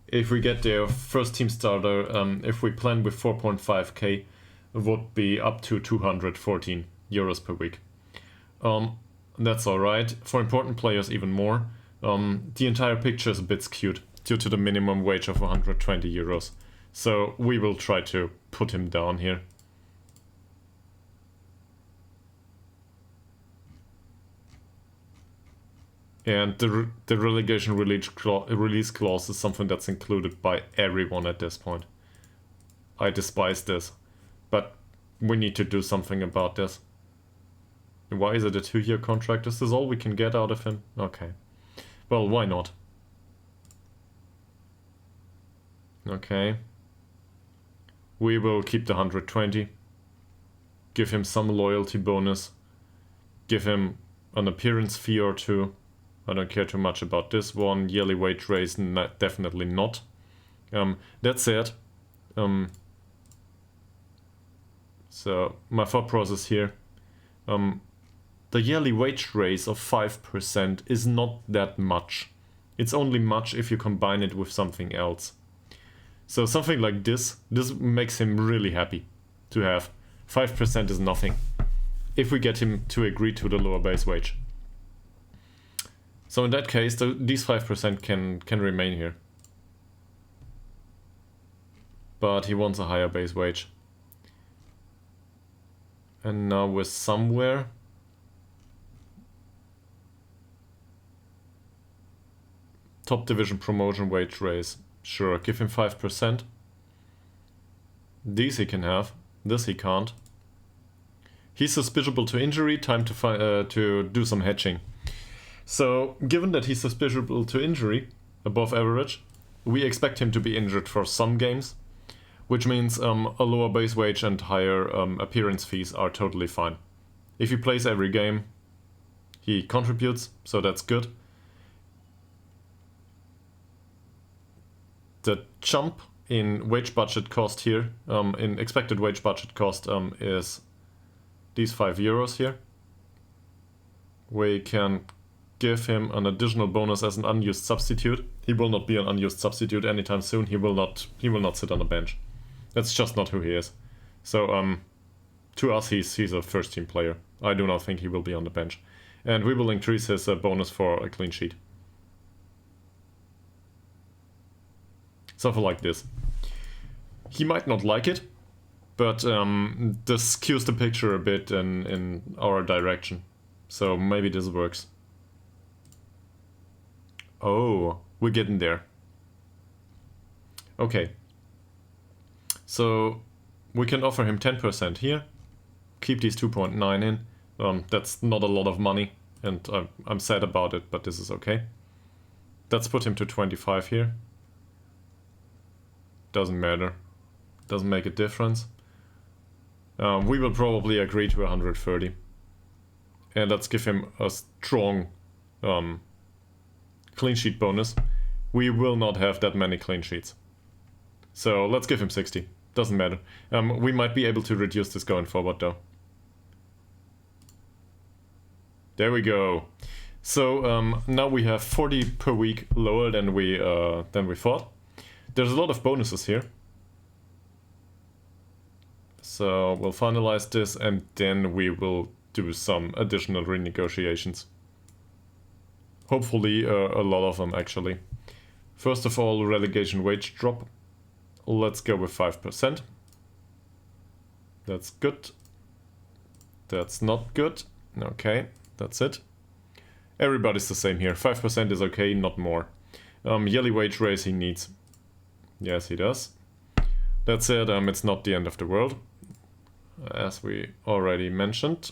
If we get their first team starter, if we plan with 4.5k, would be up to 214 euros per week. That's alright. For important players, even more. The entire picture is a bit skewed due to the minimum wage of 120 euros. So we will try to put him down here. And the relegation release clause is something that's included by everyone at this point. I despise this, but we need to do something about this. Why is it a 2-year contract? Is this all we can get out of him? Okay. Well, why not? Okay. We will keep the 120. Give him some loyalty bonus. Give him an appearance fee or two. I don't care too much about this one. Yearly wage raise, definitely not. That said, so my thought process here, the yearly wage raise of 5% is not that much. It's only much if you combine it with something else. So something like this makes him really happy to have. 5% is nothing if we get him to agree to the lower base wage. So in that case, these 5% can remain here. But he wants a higher base wage. And now we're somewhere. Top division promotion wage raise. Sure, give him 5%. These he can have. This he can't. He's susceptible to injury. Time to do some hedging. So, given that he's susceptible to injury, above average, we expect him to be injured for some games, which means a lower base wage and higher appearance fees are totally fine. If he plays every game, he contributes, so that's good. The jump in wage budget cost here, in expected wage budget cost, is these 5 euros here. We can give him an additional bonus as an unused substitute. He will not be an unused substitute anytime soon. He will not sit on the bench. That's just not who he is. So to us he's a first team player. I do not think he will be on the bench. And we will increase his bonus for a clean sheet. Something like this. He might not like it, but this skews the picture a bit in our direction. So maybe this works. Oh, we're getting there. Okay. So we can offer him 10% here, keep these 2.9 in. That's not a lot of money, and I'm sad about it, but this is okay. Let's put him to 25 here. Doesn't matter. Doesn't make a difference. We will probably agree to 130. And let's give him a strong clean sheet bonus. We will not have that many clean sheets. So let's give him 60. Doesn't matter. We might be able to reduce this going forward though. There we go. So now we have 40 per week lower than we thought. There's a lot of bonuses here. So we'll finalize this and then we will do some additional renegotiations. Hopefully a lot of them actually. First of all, relegation wage drop. Let's go with 5%. That's good. That's not good. Okay, that's it. Everybody's the same here. 5% is okay, not more. Yearly wage raise he needs. Yes, he does. That said, it's not the end of the world, as we already mentioned.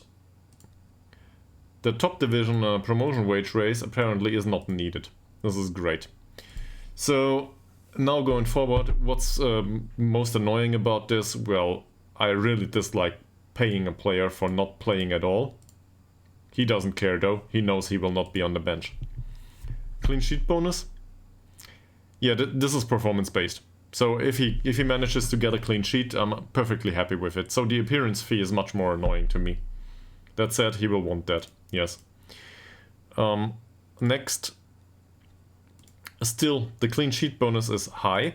The top division promotion wage raise apparently is not needed. This is great. So now going forward, what's most annoying about this? Well, I really dislike paying a player for not playing at all. He doesn't care though. He knows he will not be on the bench. Clean sheet bonus. Yeah, this is performance based. So if he manages to get a clean sheet, I'm perfectly happy with it. So the appearance fee is much more annoying to me. That said, he will want that. Yes. Next. Still, the clean sheet bonus is high,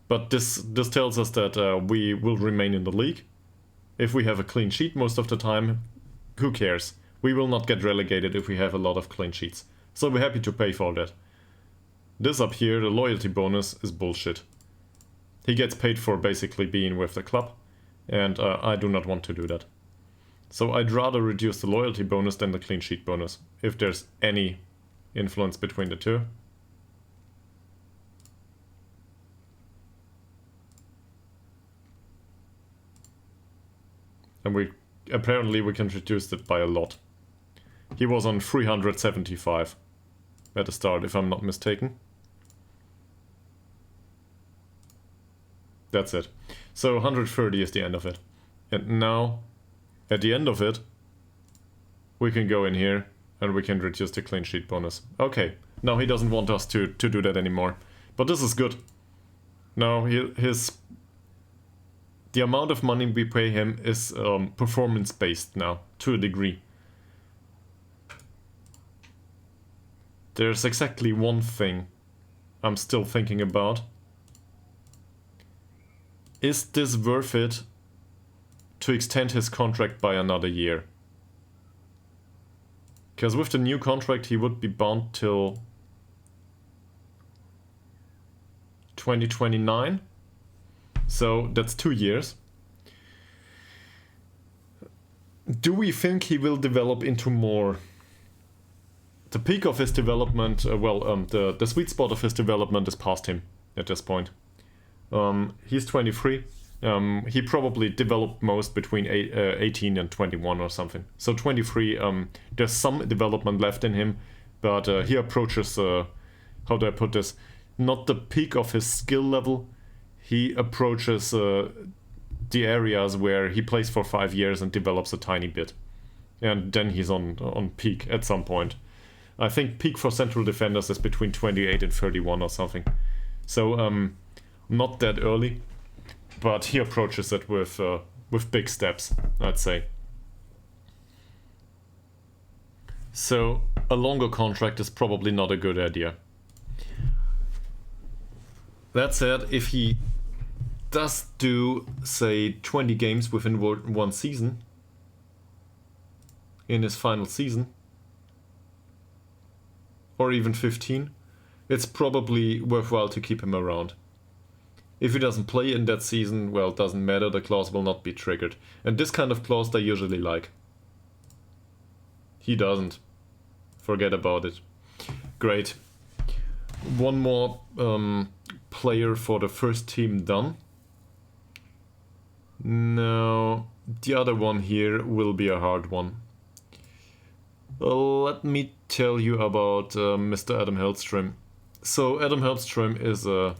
but this tells us that we will remain in the league. If we have a clean sheet most of the time, who cares? We will not get relegated if we have a lot of clean sheets. So we're happy to pay for that. This up here, the loyalty bonus, is bullshit. He gets paid for basically being with the club, and I do not want to do that. So I'd rather reduce the loyalty bonus than the clean sheet bonus, if there's any influence between the two. And apparently we can reduce it by a lot. He was on 375 at the start, if I'm not mistaken. That's it. So 130 is the end of it. And now, at the end of it, we can go in here and we can reduce the clean sheet bonus. Okay, now he doesn't want us to do that anymore. But this is good. Now the amount of money we pay him is performance based now, to a degree. There's exactly one thing I'm still thinking about. Is this worth it to extend his contract by another year? Because with the new contract he would be bound till 2029. So that's 2 years. Do we think he will develop into more? The peak of his development, the sweet spot of his development is past him at this point. He's 23. He probably developed most between 18 and 21 or something. So 23, there's some development left in him, but he approaches, how do I put this? Not the peak of his skill level. He approaches the areas where he plays for 5 years and develops a tiny bit. And then he's on peak at some point. I think peak for central defenders is between 28 and 31 or something. So, not that early, but he approaches it with big steps, I'd say. So a longer contract is probably not a good idea. That said, if he does do, say, 20 games within one season, in his final season, or even 15, it's probably worthwhile to keep him around. If he doesn't play in that season, well, it doesn't matter, the clause will not be triggered. And this kind of clause they usually like. He doesn't. Forget about it. Great. One more player for the first team done. Now, the other one here will be a hard one. Let me tell you about Mr. Adam Hellstrom. So Adam Hellstrom is a...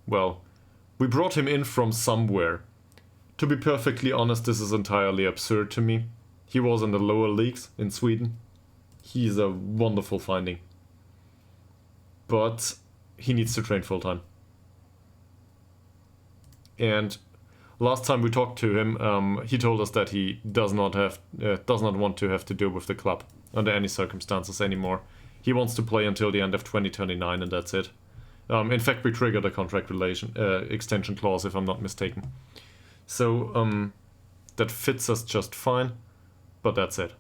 well, we brought him in from somewhere. To be perfectly honest, this is entirely absurd to me. He was in the lower leagues in Sweden. He's a wonderful finding. But he needs to train full time. And last time we talked to him, he told us that he does not want to have to deal with the club under any circumstances anymore. He wants to play until the end of 2029, and that's it. In fact, we triggered a contract extension clause, if I'm not mistaken. So that fits us just fine, but that's it.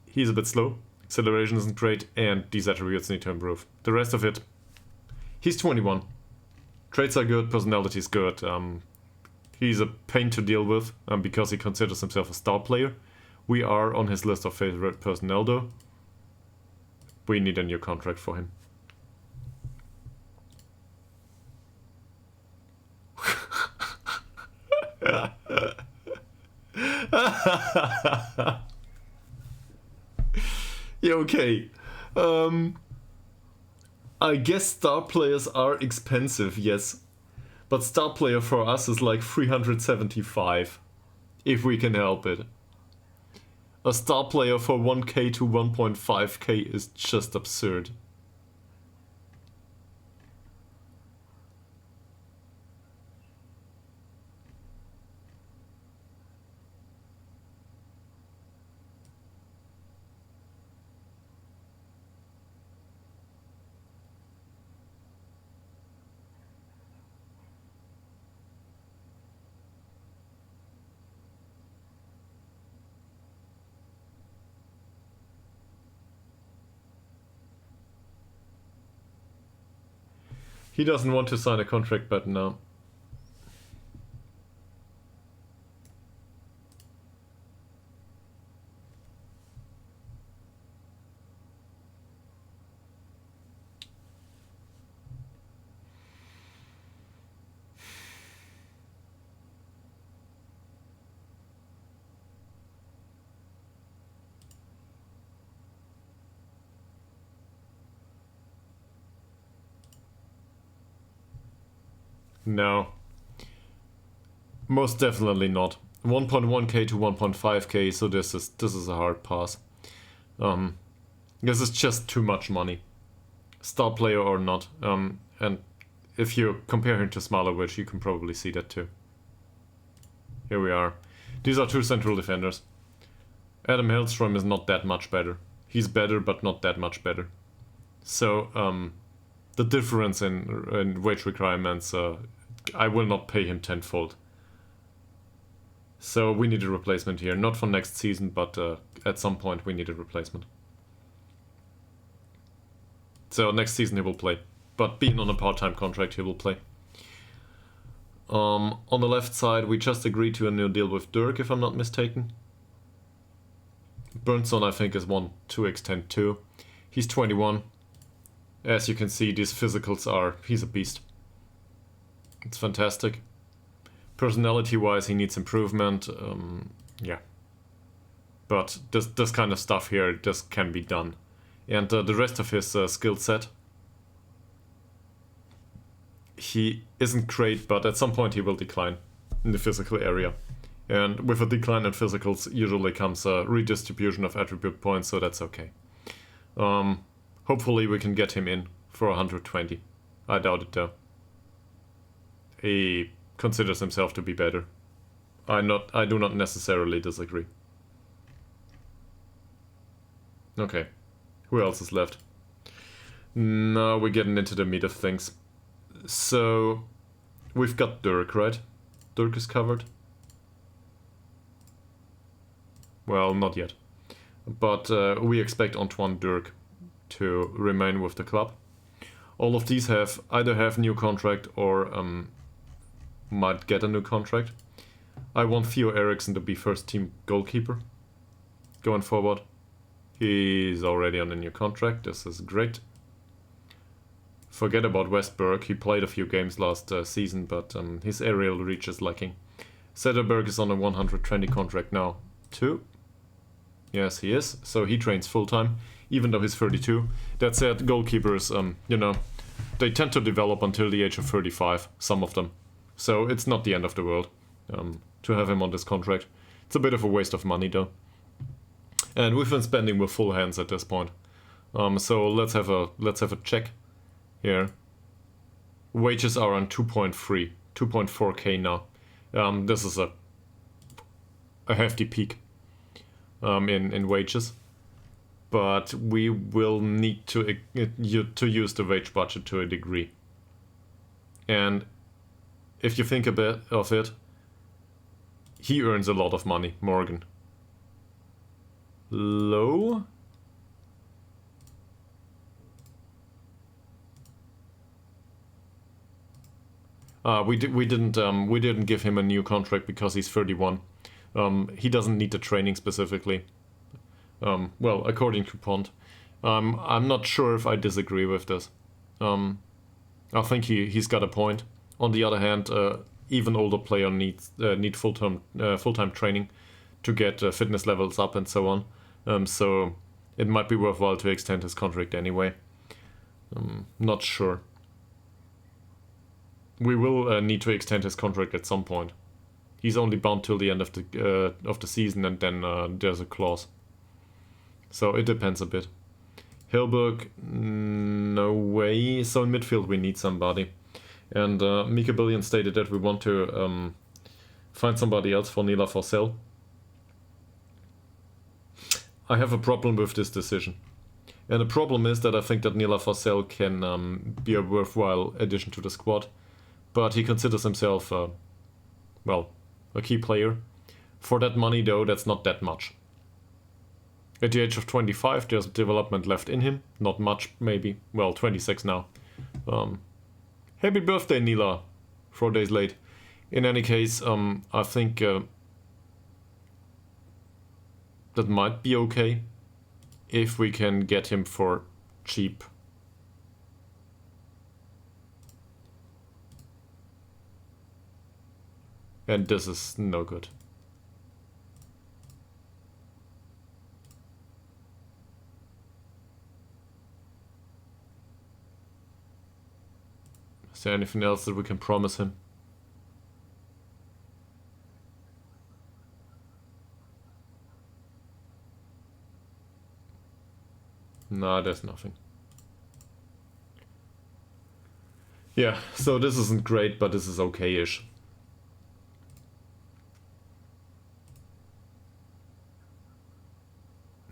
He's a bit slow, acceleration isn't great, and these attributes need to improve. The rest of it, he's 21. Traits are good, personality is good. He's a pain to deal with because he considers himself a star player. We are on his list of favorite personnel though. We need a new contract for him. Yeah, okay. I guess star players are expensive, yes. But star player for us is like 375, if we can help it. A star player for 1k to 1.5k is just absurd. He doesn't want to sign a contract but now. No. Most definitely not. 1.1k to 1.5k, so this is a hard pass. This is just too much money. Star player or not. And if you compare him to Smalovic, you can probably see that too. Here we are. These are two central defenders. Adam Hellstrom is not that much better. He's better, but not that much better. So, the difference in wage requirements, I will not pay him tenfold. So we need a replacement here. Not for next season, but at some point we need a replacement. So next season he will play. But being on a part-time contract, he will play. On the left side, we just agreed to a new deal with Dirk, if I'm not mistaken. Burnson, I think, is one to extend too. He's 21. As you can see, these physicals he's a beast. It's fantastic. Personality-wise, he needs improvement. Yeah. But this kind of stuff here, this can be done. And the rest of his skill set, he isn't great, but at some point he will decline in the physical area. And with a decline in physicals usually comes a redistribution of attribute points, so that's okay. Hopefully we can get him in for 120. I doubt it though. He considers himself to be better. I do not necessarily disagree. Okay. Who else is left? Now we're getting into the meat of things. So, we've got Dirk, right? Dirk is covered. Well, not yet. But we expect Antoine Dirk to remain with the club. All of these either have new contract or might get a new contract. I want Theo Eriksson to be first team goalkeeper going forward. He's already on a new contract. This is great. Forget about Westberg. He played a few games last season, but his aerial reach is lacking. Zetterberg is on a 120 contract now, too. Yes, he is. So he trains full-time, even though he's 32. That said, goalkeepers, you know, they tend to develop until the age of 35, some of them. So it's not the end of the world to have him on this contract. It's a bit of a waste of money, though. And we've been spending with full hands at this point. So let's have a check here. Wages are on 2.4K now. This is a hefty peak in wages, but we will need to use the wage budget to a degree. And if you think a bit of it, he earns a lot of money, Morgan. Low? We didn't give him a new contract because he's 31. He doesn't need the training specifically. Well, according to Pont. I'm not sure if I disagree with this. I think he's got a point. On the other hand, even older player need full-time training to get fitness levels up and so on. So it might be worthwhile to extend his contract anyway. Not sure. We will need to extend his contract at some point. He's only bound till the end of the season, and then there's a clause. So it depends a bit. Hilberg, no way. So in midfield we need somebody. And Mika Billion stated that we want to find somebody else for Nila Forsell. I have a problem with this decision. And the problem is that I think that Nila Forsell can be a worthwhile addition to the squad. But he considers himself, well, a key player. For that money, though, that's not that much. At the age of 25, there's development left in him. Not much, maybe. Well, 26 now. Happy birthday, Nila. 4 days late. In any case, I think that might be okay if we can get him for cheap. And this is no good. Is there anything else that we can promise him? Nah, there's nothing. Yeah, so this isn't great, but this is okay-ish.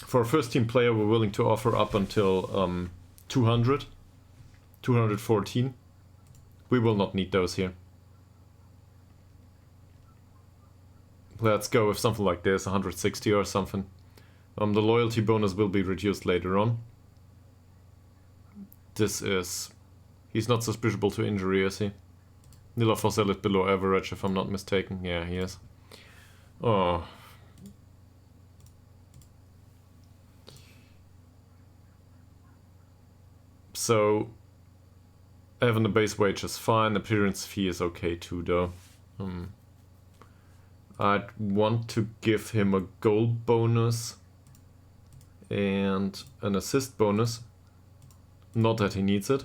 For a first-team player, we're willing to offer up until 214. We will not need those here. Let's go with something like this, 160 or something. The loyalty bonus will be reduced later on. This is... He's not susceptible to injury, is he? Nila Forsell is below average, if I'm not mistaken. Yeah, he is. Oh... So, having the base wage is fine, appearance fee is okay too though. I'd want to give him a goal bonus and an assist bonus. Not that he needs it.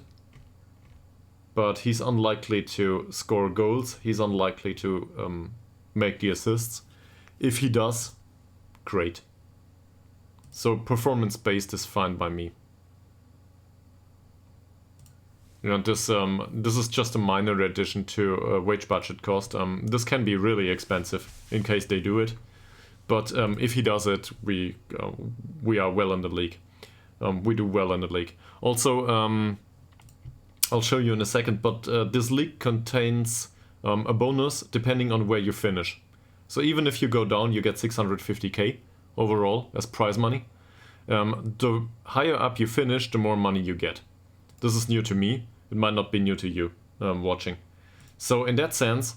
But he's unlikely to score goals, he's unlikely to make the assists. If he does, great. So performance-based is fine by me. You know, this is just a minor addition to wage budget cost. This can be really expensive in case they do it, but if he does it, we are well in the league. We do well in the league. Also, I'll show you in a second, but this league contains a bonus depending on where you finish. So even if you go down, you get 650k overall as prize money. The higher up you finish, the more money you get. This is new to me. It might not be new to you watching. So in that sense,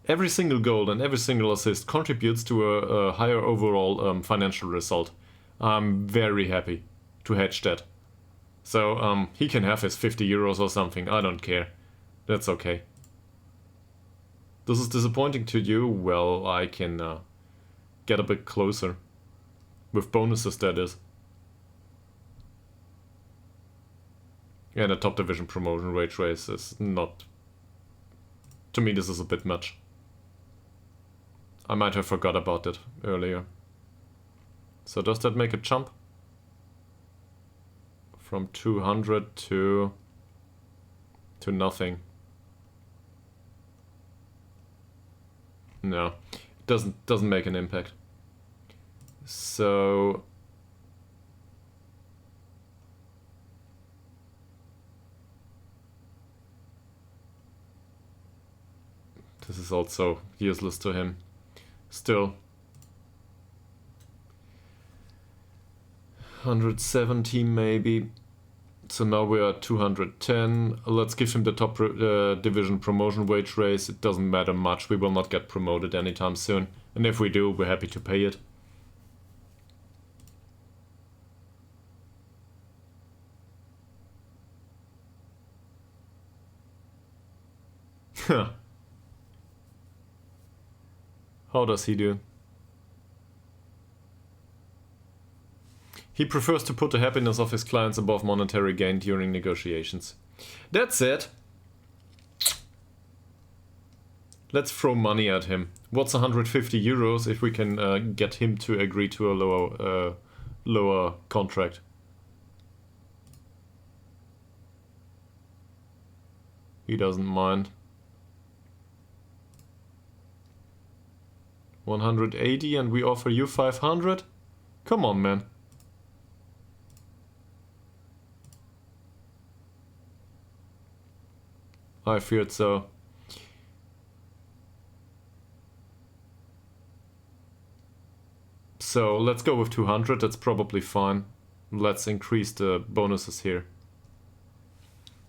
every single goal and every single assist contributes to a higher overall financial result. I'm very happy to hedge that. So he can have his 50 euros or something, I don't care. That's okay. This is disappointing to you? Well, I can get a bit closer. With bonuses, that is. And a top division promotion wage raise is not... To me, this is a bit much. I might have forgot about it earlier. So does that make a jump? From 200 to nothing. No, it doesn't make an impact. So this is also useless to him. Still 170 maybe. So now we are at 210. Let's give him the top division promotion wage raise. It doesn't matter much. We will not get promoted anytime soon. And if we do, we're happy to pay it. How does he do? He prefers to put the happiness of his clients above monetary gain during negotiations. That's it. Let's throw money at him. What's 150 euros if we can get him to agree to a lower contract? He doesn't mind. 180 and we offer you 500? Come on, man. I feared so. So let's go with 200, that's probably fine. Let's increase the bonuses here.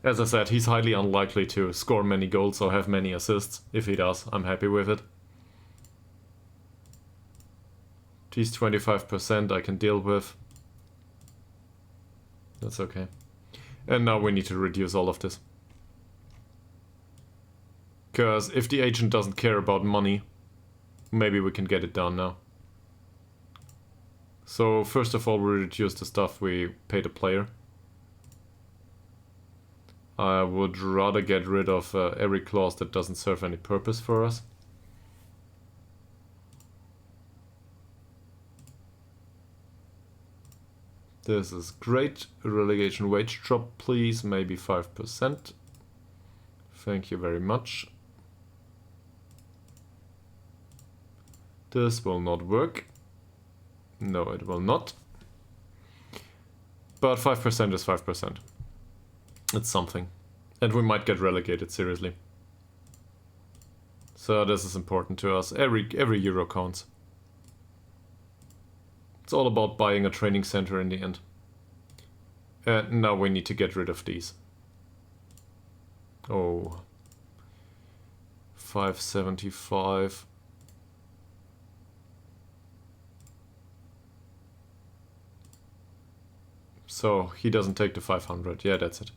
As I said, he's highly unlikely to score many goals or have many assists. If he does, I'm happy with it. These 25% I can deal with. That's okay. And now we need to reduce all of this. Because if the agent doesn't care about money, maybe we can get it down now. So first of all, we reduce the stuff we pay the player. I would rather get rid of every clause that doesn't serve any purpose for us. This is great. Relegation wage drop, please. Maybe 5%. Thank you very much. This will not work. No, it will not. But 5% is 5%. It's something. And we might get relegated, seriously. So this is important to us. Every euro counts. It's all about buying a training center in the end. And now we need to get rid of these. Oh. 575. So he doesn't take the 500. Yeah, that's it.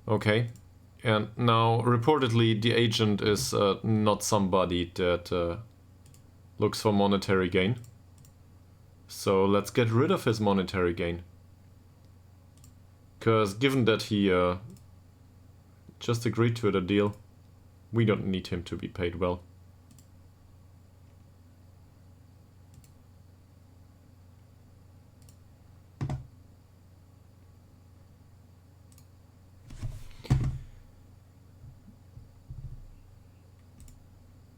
Okay. And now reportedly the agent is not somebody that looks for monetary gain. So let's get rid of his monetary gain. Because given that he just agreed to the deal, we don't need him to be paid well.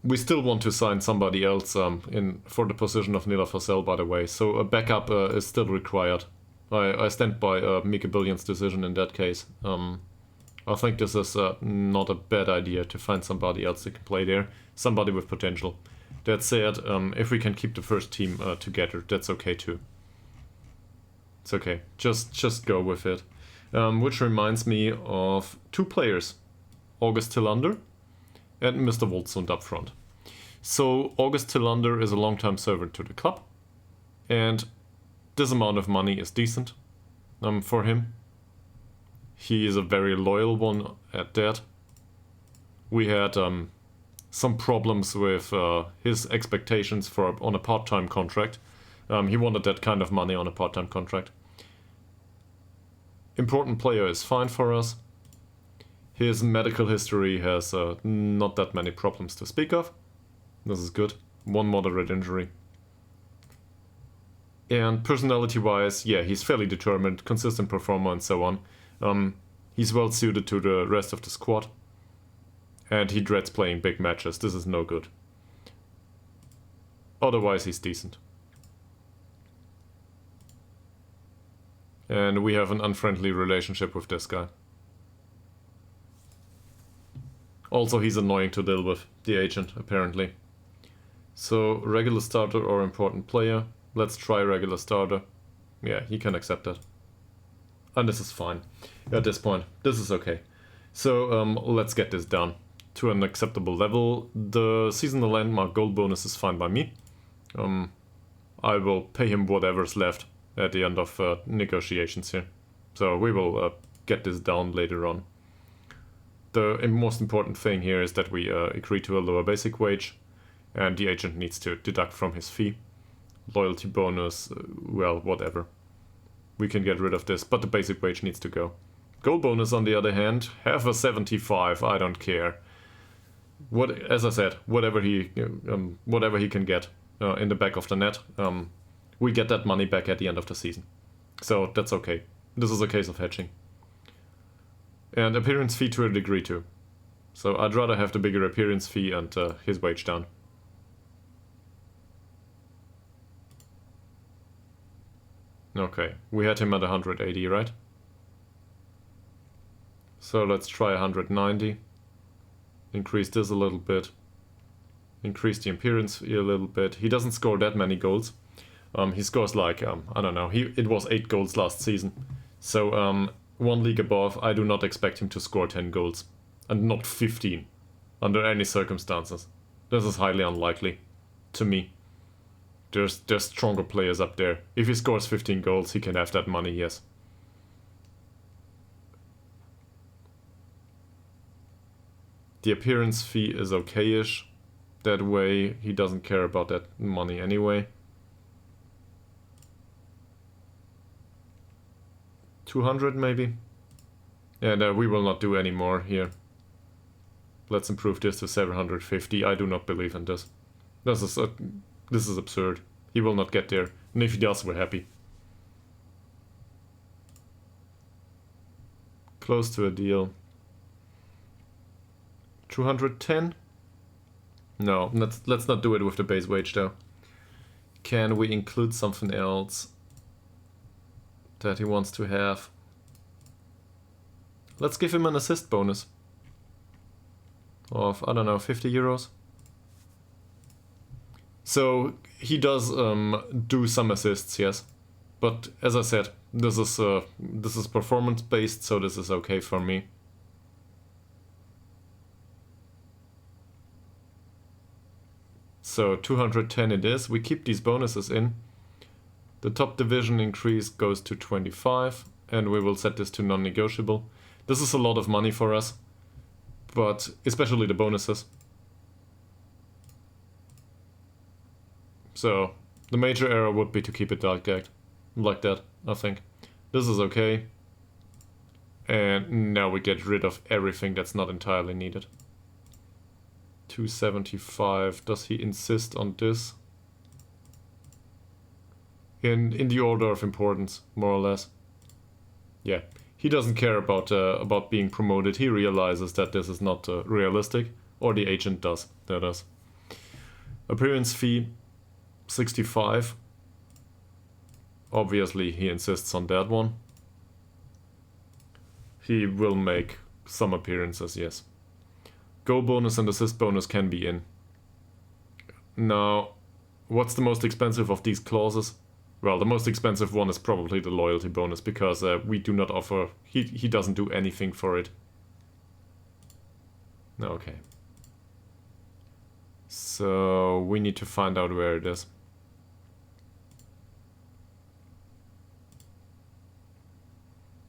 We still want to sign somebody else for the position of Nila Fossell, by the way, so a backup is still required. I stand by Mika Billion's decision in that case. I think this is not a bad idea to find somebody else that can play there, somebody with potential. That said, if we can keep the first team together, that's okay too. It's okay, just go with it. Which reminds me of two players, August Tillander and Mr. Wolzund up front. So August Tillander is a long-time servant to the club, and this amount of money is decent for him. He is a very loyal one at that. We had some problems with his expectations on a part-time contract. He wanted that kind of money on a part-time contract. Important player is fine for us. His medical history has not that many problems to speak of. This is good. One moderate injury. And personality-wise, yeah, he's fairly determined, consistent performer and so on. He's well suited to the rest of the squad. And he dreads playing big matches. This is no good. Otherwise, he's decent. And we have an unfriendly relationship with this guy. Also, he's annoying to deal with, the agent, apparently. So, regular starter or important player. Let's try regular starter. Yeah, he can accept that. And this is fine. At this point, this is okay. So, let's get this done to an acceptable level. The seasonal landmark gold bonus is fine by me. I will pay him whatever's left at the end of negotiations here. So we will get this down later on. The most important thing here is that we agree to a lower basic wage, and the agent needs to deduct from his fee. Loyalty bonus, well, whatever. We can get rid of this, but the basic wage needs to go. Gold bonus, on the other hand, have a 75, I don't care. As I said, whatever he can get in the back of the net, we get that money back at the end of the season. So that's okay. This is a case of hedging. And appearance fee to a degree too. So I'd rather have the bigger appearance fee and his wage down. Okay, we had him at 180, right? So let's try 190. Increase this a little bit. Increase the appearance fee a little bit. He doesn't score that many goals. He scores like, I don't know, it was 8 goals last season. So, one league above, I do not expect him to score 10 goals. And not 15, under any circumstances. This is highly unlikely, to me. There's stronger players up there. If he scores 15 goals, he can have that money, yes. The appearance fee is okay-ish. That way, he doesn't care about that money anyway. 200 maybe? And we will not do any more here. Let's improve this to 750. I do not believe in this. This is absurd. He will not get there. And if he does, we're happy. Close to a deal. 210? No, let's not do it with the base wage though. Can we include something else that he wants to have? Let's give him an assist bonus of, I don't know, 50 euros. So he does do some assists, yes. But as I said, this is performance based, so this is okay for me. So 210 it is. We keep these bonuses in. The top division increase goes to 25, and we will set this to non-negotiable. This is a lot of money for us, but especially the bonuses. So the major error would be to keep it like that, I think. This is okay. And now we get rid of everything that's not entirely needed. 275. Does he insist on this? In the order of importance, more or less. Yeah, he doesn't care about being promoted. He realizes that this is not realistic, or the agent does. That is. Appearance fee, 65. Obviously, he insists on that one. He will make some appearances, yes. Goal bonus and assist bonus can be in. Now, what's the most expensive of these clauses? Well, the most expensive one is probably the loyalty bonus, because we do not offer... He doesn't do anything for it. Okay. So, we need to find out where it is.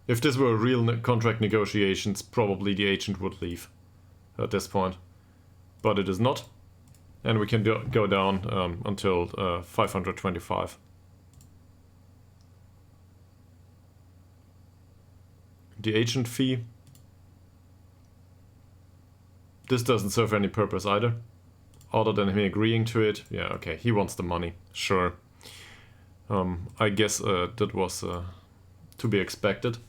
If this were real contract negotiations, probably the agent would leave at this point. But it is not. And we can go down until 525. The agent fee. This doesn't serve any purpose either. Other than him agreeing to it. Yeah, okay, he wants the money. Sure. I guess that was to be expected.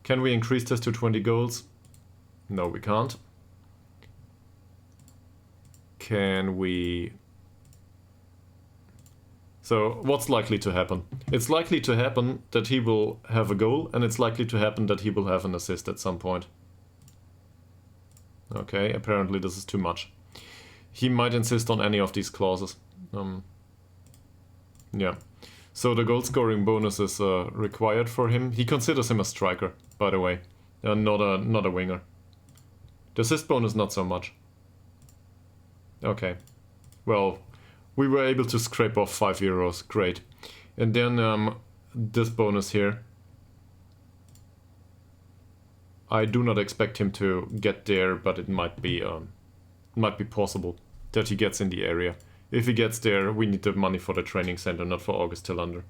Can we increase this to 20 goals? No, we can't. Can we... So, what's likely to happen? It's likely to happen that he will have a goal, and it's likely to happen that he will have an assist at some point. Okay, apparently this is too much. He might insist on any of these clauses. Yeah. So the goal scoring bonus is required for him. He considers him a striker, by the way, not a winger. The assist bonus not so much. Okay. Well, we were able to scrape off €5. Great. And then this bonus here. I do not expect him to get there, but it might be possible that he gets in the area. If he gets there, we need the money for the training center, not for August Tillander.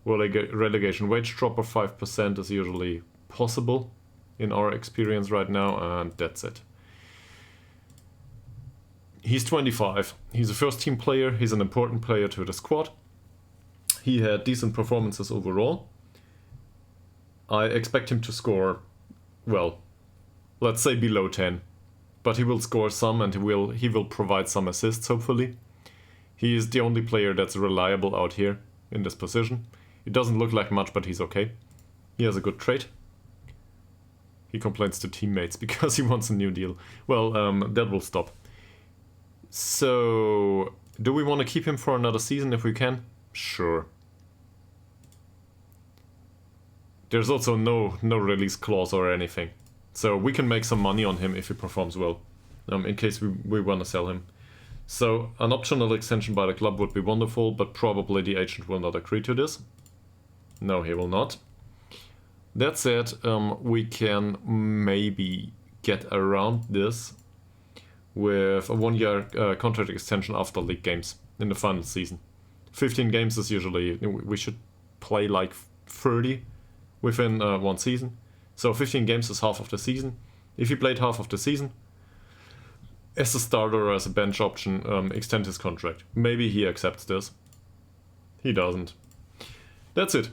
Well, relegation wage drop of 5% is usually possible in our experience right now, and that's it. He's 25. He's a first-team player. He's an important player to the squad. He had decent performances overall. I expect him to score, well, let's say below 10. But he will score some, and he will provide some assists, hopefully. He is the only player that's reliable out here in this position. It doesn't look like much, but he's okay. He has a good trait. He complains to teammates because he wants a new deal. Well, that will stop. So, do we want to keep him for another season if we can? Sure. There's also no release clause or anything. So we can make some money on him if he performs well, in case we want to sell him. So an optional extension by the club would be wonderful, but probably the agent will not agree to this. No, he will not. That said, we can maybe get around this with a 1-year contract extension after league games in the final season. 15 games is usually, we should play like 30 within one season. So 15 games is half of the season. If he played half of the season, as a starter or as a bench option, extend his contract. Maybe he accepts this. He doesn't. That's it.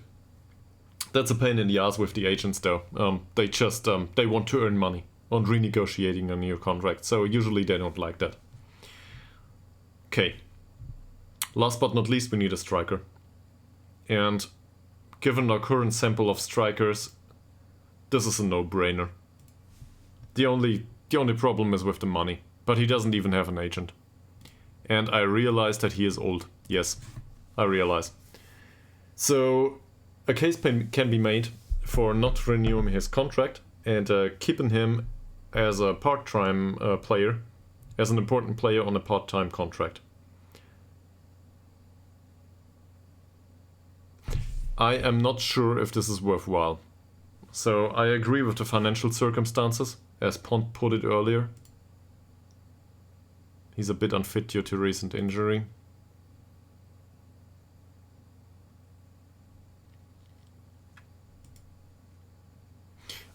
That's a pain in the ass with the agents though. They just, they want to earn money on renegotiating a new contract. So usually they don't like that. Okay. Last but not least, we need a striker. And given our current sample of strikers, this is a no-brainer. The only problem is with the money. But he doesn't even have an agent. And I realize that he is old. Yes, I realize. So a case can be made for not renewing his contract and keeping him as a part-time player, as an important player on a part-time contract. I am not sure if this is worthwhile. So I agree with the financial circumstances, as Pont put it earlier. He's a bit unfit due to recent injury.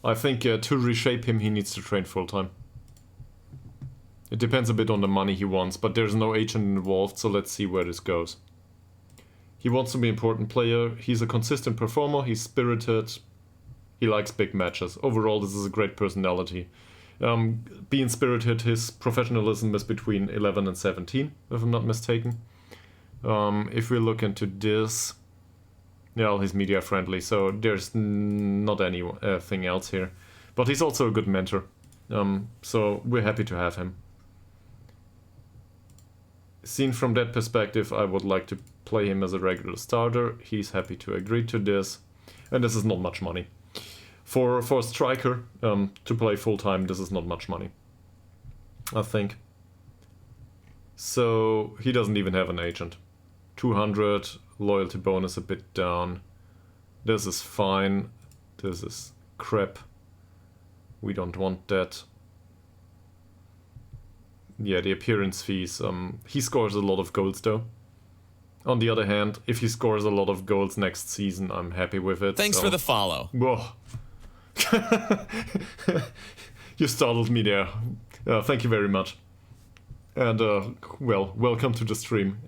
I think to reshape him, he needs to train full-time. It depends a bit on the money he wants, but there's no agent involved, so let's see where this goes. He wants to be an important player. He's a consistent performer. He's spirited. He likes big matches. Overall, this is a great personality. Being spirited, his professionalism is between 11 and 17, if I'm not mistaken. If we look into this, well, he's media friendly, so there's not anything else here. But he's also a good mentor, so we're happy to have him. Seen from that perspective, I would like to play him as a regular starter. He's happy to agree to this, and this is not much money. For a striker to play full-time, this is not much money, I think. So he doesn't even have an agent. 200, loyalty bonus a bit down. This is fine. This is crap. We don't want that. Yeah, the appearance fees. He scores a lot of goals though. On the other hand, if he scores a lot of goals next season, I'm happy with it. Thanks for the follow. Whoa. You startled me there. Thank you very much. And, well, welcome to the stream.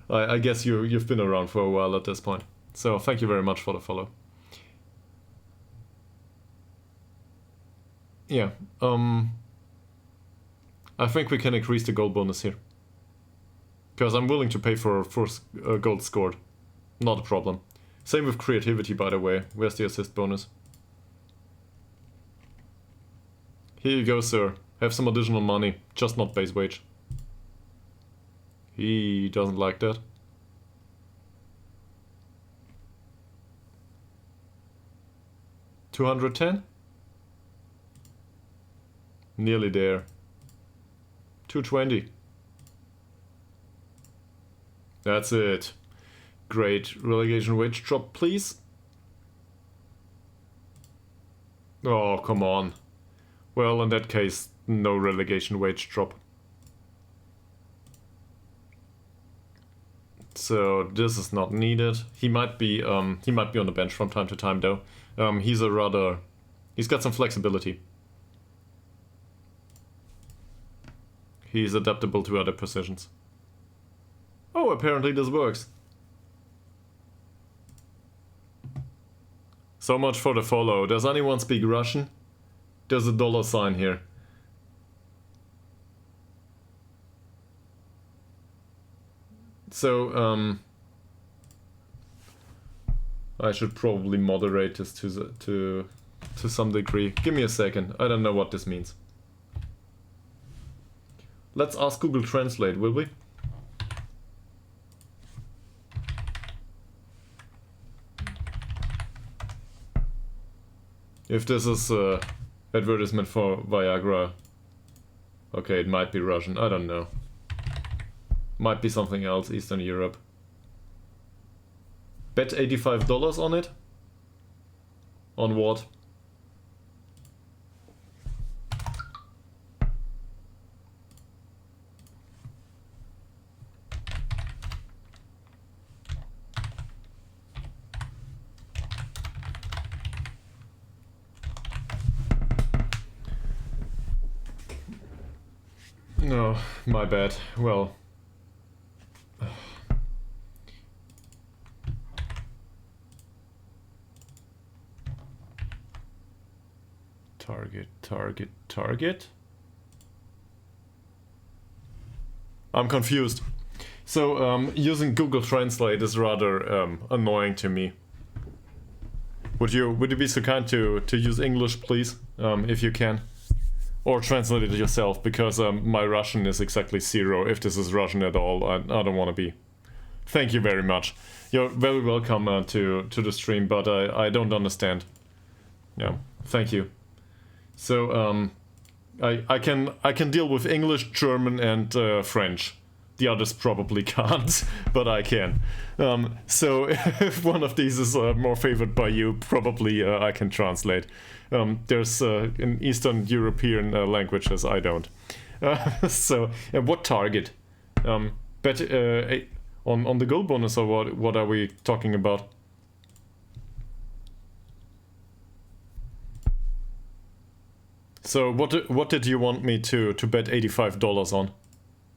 I guess you've been around for a while at this point. So thank you very much for the follow. Yeah, I think we can increase the goal bonus here. Because I'm willing to pay for first goal scored. Not a problem. Same with creativity, by the way. Where's the assist bonus? Here you go, sir. Have some additional money. Just not base wage. He doesn't like that. $210? Nearly there. $220. That's it. Great. Relegation wage drop, please. Oh, come on. Well, in that case, no relegation wage drop. So this is not needed. He might be on the bench from time to time though. He's got some flexibility. He's adaptable to other positions. Oh, apparently this works. So much for the follow. Does anyone speak Russian? There's a dollar sign here. So, I should probably moderate this to some degree. Give me a second. I don't know what this means. Let's ask Google Translate, will we? If this is advertisement for Viagra. Okay, it might be Russian. I don't know. Might be something else, Eastern Europe. Bet $85 on it? On what? No, my bad. Well. Target. I'm confused. So, using Google Translate is rather annoying to me. Would you be so kind to use English, please, if you can? Or translate it yourself, because my Russian is exactly 0, if this is Russian at all. I don't want to be. Thank you very much. You're very welcome to the stream, but I don't understand. Yeah, thank you. So, I can deal with English, German, and French. The others probably can't, but I can. So if one of these is more favored by you, probably I can translate. There's in Eastern European languages I don't. So what target? Bet on the goal bonus, or what are we talking about? So what did you want me to bet $85 on?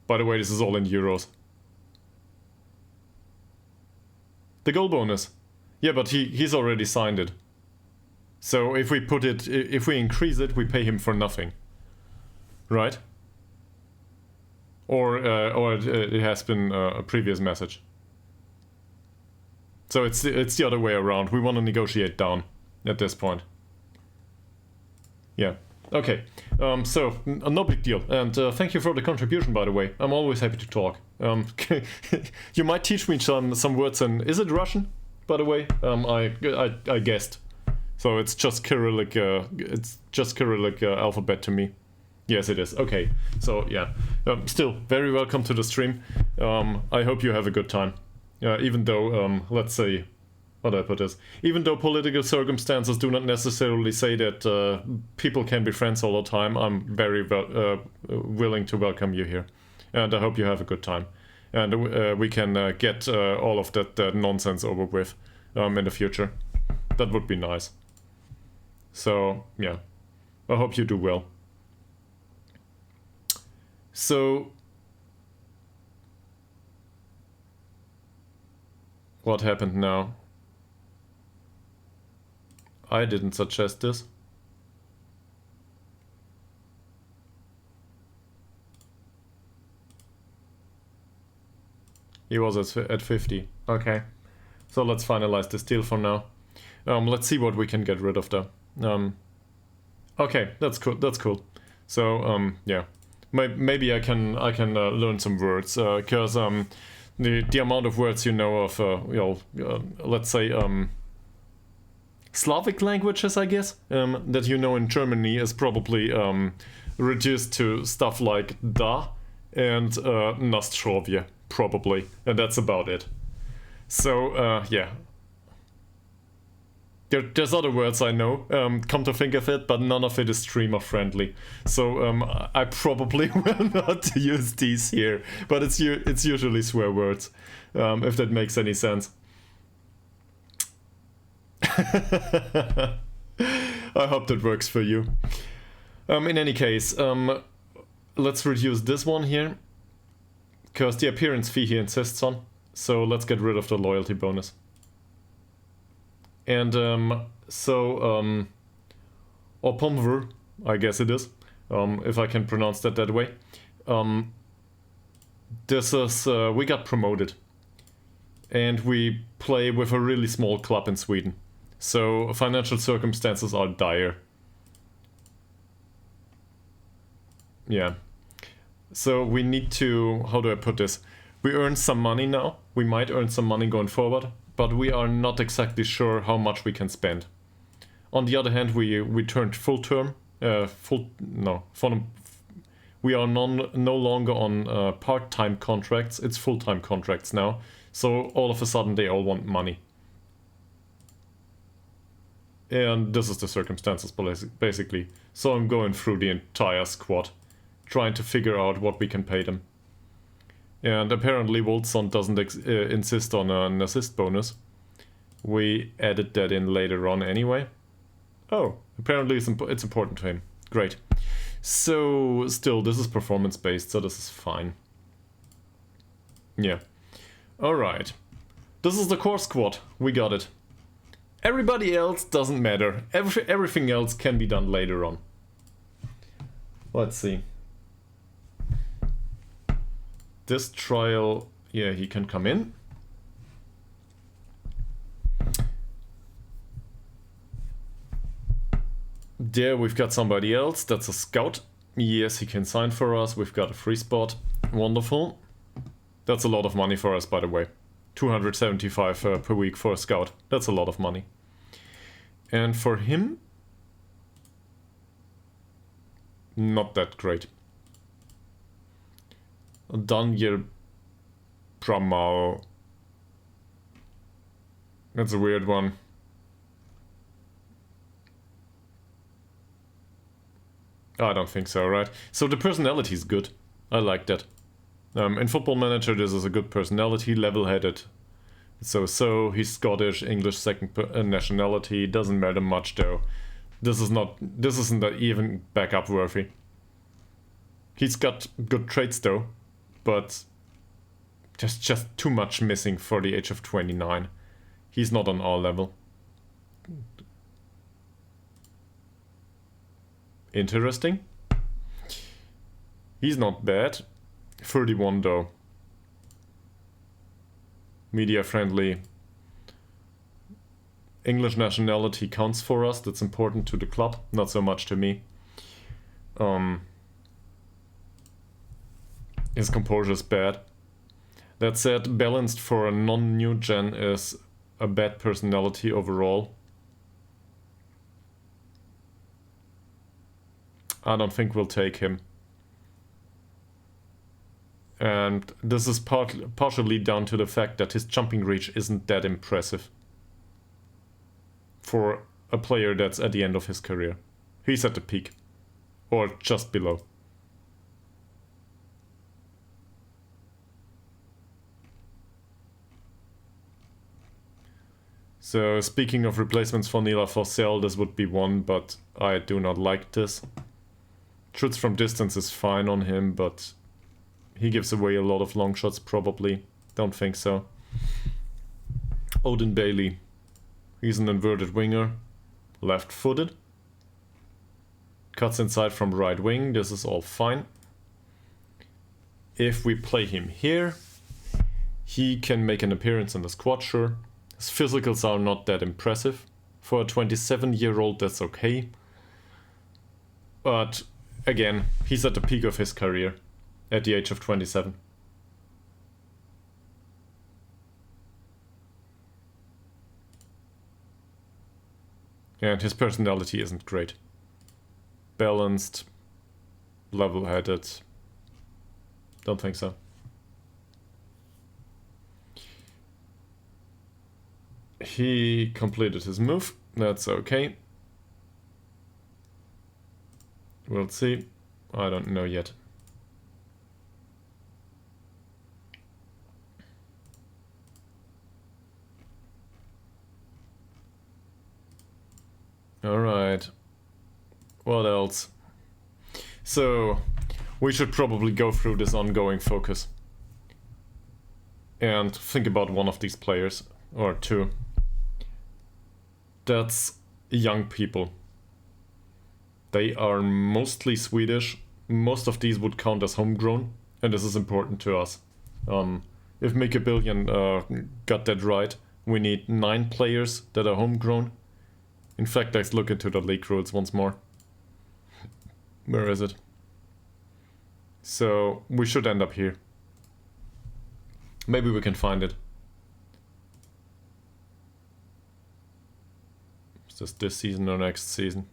By the way, this is all in euros. The goal bonus. Yeah, but he's already signed it. So if we increase it, we pay him for nothing. Right? Or it has been a previous message. So it's the other way around. We want to negotiate down at this point. Yeah. Okay, so no big deal, and thank you for the contribution, by the way. I'm always happy to talk. You might teach me some words, and is it Russian, by the way? I guessed. So it's just Cyrillic. Alphabet to me. Yes, it is. Okay, so yeah. Still very welcome to the stream. I hope you have a good time. Even though let's say how do I put this? Even though political circumstances do not necessarily say that people can be friends all the time, I'm very willing to welcome you here. And I hope you have a good time. And we can get all of that nonsense over with in the future. That would be nice. So, yeah. I hope you do well. So... what happened now? I didn't suggest this. He was at 50. Okay. So let's finalize this deal for now. Let's see what we can get rid of though. Okay, that's cool. That's cool. So yeah, maybe I can learn some words because the amount of words you know of let's say Slavic languages, I guess, that you know in Germany is probably reduced to stuff like da and Nastrovje, probably, and that's about it. So yeah. There's other words I know, come to think of it, but none of it is streamer friendly. So I probably will not use these here, but it's usually swear words, if that makes any sense. I hope that works for you. In any case, let's reduce this one here, because the appearance fee he insists on. So let's get rid of the loyalty bonus. And Opomver, I guess it is, if I can pronounce that way. This is, we got promoted. And we play with a really small club in Sweden. So financial circumstances are dire. Yeah. So we need to, how do I put this? We earn some money now. We might earn some money going forward. But we are not exactly sure how much we can spend. On the other hand, we turned full term. We are no longer on part-time contracts. It's full-time contracts now. So all of a sudden they all want money. And this is the circumstances basically. So I'm going through the entire squad, trying to figure out what we can pay them. And apparently Wolfson doesn't insist on an assist bonus. We added that in later on anyway. Oh, apparently it's important to him. Great. So, still, this is performance-based, so this is fine. Yeah. Alright. This is the core squad. We got it. Everybody else doesn't matter. Everything else can be done later on. Let's see. This trial, yeah, he can come in. There we've got somebody else, that's a scout. Yes, he can sign for us, we've got a free spot. Wonderful. That's a lot of money for us, by the way. 275 per week for a scout. That's a lot of money. And for him, not that great. Daniel Pramal. That's a weird one. I don't think so, right? So the personality is good. I like that. In Football Manager, this is a good personality, level-headed. So he's Scottish, English second nationality. Doesn't matter much though. This isn't even backup worthy. He's got good traits though. But there's just too much missing for the age of 29. He's not on our level. Interesting. He's not bad. 31 though. Media friendly. English nationality counts for us. That's important to the club. Not so much to me. His composure is bad. That said, balanced for a non-new gen is a bad personality overall. I don't think we'll take him. And this is partially down to the fact that his jumping reach isn't that impressive. for a player that's at the end of his career. He's at the peak, or just below. So speaking of replacements for Nila Forsell, this would be one, but I do not like this. Shoots from distance is fine on him, but he gives away a lot of long shots probably. Don't think so. Odin Bailey. He's an inverted winger. Left-footed. Cuts inside from right wing. This is all fine. If we play him here, he can make an appearance in the squad, sure. His physicals are not that impressive. For a 27-year-old, that's okay. But again, he's at the peak of his career at the age of 27. And his personality isn't great. Balanced, level-headed. Don't think so. He completed his move. That's okay. We'll see. I don't know yet. Alright. What else? So, we should probably go through this ongoing focus. And think about one of these players. Or two. That's young people. They are mostly Swedish. Most of these would count as homegrown. And this is important to us. If Make a Billion got that right, we need 9 players that are homegrown. In fact, let's look into the league rules once more. Where is it? So, we should end up here. Maybe we can find it. Is this season or next season?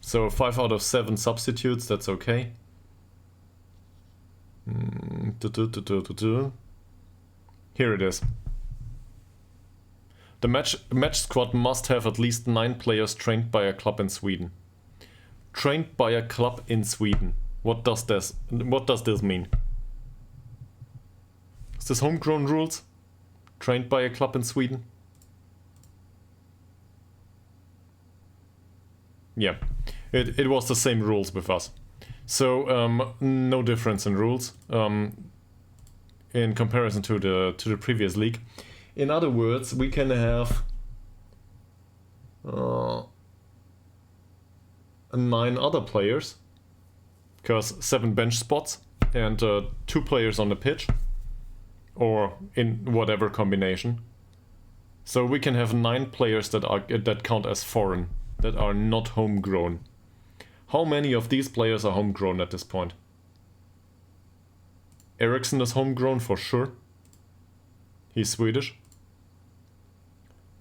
So 5 out of 7 substitutes, that's okay. Here it is. The match squad must have at least 9 players trained by a club in Sweden. Trained by a club in Sweden. What does this mean? Is this homegrown rules? Trained by a club in Sweden? Yeah, it was the same rules with us. So no difference in rules in comparison to the previous league. In other words, we can have 9 other players, because 7 bench spots and 2 players on the pitch, or in whatever combination. So we can have 9 players that count as foreign, that are not homegrown. How many of these players are homegrown at this point? Eriksson is homegrown for sure. He's Swedish.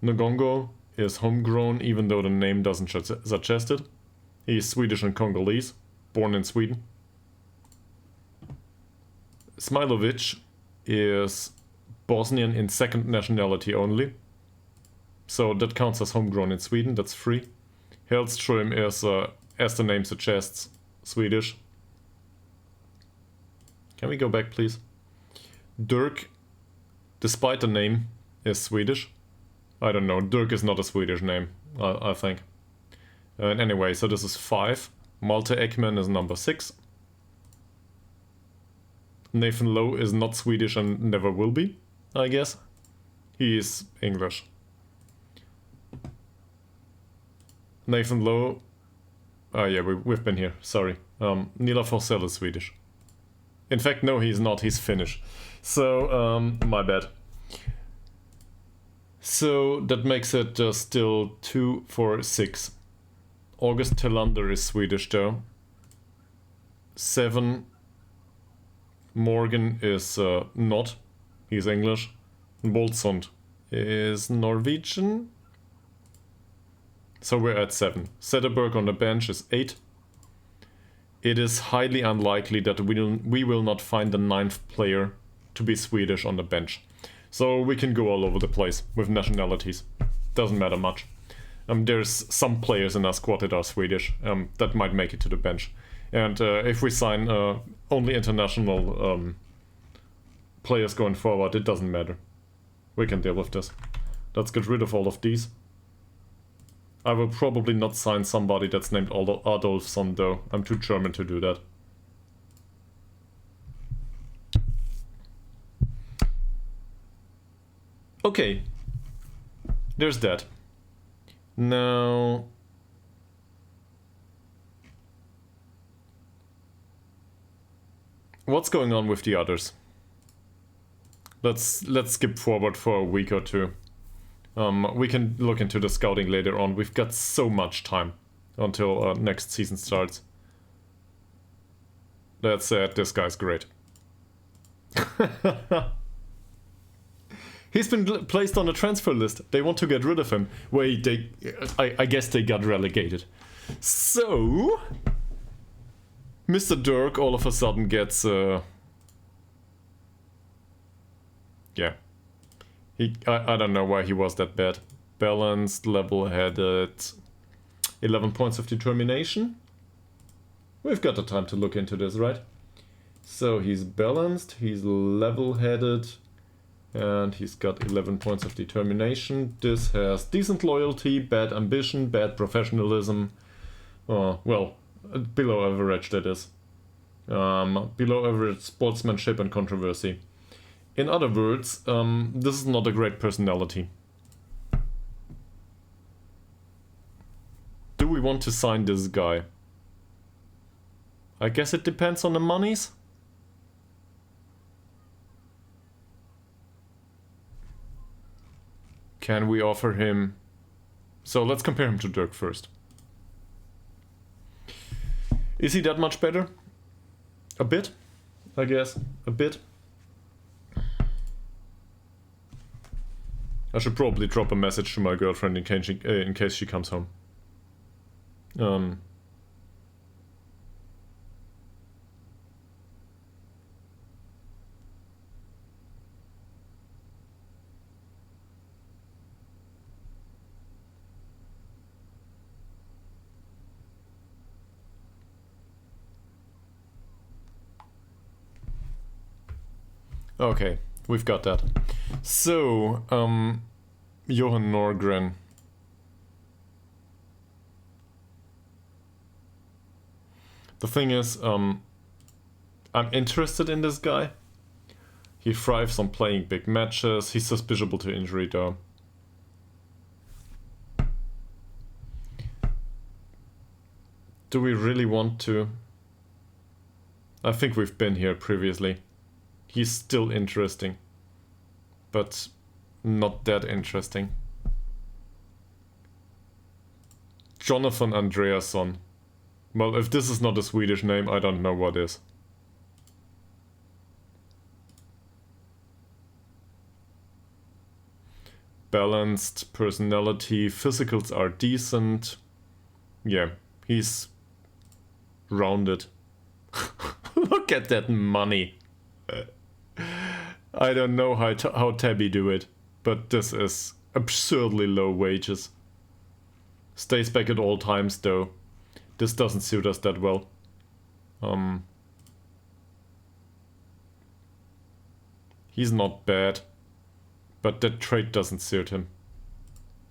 Ngongo is homegrown, even though the name doesn't suggest it. He's Swedish and Congolese, born in Sweden. Smilovic is Bosnian in second nationality only. So that counts as homegrown in Sweden, that's free. Hellström is, as the name suggests, Swedish. Can we go back, please? Dirk, despite the name, is Swedish. I don't know, Dirk is not a Swedish name, I think. And anyway, so this is 5. Malte Ekman is number 6. Nathan Lowe is not Swedish and never will be, I guess. He is English. Nathan Lowe... Oh yeah, we've been here, sorry. Nila Forsell is Swedish. In fact, no, he's not, he's Finnish. So, my bad. So, that makes it still 2 for 6. August Tillander is Swedish though. 7. Morgan is not. He's English. Bolsund is Norwegian. So we're at 7. Sederberg on the bench is 8. It is highly unlikely that we will not find the 9th player to be Swedish on the bench. So we can go all over the place with nationalities. doesn't matter much. There's some players in our squad that are Swedish that might make it to the bench. And if we sign only international players going forward, it doesn't matter. We can deal with this. Let's get rid of all of these. I will probably not sign somebody that's named Adolfsson though. I'm too German to do that. Okay. There's that. Now... what's going on with the others? Let's skip forward for a week or two. We can look into the scouting later on. We've got so much time until next season starts. That said, this guy's great. He's been placed on a transfer list. They want to get rid of him. Wait, I guess they got relegated. So... Mr. Dirk all of a sudden gets... yeah. I don't know why he was that bad. Balanced, level-headed... 11 points of determination? We've got the time to look into this, right? So he's balanced, he's level-headed, and he's got 11 points of determination. This has decent loyalty, bad ambition, bad professionalism. Well, below average, that is. Below average sportsmanship and controversy. In other words, this is not a great personality. Do we want to sign this guy? I guess it depends on the monies. Can we offer him... So let's compare him to Dirk first. Is he that much better? A bit, I guess. A bit. I should probably drop a message to my girlfriend in case she comes home. Okay, we've got that. So, Johan Norgren. The thing is, I'm interested in this guy. He thrives on playing big matches. He's susceptible to injury though. Do we really want to? I think we've been here previously. He's still interesting, but not that interesting. Jonathan Andreasson. Well, if this is not a Swedish name, I don't know what is. Balanced personality, physicals are decent. Yeah, he's rounded. Look at that money. I don't know how Tabby do it, but this is absurdly low wages. Stays back at all times though. This doesn't suit us that well. He's not bad, but that trait doesn't suit him.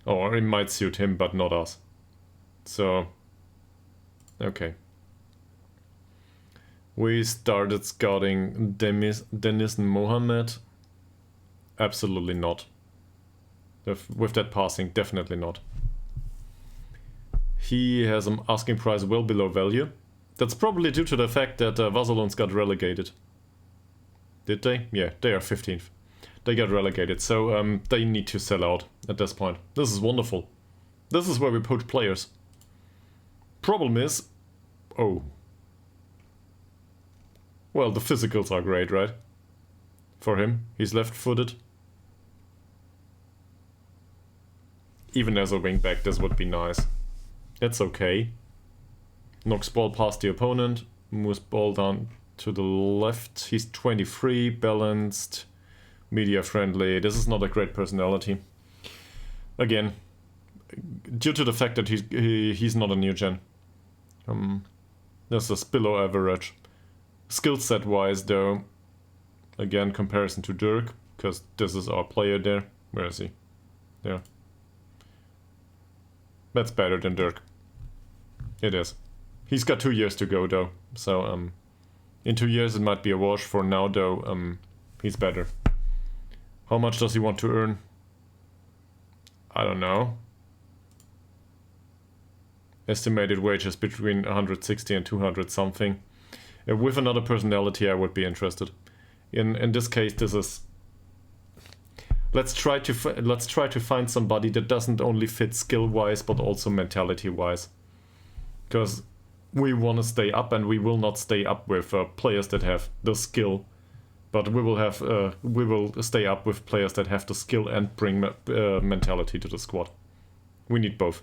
Or it might suit him, but not us. So, okay. We started scouting Denis Mohamed. Absolutely not. With that passing, definitely not. He has an asking price well below value. That's probably due to the fact that Vasalons got relegated. Did they? Yeah, they are 15th. They got relegated, so they need to sell out at this point. This is wonderful. This is where we poach players. Problem is... oh. Well, the physicals are great, right? For him, he's left-footed. Even as a wingback, this would be nice. That's okay. Knocks ball past the opponent, moves ball down to the left. He's 23, balanced, media friendly. This is not a great personality. Again, due to the fact that he's not a new gen. This is below average. Skill set wise though, again comparison to Dirk, because this is our player there. Where is he? There. That's better than Dirk. It is. He's got 2 years to go though, so in 2 years it might be a wash. For now though, he's better. How much does he want to earn? I don't know. Estimated wages between 160 and 200 something. With another personality I would be interested. In this case this is... Let's try to find somebody that doesn't only fit skill-wise but also mentality-wise. Because we want to stay up, and we will not stay up with players that have the skill, but we will stay up with players that have the skill and bring mentality to the squad. We need both.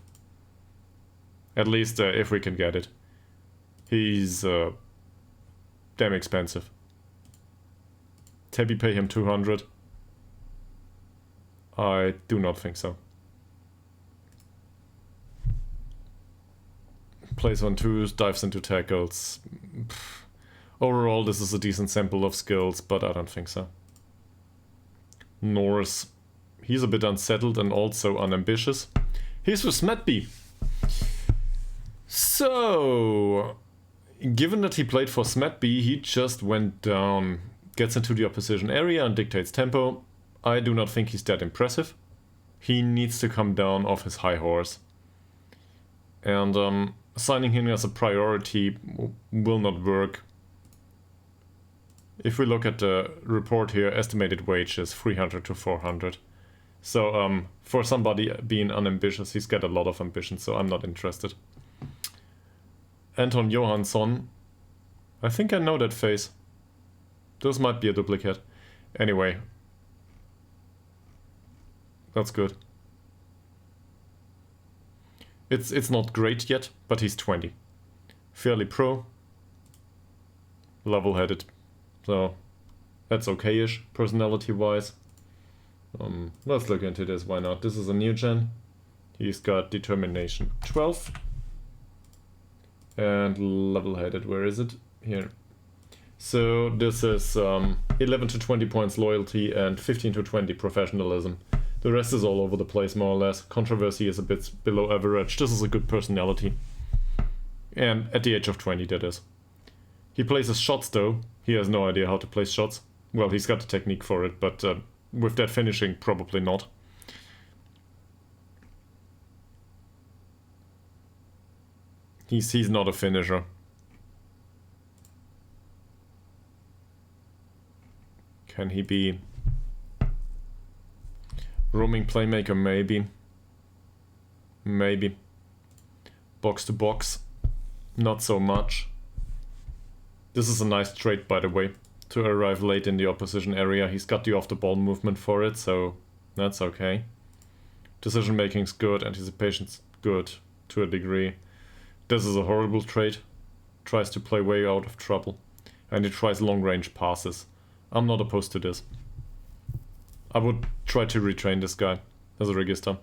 At least if we can get it. He's damn expensive. Tabby pay him 200. I do not think so. Plays on twos, dives into tackles. Overall, this is a decent sample of skills, but I don't think so. Norse. He's a bit unsettled and also unambitious. He's with Smetby. So, given that he played for Smetby, he just went down, gets into the opposition area and dictates tempo. I do not think he's that impressive. He needs to come down off his high horse. And assigning him as a priority will not work. If we look at the report here, estimated wage is 300 to 400. So for somebody being unambitious, he's got a lot of ambition, so I'm not interested. Anton Johansson. I think I know that face. This might be a duplicate. Anyway. That's good. It's not great yet, but he's 20. Fairly pro. Level-headed. So that's okay-ish, personality-wise. Let's look into this, why not? This is a new gen. He's got determination 12. And level-headed, where is it? Here. So this is 11 to 20 points loyalty and 15 to 20 professionalism. The rest is all over the place, more or less. Controversy is a bit below average. This is a good personality. And at the age of 20, that is. He places shots, though. He has no idea how to place shots. Well, he's got the technique for it, but with that finishing, probably not. He's not a finisher. Can he be... roaming playmaker, maybe. Maybe. Box to box. Not so much. This is a nice trait, by the way. To arrive late in the opposition area. He's got the off-the-ball movement for it, so that's okay. Decision making's good, anticipation's good to a degree. This is a horrible trait. Tries to play way out of trouble. And he tries long-range passes. I'm not opposed to this. I would try to retrain this guy as a register.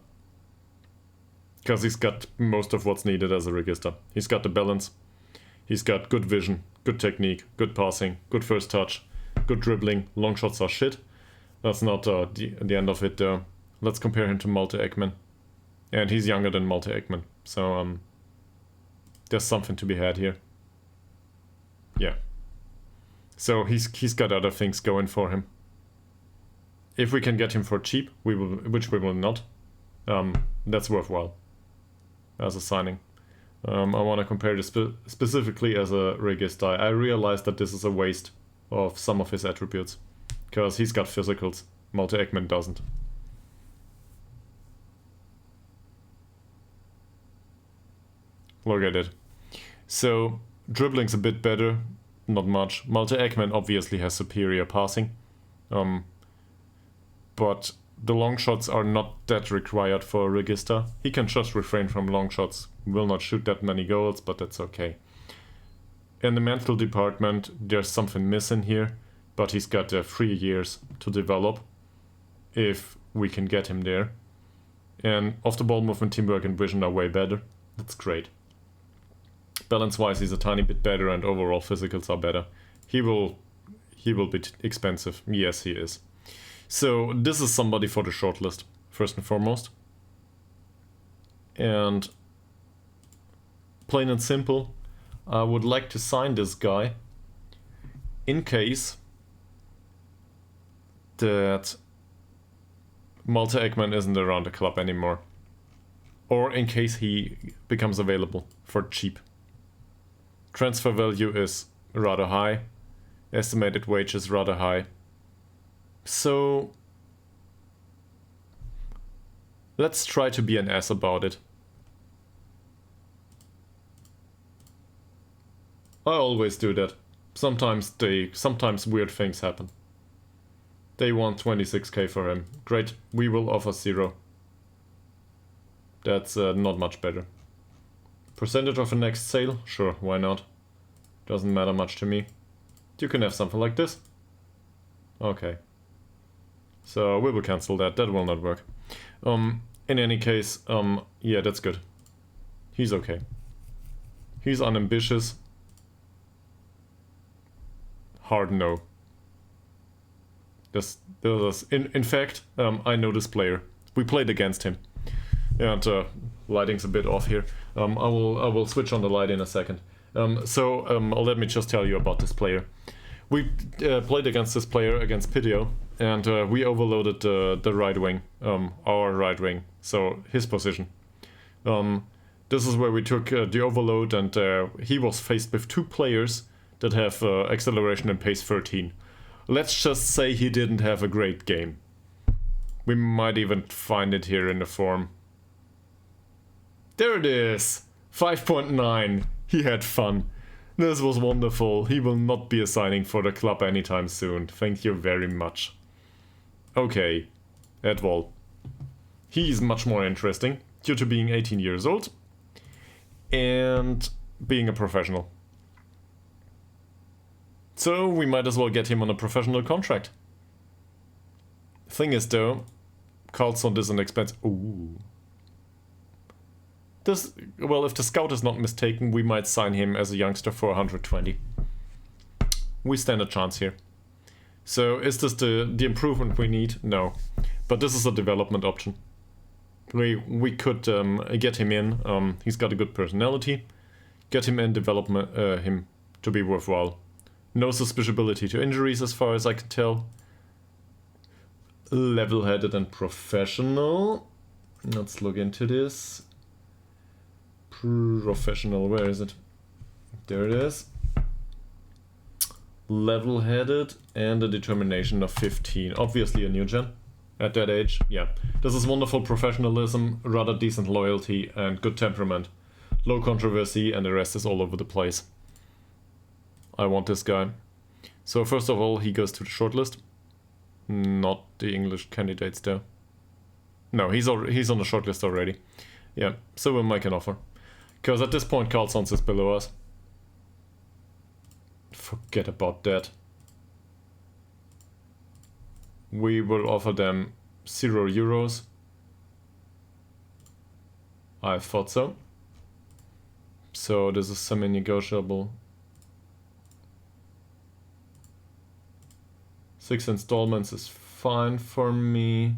Because he's got most of what's needed as a register. He's got the balance. He's got good vision, good technique, good passing, good first touch, good dribbling. Long shots are shit. That's not the end of it though. Let's compare him to Malte Ekman. And he's younger than Malte Ekman. So there's something to be had here. Yeah. So he's got other things going for him. If we can get him for cheap, we will, which we will not. That's worthwhile as a signing. I want to compare this specifically as a register. I realize that this is a waste of some of his attributes, because he's got physicals. Malte Ekman doesn't. Look at it. So dribbling's a bit better, not much. Malte Ekman obviously has superior passing. But the long shots are not that required for a register. He can just refrain from long shots. Will not shoot that many goals, but that's okay. In the mental department, there's something missing here, but he's got 3 years to develop if we can get him there. And off-the-ball movement, teamwork, and vision are way better. That's great. Balance-wise, he's a tiny bit better, and overall physicals are better. He will be expensive. Yes, he is. So this is somebody for the shortlist, first and foremost. And plain and simple, I would like to sign this guy in case that Malte Ekman isn't around the club anymore. Or in case he becomes available for cheap. Transfer value is rather high. Estimated wage is rather high. So let's try to be an ass about it. I always do that. Sometimes weird things happen. They want 26k for him. Great, we will offer 0. That's not much better. Percentage of the next sale? Sure, why not? Doesn't matter much to me. You can have something like this. Okay. So we will cancel that. That will not work. In any case, yeah, that's good. He's okay. He's unambitious. Hard no. In fact, I know this player. We played against him. And lighting's a bit off here. I will switch on the light in a second. Let me just tell you about this player. We played against this player, against Pitio, and we overloaded the right wing, our right wing, so his position. This is where we took the overload, and he was faced with 2 players that have acceleration and pace 13. Let's just say he didn't have a great game. We might even find it here in the form. There it is! 5.9. He had fun. This was wonderful. He will not be assigning for the club anytime soon. Thank you very much. Okay. Edwall. He's much more interesting due to being 18 years old and being a professional. So we might as well get him on a professional contract. Thing is though, Carlson is an expensive... Ooh. Well, if the scout is not mistaken, we might sign him as a youngster for 120. We stand a chance here. So is this the improvement we need? No. But this is a development option. We could get him in. He's got a good personality. Get him in, develop him to be worthwhile. No suspiciability to injuries as far as I can tell. Level-headed and professional. Let's look into this. Professional, where is it? There it is. Level-headed and a determination of 15. Obviously a new gen at that age. Yeah. This is wonderful professionalism, rather decent loyalty, and good temperament. Low controversy, and the rest is all over the place. I want this guy. So first of all, he goes to the shortlist. Not the English candidates though. No, he's on the shortlist already. Yeah, so we'll make an offer. Because at this point, Carlsons is below us. Forget about that. We will offer them €0. I thought so. So this is semi-negotiable. 6 installments is fine for me.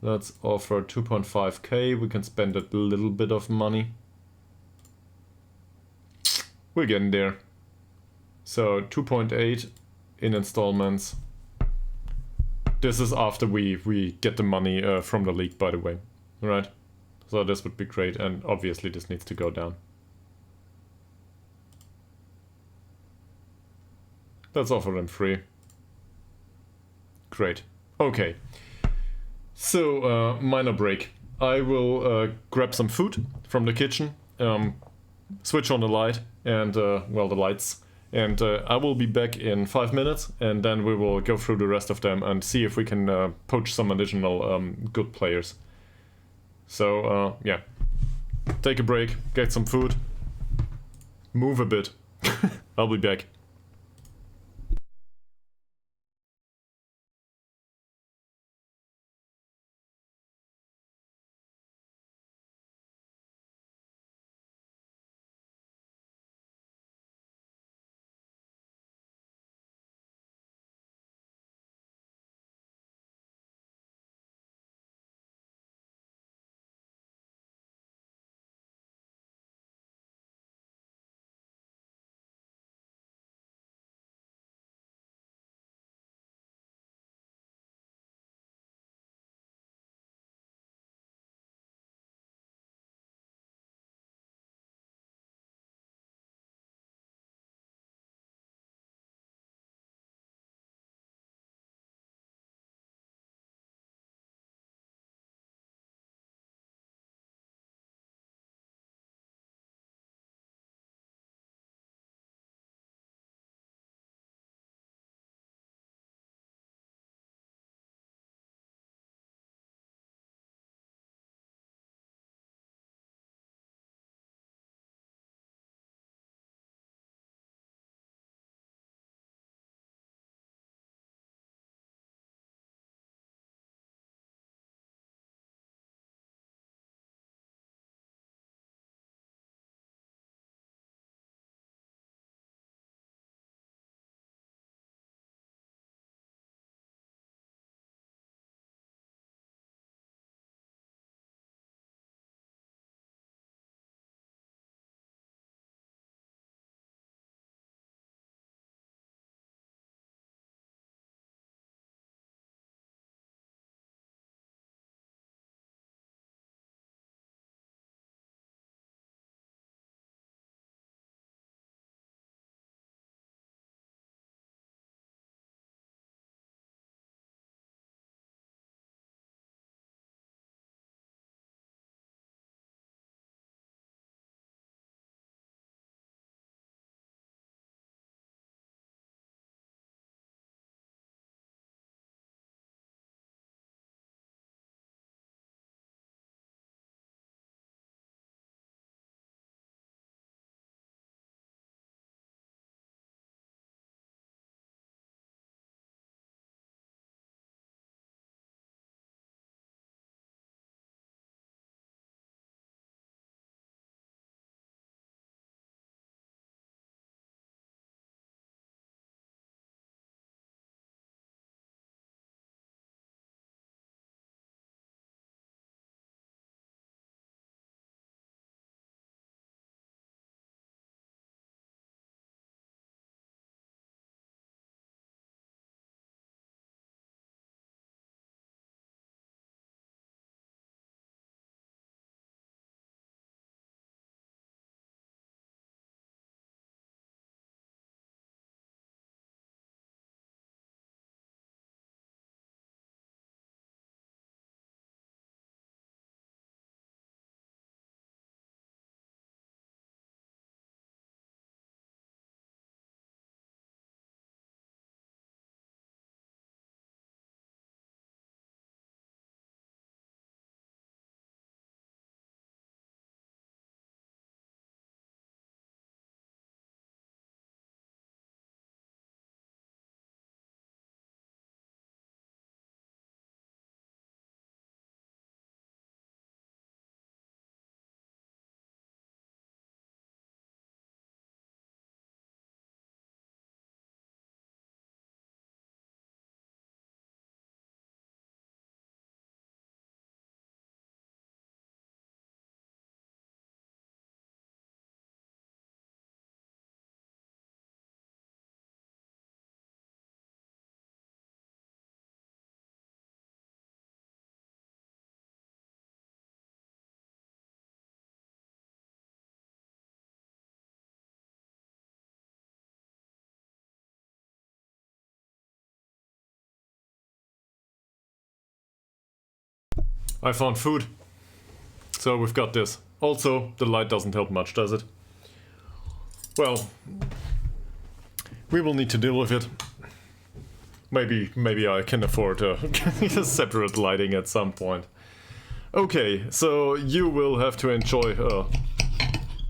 Let's offer 2.5k. We can spend a little bit of money. We're getting there. So 2.8 in installments. This is after we get the money from the league, by the way. Right? So this would be great, and obviously this needs to go down. Let's offer them free. Great. Okay. So, minor break. I will grab some food from the kitchen, switch on the light, and, well, the lights. And I will be back in 5 minutes, and then we will go through the rest of them and see if we can poach some additional good players. So, yeah. Take a break, get some food, move a bit. I'll be back. I found food. So we've got this. Also, the light doesn't help much, does it? Well, we will need to deal with it. Maybe I can afford a separate lighting at some point. Okay, so you will have to enjoy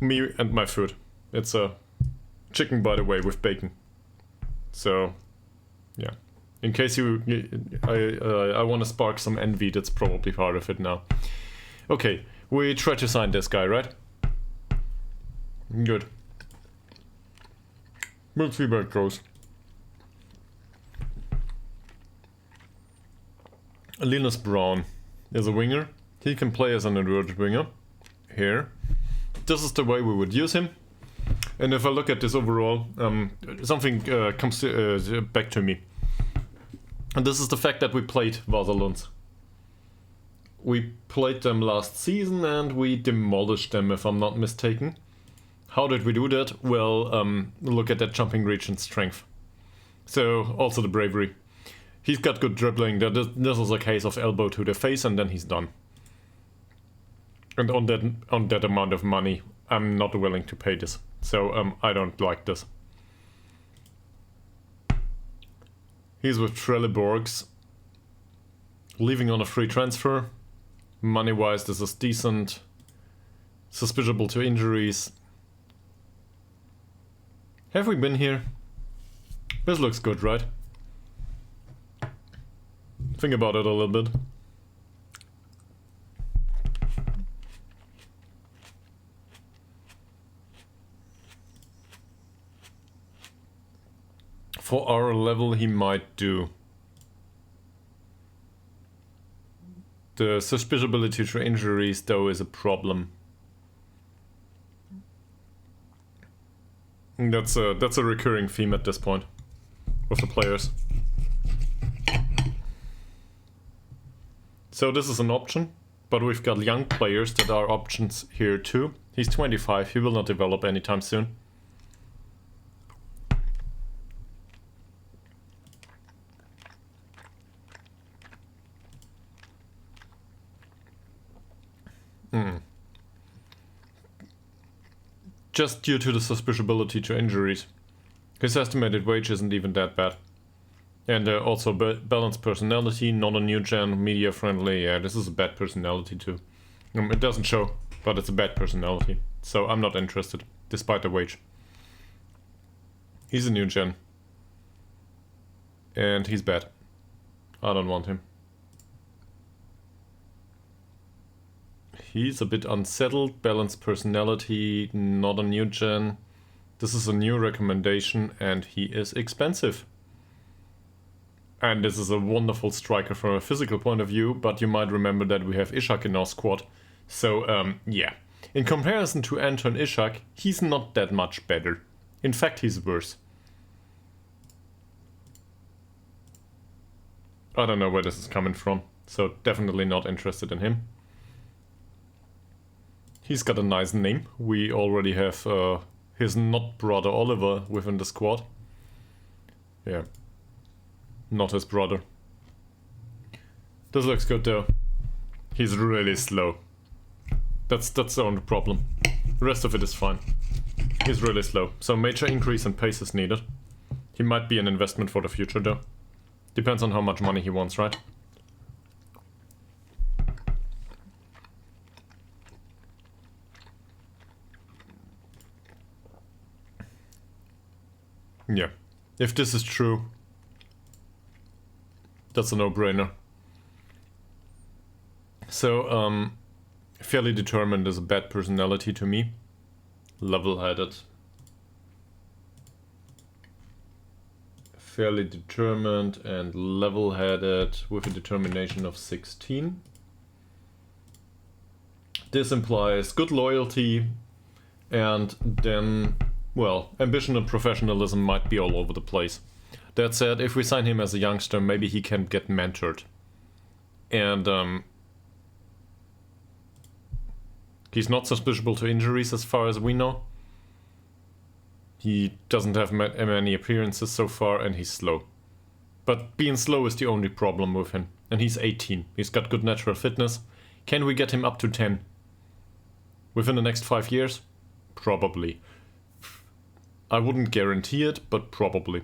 me and my food. It's a chicken, by the way, with bacon. So, yeah. In case I want to spark some envy, that's probably part of it now. Okay, we try to sign this guy, right? Good. We'll see where it goes. Linus Brown is a winger. He can play as an inverted winger. Here. This is the way we would use him. And if I look at this overall, something comes back to me. And this is the fact that we played Vasalunds. We played them last season and we demolished them, if I'm not mistaken. How did we do that? Well, look at that jumping reach and strength. So, also the bravery. He's got good dribbling. This is a case of elbow to the face and then he's done. And on that amount of money, I'm not willing to pay this. So, I don't like this. He's with Trelleborgs. Leaving on a free transfer. Money-wise, this is decent. Suspiciable to injuries. Have we been here? This looks good, right? Think about it a little bit. For our level, he might do. The suspiciability to injuries, though, is a problem. That's a recurring theme at this point with the players. So this is an option, but we've got young players that are options here too. He's 25, he will not develop anytime soon. Just due to the suspiciability to injuries. His estimated wage isn't even that bad. And also balanced personality, not a new gen, media friendly. Yeah, this is a bad personality too. It doesn't show, but it's a bad personality. So I'm not interested, despite the wage. He's a new gen. And he's bad. I don't want him. He's a bit unsettled, balanced personality, not a new gen. This is a new recommendation and he is expensive. And this is a wonderful striker from a physical point of view, but you might remember that we have Ishak in our squad. So, yeah. In comparison to Anton Ishak, he's not that much better. In fact, he's worse. I don't know where this is coming from, so definitely not interested in him. He's got a nice name. We already have his not brother Oliver within the squad. Yeah. Not his brother. This looks good though. He's really slow. That's the only problem. The rest of it is fine. He's really slow. So major increase in pace is needed. He might be an investment for the future though. Depends on how much money he wants, right? Yeah. If this is true, that's a no-brainer. So, fairly determined is a bad personality to me. Level-headed. Fairly determined and level-headed with a determination of 16. This implies good loyalty and then, well, ambition and professionalism might be all over the place. That said, if we sign him as a youngster, maybe he can get mentored. And he's not susceptible to injuries as far as we know. He doesn't have many appearances so far and he's slow. But being slow is the only problem with him. And he's 18. He's got good natural fitness. Can we get him up to 10? Within the next 5 years? Probably. I wouldn't guarantee it, but probably.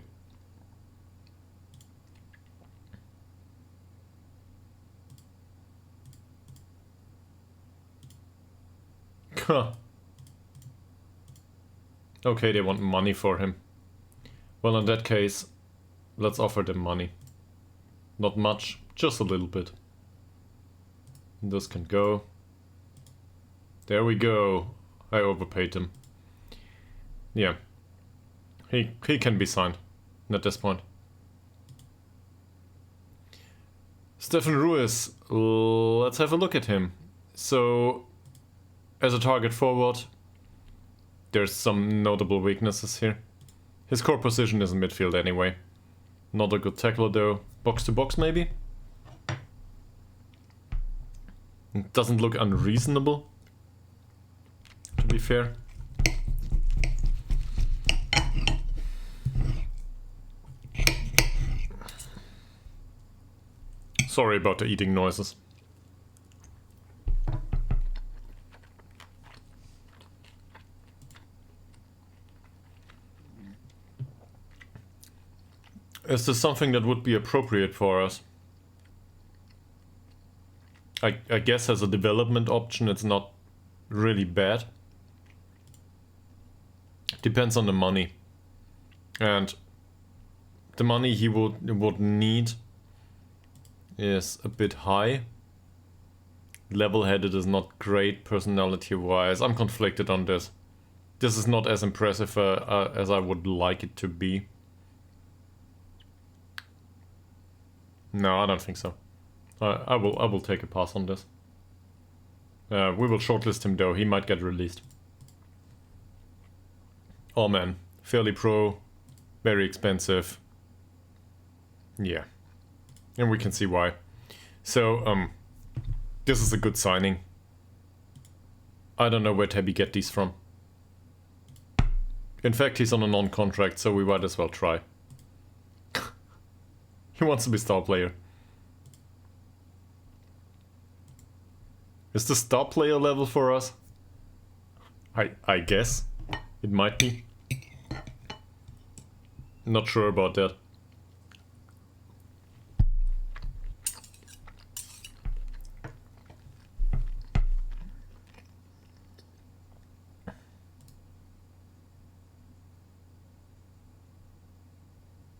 Huh. Okay, they want money for him. Well, in that case, let's offer them money. Not much, just a little bit. This can go. There we go. I overpaid him. Yeah. He can be signed at this point. Stefan Ruiz, let's have a look at him. So, as a target forward, there's some notable weaknesses here. His core position is in midfield anyway. Not a good tackler though. Box to box maybe? It doesn't look unreasonable, to be fair. Sorry about the eating noises. Is this something that would be appropriate for us? I guess as a development option it's not really bad. Depends on the money. And the money he would need is a bit high. Level-headed is not great personality-wise. I'm conflicted on this. This is not as impressive as I would like it to be. No, I don't think so. I will take a pass on this. We will shortlist him though. He might get released. Oh man, fairly pro, very expensive. Yeah, and we can see why. So this is a good signing. I don't know where Tabby get these from. In fact, he's on a non-contract, so we might as well try. He wants to be star player. Is the star player level for us? I guess. It might be. Not sure about that.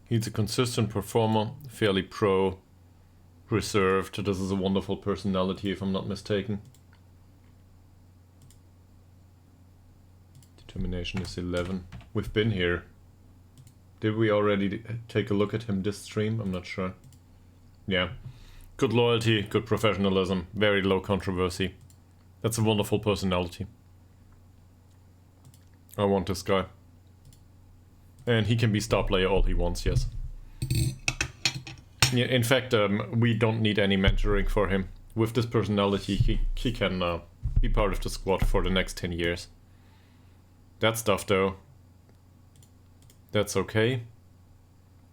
He's a consistent performer, fairly pro, reserved. This is a wonderful personality if I'm not mistaken. Determination is 11. We've been here. Did we already take a look at him this stream? I'm not sure. Yeah. Good loyalty, good professionalism, very low controversy. That's a wonderful personality. I want this guy. And he can be star player all he wants, yes. Yeah, in fact, we don't need any mentoring for him. With this personality, he can be part of the squad for the next 10 years. That stuff, though, that's okay.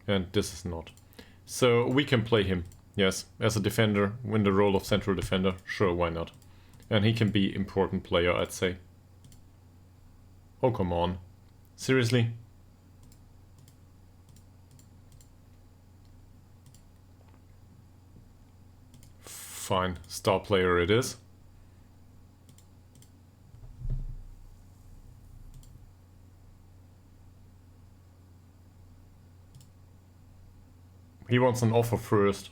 And this is not. So we can play him, yes, as a defender, win the role of central defender. Sure, why not? And he can be important player, I'd say. Oh, come on. Seriously? Fine, star player it is. He wants an offer first.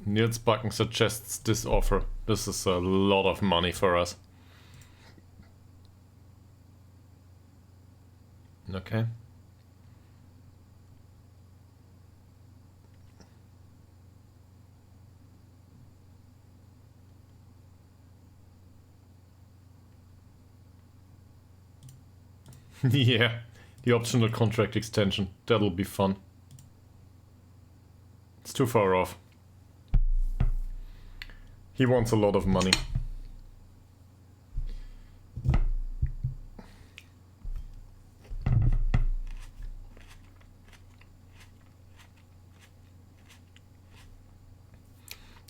Niels Bakken suggests this offer. This is a lot of money for us. Okay. Yeah, the optional contract extension. That'll be fun. It's too far off. He wants a lot of money.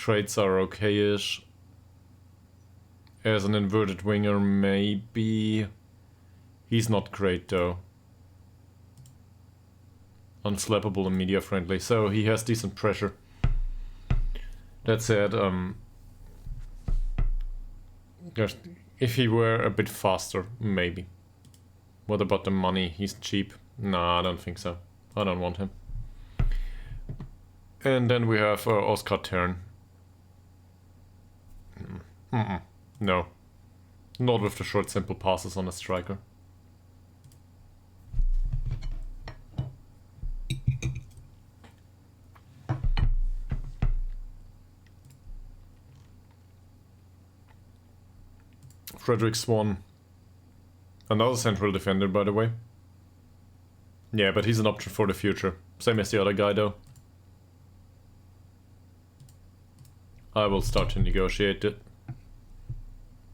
traits are okay-ish. As an inverted winger, maybe. He's not great though. Unflappable and media friendly, so he has decent pressure. That said, if he were a bit faster, maybe. What about the money? He's cheap. Nah, I don't think so. I don't want him. And then we have Oscar Tern. No. Not with the short, simple passes on a striker. Frederick Swan. Another central defender, by the way. Yeah, but he's an option for the future. Same as the other guy, though. I will start to negotiate it.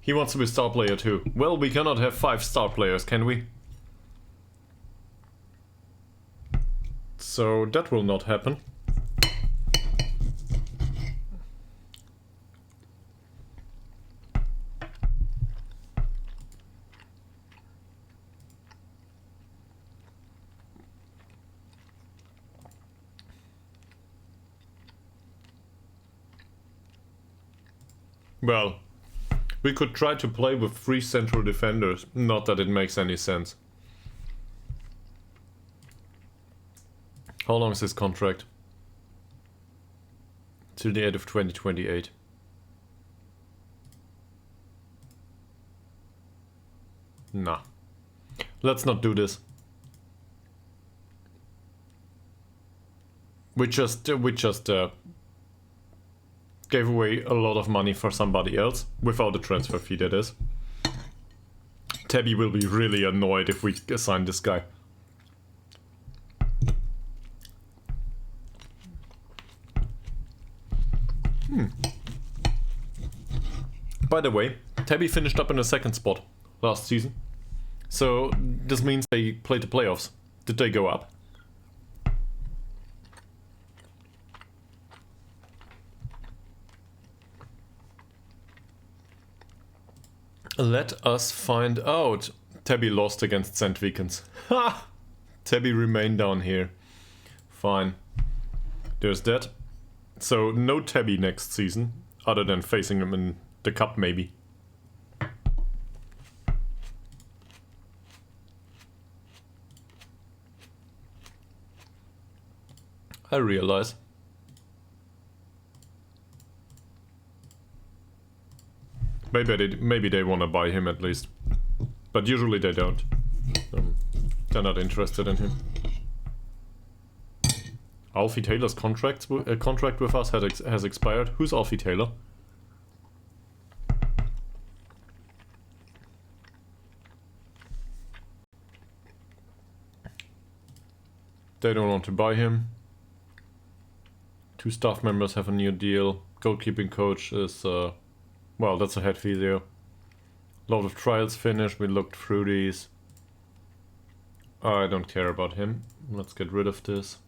He wants to be star player too. Well, we cannot have 5 star players, can we? So that will not happen. Well, we could try to play with 3 central defenders. Not that it makes any sense. How long is his contract? Till the end of 2028. Nah. Let's not do this. We just gave away a lot of money for somebody else, without a transfer fee, that is. Tabby will be really annoyed if we assign this guy. By the way, Tabby finished up in the 2nd spot last season. So this means they played the playoffs. Did they go up? Let us find out. Tabby lost against St. Vikens. Ha! Tabby remained down here. Fine. There's that. So no Tabby next season, other than facing him in the cup maybe. I realize. Maybe they want to buy him at least. But usually they don't. They're not interested in him. Alfie Taylor's contract with us has expired. Who's Alfie Taylor? They don't want to buy him. 2 staff members have a new deal. Goalkeeping coach is, well, that's a head physio. A lot of trials finished. We looked through these. I don't care about him. Let's get rid of this.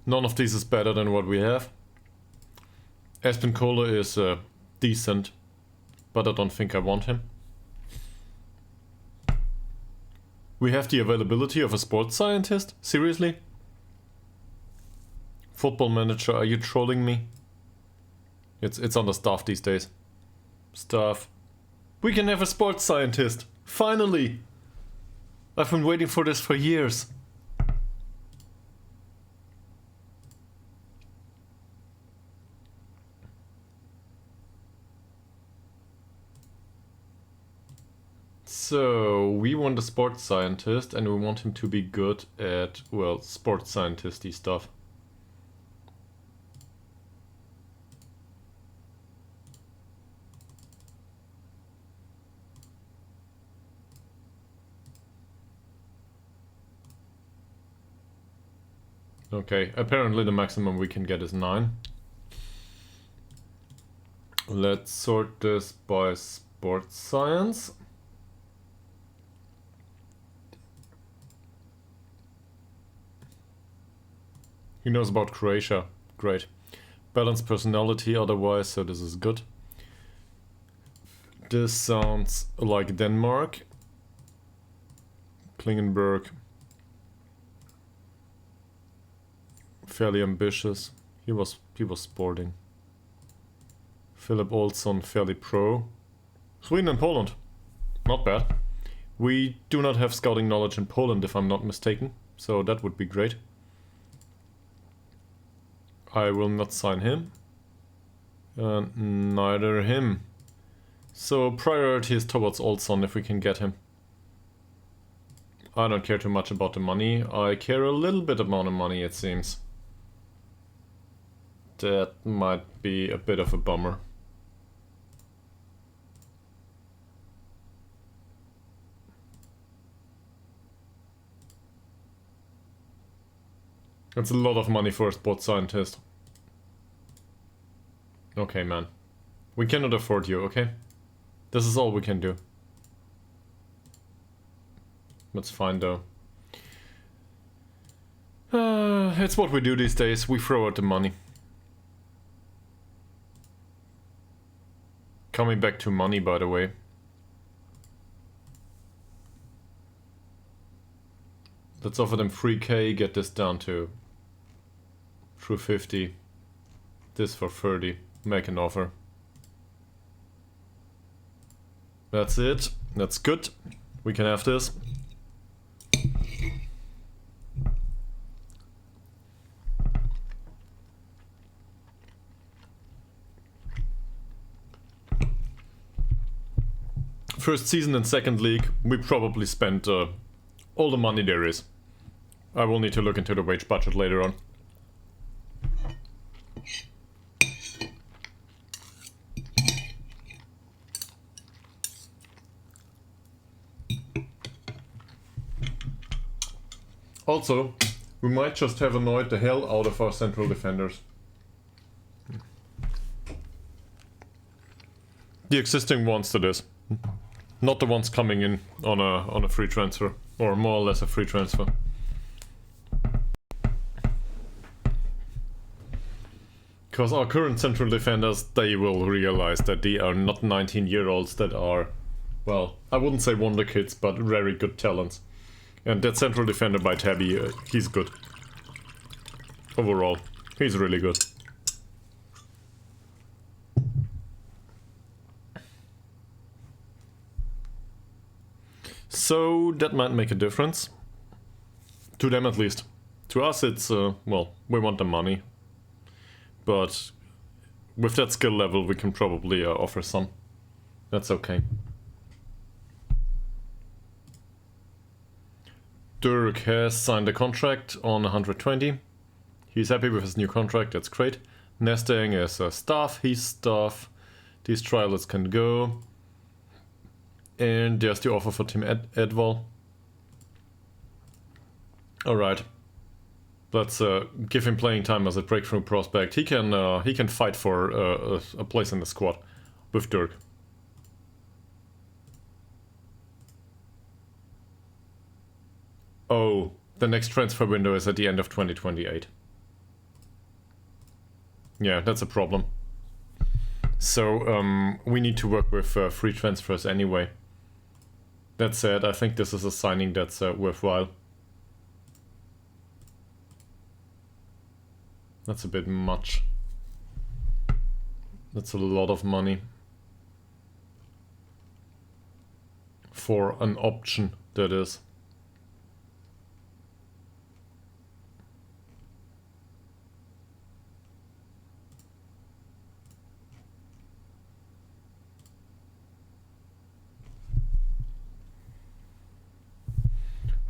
None of these is better than what we have. Aspen Kohler is decent, but I don't think I want him. We have the availability of a sports scientist? Seriously? Football Manager, are you trolling me? It's on the staff these days. Staff. We can have a sports scientist! Finally! I've been waiting for this for years. So, we want a sports scientist and we want him to be good at, well, sports scientisty stuff. Okay, apparently the maximum we can get is 9. Let's sort this by sports science. He knows about Croatia. Great. Balanced personality otherwise, so this is good. This sounds like Denmark. Klingenberg. Fairly ambitious. He was sporting. Philip Olsson, fairly pro. Sweden and Poland. Not bad. We do not have scouting knowledge in Poland if I'm not mistaken, so that would be great. I will not sign him. And neither him. So priority is towards Olsson if we can get him. I don't care too much about the money. I care a little bit about the money, it seems. That might be a bit of a bummer. That's a lot of money for a sports scientist. Okay, man. We cannot afford you, okay? This is all we can do. That's fine, though. It's what we do these days. We throw out the money. Coming back to money, by the way. Let's offer them 3k, get this down to 250. This for 30. Make an offer. That's it. That's good. We can have this. First season in second league, we probably spent all the money there is. I will need to look into the wage budget later on. Also, we might just have annoyed the hell out of our central defenders. The existing ones, that is. Not the ones coming in on a free transfer, or more or less a free transfer. Because our current central defenders, they will realize that they are not 19-year-olds that are, well, I wouldn't say wonder kids, but very good talents. And that central defender by Tabby, he's good. Overall, he's really good. So that might make a difference. To them at least. To us it's, well, we want the money. But with that skill level we can probably offer some. That's okay. Dirk has signed a contract on 120. He's happy with his new contract, that's great. Nestang is staff, he's staff. These trialists can go. And there's the offer for Tim Edval. Alright. Let's give him playing time as a breakthrough prospect. He can fight for a place in the squad with Dirk. Oh, the next transfer window is at the end of 2028. Yeah, that's a problem. So we need to work with free transfers anyway. That said, I think this is a signing that's worthwhile. That's a bit much. That's a lot of money. For an option, that is.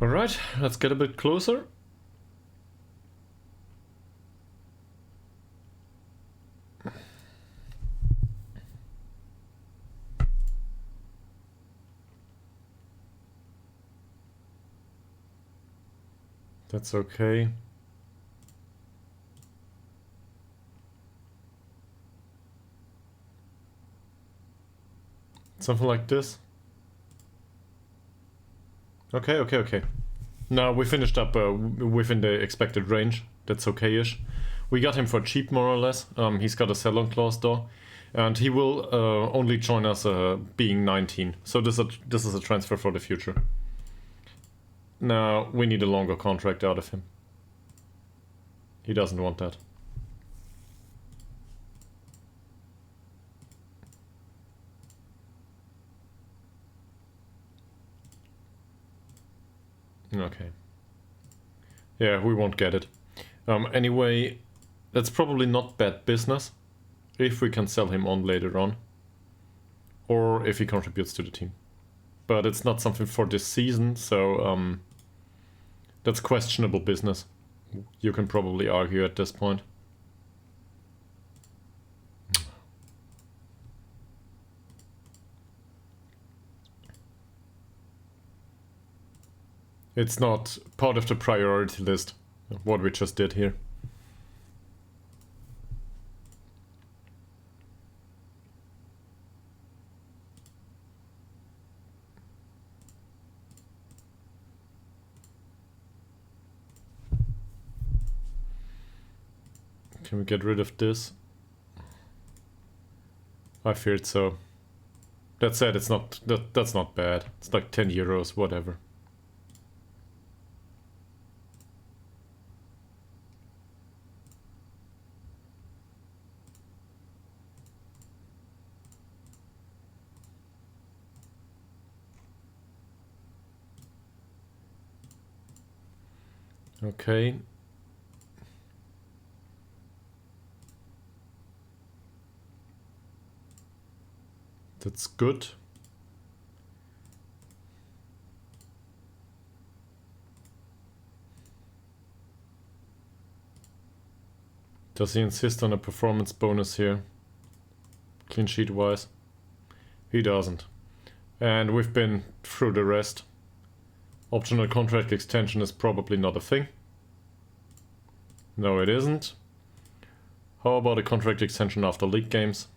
Alright, let's get a bit closer. That's okay. Something like this. Okay. Now we finished up within the expected range. That's okay-ish. We got him for cheap, more or less. He's got a sell-on clause though. And he will only join us being 19. So this is a transfer for the future. Now we need a longer contract out of him. He doesn't want that. Okay. Yeah, we won't get it. Anyway, that's probably not bad business if we can sell him on later on, or if he contributes to the team. But it's not something for this season, so that's questionable business. You can probably argue at this point. It's not part of the priority list, what we just did here. Can we get rid of this? I feared so. That said, it's not that's not bad. It's like 10 euros, whatever. Okay. That's good. Does he insist on a performance bonus here? Clean sheet wise? He doesn't. And we've been through the rest. Optional contract extension is probably not a thing. No, it isn't. How about a contract extension after league games?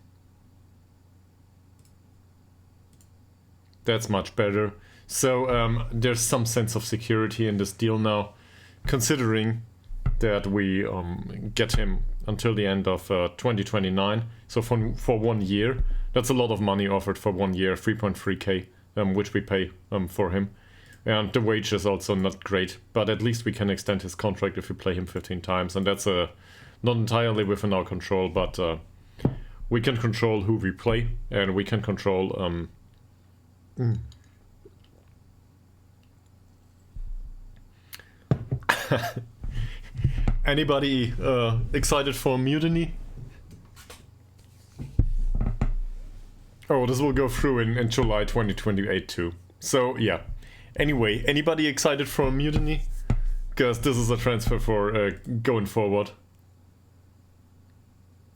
That's much better. So there's some sense of security in this deal now, considering that we get him until the end of 2029. So for 1 year, that's a lot of money offered for 1 year, 3.3k, which we pay for him. And the wage is also not great, but at least we can extend his contract if we play him 15 times. And that's not entirely within our control, but we can control who we play, and we can control... Anybody excited for Mutiny? Oh, this will go through in July 2028 too. So, yeah. Anyway, anybody excited for Mutiny? Because this is a transfer for going forward.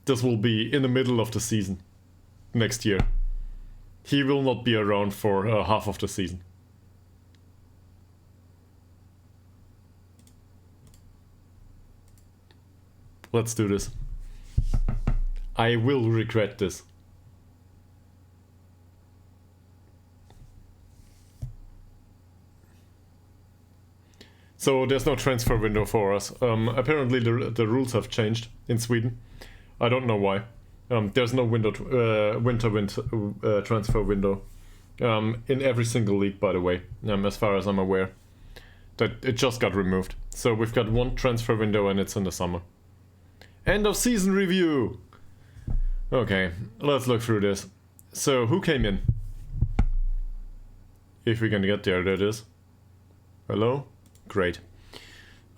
This will be in the middle of the season. Next year. He will not be around for half of the season. Let's do this. I will regret this. So there's no transfer window for us. Apparently the rules have changed in Sweden. I don't know why. There's no winter transfer window in every single league, by the way, as far as I'm aware. That it just got removed. So we've got one transfer window and it's in the summer. End of season review! Okay, let's look through this. So who came in? If we can get there, that is. Hello? Great.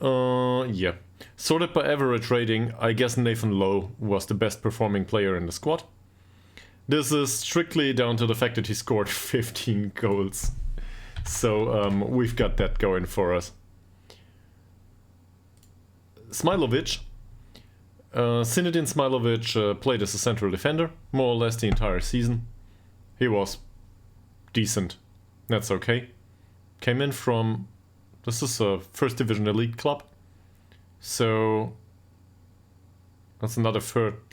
Yeah. Sorted by average rating, I guess Nathan Lowe was the best performing player in the squad. This is strictly down to the fact that he scored 15 goals. So we've got that going for us. Smilovic. Zinedine Smilovic played as a central defender more or less the entire season. He was decent. That's okay. Came in from... This is a first division elite club. So... That's another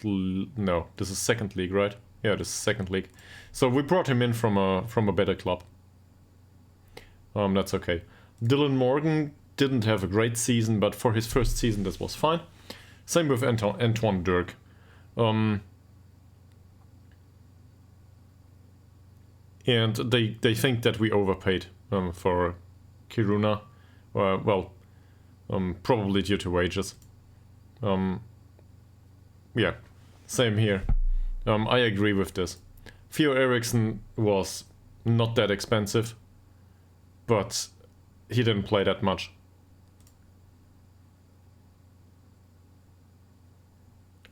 no, this is second league, right? Yeah, this is second league. So we brought him in from a better club. That's okay. Dylan Morgan didn't have a great season, but for his first season this was fine. Same with Antoine Dirk. And they think that we overpaid for Kiruna. Probably due to wages. Yeah, same here. I agree with this. Theo Eriksson was not that expensive, but he didn't play that much.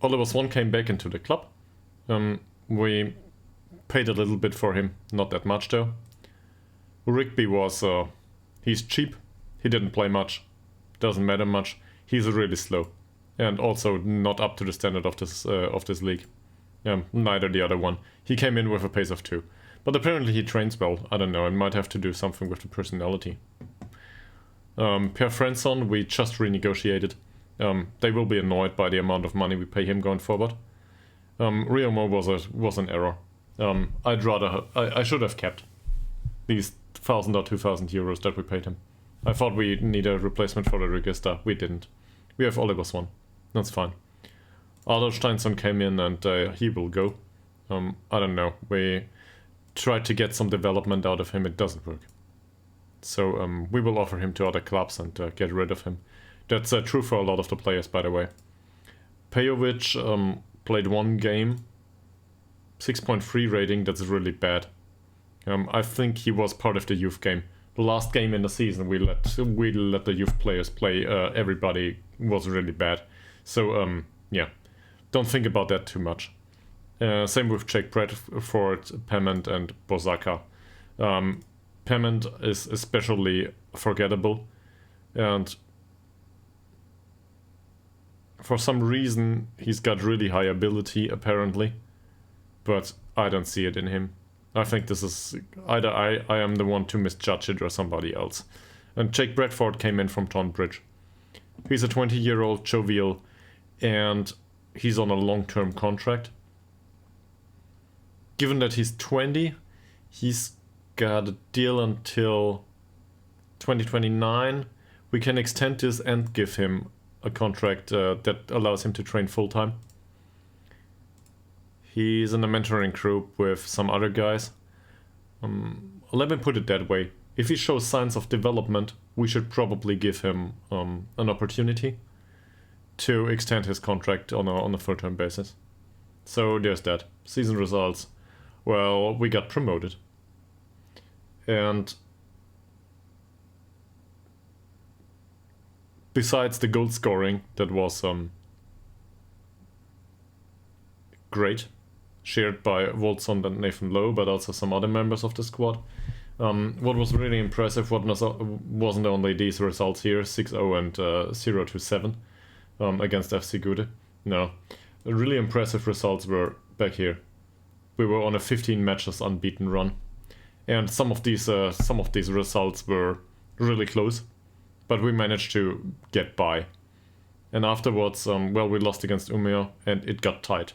Oliver Swan came back into the club. We paid a little bit for him, not that much though. Rigby was, he's cheap, he didn't play much, doesn't matter much, he's really slow. And also not up to the standard of this league. Neither the other one. He came in with a pace of 2. But apparently he trains well. I don't know, I might have to do something with the personality. Per Frenson, we just renegotiated. They will be annoyed by the amount of money we pay him going forward. Rio Mo was an error. I should have kept these 1,000 or 2,000 euros that we paid him. I thought we need a replacement for the Regista. We didn't. We have Oliver Swan. That's fine. Adolf Steinsson came in and he will go. I don't know. We tried to get some development out of him. It doesn't work. So we will offer him to other clubs and get rid of him. That's true for a lot of the players, by the way. Pejovic played 1 game. 6.3 rating. That's really bad. I think he was part of the youth game. The last game in the season we let the youth players play. Everybody was really bad. So yeah, don't think about that too much. Same with Jake Bradford, Pement and Bozaka. Pement is especially forgettable, and for some reason he's got really high ability apparently, but I don't see it in him. I think this is either I am the one to misjudge it or somebody else. And Jake Bradford came in from Tonbridge. He's a 20-year-old jovial, and he's on a long-term contract. Given that he's 20, he's got a deal until 2029. We can extend this and give him a contract that allows him to train full-time. He's in a mentoring group with some other guys. Let me put it that way. If he shows signs of development, we should probably give him an opportunity to extend his contract on a full-time basis. So there's that. Season results. Well, we got promoted. And besides the goal scoring, that was great, shared by Wolfson and Nathan Lowe, but also some other members of the squad. What was really impressive wasn't only these results here, 6-0 and 0-7 against FC Gude. No, really impressive results were back here. We were on a 15 matches unbeaten run, and some of these results were really close, but we managed to get by. And afterwards, we lost against Umeå, and it got tight.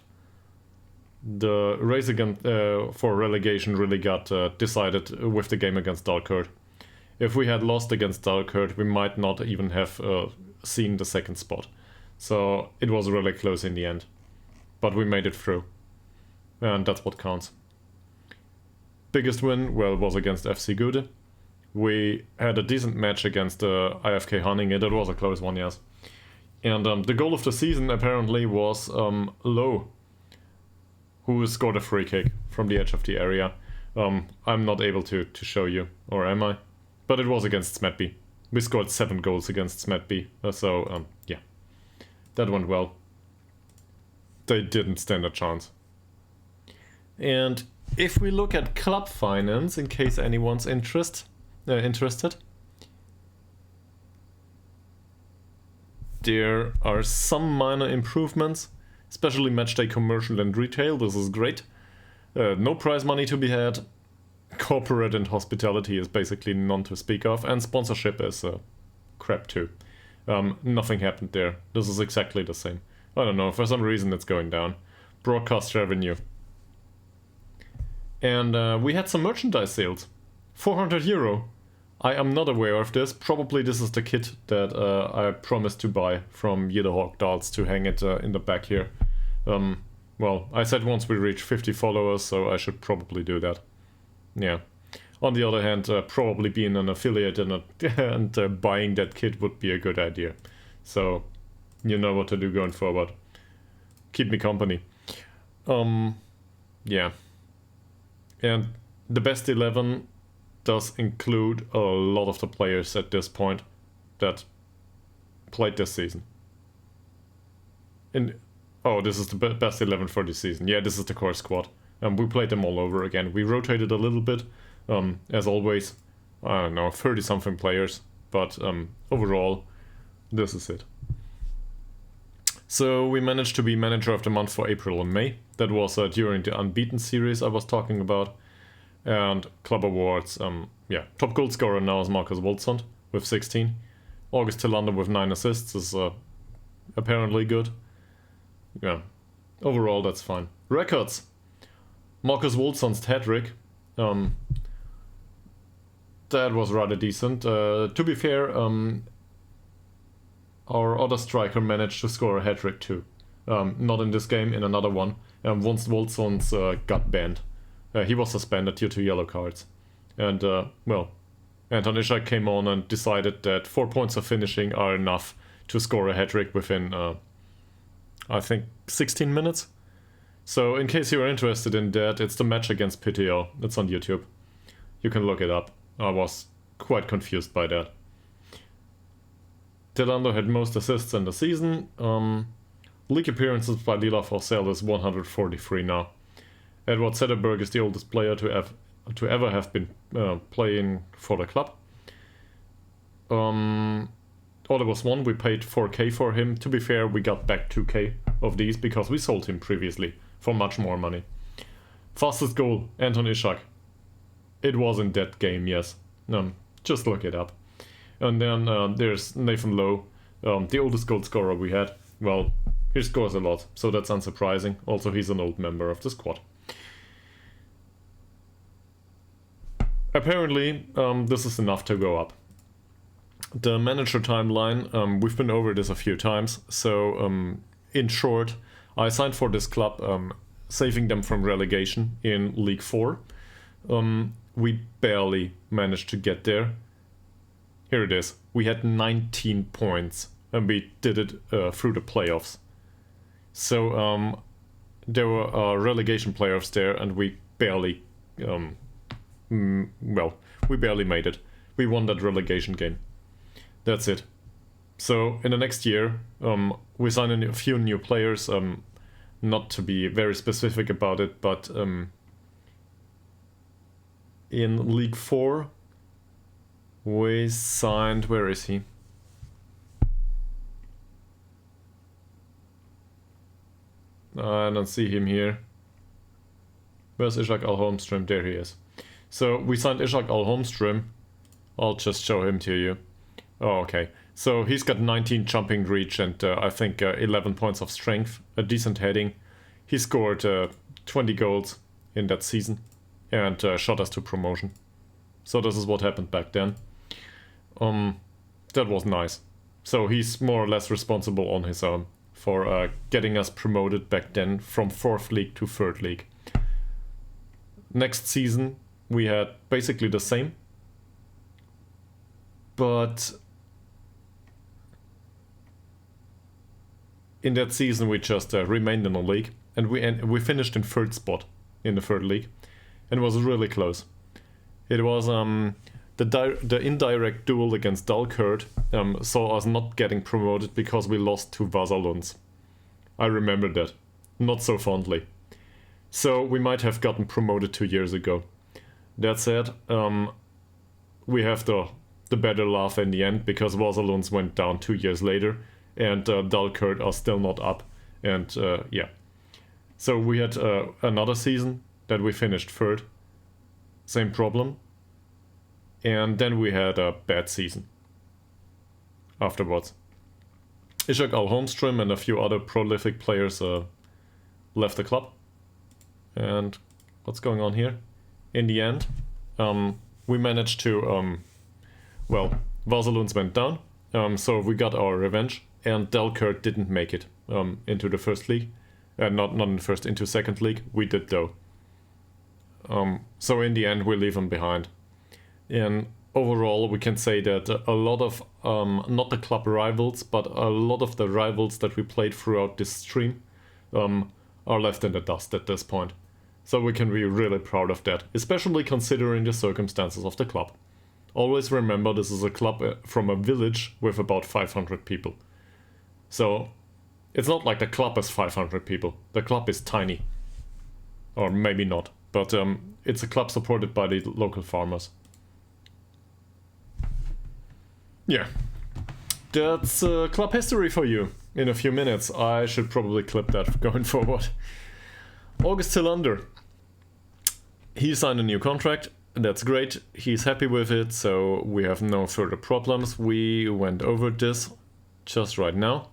The race against for relegation really got decided with the game against Dalkurd. If we had lost against Dalkurd, we might not even have seen the second spot. So it was really close in the end. But we made it through. And that's what counts. Biggest win, was against FC Gude. We had a decent match against IFK Haninge. That was a close one, yes. And the goal of the season apparently was Lowe, who scored a free kick from the edge of the area. I'm not able to show you, or am I? But it was against Smedby. We scored 7 goals against Smedby, so yeah. That went well. They didn't stand a chance. And if we look at club finance, in case anyone's interested, interested. There are some minor improvements, especially matchday commercial and retail. This is great. No prize money to be had. Corporate and hospitality is basically none to speak of, and sponsorship is crap too. Nothing happened there. This is exactly the same. I don't know, for some reason it's going down. Broadcast revenue. And we had some merchandise sales. 400 euro. I am not aware of this. Probably this is the kit that I promised to buy from Ytterhogdals to hang it in the back here. Well, I said once we reach 50 followers, so I should probably do that. Yeah. On the other hand, probably being an affiliate and buying that kit would be a good idea. So, you know what to do going forward. Keep me company. Yeah. And the best 11 does include a lot of the players at this point that played this season. Oh, this is the best 11 for this season. Yeah, this is the core squad. We played them all over again. We rotated a little bit, as always. I don't know, 30-something players. But overall, this is it. So we managed to be manager of the month for April and May. That was during the Unbeaten series I was talking about. And club awards, yeah, top goal scorer now is Marcus Woldsund with 16. August Tillander with 9 assists is apparently good. Yeah, overall that's fine. Records. Marcus Woldsund's hat-trick. That was rather decent. To be fair, our other striker managed to score a hat-trick too. Not in this game, in another one. Once Woldsund's got banned. He was suspended due to yellow cards. And, well, Anton Ishak came on and decided that 4 points of finishing are enough to score a hat-trick within, I think, 16 minutes. So, in case you're interested in that, it's the match against PTO. It's on YouTube. You can look it up. I was quite confused by that. Tillander had most assists in the season. League appearances by Lila Forsell is 143 now. Edward Sederberg is the oldest player to ever have been playing for the club. All was one, we paid 4k for him. To be fair, we got back 2k of these because we sold him previously for much more money. Fastest goal, Anton Ishak. It was in that game, yes. Just look it up. And then there's Nathan Lowe, the oldest goal scorer we had. Well, he scores a lot, so that's unsurprising. Also, he's an old member of the squad. Apparently, this is enough to go up. The manager timeline, we've been over this a few times, so in short, I signed for this club, saving them from relegation in League 4. We barely managed to get there. Here it is. We had 19 points, and we did it through the playoffs. So there were relegation playoffs there, and we barely... well, we barely made it. We won that relegation game. That's it. So in the next year, we signed a few new players. Not to be very specific about it, but in League 4, we signed... Where is he? I don't see him here. Where's Ishak Al-Holmström? There he is. So we signed Ishak Al-Holmström. I'll just show him to you. Oh, okay. So he's got 19 jumping reach and I think 11 points of strength. A decent heading. He scored 20 goals in that season and shot us to promotion. So this is what happened back then. That was nice. So he's more or less responsible on his own for getting us promoted back then from 4th league to 3rd league. Next season we had basically the same, but in that season we just remained in the league, and we finished in 3rd spot in the 3rd league, and it was really close. It was the indirect duel against Dalkurd saw us not getting promoted because we lost to Vasalunds. I remember that, not so fondly. So we might have gotten promoted 2 years ago. That said, we have the better laugh in the end, because Waterloons went down 2 years later, and Dalkurd are still not up. And yeah. So we had another season that we finished third. Same problem. And then we had a bad season afterwards. Ytterhogdals Holmström and a few other prolific players left the club. And what's going on here? In the end, we managed to, well, Vasalunds went down, so we got our revenge, and Dalkurd didn't make it into the first league. Not in the first, into second league. We did though. So in the end, we leave them behind. And overall, we can say that a lot of, not the club rivals, but a lot of the rivals that we played throughout this stream are left in the dust at this point. So we can be really proud of that, especially considering the circumstances of the club. Always remember, this is a club from a village with about 500 people. So it's not like the club is 500 people. The club is tiny. Or maybe not. But it's a club supported by the local farmers. Yeah. That's club history for you in a few minutes. I should probably clip that going forward. August Tillander. He signed a new contract. That's great. He's happy with it, so we have no further problems. We went over this just right now.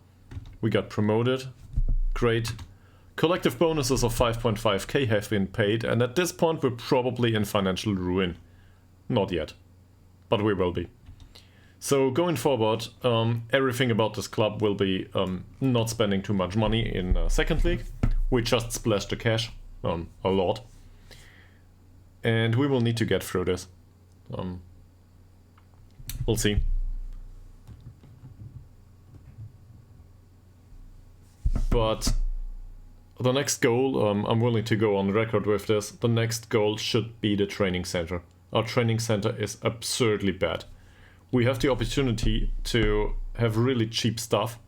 We got promoted. Great. Collective bonuses of 5.5k have been paid, and at this point we're probably in financial ruin. Not yet, but we will be. So going forward, everything about this club will be not spending too much money in second league. We just splashed the cash, a lot. And we will need to get through this. We'll see. But the next goal, I'm willing to go on record with this, the next goal should be the training center. Our training center is absurdly bad. We have the opportunity to have really cheap stuff.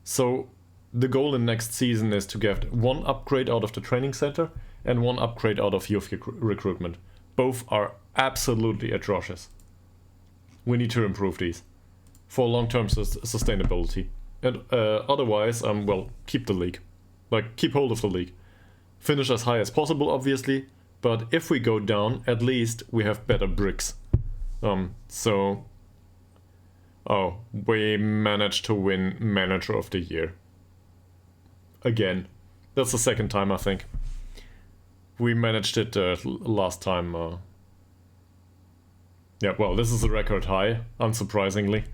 So the goal in next season is to get one upgrade out of the training center and one upgrade out of youth recruitment. Both are absolutely atrocious. We need to improve these for long-term sustainability. And otherwise, well, keep the league. Like, keep hold of the league. Finish as high as possible, obviously, but if we go down, at least we have better bricks. So... Oh, we managed to win Manager of the Year. Again. That's the second time, I think. We managed it last time. Yeah, well, this is a record high, unsurprisingly.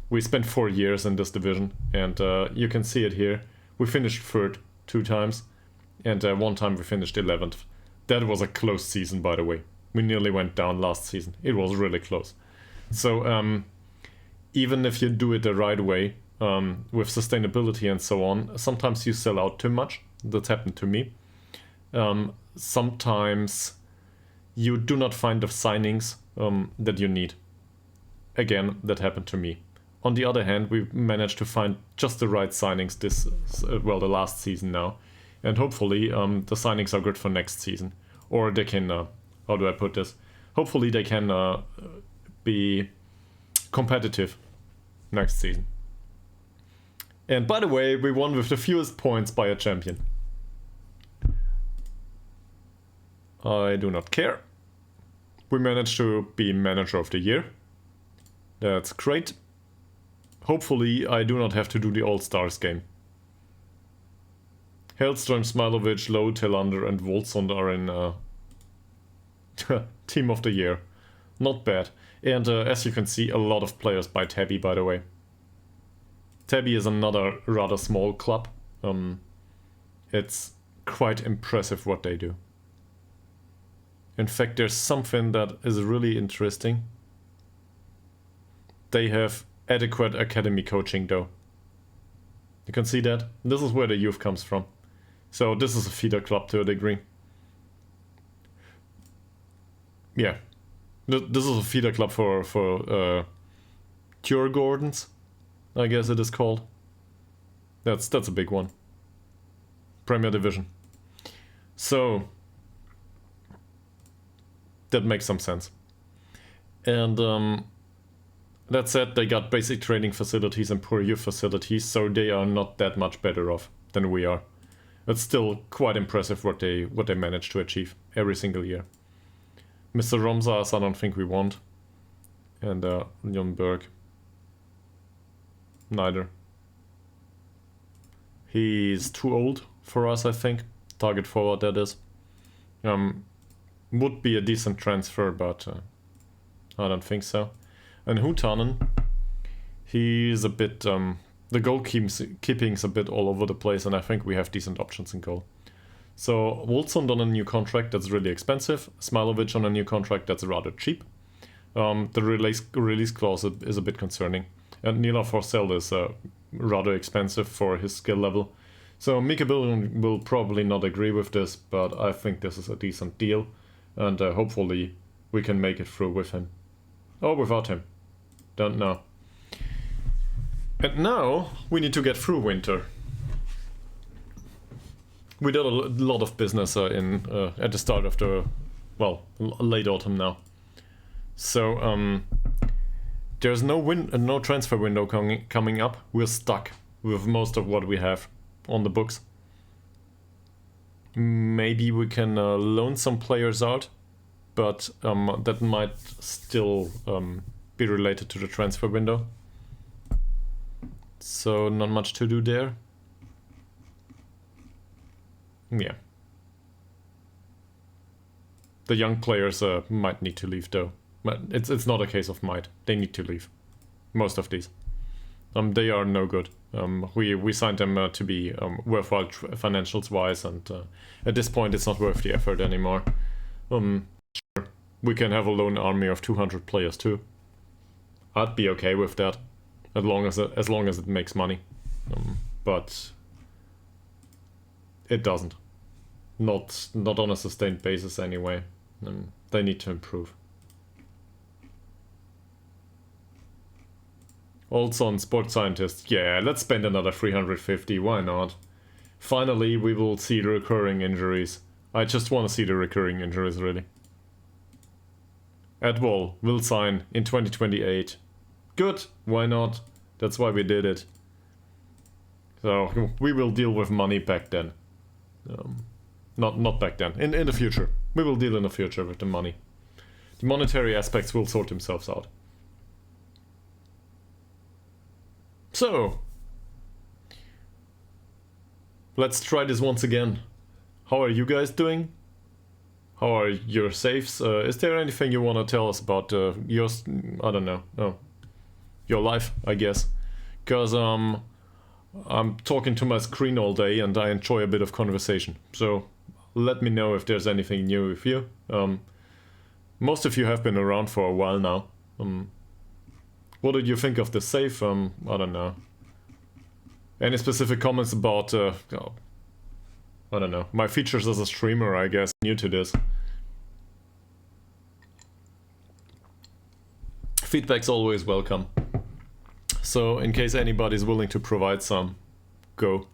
We spent 4 years in this division, and you can see it here. We finished third 2 times, and one time we finished 11th. That was a close season, by the way. We nearly went down last season. It was really close. So even if you do it the right way, with sustainability and so on, sometimes you sell out too much. That's happened to me. Sometimes you do not find the signings that you need. Again, that happened to me. On the other hand, we managed to find just the right signings this, well, the last season now. And hopefully the signings are good for next season. Or they can, how do I put this? Hopefully they can be competitive next season. And by the way, we won with the fewest points by a champion. I do not care. We managed to be Manager of the Year. That's great. Hopefully I do not have to do the All-Stars game. Hellström, Smilovic, Lowe, Tillander and Wolfsund are in Team of the Year. Not bad. And as you can see, a lot of players by Tabby, by the way. Tabby is another rather small club. It's quite impressive what they do. In fact, there's something that is really interesting. They have adequate academy coaching though. You can see that. This is where the youth comes from. So this is a feeder club to a degree. Yeah. This is a feeder club for Ytterhogdals, I guess it is called. That's a big one. Premier Division. So that makes some sense. And that said, they got basic training facilities and poor youth facilities, so they are not that much better off than we are. It's still quite impressive what they manage to achieve every single year. Mr. Romsas, I don't think we want. And Jon Berg. Neither. He's too old for us, I think. Target forward, that is. Would be a decent transfer, but I don't think so. And Hutanen, he's a bit... the goalkeeping's a bit all over the place, and I think we have decent options in goal. So Wolfsson on a new contract that's really expensive. Smilovic on a new contract that's rather cheap. The release clause is a bit concerning. And Nila Forsell is rather expensive for his skill level. So Mika Billon will probably not agree with this, but I think this is a decent deal. And hopefully we can make it through with him. Or without him. Don't know. And now we need to get through winter. We did a lot of business at the start of the, well, late autumn now. So there's no transfer window coming up. We're stuck with most of what we have on the books. Maybe we can loan some players out, but that might still be related to the transfer window. So not much to do there. Yeah. The young players might need to leave though. But it's not a case of might. They need to leave. Most of these. They are no good. We signed them to be worthwhile financials wise, and at this point it's not worth the effort anymore. Sure, we can have a lone army of 200 players too. I'd be okay with that, as long as it makes money. But it doesn't. Not on a sustained basis anyway. They need to improve. Also on sports scientists, yeah, let's spend another 350, why not? Finally, we will see the recurring injuries. I just want to see the recurring injuries, really. Edwall will sign in 2028. Good, why not? That's why we did it. So, we will deal with money back then. Not back then, in the future. We will deal in the future with the money. The monetary aspects will sort themselves out. So, let's try this once again. How are you guys doing? How are your saves? Is there anything you want to tell us about yours? I don't know. Oh, your life, I guess. Because I'm talking to my screen all day and I enjoy a bit of conversation. So let me know if there's anything new with you. Most of you have been around for a while now. What did you think of the save? I don't know. Any specific comments about, I don't know, my features as a streamer, I guess, new to this. Feedback's always welcome. So, in case anybody's willing to provide some, go.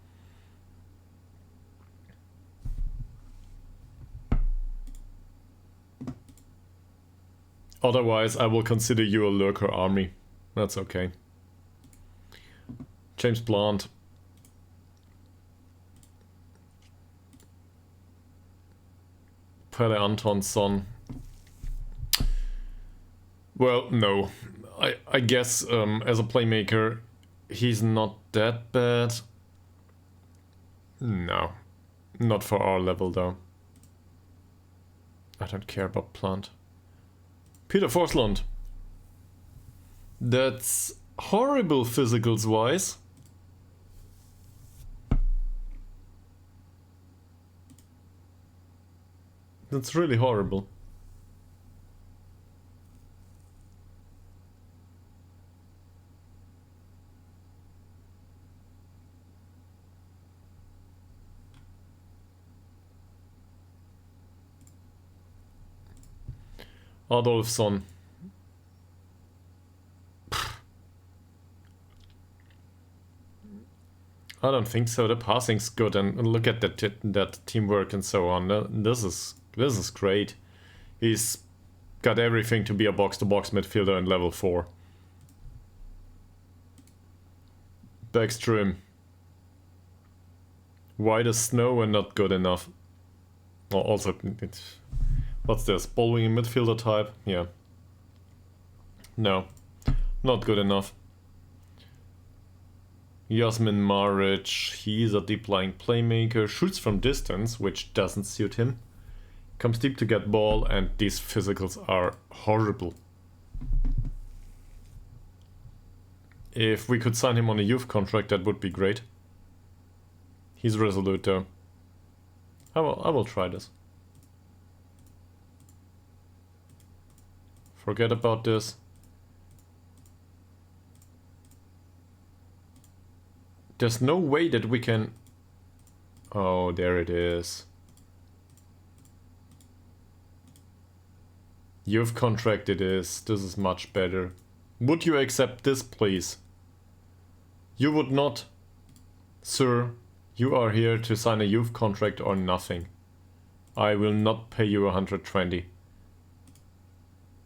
Otherwise, I will consider you a lurker army. That's okay. James Blunt. Pelle Antonsson. Well, no. I guess as a playmaker, he's not that bad. No. Not for our level, though. I don't care about Plant. Peter Forslund. That's horrible physicals-wise. That's really horrible. Adolfsson. I don't think so. The passing's good, and look at that teamwork and so on. This is great. He's got everything to be a box-to-box midfielder in level 4. Backstream. White as snow and not good enough. Well, also, what's this? Ball-wing midfielder type? Yeah. No. Not good enough. Yasmin Maric, he's a deep-lying playmaker, shoots from distance, which doesn't suit him. Comes deep to get ball, and these physicals are horrible. If we could sign him on a youth contract, that would be great. He's resolute though. I will try this. Forget about this. There's no way that we can... Oh, there it is. You've contracted this. This is much better. Would you accept this, please? You would not. Sir, you are here to sign a youth contract or nothing. I will not pay you 120.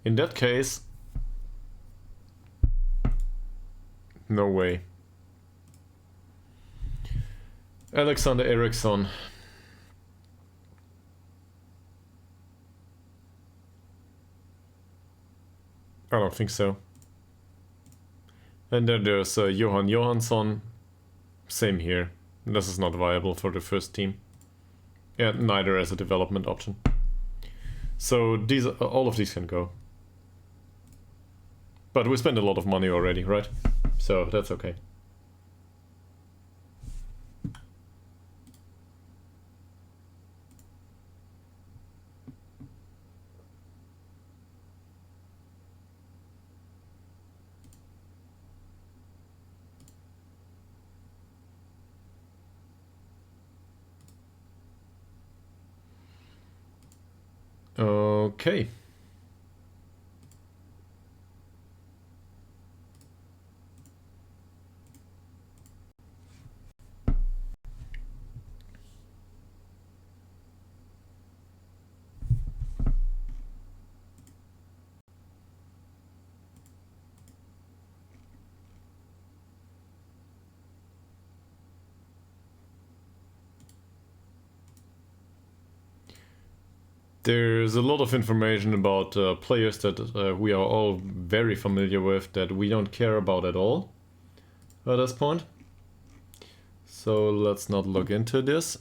In that case... No way. Alexander Eriksson. I don't think so. And then there's Johan Johansson. Same here. This is not viable for the first team. Yeah, neither as a development option. So these, all of these can go. But we spent a lot of money already, right? So that's okay. Okay. There's a lot of information about players that we are all very familiar with that we don't care about at all at this point. So let's not look into this.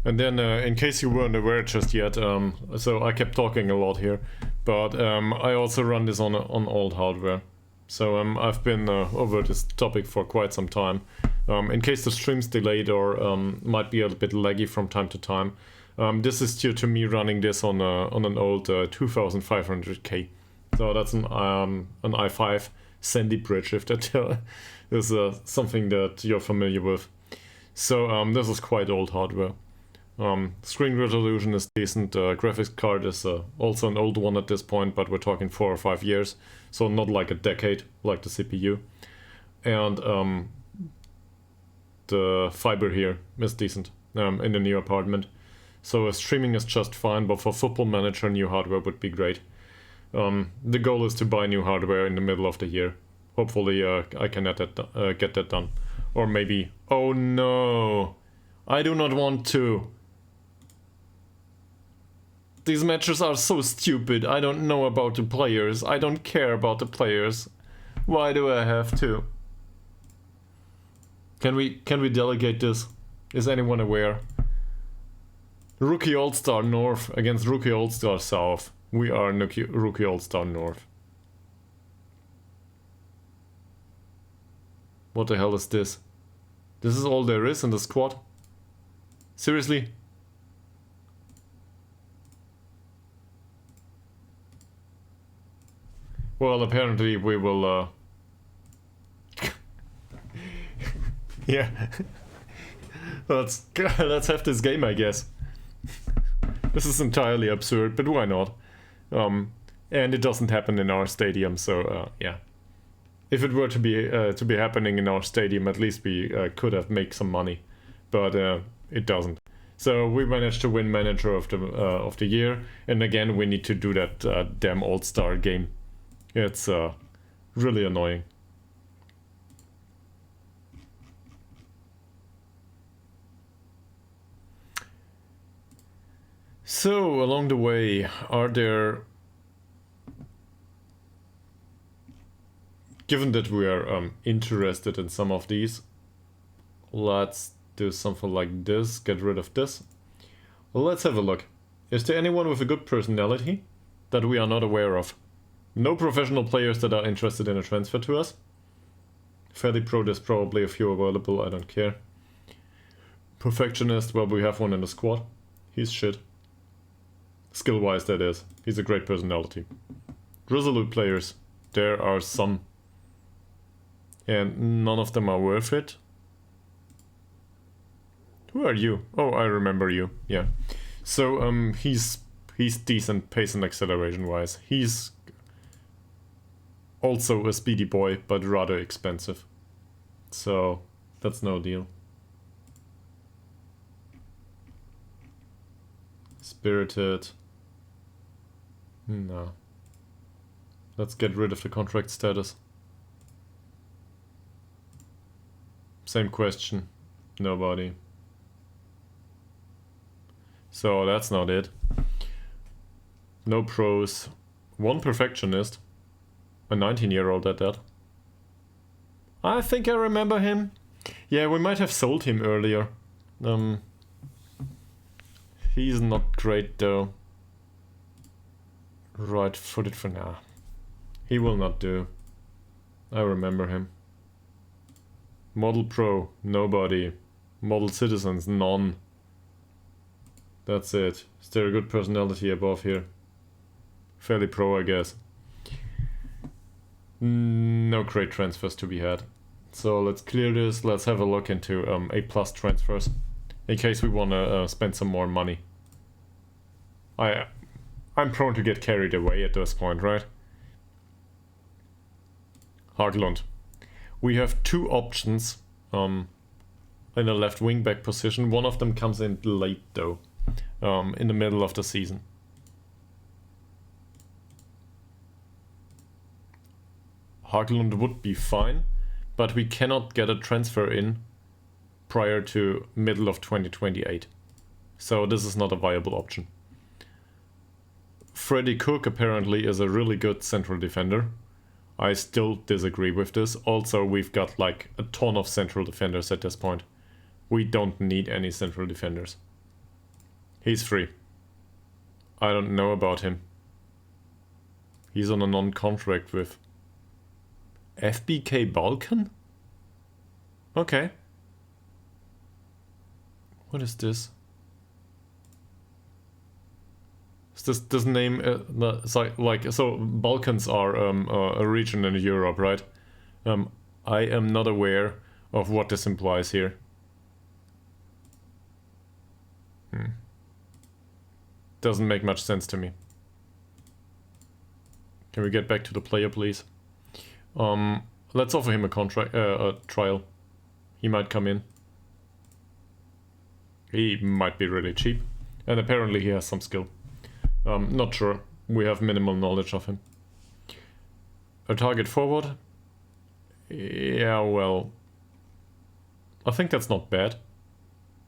And then, in case you weren't aware just yet, so I kept talking a lot here, but I also run this on old hardware. So I've been over this topic for quite some time. In case the stream's delayed or might be a bit laggy from time to time, this is due to me running this on an old 2500K. So that's an i5 Sandy bridge, if that is something that you're familiar with. So this is quite old hardware. Screen resolution is decent, graphics card is also an old one at this point, but we're talking 4 or 5 years, so not like a decade like the CPU. And the fiber here is decent in the new apartment. So streaming is just fine, but for Football Manager new hardware would be great. The goal is to buy new hardware in the middle of the year. Hopefully I can get that done. Or maybe... Oh no! I do not want to! These matches are so stupid. I don't know about the players. I don't care about the players. Why do I have to? Can we delegate this? Is anyone aware? Rookie All-Star North against Rookie All-Star South. We are Rookie All-Star North. What the hell is this? This is all there is in the squad? Seriously? Well, apparently we will, yeah. let's have this game, I guess. This is entirely absurd, but why not? And it doesn't happen in our stadium, so, yeah. If it were to be happening in our stadium, at least we could have made some money, but it doesn't. So we managed to win Manager of the Year, and again we need to do that damn All-Star game. It's really annoying. So along the way, are there? Given that we are interested in some of these, let's do something like this, get rid of this. Let's have a look. Is there anyone with a good personality that we are not aware of? No professional players that are interested in a transfer to us. Fairly pro, there's probably a few available, I don't care. Perfectionist, well, we have one in the squad. He's shit. Skill-wise, that is. He's a great personality. Resolute players, there are some. And none of them are worth it. Who are you? Oh, I remember you. Yeah. So he's decent pace and acceleration wise. He's also a speedy boy, but rather expensive. So that's no deal. Spirited. No. Let's get rid of the contract status. Same question. Nobody. So that's not it. No pros. One perfectionist. A 19-year-old at that. I think I remember him. Yeah, we might have sold him earlier. He's not great though. Right-footed for now. He will not do. I remember him. Model Pro, nobody. Model Citizens, none. That's it. Is there a good personality above here? Fairly pro, I guess. No great transfers to be had. So let's clear this. Let's have a look into A+ transfers. In case we want to spend some more money. I'm prone to get carried away at this point, right? Haglund. We have two options in the left wing back position. One of them comes in late though, in the middle of the season. Haglund would be fine, but we cannot get a transfer in prior to middle of 2028. So this is not a viable option. Freddie Cook apparently is a really good central defender. I still disagree with this. Also, we've got like a ton of central defenders at this point. We don't need any central defenders. He's free. I don't know about him. He's on a non-contract with FBK Balkan? Okay. What is this? Is this name so Balkans are a region in Europe, right? I am not aware of what this implies here. Doesn't make much sense to me. Can we get back to the player, please? Let's offer him a contract, a trial. He might come in. He might be really cheap, and apparently he has some skill. Not sure. We have minimal knowledge of him. A target forward? Yeah, well, I think that's not bad.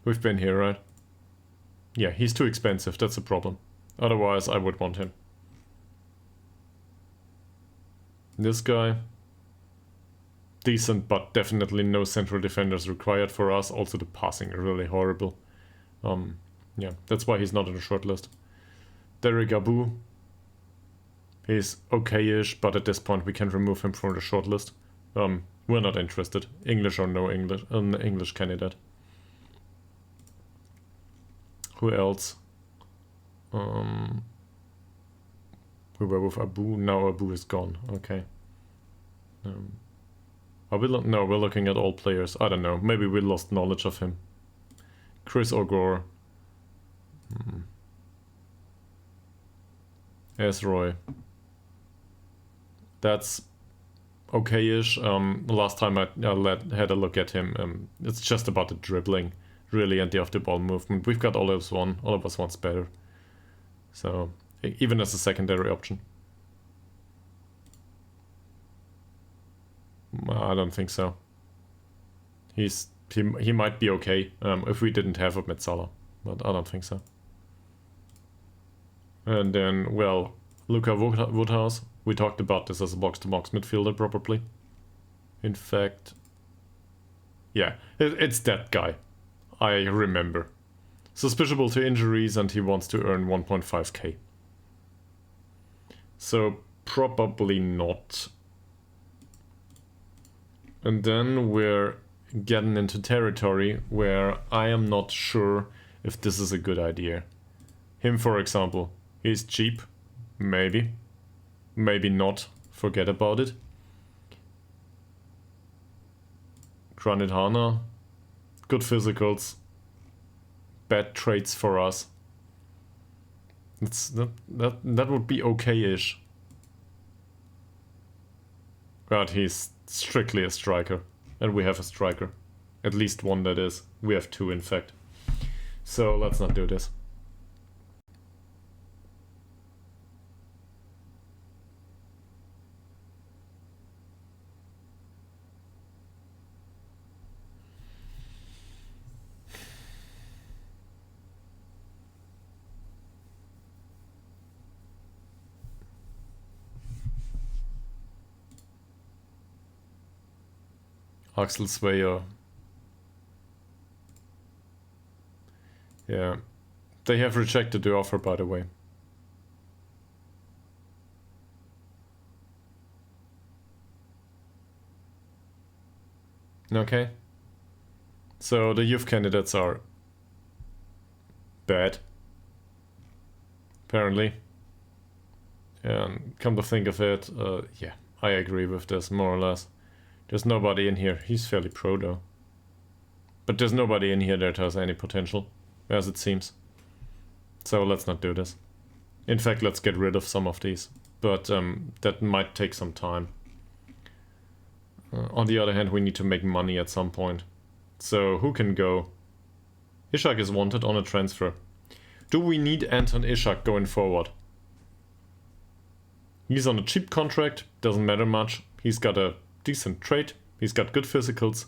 We've been here, right? Yeah, he's too expensive, that's a problem. Otherwise, I would want him. This guy. Decent, but definitely no central defenders required for us. Also, the passing is really horrible. Yeah, that's why he's not on the short list. Derek Abu. He's okay-ish, but at this point we can remove him from the short list. We're not interested. English or no English, English candidate. Who else? We were with Abu, now Abu is gone. Okay. Are we no, we're looking at all players. I don't know. Maybe we lost knowledge of him. Chris O'Gore. Ezroy. That's okay-ish. Last time I had a look at him, it's just about the dribbling, really, and the off-the-ball movement. We've got Olive's one. Oliver's one's better. So, even as a secondary option. I don't think so. He might be okay if we didn't have a Metzala, but I don't think so. And then, well, Luka Woodhouse. We talked about this as a box-to-box midfielder, probably. In fact, yeah, it's that guy. I remember. Suspiciable to injuries, and he wants to earn 1.5k. So, probably not. And then we're getting into territory where I am not sure if this is a good idea. Him, for example, he's cheap. Maybe. Maybe not. Forget about it. Granit Hana. Good physicals. Bad traits for us. That would be okay-ish. But he's strictly a striker. And we have a striker. At least one, that is. We have two, in fact. So let's not do this. Axel Sveyer. Yeah. They have rejected the offer, by the way. Okay. So the youth candidates are bad. Apparently. And come to think of it, yeah, I agree with this, more or less. There's nobody in here. He's fairly pro, though. But there's nobody in here that has any potential, as it seems. So let's not do this. In fact, let's get rid of some of these. But that might take some time. On the other hand, we need to make money at some point. So who can go? Ishak is wanted on a transfer. Do we need Anton Ishak going forward? He's on a cheap contract, doesn't matter much. He's got a decent trait, he's got good physicals,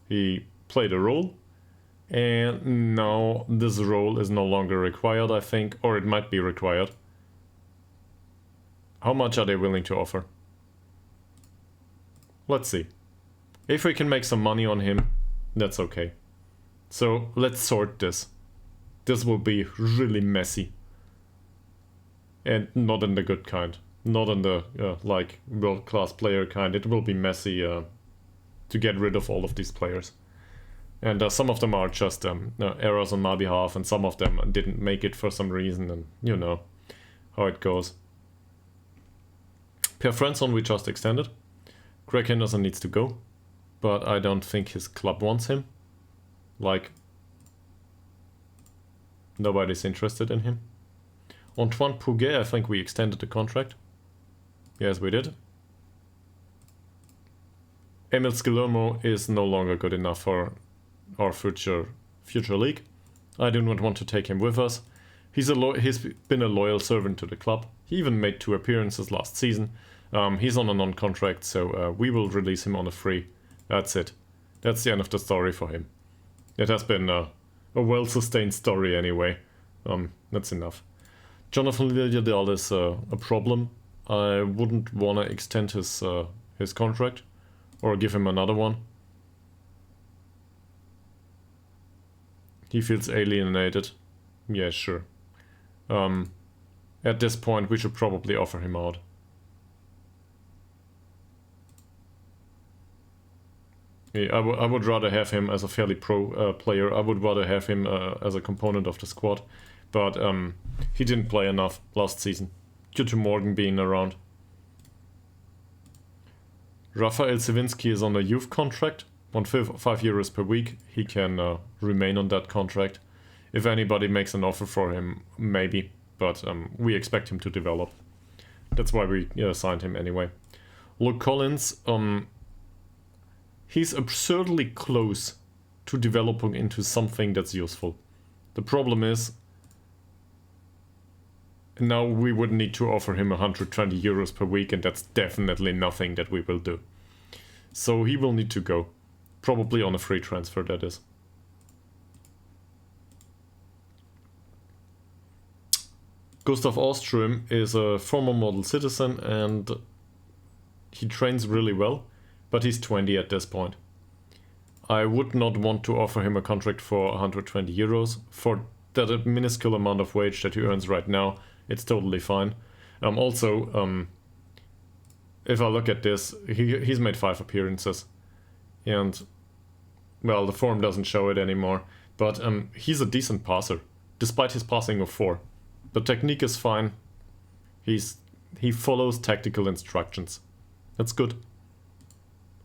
he played a role, and now this role is no longer required, I think, or it might be required. How much are they willing to offer? Let's see. If we can make some money on him, that's okay. So let's sort this. This will be really messy. And not in the good kind. Not in the, like, world-class player kind. It will be messy to get rid of all of these players. And some of them are just errors on my behalf, and some of them didn't make it for some reason, and you know how it goes. Per Friendson we just extended. Greg Henderson needs to go, but I don't think his club wants him. Like, nobody's interested in him. Antoine Pouget, I think we extended the contract. Yes, we did. Emil Skillermo is no longer good enough for our future league. I do not want to take him with us. He's been a loyal servant to the club. He even made 2 appearances last season. He's on a non-contract, so we will release him on a free. That's it. That's the end of the story for him. It has been a well-sustained story anyway. That's enough. Jonathan Ytterhogdals is a problem. I wouldn't want to extend his contract or give him another one. He feels alienated. Yeah, sure. At this point, we should probably offer him out. Yeah, I would rather have him as a fairly pro player. I would rather have him as a component of the squad. But he didn't play enough last season. due to Morgan being around. Rafael Sawinski is on a youth contract, 5 euros per week. He can remain on that contract. If anybody makes an offer for him, maybe, but we expect him to develop. That's why we signed him anyway. Luke Collins, he's absurdly close to developing into something that's useful. The problem is, now we would need to offer him 120 euros per week, and that's definitely nothing that we will do. So he will need to go. Probably on a free transfer, that is. Gustav Åström is a former model citizen and he trains really well, but he's 20 at this point. I would not want to offer him a contract for 120 euros. For that minuscule amount of wage that he earns right now, it's totally fine. Also, if I look at this, he's made 5 appearances. And, well, the form doesn't show it anymore. But he's a decent passer, despite his passing of 4. The technique is fine. He follows tactical instructions. That's good.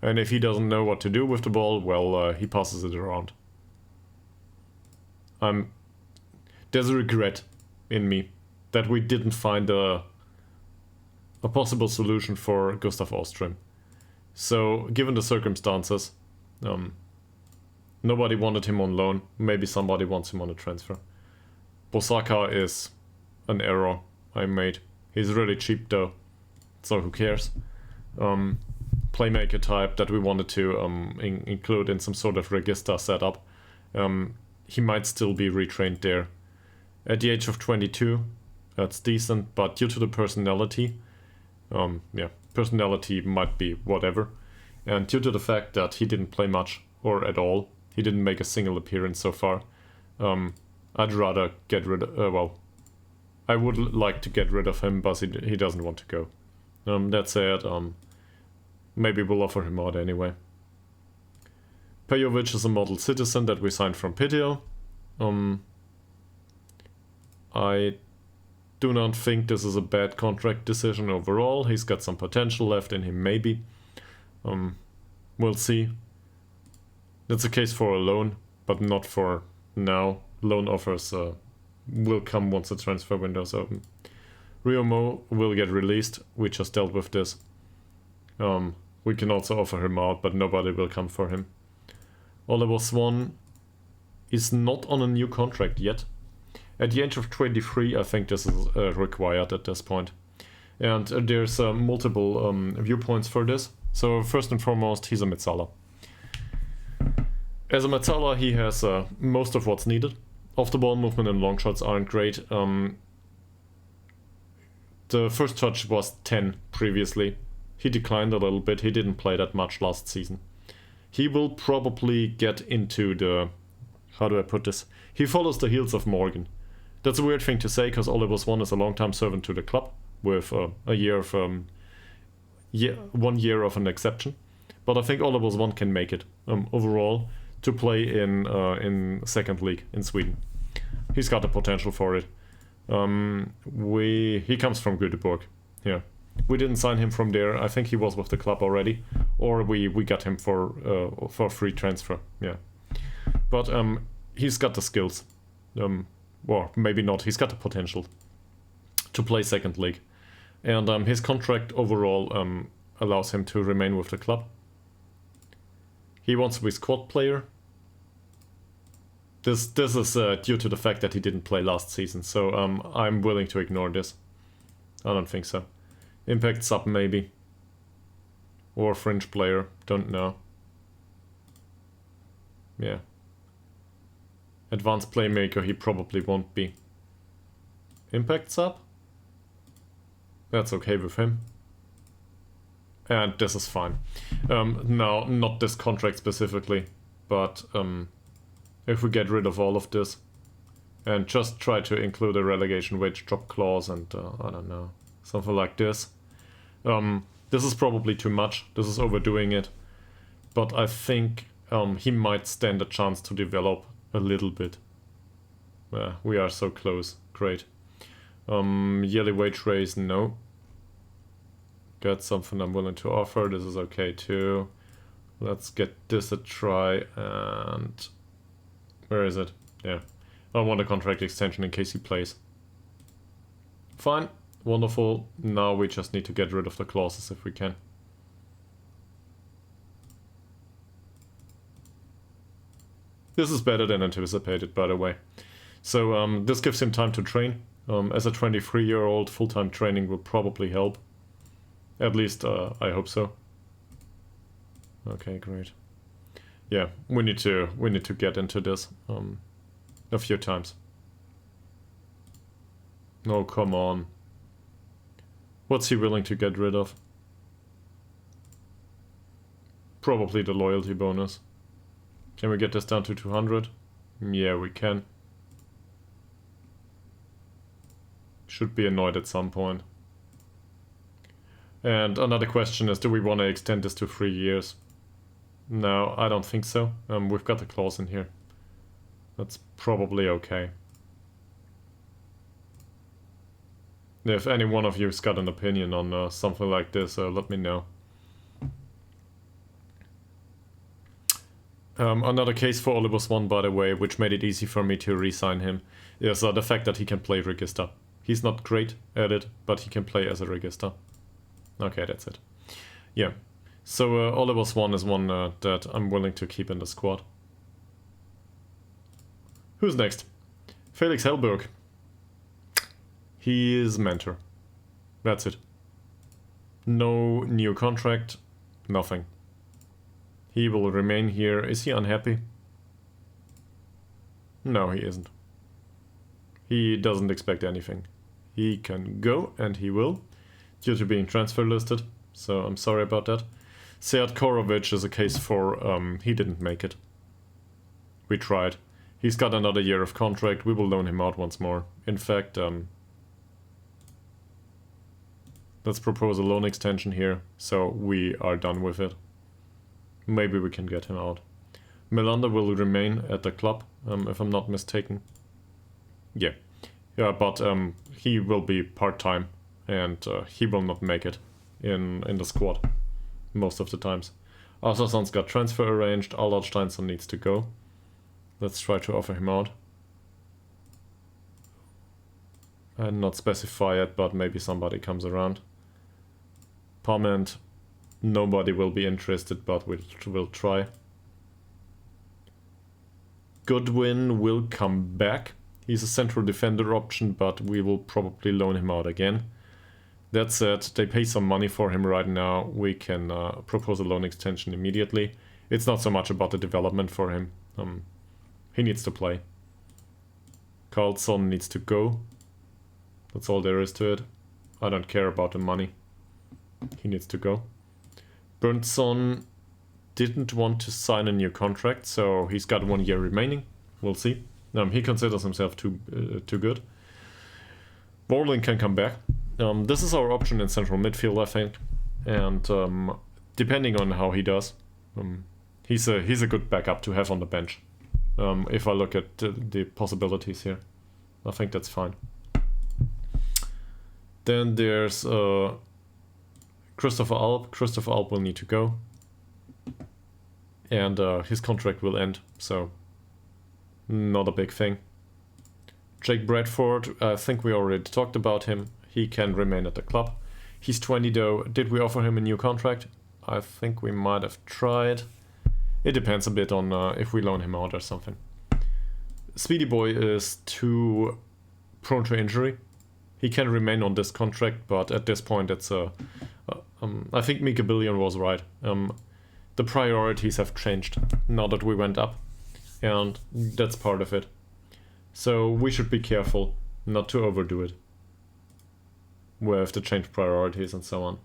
And if he doesn't know what to do with the ball, well, he passes it around. There's a regret in me that we didn't find a possible solution for Gustav Åström. So, given the circumstances, nobody wanted him on loan. Maybe somebody wants him on a transfer. Bosaka is an error I made. He's really cheap though, so who cares? Playmaker type that we wanted to include in some sort of register setup. He might still be retrained there. At the age of 22, that's decent, but due to the personality, personality might be whatever. And due to the fact that he didn't play much or at all, he didn't make a single appearance so far, I'd rather get rid of, I would like to get rid of him, but he doesn't want to go. That said, maybe we'll offer him out anyway. Pejovic is a model citizen that we signed from Piteo. I do not think this is a bad contract decision overall. He's got some potential left in him, maybe. We'll see. That's a case for a loan, but not for now. Loan offers will come once the transfer window is open. Rio Mo will get released. We just dealt with this. We can also offer him out, but nobody will come for him. Oliver Swan is not on a new contract yet. At the age of 23, I think this is required at this point. And there's multiple viewpoints for this. So first and foremost, he's a Metsala. As a Metsala, he has most of what's needed. Off-the-ball movement and long shots aren't great. The first touch was 10 previously. He declined a little bit. He didn't play that much last season. He will probably get into the... How do I put this? He follows the heels of Morgan. That's a weird thing to say, because Oliver Swan is a long-time servant to the club, with a year of 1 year of an exception. But I think Oliver Swan can make it overall to play in second league in Sweden. He's got the potential for it. He comes from Göteborg. Yeah, we didn't sign him from there. I think he was with the club already, or we got him for free transfer. Yeah, but he's got the skills. Or maybe not. He's got the potential to play second league, and his contract overall allows him to remain with the club. He wants to be squad player. This is due to the fact that he didn't play last season, so I'm willing to ignore this. I don't think so. Impact sub maybe. Or fringe player, don't know. Yeah. Advanced playmaker he probably won't be. Impact sub? That's okay with him. And this is fine. No, not this contract specifically, but if we get rid of all of this and just try to include a relegation wage drop clause and I don't know, something like this. This is probably too much. This is overdoing it. But I think he might stand a chance to develop a little bit. We are so close. Great. Yearly wage raise, no. Got something I'm willing to offer. This is okay too. Let's get this a try. And where is it? Yeah. I want a contract extension in case he plays. Fine. Wonderful. Now we just need to get rid of the clauses if we can. This is better than anticipated, by the way. So this gives him time to train. As a 23-year-old, full-time training will probably help. At least I hope so. Okay, great. Yeah, we need to get into this a few times. Oh, come on. What's he willing to get rid of? Probably the loyalty bonus. Can we get this down to 200? Yeah, we can. Should be annoyed at some point. And another question is, do we want to extend this to 3 years? No, I don't think so. We've got the clause in here. That's probably okay. If any one of you's got an opinion on something like this, let me know. Another case for Oliver Swan, by the way, which made it easy for me to re-sign him, is the fact that he can play Register. He's not great at it, but he can play as a Register. Okay, that's it. Yeah. So Oliver Swan is one that I'm willing to keep in the squad. Who's next? Felix Hellberg. He is mentor. That's it. No new contract. Nothing. He will remain here. Is he unhappy? No, he isn't. He doesn't expect anything. He can go, and he will, due to being transfer listed. So I'm sorry about that. Sead Korovic is a case for he didn't make it. We tried. He's got another year of contract. We will loan him out once more. In fact, let's propose a loan extension here, so we are done with it. Maybe we can get him out. Melander will remain at the club, if I'm not mistaken. Yeah. Yeah, but he will be part-time, and he will not make it in the squad most of the times. Arthursson's got transfer arranged. Allard Steinsson needs to go. Let's try to offer him out. And not specify it, but maybe somebody comes around. Parment. Nobody will be interested, but we'll try. Goodwin will come back. He's a central defender option, but we will probably loan him out again. That said, they pay some money for him right now. We can propose a loan extension immediately. It's not so much about the development for him. He needs to play. Carlson needs to go. That's all there is to it. I don't care about the money. He needs to go. Berntsson didn't want to sign a new contract, so he's got 1 year remaining. We'll see. He considers himself too good. Borland can come back. This is our option in central midfield, I think. And depending on how he does, he's a good backup to have on the bench. If I look at the possibilities here, I think that's fine. Then there's Christopher Alp. Christopher Alp will need to go. And his contract will end, so not a big thing. Jake Bradford, I think we already talked about him. He can remain at the club. He's 20 though. Did we offer him a new contract? I think we might have tried. It depends a bit on if we loan him out or something. Speedy Boy is too prone to injury. He can remain on this contract, but at this point it's I think Mika Billion was right. The priorities have changed now that we went up, and that's part of it. So we should be careful not to overdo it. We have to change priorities and so on.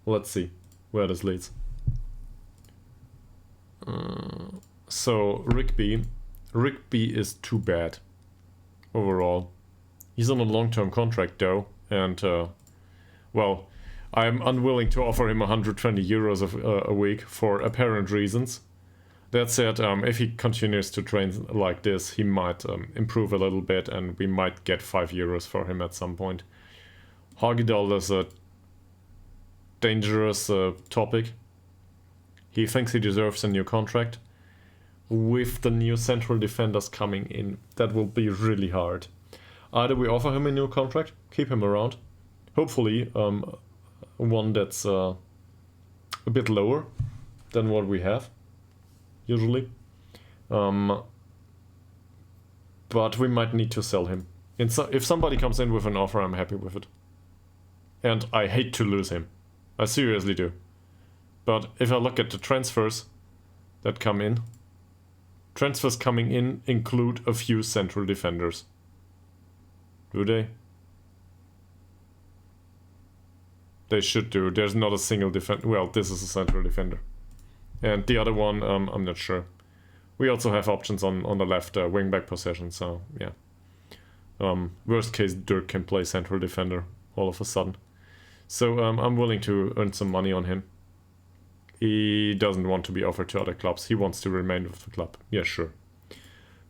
Let's see where this leads. So Rigby is too bad overall. He's on a long-term contract though, and well, I'm unwilling to offer him 120 euros a week for apparent reasons. That said, if he continues to train like this, he might improve a little bit, and we might get 5 euros for him at some point. Ytterhogdals is a dangerous topic. He thinks he deserves a new contract. With the new central defenders coming in, that will be really hard. Either we offer him a new contract, keep him around, hopefully one that's a bit lower than what we have, usually. But we might need to sell him. If somebody comes in with an offer, I'm happy with it. And I hate to lose him. I seriously do. But if I look at the transfers that come in, transfers coming in include a few central defenders. Do they? They should do. There's not a single defender. Well, this is a central defender. And the other one, I'm not sure. We also have options on the left wingback position, so yeah. Worst case, Dirk can play central defender all of a sudden. So I'm willing to earn some money on him. He doesn't want to be offered to other clubs. He wants to remain with the club. Yeah, sure.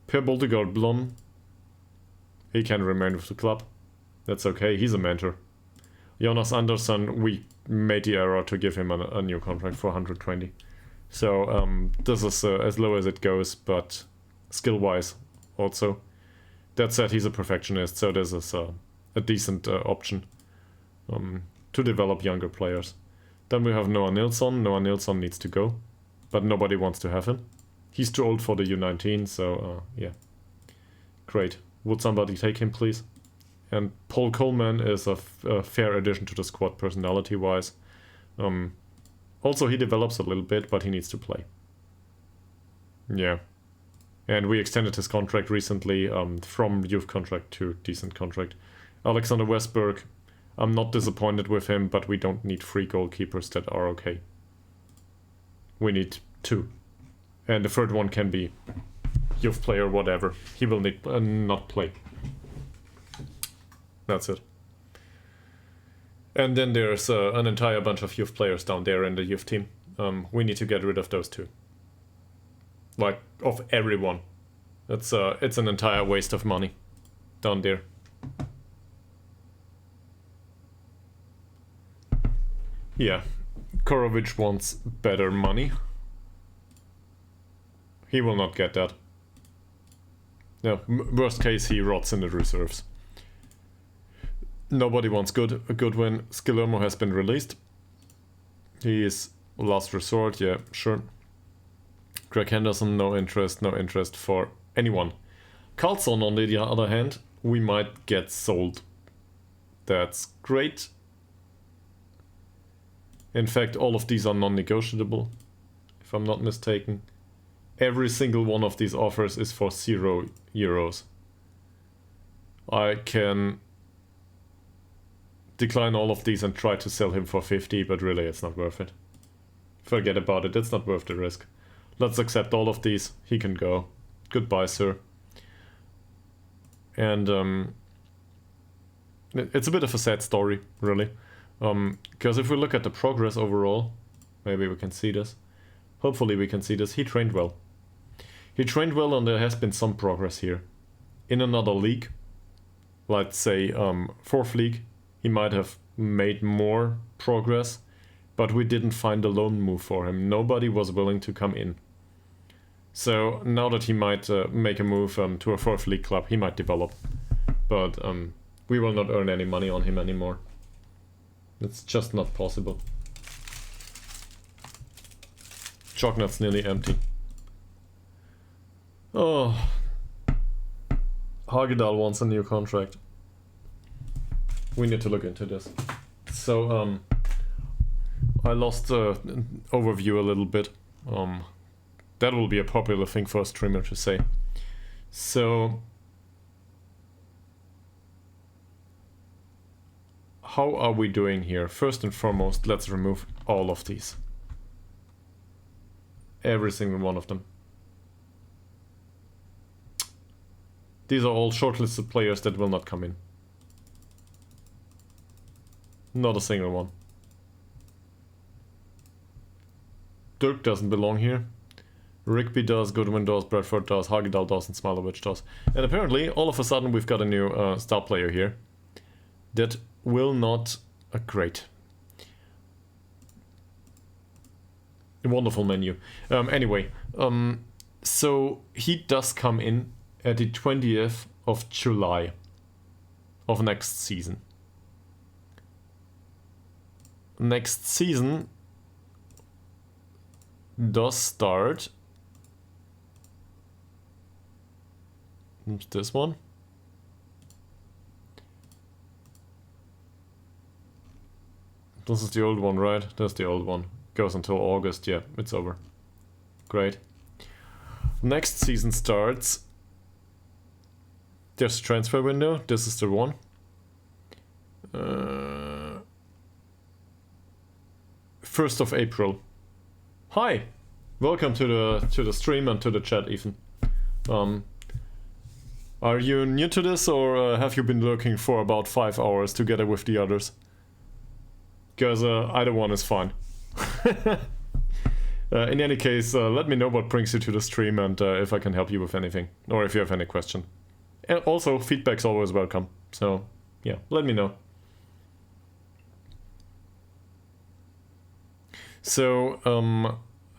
Per Boltegård Blom. He can remain with the club. That's okay. He's a mentor. Jonas Andersson, we made the error to give him a new contract for 120. So this is as low as it goes, but skill-wise also. That said, he's a perfectionist, so this is a decent option to develop younger players. Then we have Noah Nilsson. Noah Nilsson needs to go, but nobody wants to have him. He's too old for the U19, so yeah. Great. Would somebody take him, please? And Paul Coleman is a fair addition to the squad personality-wise. Also, he develops a little bit, but he needs to play. Yeah. And we extended his contract recently from youth contract to decent contract. Alexander Westberg, I'm not disappointed with him, but we don't need 3 goalkeepers that are okay. We need 2. And the third one can be youth player, whatever. He will need not play. That's it. And then there's an entire bunch of youth players down there in the youth team. We need to get rid of those 2. Like, of everyone. It's an entire waste of money down there. Yeah, Korovic wants better money. He will not get that. No, worst case, he rots in the reserves. Nobody wants Goodwin. Skillermo has been released. He is last resort, yeah, sure. Greg Henderson, no interest for anyone. Carlson, on the other hand, we might get sold. That's great. In fact, all of these are non-negotiable, if I'm not mistaken. Every single one of these offers is for 0 euros. I can decline all of these and try to sell him for 50, but really it's not worth it. Forget about it, it's not worth the risk. Let's accept all of these. He can go. Goodbye, sir. And it's a bit of a sad story, really. Because if we look at the progress overall, maybe we can see this. Hopefully we can see this. He trained well. He trained well, and there has been some progress here. In another league, let's say 4th league, he might have made more progress, but we didn't find a loan move for him. Nobody was willing to come in. So now that he might make a move to a 4th league club, he might develop. But we will not earn any money on him anymore. It's just not possible. Chognut's nearly empty. Oh. Hagedal wants a new contract. We need to look into this. So, I lost overview a little bit. That will be a popular thing for a streamer to say. So, how are we doing here? First and foremost, let's remove all of these. Every single one of them. These are all shortlisted players that will not come in. Not a single one. Dirk doesn't belong here. Rigby does, Goodwin does, Bradford does, Hogdal does, and Smilovic does. And apparently, all of a sudden, we've got a new star player here that will not... great. A wonderful menu. Anyway, so he does come in at the 20th of July of next season. Next season does start... this one. This is the old one, right? That's the old one. Goes until August. Yeah, it's over. Great. Next season starts. There's a transfer window. This is the one. 1st of April. Hi, welcome to the stream and to the chat, Ethan. Are you new to this, or have you been looking for about 5 hours together with the others? Because either one is fine. In any case, let me know what brings you to the stream and if I can help you with anything, or if you have any question. And also, feedback's always welcome. So, yeah, let me know. So,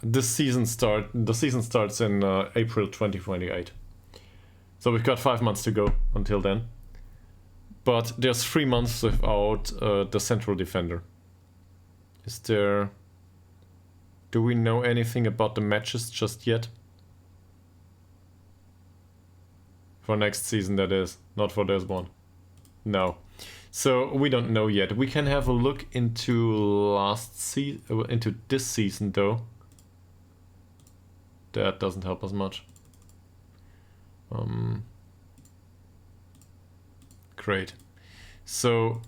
the season starts in April 2028. So we've got 5 months to go until then. But there's 3 months without the central defender. Is there... do we know anything about the matches just yet? For next season, that is. Not for this one. No. So we don't know yet. We can have a look into into this season, though. That doesn't help us much. Great. So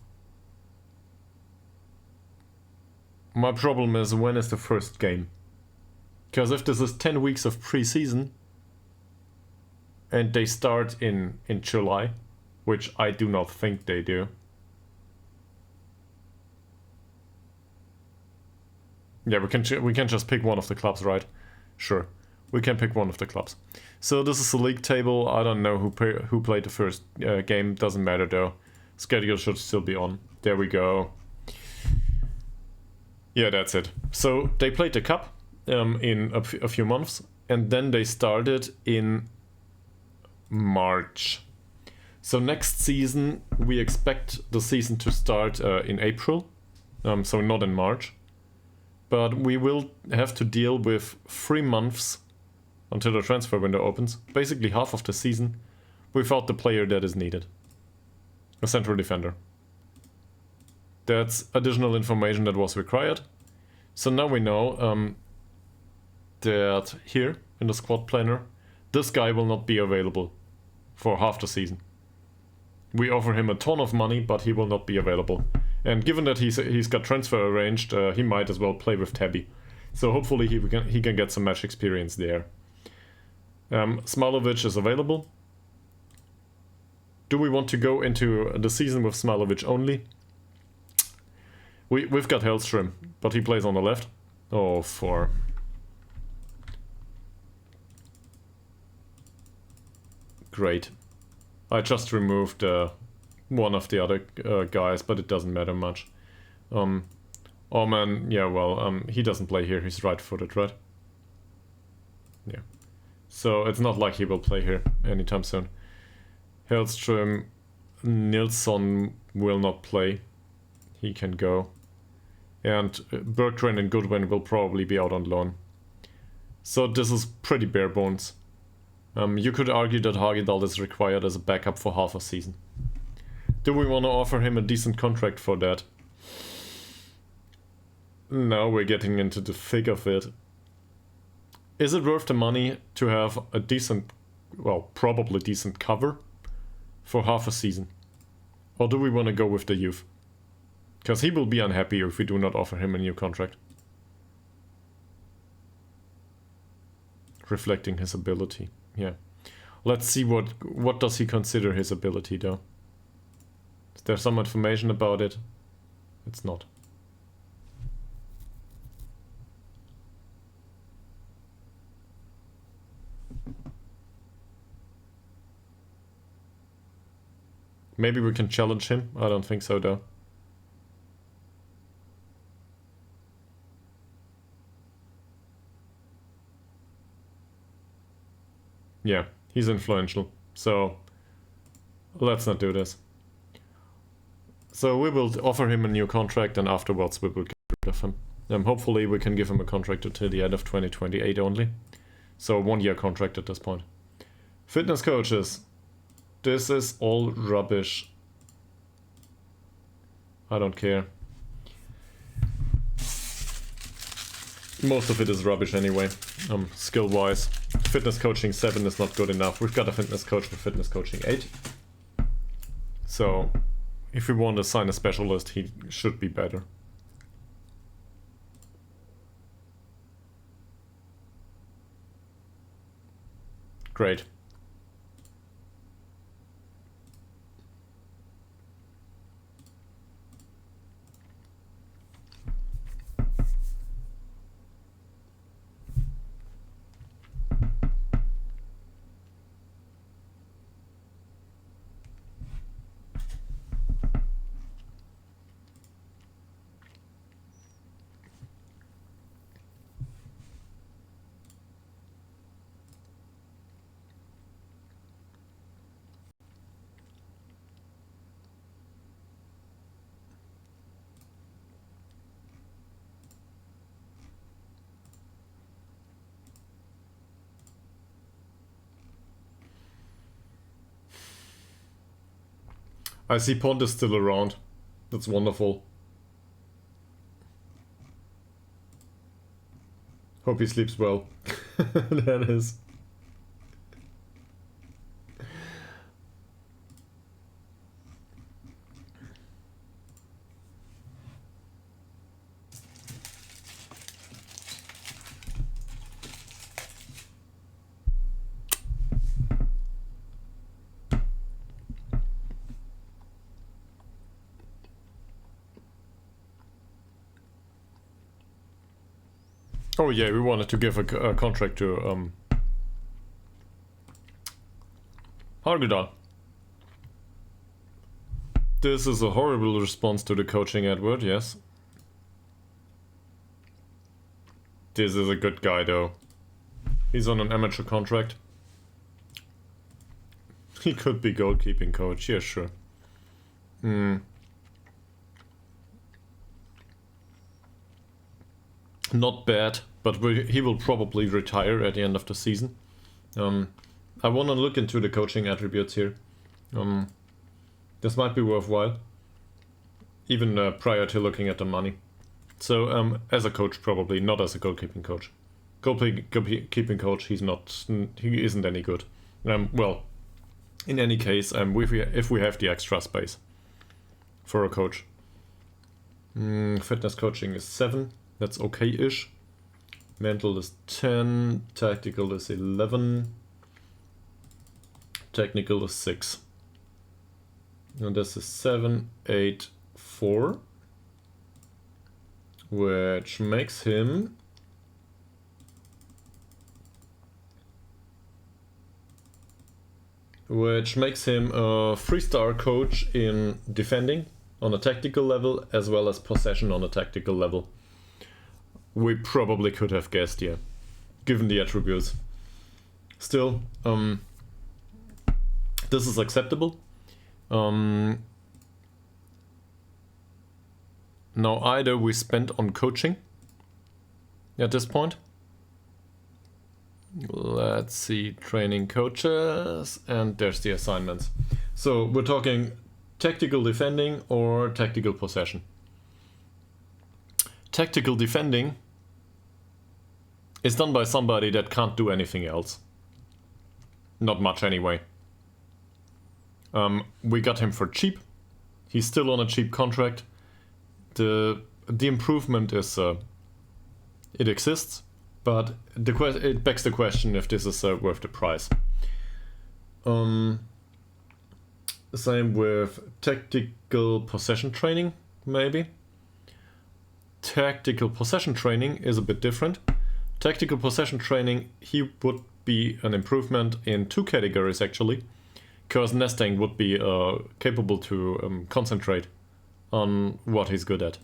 my problem is, when is the first game? Because if this is 10 weeks of pre-season and they start in July, which I do not think they do. Yeah, we can just pick one of the clubs, right? Sure, we can pick one of the clubs. So this is the league table. I don't know who played the first game. Doesn't matter though. Schedule should still be on. There we go. Yeah, that's it. So they played the cup in a few months, and then they started in March. So next season we expect the season to start in April, so not in March. But we will have to deal with 3 months until the transfer window opens, basically half of the season, without the player that is needed. A central defender. That's additional information that was required. So now we know that here, in the squad planner, this guy will not be available for half the season. We offer him a ton of money, but he will not be available. And given that he's got transfer arranged, he might as well play with Tabby. So hopefully he can get some match experience there. Smilovic is available. Do we want to go into the season with Smilovic only? We've got Hellstrom, but he plays on the left. Oh, 4. Great. I just removed one of the other guys, but it doesn't matter much. Oh man, yeah, well, he doesn't play here. He's right-footed, right? Yeah. So it's not like he will play here anytime soon. Hellstrom, Nilsson will not play. He can go. And Bergren and Goodwin will probably be out on loan. So this is pretty bare bones. You could argue that Hogdal is required as a backup for half a season. Do we want to offer him a decent contract for that? Now we're getting into the thick of it. Is it worth the money to have a decent, well, probably decent cover for half a season? Or do we want to go with the youth? Because he will be unhappy if we do not offer him a new contract. Reflecting his ability, yeah. Let's see what does he consider his ability though. Is there some information about it? It's not. Maybe we can challenge him. I don't think so though. Yeah, he's influential. So let's not do this. So we will offer him a new contract and afterwards we will get rid of him. Hopefully we can give him a contract until the end of 2028 only. So 1 year contract at this point. Fitness coaches. This is all rubbish. I don't care. Most of it is rubbish anyway, skill-wise. Fitness coaching 7 is not good enough. We've got a fitness coach for fitness coaching 8. So, if we want to sign a specialist, he should be better. Great. I see Pond is still around. That's wonderful. Hope he sleeps well. That is. Oh yeah, we wanted to give a contract to Ytterhogdals. This is a horrible response to the coaching, Edward, yes. This is a good guy though. He's on an amateur contract. He could be goalkeeping coach, yeah, sure. Not bad, but he will probably retire at the end of the season. I want to look into the coaching attributes here. This might be worthwhile, even prior to looking at the money. So as a coach, probably not as a goalkeeping coach. Goalkeeping coach, he isn't any good. Well, in any case, if we have the extra space for a coach. Fitness coaching is 7. That's okay-ish. Mental is 10. Tactical is 11. Technical is 6. And this is 7, 8, 4. Which makes him... a 3-star coach in defending on a tactical level as well as possession on a tactical level. We probably could have guessed, yeah, given the attributes. Still, this is acceptable. Now either we spend on coaching at this point. Let's see, training coaches, and there's the assignments. So we're talking tactical defending or tactical possession. Tactical defending is done by somebody that can't do anything else. Not much anyway. We got him for cheap. He's still on a cheap contract. The improvement is it exists, but it begs the question if this is worth the price. Same with tactical possession training, maybe. Tactical possession training is a bit different. Tactical possession training, he would be an improvement in 2 categories actually, because nesting would be capable to concentrate on what he's good at.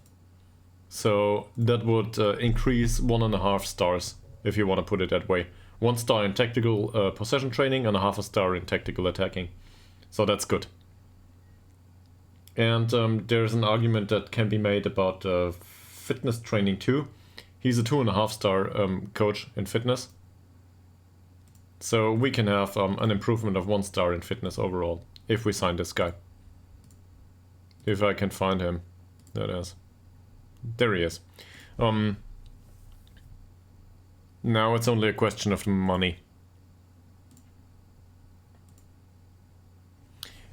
So that would increase 1.5 stars, if you want to put it that way. 1 star in tactical possession training and 0.5 star in tactical attacking. So that's good. And there's an argument that can be made about fitness training too. He's a 2.5 star coach in fitness. So we can have an improvement of 1 star in fitness overall if we sign this guy. If I can find him, that is. There he is. Now it's only a question of money.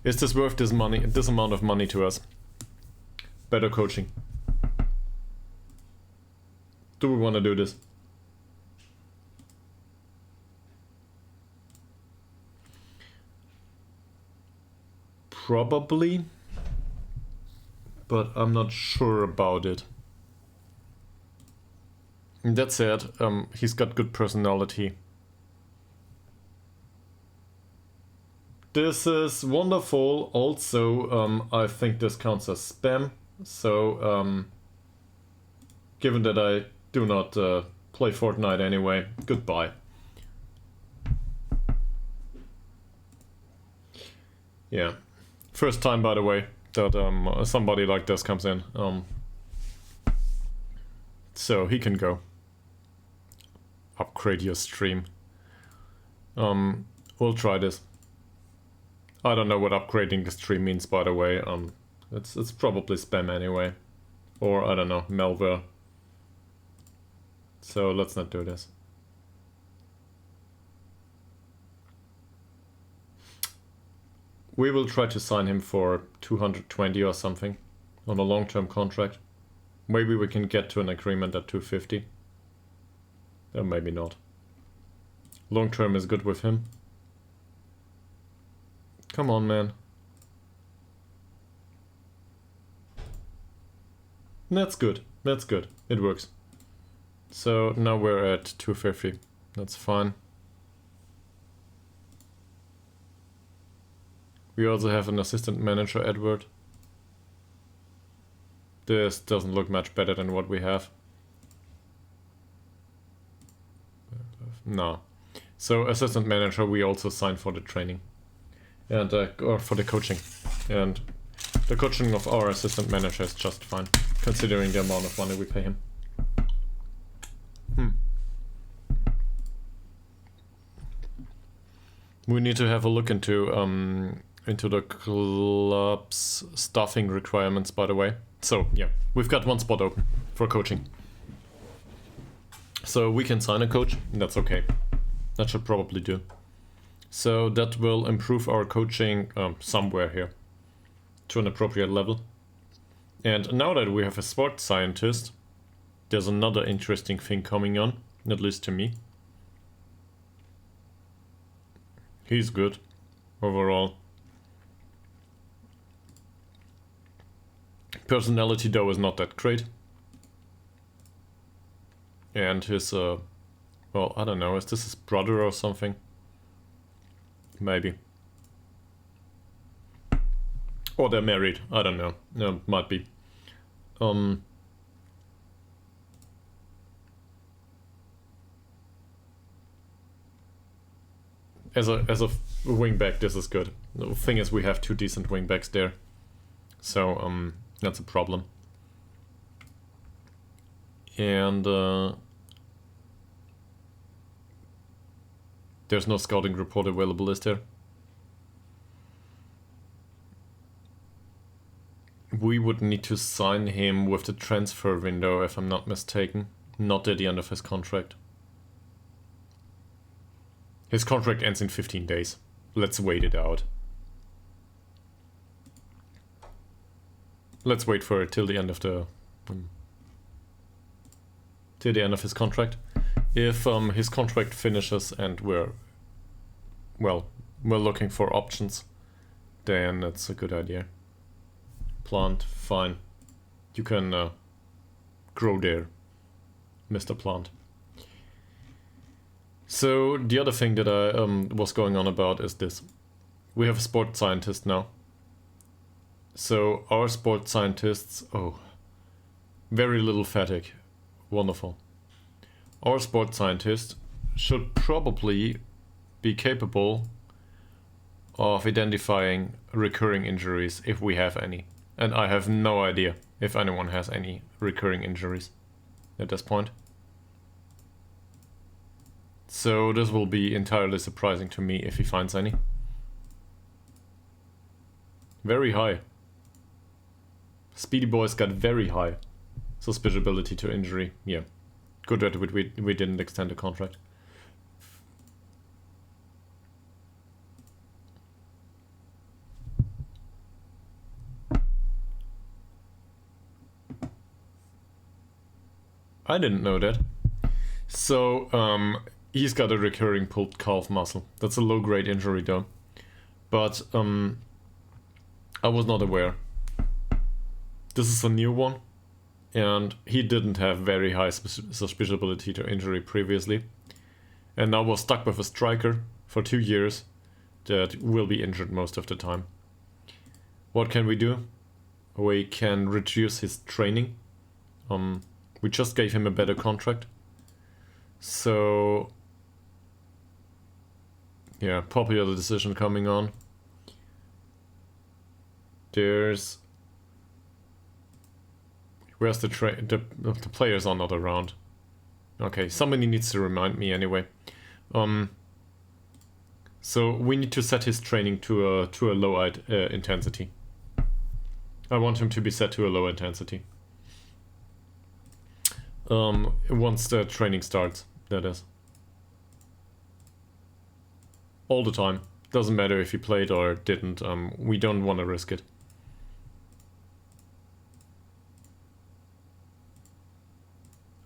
Is this worth this amount of money to us? Better coaching. Do we want to do this? Probably, but I'm not sure about it. That said, he's got good personality. This is wonderful. Also, I think this counts as spam. So, given that I do not play Fortnite anyway, goodbye. Yeah. First time, by the way, that somebody like this comes in. So he can go. Upgrade your stream. We'll try this. I don't know what upgrading the stream means, by the way. It's probably spam anyway. Or, I don't know, malware. So let's not do this. We will try to sign him for 220 or something on a long-term contract. Maybe we can get to an agreement at 250. Or maybe not. Long-term is good with him. Come on, man. That's good. That's good. It works. So now we're at 250. That's fine. We also have an assistant manager, Edward. This doesn't look much better than what we have. No. So assistant manager we also signed for the training. And or for the coaching. And the coaching of our assistant manager is just fine, considering the amount of money we pay him. We need to have a look into the club's staffing requirements, by the way. So yeah, we've got 1 spot open for coaching. So we can sign a coach, that's okay. That should probably do. So that will improve our coaching somewhere here to an appropriate level. And now that we have a sports scientist, there's another interesting thing coming on, at least to me. He's good overall. Personality though is not that great. And his, well, I don't know, is this his brother or something? Maybe. Or they're married, I don't know. No, might be. As a wingback, this is good. The thing is, we have 2 decent wingbacks there. So, that's a problem. And there's no scouting report available, is there? We would need to sign him with the transfer window, if I'm not mistaken. Not at the end of his contract. His contract ends in 15 days. Let's wait it out. Let's wait for it till the end of the... till the end of his contract. If his contract finishes and we're looking for options, then that's a good idea. Plant, fine. You can grow there, Mr. Plant. So the other thing that I was going on about is this. We have a sports scientist now. So our sports scientists, very little fatigue. Wonderful. Our sports scientist should probably be capable of identifying recurring injuries if we have any. And I have no idea if anyone has any recurring injuries at this point. So this will be entirely surprising to me if he finds any. Very high. Speedy Boys got very high suspiciability to injury. Yeah. Good that we didn't extend the contract. I didn't know that. So, he's got a recurring pulled calf muscle. That's a low-grade injury though. But, I was not aware. This is a new one. And he didn't have very high suspiciability to injury previously. And now was stuck with a striker for 2 years that will be injured most of the time. What can we do? We can reduce his training. We just gave him a better contract. So, yeah, popular decision coming on. There's... Where's the players are not around. Okay, somebody needs to remind me anyway. So we need to set his training to a low intensity. I want him to be set to a low intensity. Once the training starts, that is. All the time. Doesn't matter if he played or didn't. We don't want to risk it.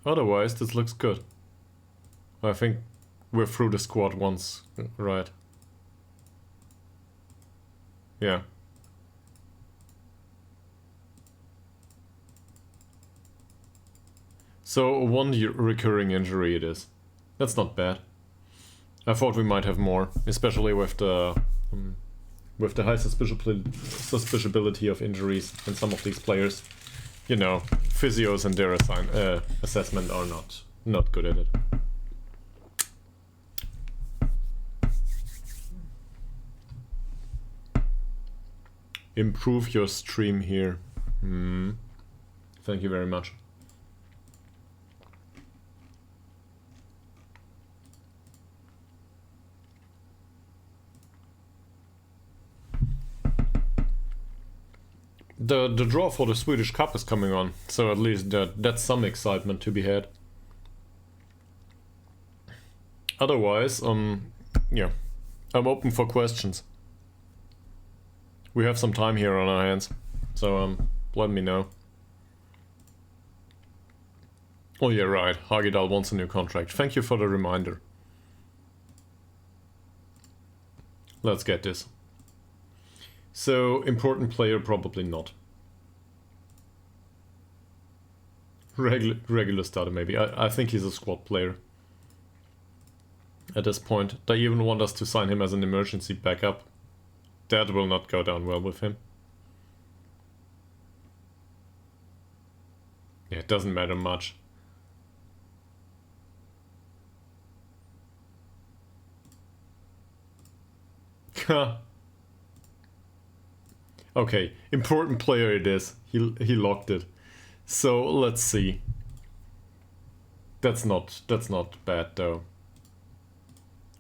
Otherwise, this looks good. I think we're through the squad once, right? Yeah. So, one recurring injury it is. That's not bad. I thought we might have more, especially with the high suspiciability of injuries in some of these players. You know, physios and their assessment are not good at it. Improve your stream here. Thank you very much. The draw for the Swedish Cup is coming on, so at least that's some excitement to be had. Otherwise, yeah, I'm open for questions. We have some time here on our hands, so let me know. Oh yeah, right, Ytterhogdals wants a new contract. Thank you for the reminder. Let's get this. So, important player, probably not. Regular starter, maybe. I think he's a squad player. At this point. They even want us to sign him as an emergency backup. That will not go down well with him. Yeah, it doesn't matter much. Okay, important player it is. He locked it. So let's see. That's not bad though.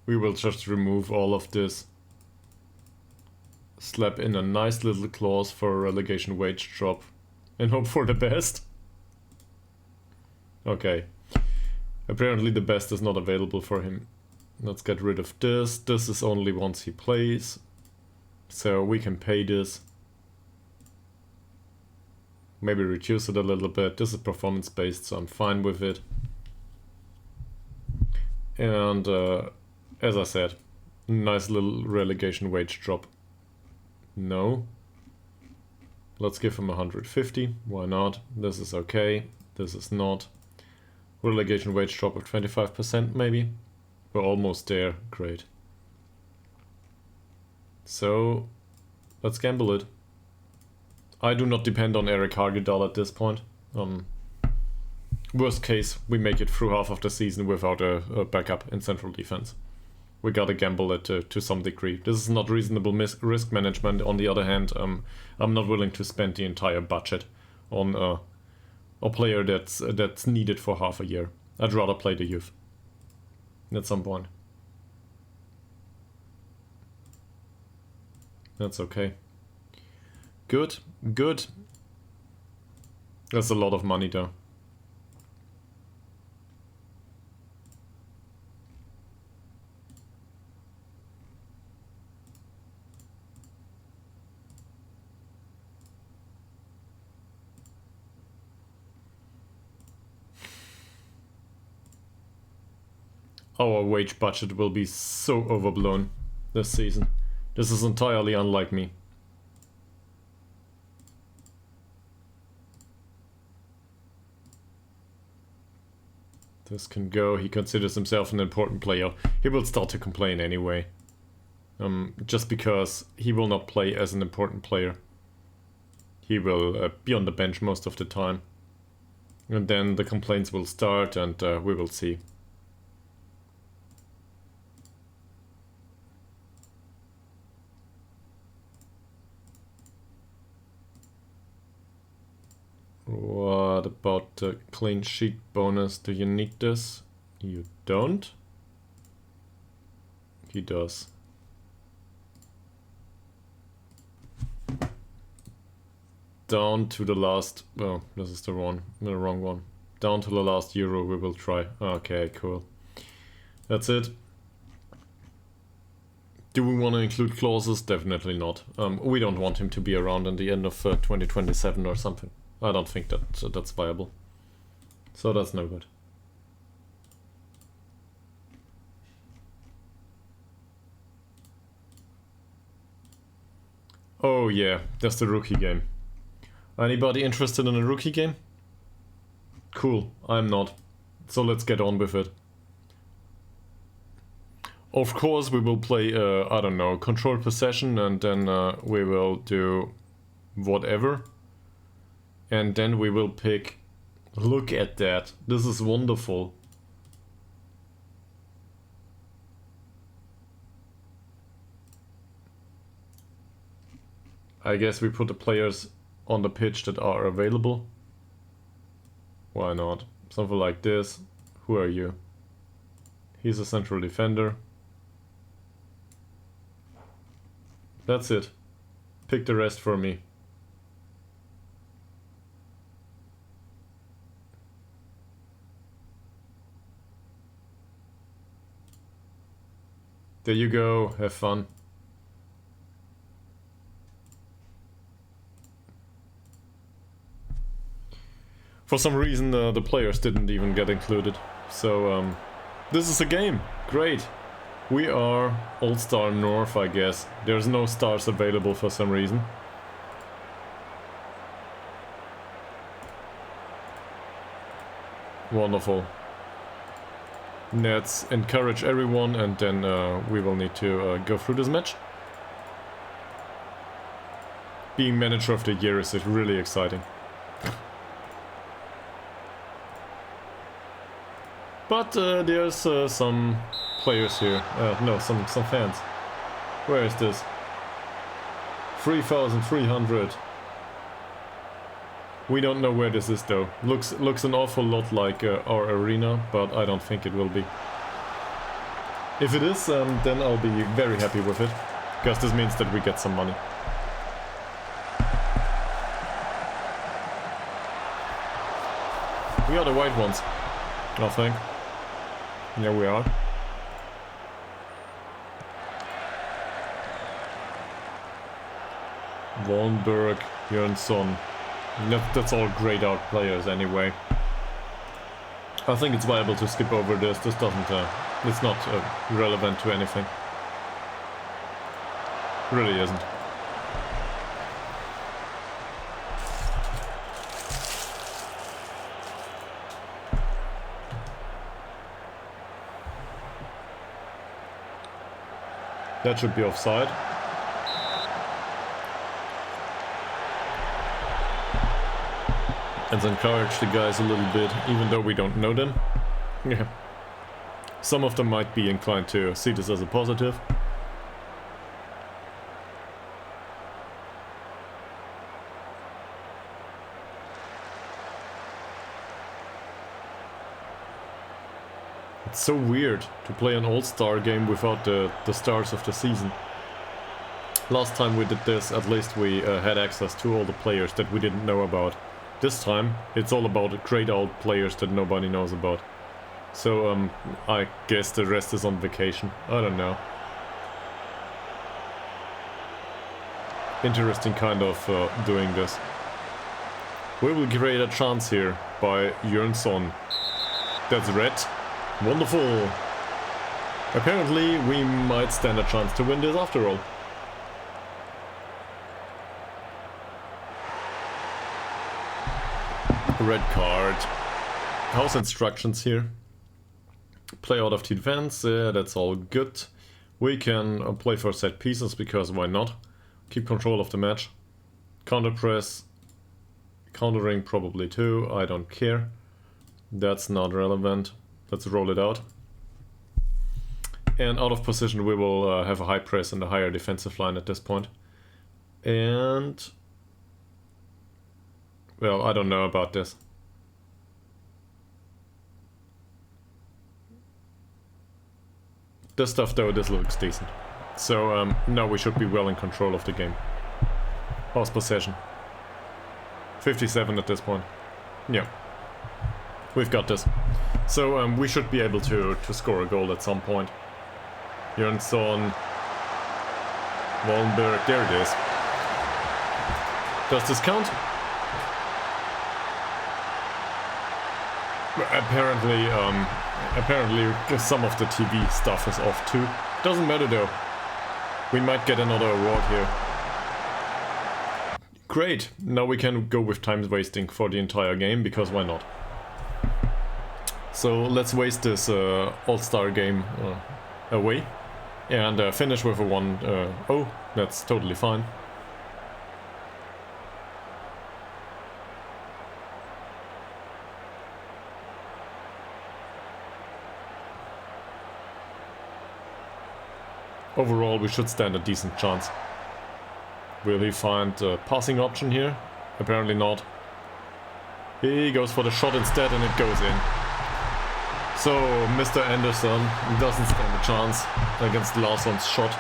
We will just remove all of this. Slap in a nice little clause for a relegation wage drop and hope for the best. Okay. Apparently the best is not available for him. Let's get rid of this. This is only once he plays. So we can pay this. Maybe reduce it a little bit. This is performance based, so I'm fine with it. And as I said, nice little relegation wage drop. No. Let's give him 150. Why not? This is okay. This is not. Relegation wage drop of 25% maybe. We're almost there. Great. So, let's gamble it. I do not depend on Ytterhogdals at this point. Worst case, we make it through half of the season without a backup in central defense. We gotta gamble it to some degree. This is not reasonable risk management. On the other hand, I'm not willing to spend the entire budget on a player that's needed for half a year. I'd rather play the youth at some point. That's okay. Good, good. That's a lot of money though. Our wage budget will be so overblown this season. This is entirely unlike me. This can go. He considers himself an important player. He will start to complain anyway. Just because he will not play as an important player. He will be on the bench most of the time. And then the complaints will start and we will see. What about the clean sheet bonus? Do you need this? You don't? He does. Down to the last... Oh, this is the wrong one. Down to the last euro we will try. Okay, cool. That's it. Do we want to include clauses? Definitely not. We don't want him to be around in the end of 2027 or something. I don't think that's viable. So that's no good. Oh yeah, that's the rookie game. Anybody interested in a rookie game? Cool, I'm not. So let's get on with it. Of course we will play, I don't know, control possession, and then we will do whatever. And then we will pick... Look at that. This is wonderful. I guess we put the players on the pitch that are available. Why not? Something like this. Who are you? He's a central defender. That's it. Pick the rest for me. There you go, have fun. For some reason the players didn't even get included. So this is a game. Great. We are All-Star North, I guess. There's no stars available for some reason. Wonderful. Let's encourage everyone, and then we will need to go through this match. Being manager of the year is really exciting. But there's some players here. No, some fans. Where is this? 3,300. We don't know where this is though. Looks an awful lot like our arena, but I don't think it will be. If it is, then I'll be very happy with it, because this means that we get some money. We are the white ones, I think. Yeah, we are. Wahlberg, Jönsson. That's all grayed out players anyway. I think it's viable to skip over this. This doesn't, it's not relevant to anything. Really isn't. That should be offside. And encourage the guys a little bit, even though we don't know them. Yeah. Some of them might be inclined to see this as a positive. It's so weird to play an all-star game without the stars of the season. Last time we did this, at least we had access to all the players that we didn't know about. This time, it's all about great old players that nobody knows about. So, I guess the rest is on vacation. I don't know. Interesting kind of doing this. We will create a chance here by Jörnsson. That's red. Wonderful. Apparently, we might stand a chance to win this after all. Red card. House instructions here. Play out of defense, that's all good. We can play for set pieces because why not? Keep control of the match. Counter press. Countering probably too, I don't care. That's not relevant. Let's roll it out. And out of position we will have a high press and a higher defensive line at this point. And... well, I don't know about this. This stuff though, this looks decent. So now we should be well in control of the game. House possession. 57 at this point. Yeah. We've got this. So we should be able to score a goal at some point. Jörnsson. Wallenberg, there it is. Does this count? Apparently some of the TV stuff is off too. Doesn't matter though. We might get another award here. Great, now we can go with time wasting for the entire game, because why not? So let's waste this all-star game away and finish with a 1-0. That's totally fine. Overall, we should stand a decent chance. Will he find a passing option here? Apparently not. He goes for the shot instead and it goes in. So, Mr. Anderson doesn't stand a chance against Larsson's shot.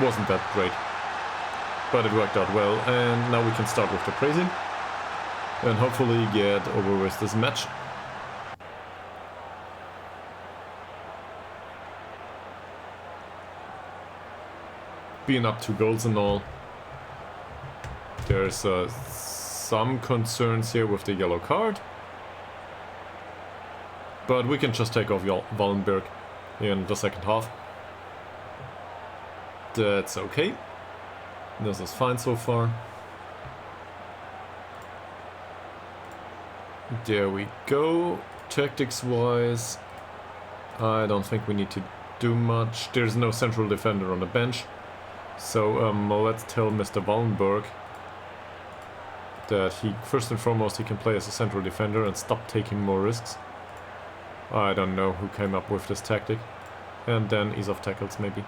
Wasn't that great. But it worked out well, and now we can start with the praising. And hopefully get over with this match. Being up 2 goals and all. There's some concerns here with the yellow card. But we can just take off Wallenberg in the second half. That's okay. This is fine so far. There we go. Tactics wise, I don't think we need to do much. There's no central defender on the bench. So let's tell Mr. Wallenberg that he, first and foremost, he can play as a central defender and stop taking more risks. I don't know who came up with this tactic. And then ease of tackles maybe.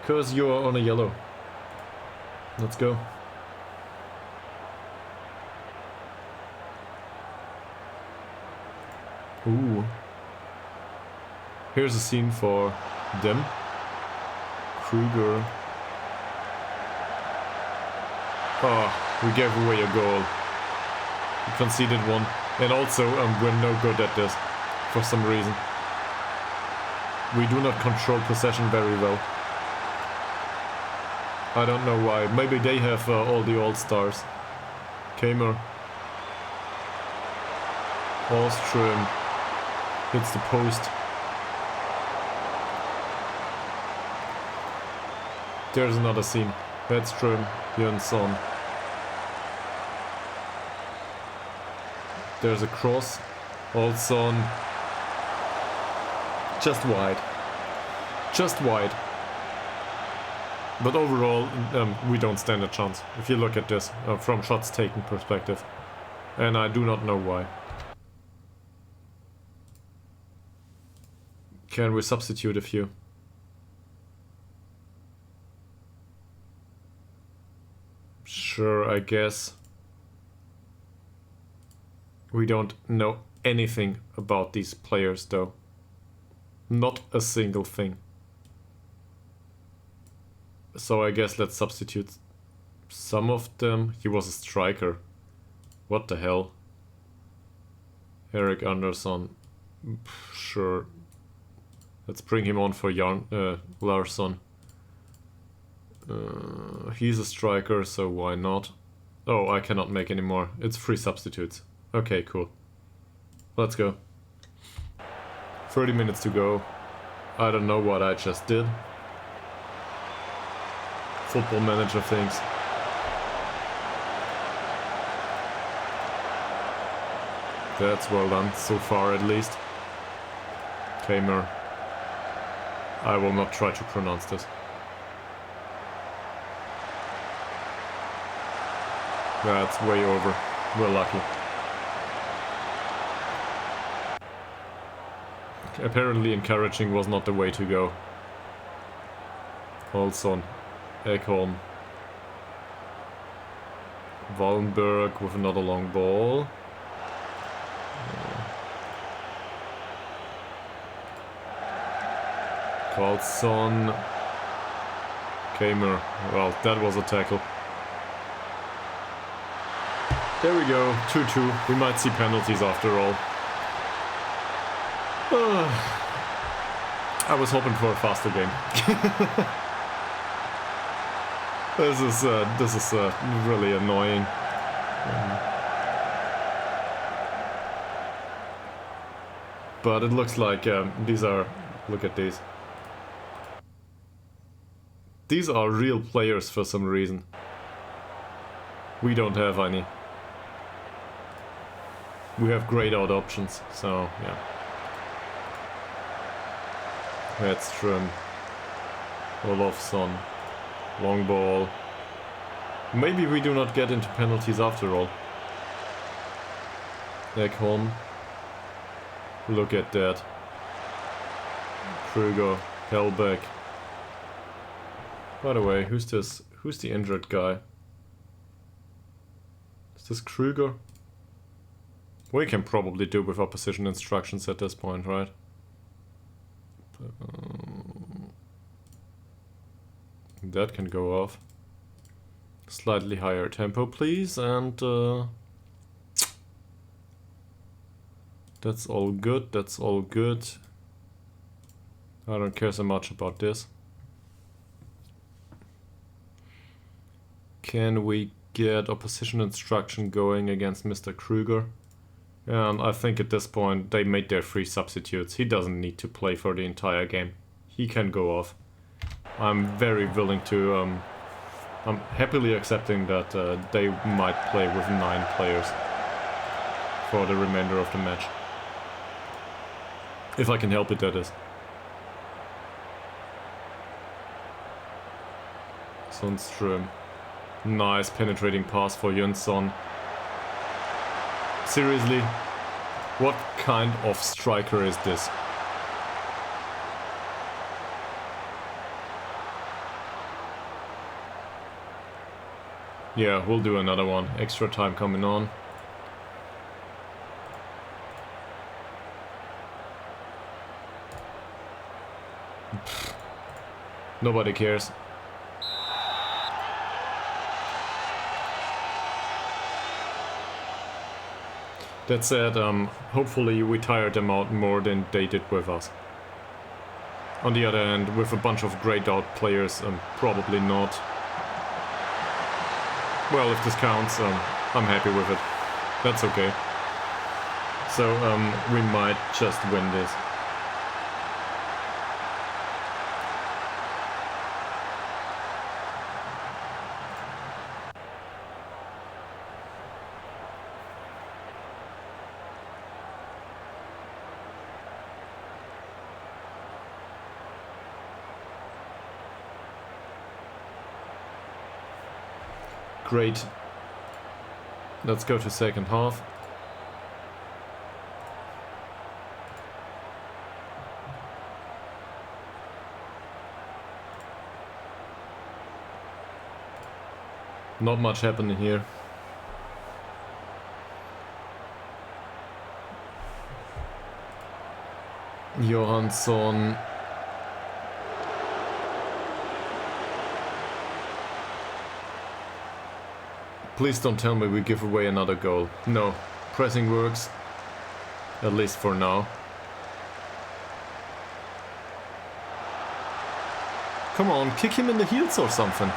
Cause you're on a yellow. Let's go. Ooh. Here's a scene for them. Kruger. Oh, we gave away a goal. We conceded one. And also, we're no good at this. For some reason. We do not control possession very well. I don't know why. Maybe they have all the all-stars. Kamer. Hallström. Hits the post. There's another scene. Hedström, Jörnsson. There's a cross. Olsson. Just wide. Just wide. But overall, we don't stand a chance, if you look at this from shots taken perspective. And I do not know why. Can we substitute a few? Sure, I guess. We don't know anything about these players, though. Not a single thing. So I guess let's substitute some of them. He was a striker. What the hell? Eric Anderson. Sure. Let's bring him on for Larsson. He's a striker, so why not? Oh, I cannot make any more. It's free substitutes. Okay, cool. Let's go. 30 minutes to go. I don't know what I just did. Football Manager things. That's well done, so far at least. Kramer. I will not try to pronounce this. That's way over. We're lucky. Apparently encouraging was not the way to go. Olsson. Ekholm. Wallenberg with another long ball. Carlson. Kramer. Well, that was a tackle. There we go, 2-2. We might see penalties after all. I was hoping for a faster game. This is really annoying. But it looks like these are... Look at these. These are real players for some reason. We don't have any. We have grayed out options, so yeah. Hedström, Olofsson, long ball. Maybe we do not get into penalties after all. Ekholm. Look at that. Kruger, Hellbeck. By the way, who's this? Who's the injured guy? Is this Kruger? We can probably do with opposition instructions at this point, right? That can go off. Slightly higher tempo, please, and that's all good, that's all good. I don't care so much about this. Can we get opposition instruction going against Mr. Kruger? And I think at this point they made their free substitutes. He doesn't need to play for the entire game. He can go off. I'm very willing to... I'm happily accepting that they might play with 9 players for the remainder of the match. If I can help it, that is. Sundström. Nice penetrating pass for Jönsson. Seriously? What kind of striker is this? Yeah, we'll do another one. Extra time coming on. Pfft. Nobody cares. That said, hopefully we tired them out more than they did with us. On the other hand, with a bunch of grayed out players, probably not. Well, if this counts, I'm happy with it. That's okay. So, we might just win this. Great. Let's go to second half. Not much happening here. Johansson. Please don't tell me we give away another goal. No. Pressing works. At least for now. Come on, kick him in the heels or something.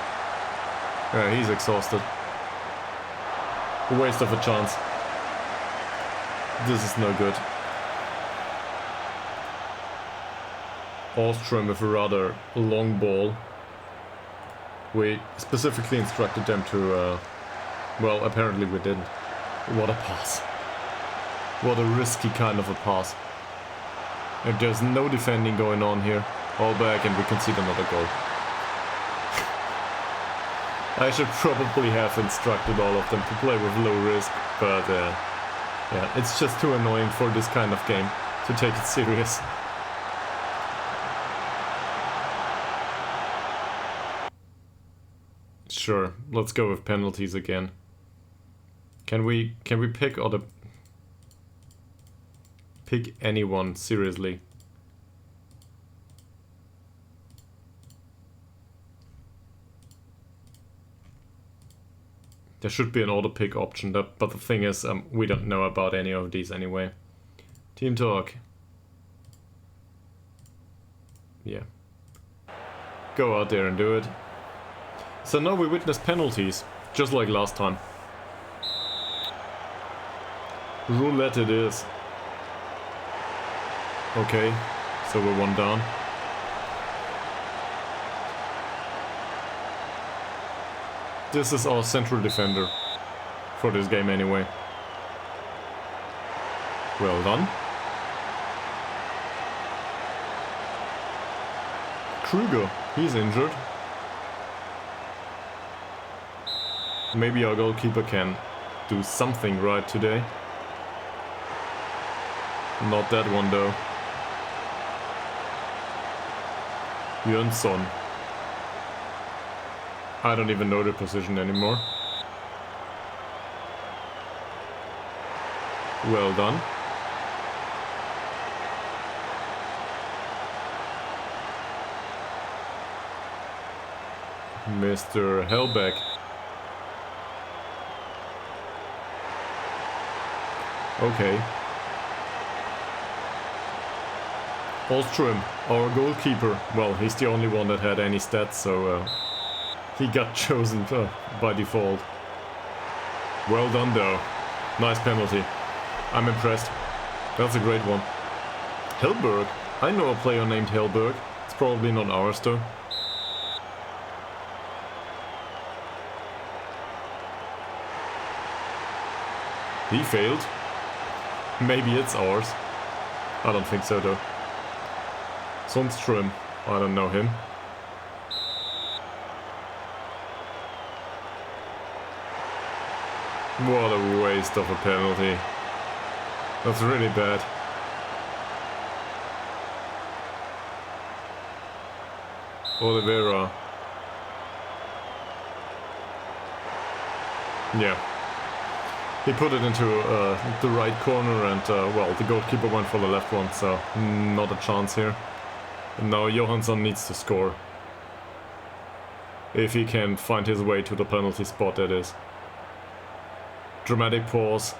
Yeah, he's exhausted. A waste of a chance. This is no good. Ostrom with a rather long ball. We specifically instructed them to... well, apparently we didn't. What a pass. What a risky kind of a pass. And there's no defending going on here. All back and we concede another goal. I should probably have instructed all of them to play with low risk, but yeah, it's just too annoying for this kind of game to take it serious. Sure, let's go with penalties again. Can we pick anyone seriously? There should be an auto pick option, but the thing is, we don't know about any of these anyway. Team talk. Yeah. Go out there and do it. So now we witness penalties, just like last time. Roulette it is. Okay, so we're one down. This is our central defender for this game anyway. Well done. Kruger, he's injured. Maybe our goalkeeper can do something right today. Not that one though. Jönsson. I don't even know the position anymore. Well done. Mr. Hellbeck. Okay. Ostrom, our goalkeeper. Well, he's the only one that had any stats, so he got chosen by default. Well done though. Nice penalty. I'm impressed. That's a great one. Hellberg. I know a player named Hellberg. It's probably not ours though. He failed. Maybe it's ours. I don't think so though. Sundström. I don't know him. What a waste of a penalty. That's really bad. Oliveira. Yeah. He put it into the right corner and, well, the goalkeeper went for the left one, so not a chance here. And now Johansson needs to score. If he can find his way to the penalty spot, that is. Dramatic pause.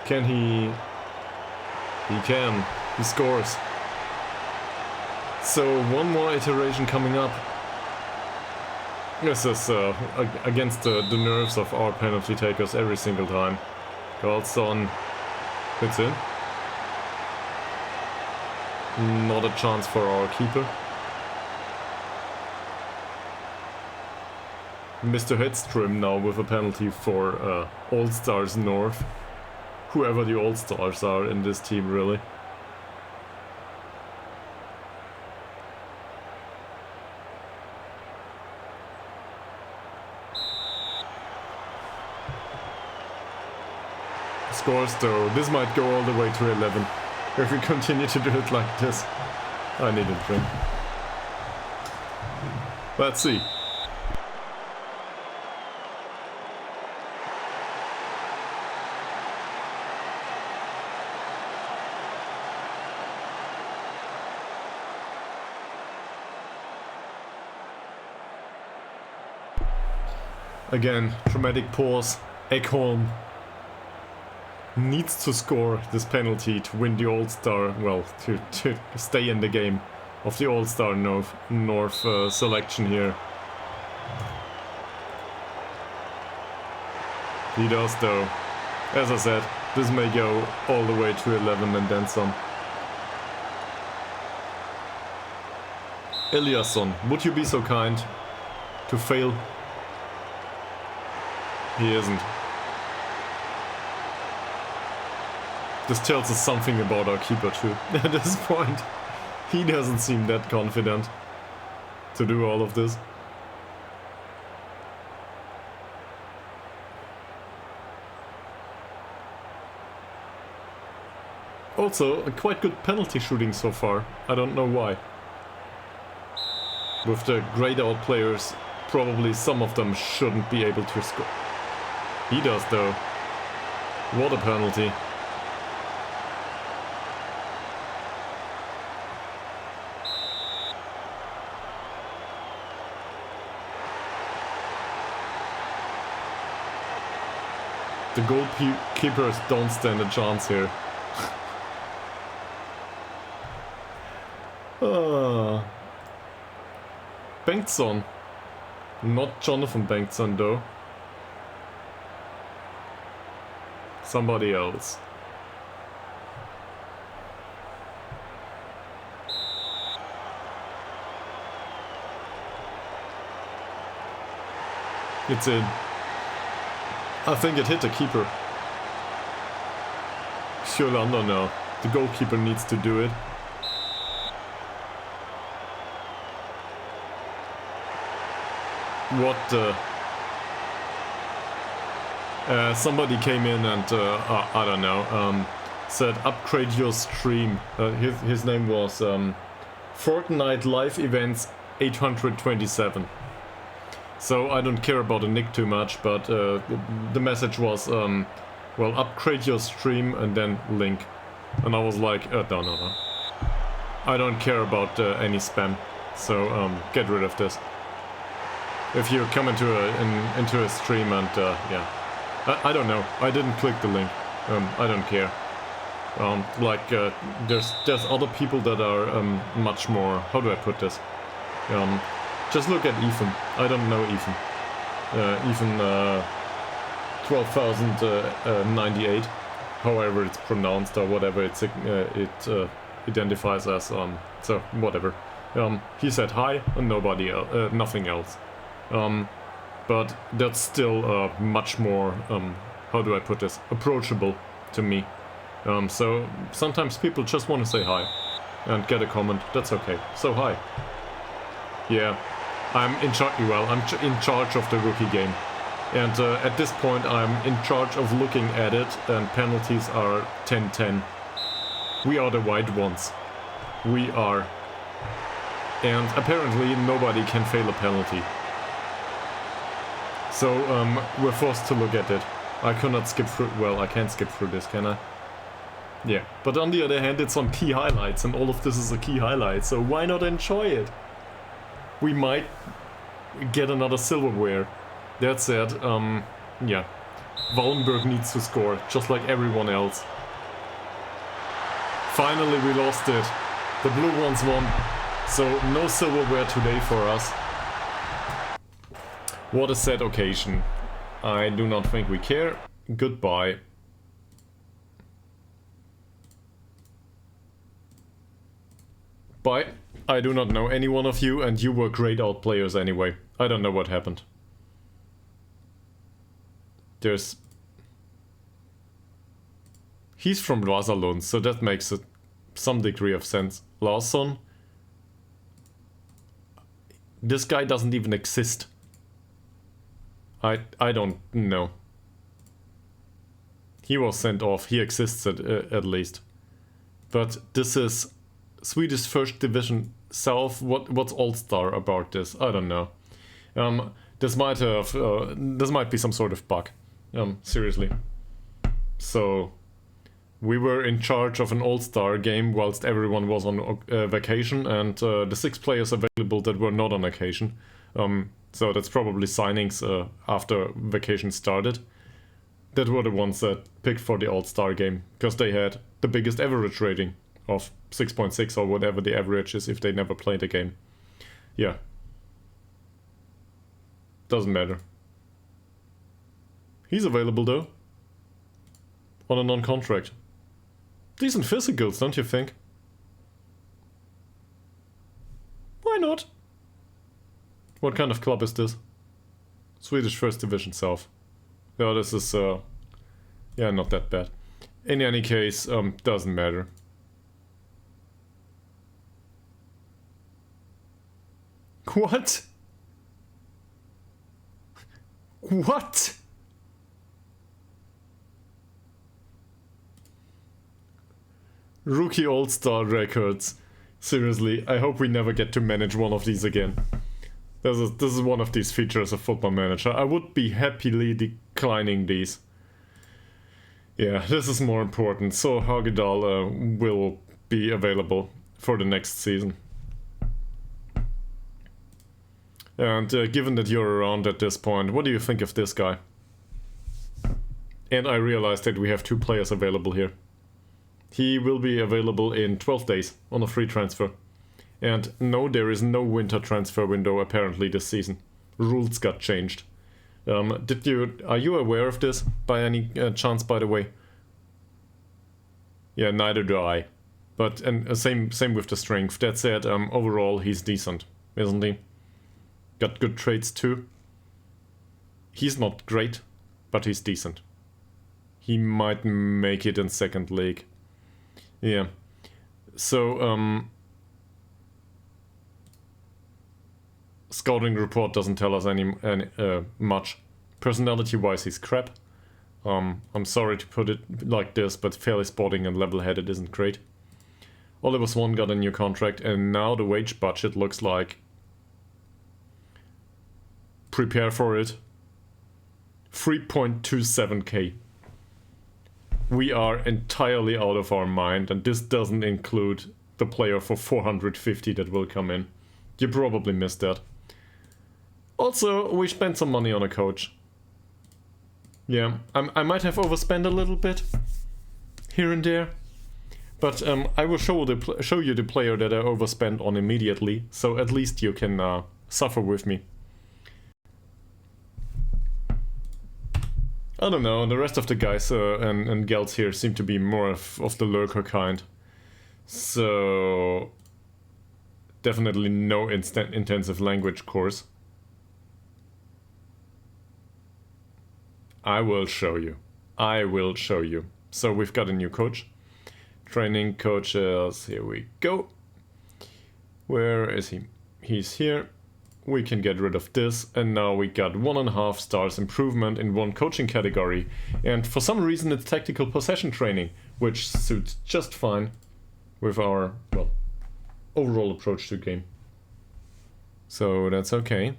Can he... He can. He scores. So, one more iteration coming up. This is against the nerves of our penalty takers every single time. Carlson hits in. Not a chance for our keeper. Mr. Hedstrom now with a penalty for All Stars North. Whoever the All Stars are in this team, really. scores though. This might go all the way to 11. If we continue to do it like this. I need a drink. Let's see. Again, dramatic pause. Ekholm needs to score this penalty to win the All-Star, well, to stay in the game of the All-Star North selection here. He does though. As I said, this may go all the way to 11 and then some. Eliasson, would you be so kind to fail? He isn't. This tells us something about our keeper too. At this point, he doesn't seem that confident to do all of this. Also, a quite good penalty shooting so far. I don't know why. With the grayed out players, probably some of them shouldn't be able to score. He does though. What a penalty. The goalkeepers don't stand a chance here. Bengtsson. Not Jonathan Bengtsson though. Somebody else. It's in. I think it hit the keeper. Sjolander now. The goalkeeper needs to do it. What the... somebody came in and, I don't know, said upgrade your stream. His name was Fortnite Live Events 827. So I don't care about the nick too much, but the message was, well, upgrade your stream and then link. And I was like, no. I don't care about any spam, so get rid of this. If you come into a stream and, yeah. I don't know, I didn't click the link, I don't care. There's other people that are much more, how do I put this? Just look at Ethan. I don't know Ethan. Ethan 12,098, however it's pronounced or whatever it identifies as. So whatever. He said hi and nobody else, nothing else. But that's still much more, how do I put this, approachable to me. So sometimes people just want to say hi and get a comment. That's okay. So hi. Yeah. I'm in charge. Well, I'm in charge of the rookie game, and at this point, I'm in charge of looking at it. And penalties are 10-10. We are the white ones. We are, and apparently nobody can fail a penalty. So we're forced to look at it. I cannot skip through. Well, I can't skip through this, can I? Yeah. But on the other hand, it's on key highlights, and all of this is a key highlight. So why not enjoy it? We might get another silverware. That said, yeah. Wallenberg needs to score, just like everyone else. Finally we lost it. The blue ones won. So no silverware today for us. What a sad occasion. I do not think we care. Goodbye. Bye. I do not know any one of you, and you were grayed out players anyway. I don't know what happened. There's... He's from Vasalund, so that makes some degree of sense. Larsson? This guy doesn't even exist. I don't know. He was sent off. He exists at least. But this is Swedish First Division South. What's All-Star about this? I don't know. This might be some sort of bug. Seriously. So we were in charge of an All-Star game whilst everyone was on vacation, and the 6 players available that were not on occasion. So that's probably signings after vacation started. That were the ones that picked for the All-Star game, because they had the biggest average rating of 6.6 or whatever the average is if they never played a game. Yeah. Doesn't matter. He's available though. On a non-contract. Decent physicals, don't you think? Why not? What kind of club is this? Swedish First Division South. Yeah, this is, yeah, not that bad. In any case, doesn't matter. What? What? Rookie All-Star records. Seriously, I hope we never get to manage one of these again. This is one of these features of Football Manager. I would be happily declining these. Yeah, this is more important. So Ytterhogdals will be available for the next season. And given that you're around at this point, what do you think of this guy? And I realized that we have 2 players available here. He will be available in 12 days on a free transfer. And no, there is no winter transfer window apparently this season. Rules got changed. Are you aware of this by any chance, by the way? Yeah, neither do I. But same with the strength. That said, overall he's decent, isn't he? Got good traits too. He's not great, but he's decent. He might make it in second league. Yeah. So, scouting report doesn't tell us any much. Personality-wise, he's crap. I'm sorry to put it like this, but fairly sporting and level-headed isn't great. Oliver Swan got a new contract, and now the wage budget looks like... Prepare for it. 3.27k. We are entirely out of our mind, and this doesn't include the player for 450 that will come in. You probably missed that. Also, we spent some money on a coach. Yeah, I might have overspent a little bit here and there, but I will show you the player that I overspent on immediately, so at least you can suffer with me. I don't know, the rest of the guys and gals here seem to be more of the lurker kind. So... definitely no intensive language course. I will show you. I will show you. So we've got a new coach. Training coaches, here we go. Where is he? He's here. We can get rid of this, and now we got 1.5 stars improvement in one coaching category. And for some reason it's tactical possession training, which suits just fine with our, well, overall approach to the game. So that's okay.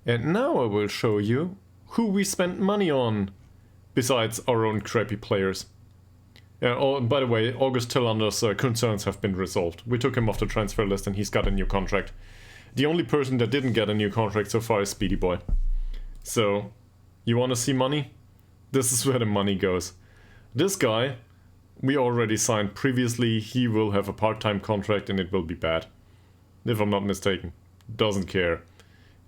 And now I will show you who we spent money on, besides our own crappy players. Oh, by the way, August Tillander's concerns have been resolved. We took him off the transfer list and he's got a new contract. The only person that didn't get a new contract so far is Speedy Boy. So, you want to see money? This is where the money goes. This guy, we already signed previously. He will have a part-time contract and it will be bad. If I'm not mistaken. Doesn't care.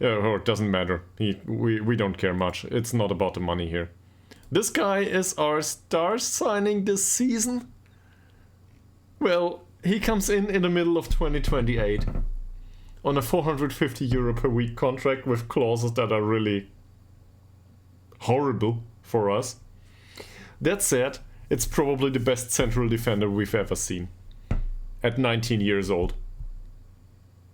Or it doesn't matter. We don't care much. It's not about the money here. This guy is our star signing this season. Well, he comes in the middle of 2028. On a 450 euro per week contract with clauses that are really horrible for us. That said, it's probably the best central defender we've ever seen. At 19 years old.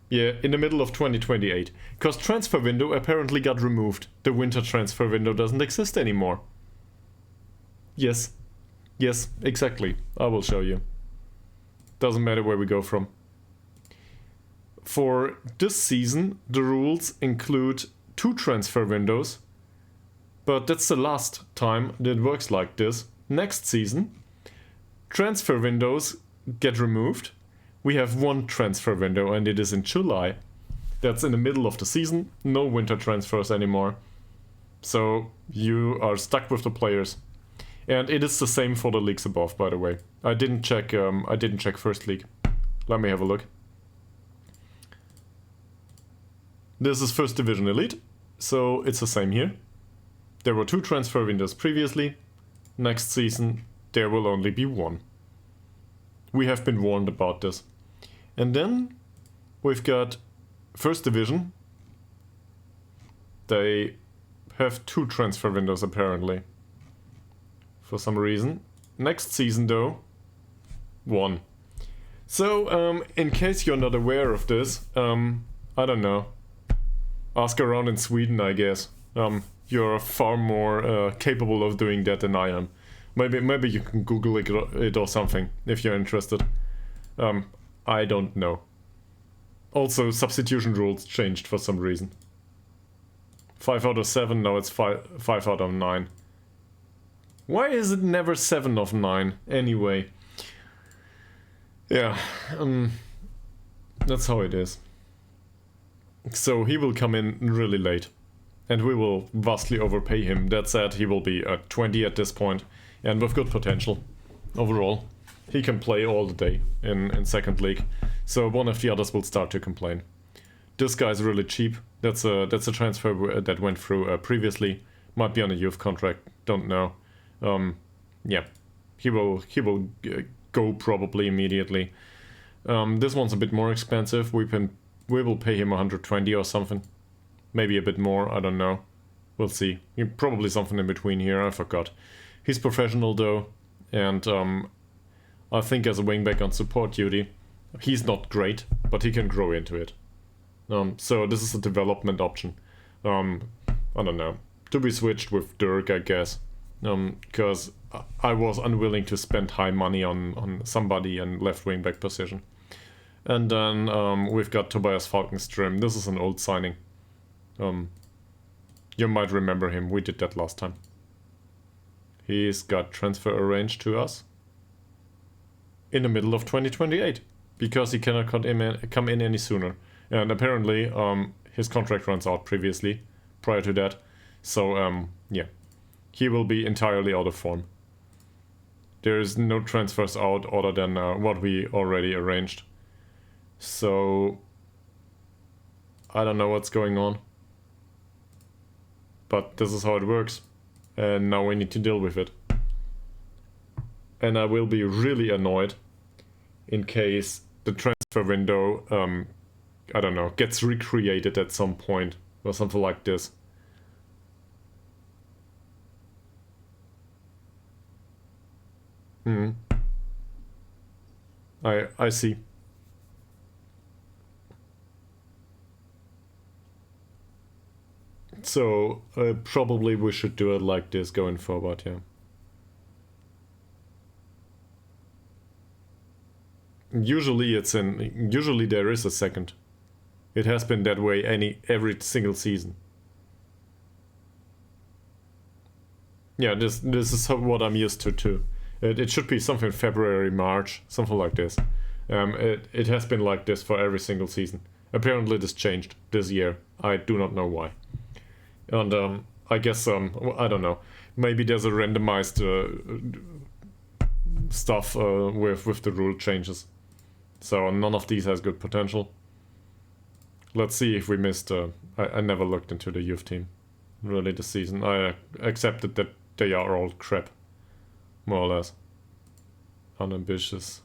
Yeah, in the middle of 2028. Because transfer window apparently got removed. The winter transfer window doesn't exist anymore. Yes, Yes, exactly. I will show you. Doesn't matter where we go from. For this season, the rules include 2 transfer windows, but that's the last time that it works like this. Next season, transfer windows get removed. We have 1 transfer window, and it is in July. That's in the middle of the season. No winter transfers anymore. So you are stuck with the players. And it is the same for the leagues above, by the way. I didn't check first league. Let me have a look. This is First Division Elite, so it's the same here. There were 2 transfer windows previously. Next season, there will only be 1. We have been warned about this. And then we've got First Division. They have 2 transfer windows apparently. For some reason. Next season though, 1. So, in case you're not aware of this, I don't know. Ask around in Sweden, I guess. You're far more capable of doing that than I am. Maybe you can Google it or something if you're interested. I don't know. Also, substitution rules changed for some reason. 5 out of 7, now it's 5 out of 9. Why is it never 7 of 9 anyway? Yeah, that's how it is. So he will come in really late, and we will vastly overpay him. That said, he will be at 20 at this point, and with good potential overall. He can play all the day in second league, so one of the others will start to complain. This guy's really cheap. That's a transfer that went through previously. Might be on a youth contract. Don't know. Yeah, he will go probably immediately. This one's a bit more expensive. We will pay him 120 or something. Maybe a bit more, I don't know. We'll see. Probably something in between here, I forgot. He's professional though, and I think as a wingback on support duty, he's not great, but he can grow into it. So this is a development option. I don't know. To be switched with Dirk, I guess. Because I was unwilling to spend high money on somebody in left wingback position. And then we've got Tobias Falkenström. This is an old signing. You might remember him. We did that last time. He's got transfer arranged to us in the middle of 2028 because he cannot come in any sooner. And apparently his contract runs out prior to that. So yeah, he will be entirely out of form. There is no transfers out other than what we already arranged. So I don't know what's going on, but this is how it works, and now we need to deal with it. And I will be really annoyed in case the transfer window, I don't know, gets recreated at some point or something like this. I see. So probably we should do it like this going forward, yeah. Usually there is a second. It has been that way every single season. Yeah, this is what I'm used to too. It should be something February, March, something like this. It has been like this for every single season. Apparently this changed this year. I do not know why. And I guess, I don't know. Maybe there's a randomized stuff with the rule changes. So none of these has good potential. Let's see if we missed... I never looked into the youth team really this season. I accepted that they are all crap. More or less. Unambitious.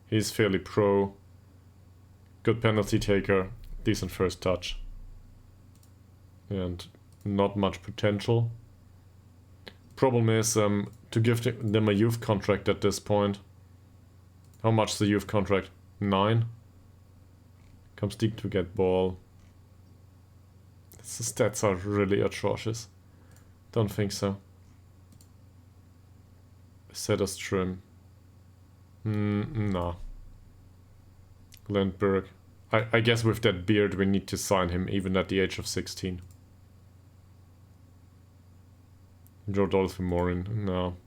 He's fairly pro. Good penalty taker. Decent first touch. And not much potential. Problem is to give them a youth contract at this point. How much the youth contract? 9? Comes deep to get ball. The stats are really atrocious. Don't think so. Setterström. Nah. Lindbergh. I guess with that beard we need to sign him even at the age of 16. Rodolfo Morin, no.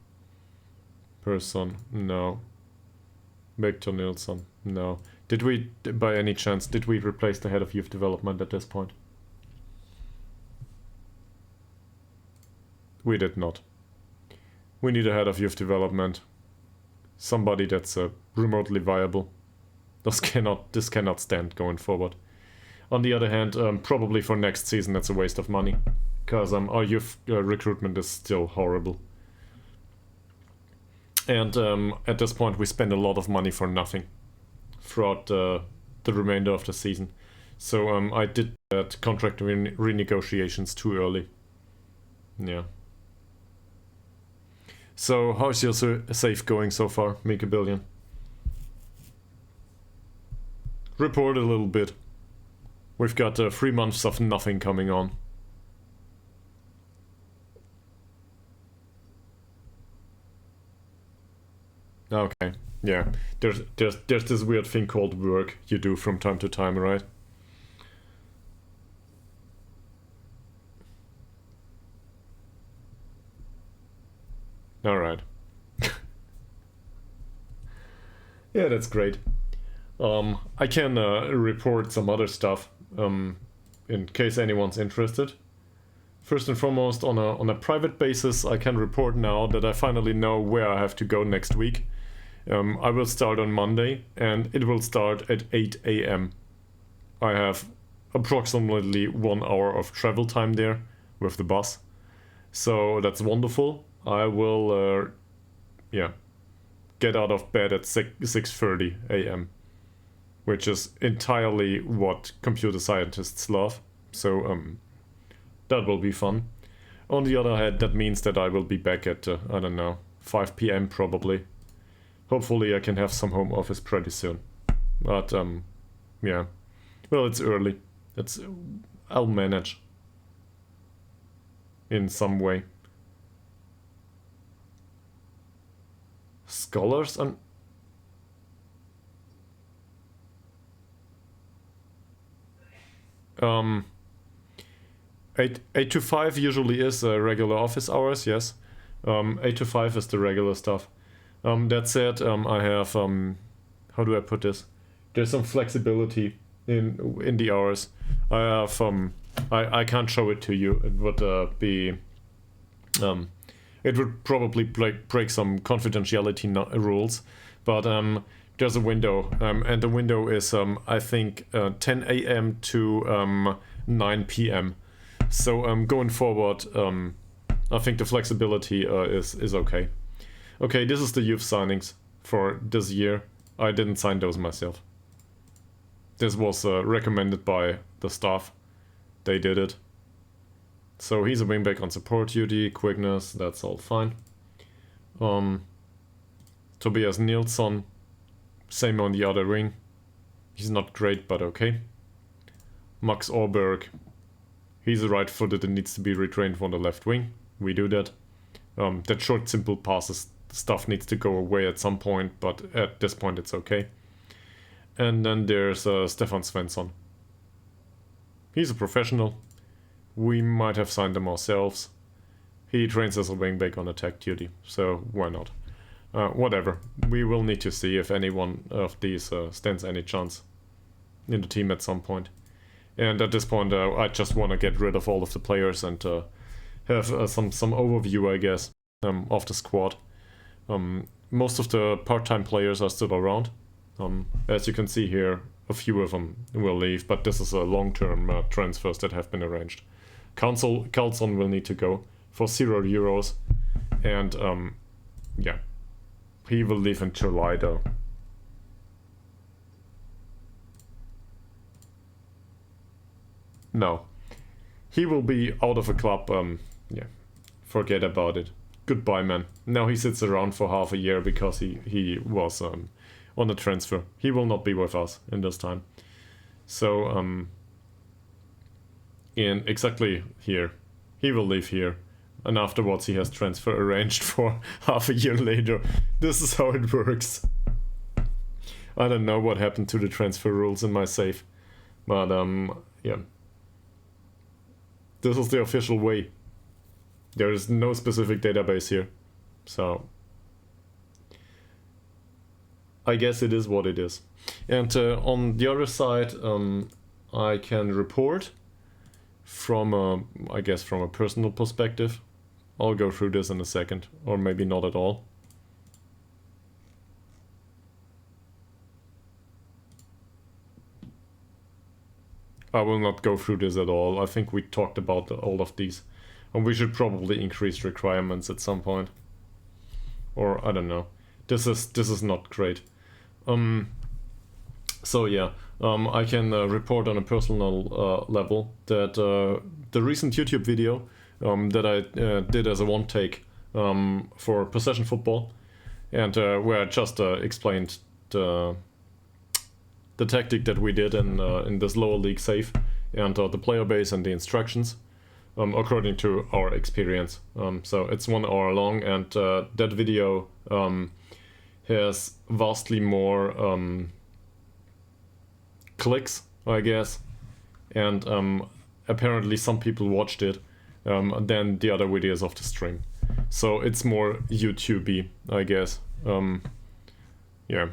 Persson, no. Victor Nilsson, no. Did we, by any chance, did we replace the head of youth development at this point? We did not. We need a head of youth development. Somebody that's remotely viable. This cannot stand going forward. On the other hand, probably for next season that's a waste of money. Because our youth recruitment is still horrible. And at this point we spend a lot of money for nothing throughout the remainder of the season. So I did that contract renegotiations too early. Yeah. So how's your save going so far, Mika Billion? Report a little bit. We've got 3 months of nothing coming on. Okay, yeah. There's this weird thing called work you do from time to time, right? Alright. Yeah, that's great. I can report some other stuff in case anyone's interested. First and foremost, on a private basis, I can report now that I finally know where I have to go next week. I will start on Monday, and it will start at 8 AM. I have approximately 1 hour of travel time there with the bus. So that's wonderful. I will, yeah, get out of bed at 6:30 AM. Which is entirely what computer scientists love. So that will be fun. On the other hand, that means that I will be back at, I don't know, 5 PM probably. Hopefully I can have some home office pretty soon. But yeah. Well, it's early. I'll manage. In some way. Scholars and... 8 to 5 usually is regular office hours, yes. 8 to 5 is the regular stuff. That said, I have, how do I put this? There's some flexibility in the hours. I have, I can't show it to you. It would be, it would probably break some confidentiality rules, but there's a window, and the window is, I think, 10 AM to 9 PM. So going forward, I think the flexibility is okay. Okay, this is the youth signings for this year. I didn't sign those myself. This was recommended by the staff. They did it. So he's a wingback on support duty, quickness, that's all fine. Tobias Nilsson, same on the other wing. He's not great, but okay. Max Orberg, he's right-footed and needs to be retrained on the left wing. We do that. That short, simple passes stuff needs to go away at some point, but at this point it's okay. And then there's Stefan Svensson. He's a professional. We might have signed him ourselves. He trains as a wingback on attack duty, so why not? Whatever. We will need to see if any one of these stands any chance in the team at some point. And at this point, I just want to get rid of all of the players and have some overview, I guess, of the squad. Most of the part-time players are still around. As you can see here, a few of them will leave, but this is a long-term transfers that have been arranged. Carlson will need to go for €0, and yeah, he will leave in July though. No, he will be out of a club. Yeah, forget about it. Goodbye, man. Now he sits around for half a year because he was on a transfer. He will not be with us in this time. So in exactly here, he will leave here. and afterwards he has transfer arranged for half a year later. This is how it works. I don't know what happened to the transfer rules in my safe, but yeah. This is the official way. There is no specific database here, so I guess it is what it is. And on the other side, I can report from I guess from a personal perspective. I'll go through this in a second, or maybe not at all. I will not go through this at all. I think we talked about all of these. And we should probably increase requirements at some point. Or, I don't know. This is not great. So yeah, I can report on a personal level that the recent YouTube video that I did as a one take for possession football, and where I just explained the tactic that we did in this lower league save, and the player base and the instructions according to our experience. So it's 1 hour long, and that video has vastly more clicks, I guess, and apparently some people watched it than the other videos of the stream. So it's more YouTube-y, I guess. Yeah.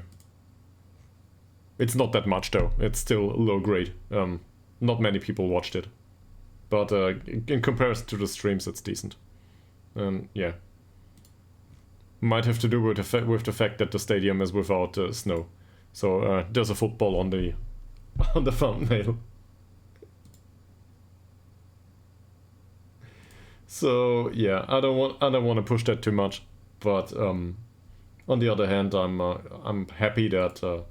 It's not that much though. It's still low grade. Not many people watched it, but in comparison to the streams, it's decent. Yeah. Might have to do with the fact that the stadium is without snow, so there's a football on the thumbnail. So yeah, I don't want to push that too much, but on the other hand, I'm happy that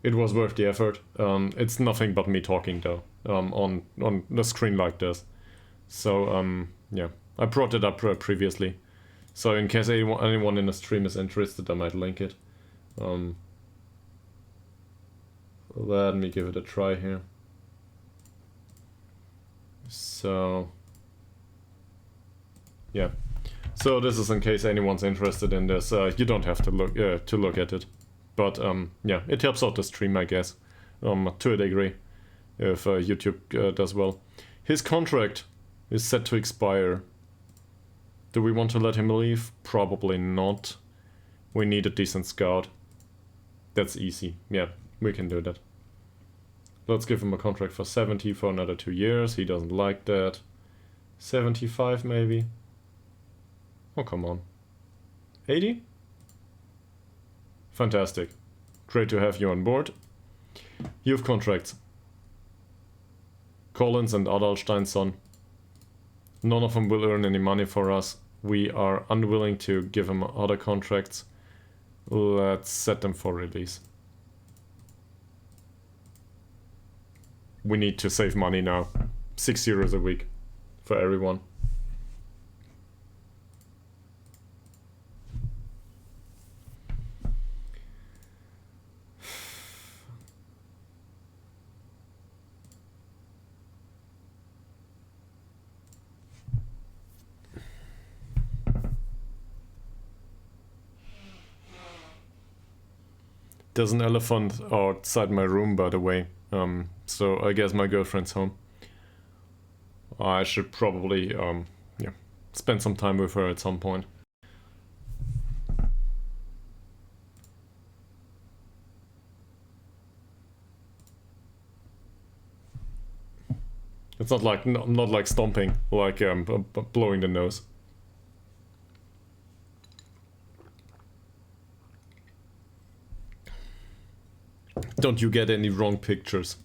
it was worth the effort. It's nothing but me talking though on the screen like this. So yeah, I brought it up previously. So in case anyone in the stream is interested, I might link it. Let me give it a try here. So yeah, so this is in case anyone's interested in this. You don't have to look at it, but yeah, it helps out the stream, I guess, to a degree, if YouTube does well. His contract is set to expire. Do we want to let him leave? Probably not. We need a decent scout. That's easy. Yeah, we can do that. Let's give him a contract for 70 for another 2 years. He doesn't like that. 75 maybe. Oh, come on. 80? Fantastic. Great to have you on board. You have contracts. Collins and Adalstein's son. None of them will earn any money for us. We are unwilling to give them other contracts. Let's set them for release. We need to save money now. €6 a week for everyone. There's an elephant outside my room, by the way. So I guess my girlfriend's home. I should probably yeah, spend some time with her at some point. It's not like stomping, like blowing the nose. Don't you get any wrong pictures?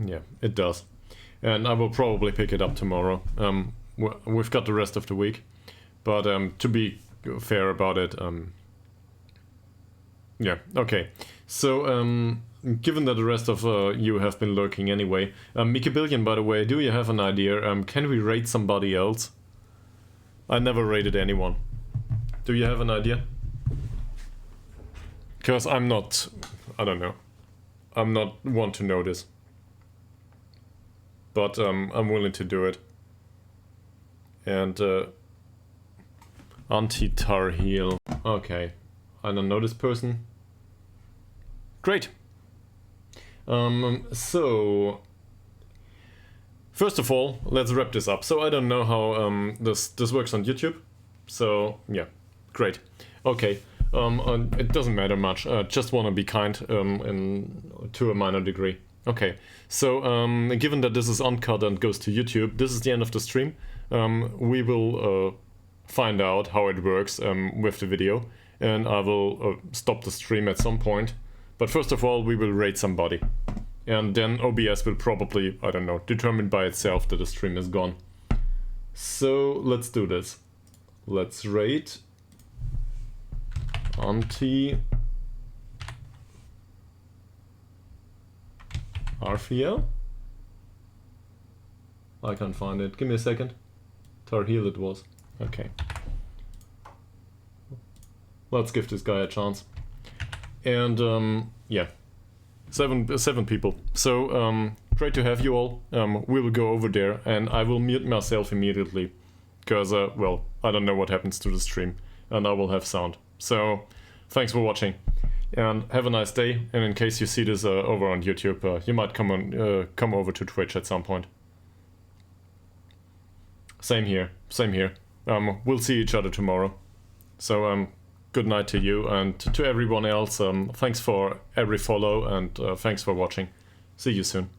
Yeah, it does. And I will probably pick it up tomorrow. We've got the rest of the week. But to be fair about it, yeah, okay. So, given that the rest of you have been lurking anyway, Mickey Billion, by the way, do you have an idea? Can we raid somebody else? I never raided anyone. Do you have an idea? Because I'm not, I don't know. I'm not one to know this. But I'm willing to do it. and anti-tar heel. Okay, I don't know this person. Great. So first of all, let's wrap this up. So I don't know how this works on YouTube. So yeah, great. Okay. It doesn't matter much. Just want to be kind to a minor degree. Okay, so given that this is uncut and goes to YouTube, this is the end of the stream. We will find out how it works with the video, and I will stop the stream at some point. But first of all, we will rate somebody, and then OBS will probably, I don't know, determine by itself that the stream is gone. So let's do this. Let's rate anti-RFL? I can't find it. Give me a second. Tar heel it was. Okay. Let's give this guy a chance. And yeah, seven people. So great to have you all. We will go over there, and I will mute myself immediately, because well, I don't know what happens to the stream, and I will have sound. So thanks for watching, and have a nice day. And in case you see this over on YouTube, you might come over to Twitch at some point. Same here. We'll see each other tomorrow. So good night to you, and to everyone else. Thanks for every follow, and thanks for watching. See you soon.